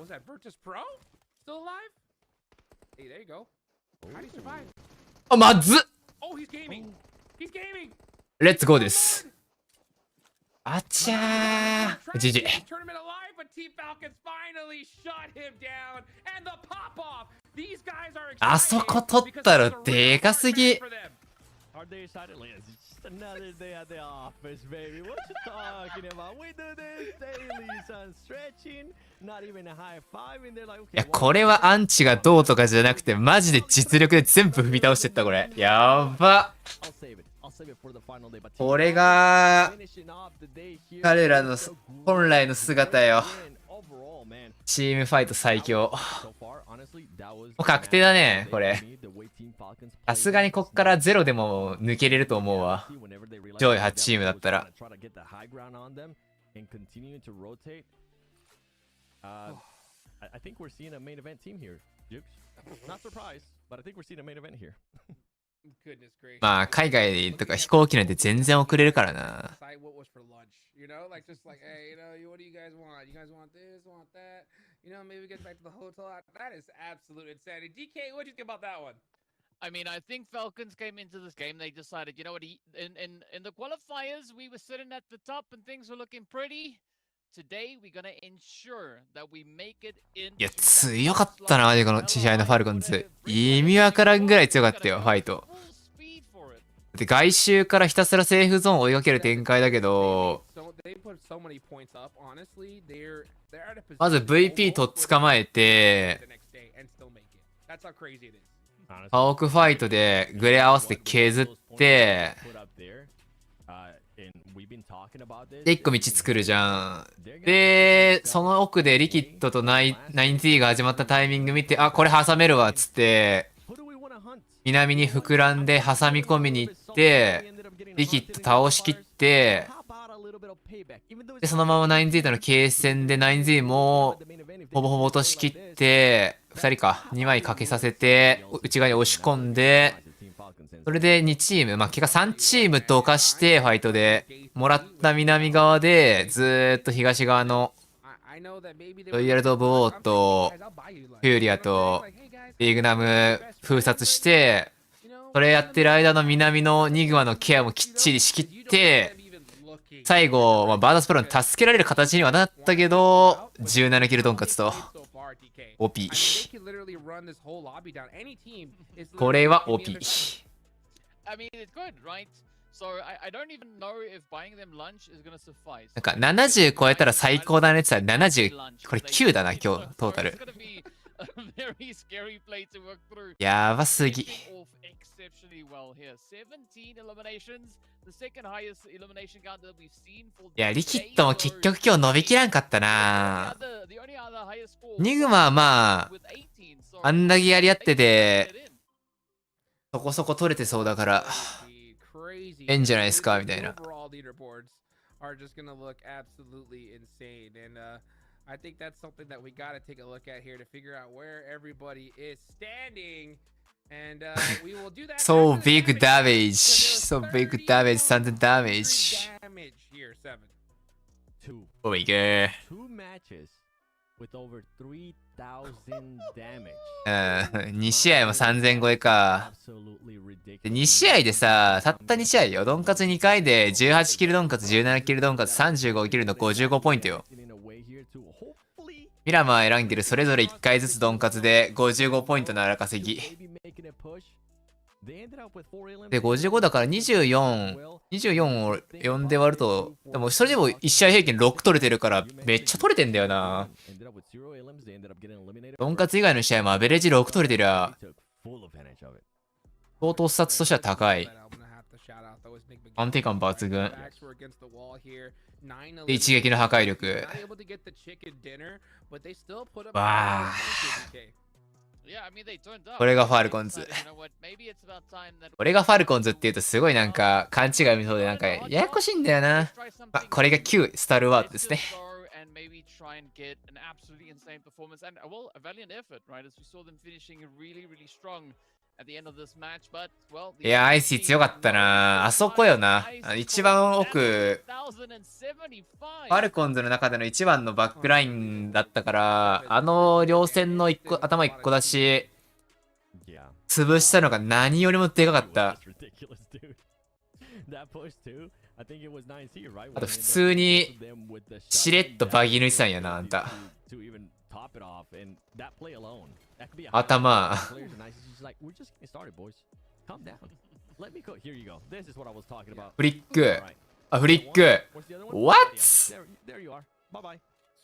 あ、まずっ。レッツゴーです。あちゃー。GG。あそこ取ったらでかすぎ。いや、これはアンチがどうとかじゃなくて、マジで実力で全部踏み倒してった、これ。やば。これが彼らの本来の姿よ。チームファイト最強。もう確定だね、これ。さすがにこっからゼロでも抜けれると思うわ。上位8チームだったら。まあ、海外とか飛行機なんて全然遅れるからな。I mean, I think Falcons came into this game. They decided, you know what? In the qualifiers, we were sitting at the top and things were looking pretty. Today, we're gonna ensure that we make it in. いや、強かったな、マジこの試合のファルコンズ。意味わからんぐらい強かったよ、ファイト。で、外周からひたすらセーフゾーンを追いかける展開だけど、まず VP と捕まえて、パオークファイトでグレー合わせて削って、で、1個道作るじゃん。で、その奥でリキッドと9T が始まったタイミング見て、あ、これ挟めるわ、っつって、南に膨らんで挟み込みに行って、リキッド倒しきって、で、そのまま 9Z との継戦で 9Z もほぼほぼ落としきって、2人か、2枚かけさせて、内側に押し込んで、それで2チーム、まあ、結果3チームとかして、ファイトで、もらった南側で、ずーっと東側の、ロイヤルド・オブ・ウォーと、フューリアと、リーグナム封殺して、それやってる間の南のニグマのケアもきっちり仕切って、最後、まあ、バーダスプロに助けられる形にはなったけど、17キルトンカツと、OP。これは OP。なんか70超えたら最高だねって言ったら70、これ9だな、今日、トータル。やばすぎ。いや、リキッドも結局今日伸びきらんかったな。ニグマはまあ、あんだけやり合ってて、そこそこ取れてそうだから。crazy. 変じゃないですかみたいな。 Overall leaderboards are just gonna look absolutely insane, and I think that's something that we gotta take a look at here to figure out where everybody is standing. And we will do that. So big damage. So big damage, sudden damage. Damage here, 7. Oh my god. 2 matches with over 3,000 damage. 2試合も3000超えか。で2試合でさ、たった2試合よ。ドンカツ2回で18キルドンカツ、17キルドンカツ、35キルの55ポイントよ。ミラマー、エランゲルそれぞれ1回ずつドンカツで55ポイントの荒稼ぎ。で、55だから24を4で割ると、でもそれでも1試合平均6取れてるからめっちゃ取れてんだよな。ドンカツ以外の試合もアベレージ6取れてるや。相当スタッツとしては高い。安定感抜群。で、一撃の破壊力。わあ。これがファルコンズ。これがファルコンズって言うとすごいなんか勘違い見そうでなんかややこしいんだよな。まあ、これが旧スタルワードですね。いや、アイシー強かったな。あそこよな。一番奥、ファルコンズの中での一番のバックラインだったから、あの両戦の頭1個だし、潰したのが何よりもでかかった。あと普通にしれっとバギー抜いてたんやな、あんた。頭。フリック。あ、フリック。What?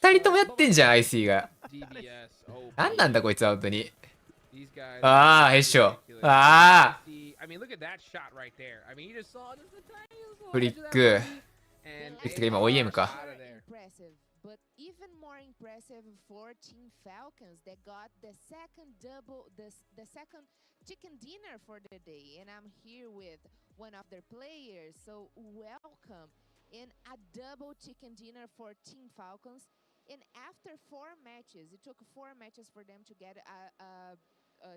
二人ともやってんじゃん、IC が。なんなんだこいつは、本当に。ああ、へっしょ。ああ。フリック。フリックが今 OEM か。But even more impressive for Team Falcons that got the second chicken dinner for the day. And I'm here with one of their players, so welcome. And a double chicken dinner for Team Falcons. And after 4 matches, it took 4 matches for them to get a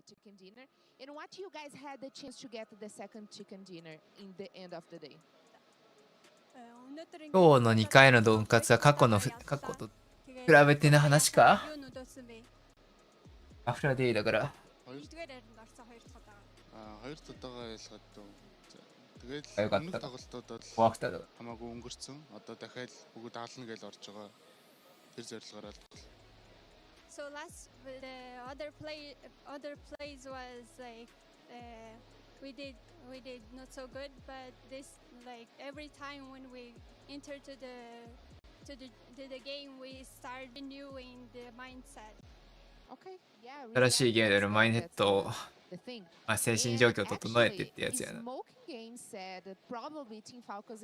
chicken dinner. And what you guys had the chance to get the second chicken dinner in the end of the day? 今日の2回のドンカツは過去と比べての話か。アフターデイだから。よかった。アフターだ。So last the other plays was like we did not so good, but this like every time when we enter to the game we start renewing the mindset. Okay, yeah. 新しいゲームでのマインドセットを、まあ、精神状況を整えてってやつやな。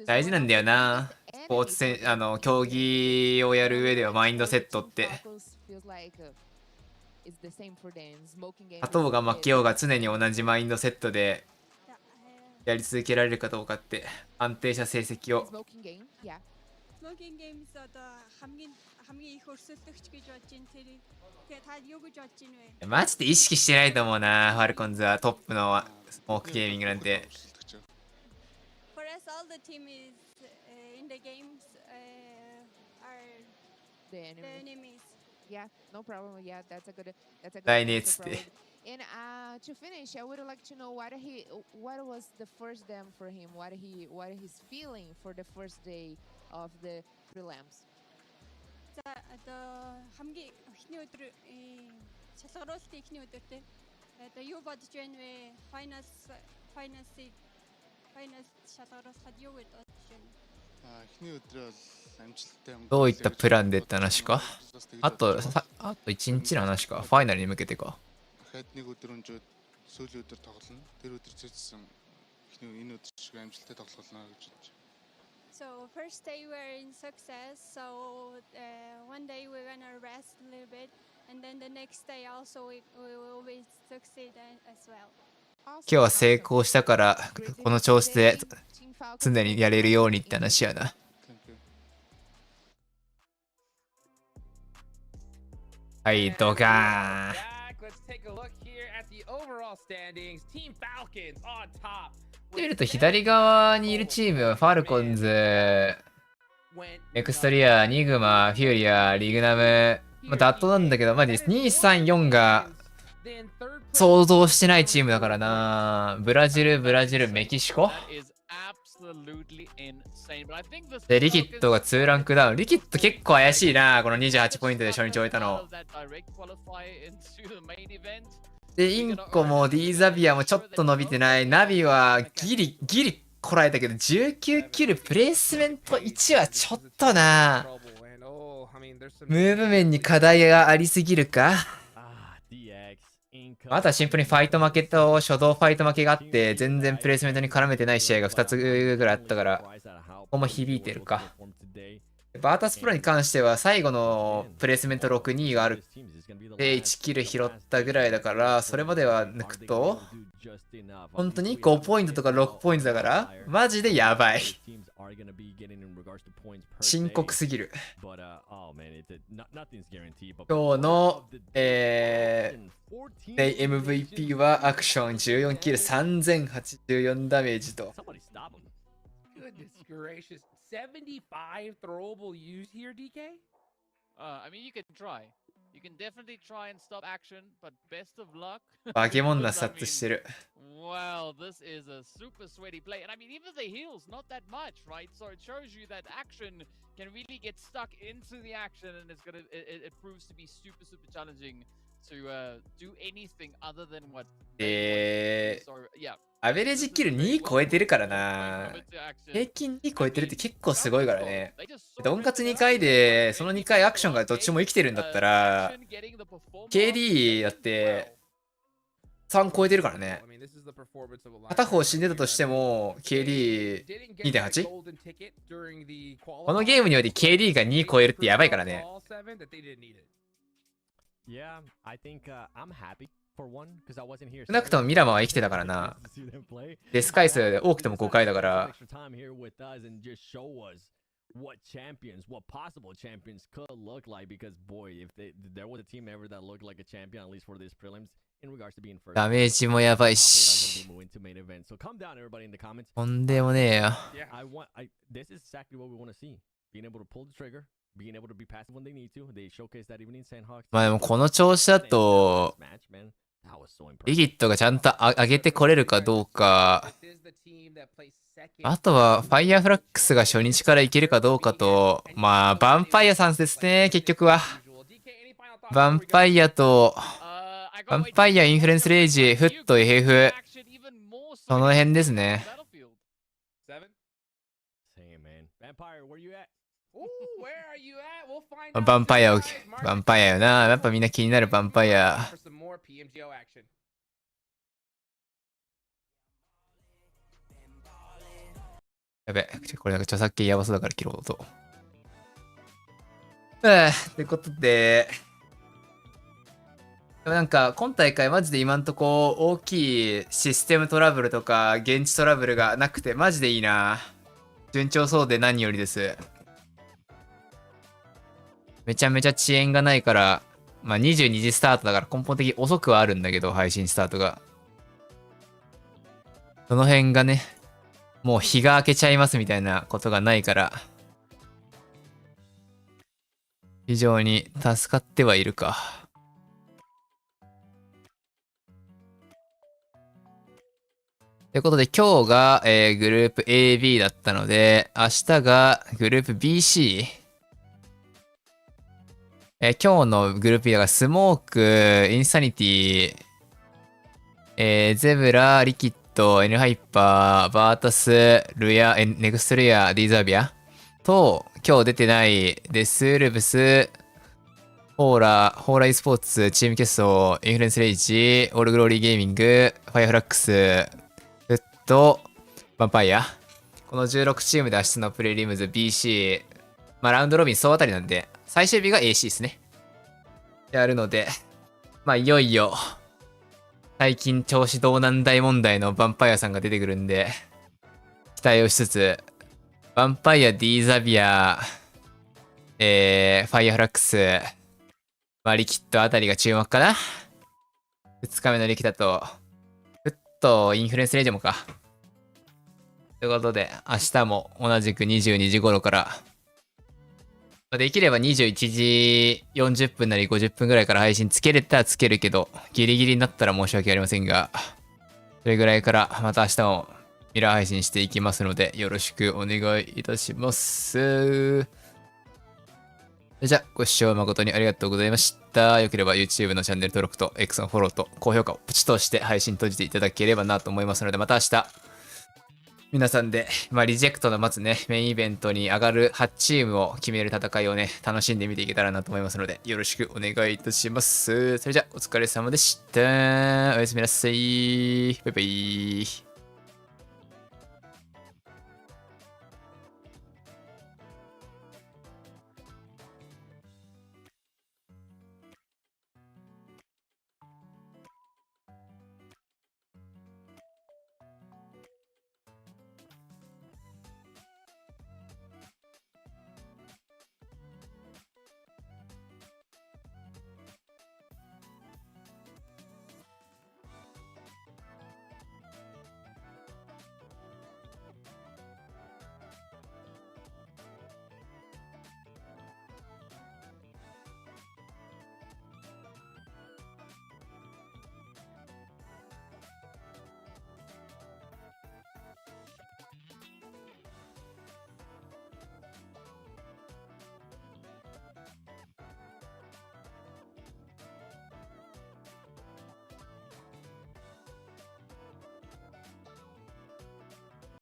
大事なんだよな。スポーツ競技をやる上ではマインドセットって。勝とうが負けようが常に同じマインドセットでやり続けられるかどうかって安定した成績を。マジで意識してないと思うな、ファルコンズはトップのスモークゲーミングなんて。Yeah, no problem. Yeah, that's a good approach. And to finish, I would like to know what was the first dam for him, what he's feeling for the first day of the prelims. За одоо хамгийн эхний өдөр шалгаруулалтын эхний өдөр те одоо юу бодож байна вэ? Finance шалгаруулахад юу гэж бодож байна? эхний өдөр бол амжилттай өнгөрсөн. どういったプランでって話か。あと1日の話か。ファイナルに向けてか。дахиад нэг өдөр өнжөөд сүүлийн өдөр тоглоно. Тэр өдөр цэцсэн эхний энэ өдөр шиг амжилттай тоглолно гэж бодож. So first day we're in success. So one day we're gonna rest a little bit, and then the next day also we will succeed as well. 今日は成功したからこの調子で常にやれるようにって話やな。はい、ドカーン。見ると左側にいるチームはファルコンズ、エクストリア、ニグマ、フューリア、リグナム、ダットなんだけど、まあ、2、3、4が想像してないチームだからな。ブラジル、メキシコで、リキッドが2ランクダウン。リキッド結構怪しいな。この28ポイントで初日終えたの。で、インコも D ザビアもちょっと伸びてない。ナビはギリこらえたけど、19キルプレイスメント1はちょっとな。ムーブ面に課題がありすぎるか。あとはシンプルにファイト負けと初動ファイト負けがあって、全然プレイスメントに絡めてない試合が2つぐらいあったから、ここも響いてるか。バータスプロに関しては最後のプレイスメント6、2があるで1キル拾ったぐらいだから、それまでは抜くと、本当に5ポイントとか6ポイントだから、マジでやばい。深刻すぎる。今日の、MVP はアクション14キル3084ダメージと。75 throwable use here, DK? I mean, you can try. You can definitely try and stop action, but best of luck. 化け物なスタッツしてる。Well, this is a super sweaty play. And I mean, even the heals, not that much, right? So it shows you that action can really get stuck into the action, and it proves to be super challenging to do anything other than what. アベレージキル2超えてるからな。平均2超えてるって結構すごいからね。ドンカツ2回で、その2回アクションがどっちも生きてるんだったら、KD だって3超えてるからね。片方死んでたとしても、KD2.8? このゲームにおいて KD が2超えるってやばいからね。少なくともミラマは生きてたからな。デス回数多くても5回だから。ダメージもやばいし。とんでもねえよ。まあでもこの調子だと、リギットがちゃんと上げてこれるかどうか。あとは、ファイヤーフラックスが初日からいけるかどうかと、まあ、ヴァンパイアさんですね、結局は。ヴァンパイアと、ヴァンパイア、インフルエンスレイジ、フット、FF。その辺ですね。ヴァンパイア、ヴァンパイアよな。やっぱみんな気になるヴァンパイア。やべ、これなんか著作権やばそうだから切ろうと。ってことで、なんか今大会マジで今んとこ大きいシステムトラブルとか現地トラブルがなくてマジでいいな。順調そうで何よりです。めちゃめちゃ遅延がないから、まあ22時スタートだから根本的に遅くはあるんだけど、配信スタートが。その辺がね、もう日が明けちゃいますみたいなことがないから、非常に助かってはいるか。ということで今日が、グループ AB だったので、明日がグループ BC。今日のグループ A がスモーク、インサニティ、ゼブラ、リキッド、N ハイパー、バータス、ルヤ、ネクストルヤ、ディザビアと、今日出てないデスウルブス、ホーライスポーツ、チームキャスト、インフルエンスレイジ、オールグローリーゲーミング、ファイアフラックス、フット、ヴァンパイア。この16チームで明日のプレリムズ BC、まあラウンドロビン総当たりなんで、最終日が AC ですね。やるので、まあいよいよ、最近調子どうなんだい問題のヴァンパイアさんが出てくるんで、期待をしつつ、ヴァンパイア、D ザビア、ファイアフラックス、リキッドあたりが注目かな。2日目のリキだと、インフルエンスレジョンもか。ということで、明日も同じく22時頃から、できれば21時40分なり50分ぐらいから配信つけれたらつけるけど、ギリギリになったら申し訳ありませんが、それぐらいからまた明日もミラー配信していきますので、よろしくお願いいたします。じゃあ、ご視聴誠にありがとうございました。よければ YouTube のチャンネル登録と X のフォローと高評価をプチとして配信閉じていただければなと思いますので、また明日、皆さんで、リジェクトの待つね、メインイベントに上がる8チームを決める戦いをね、楽しんで見ていけたらなと思いますので、よろしくお願いいたします。それじゃあ、お疲れ様でした。おやすみなさい。バイバイ。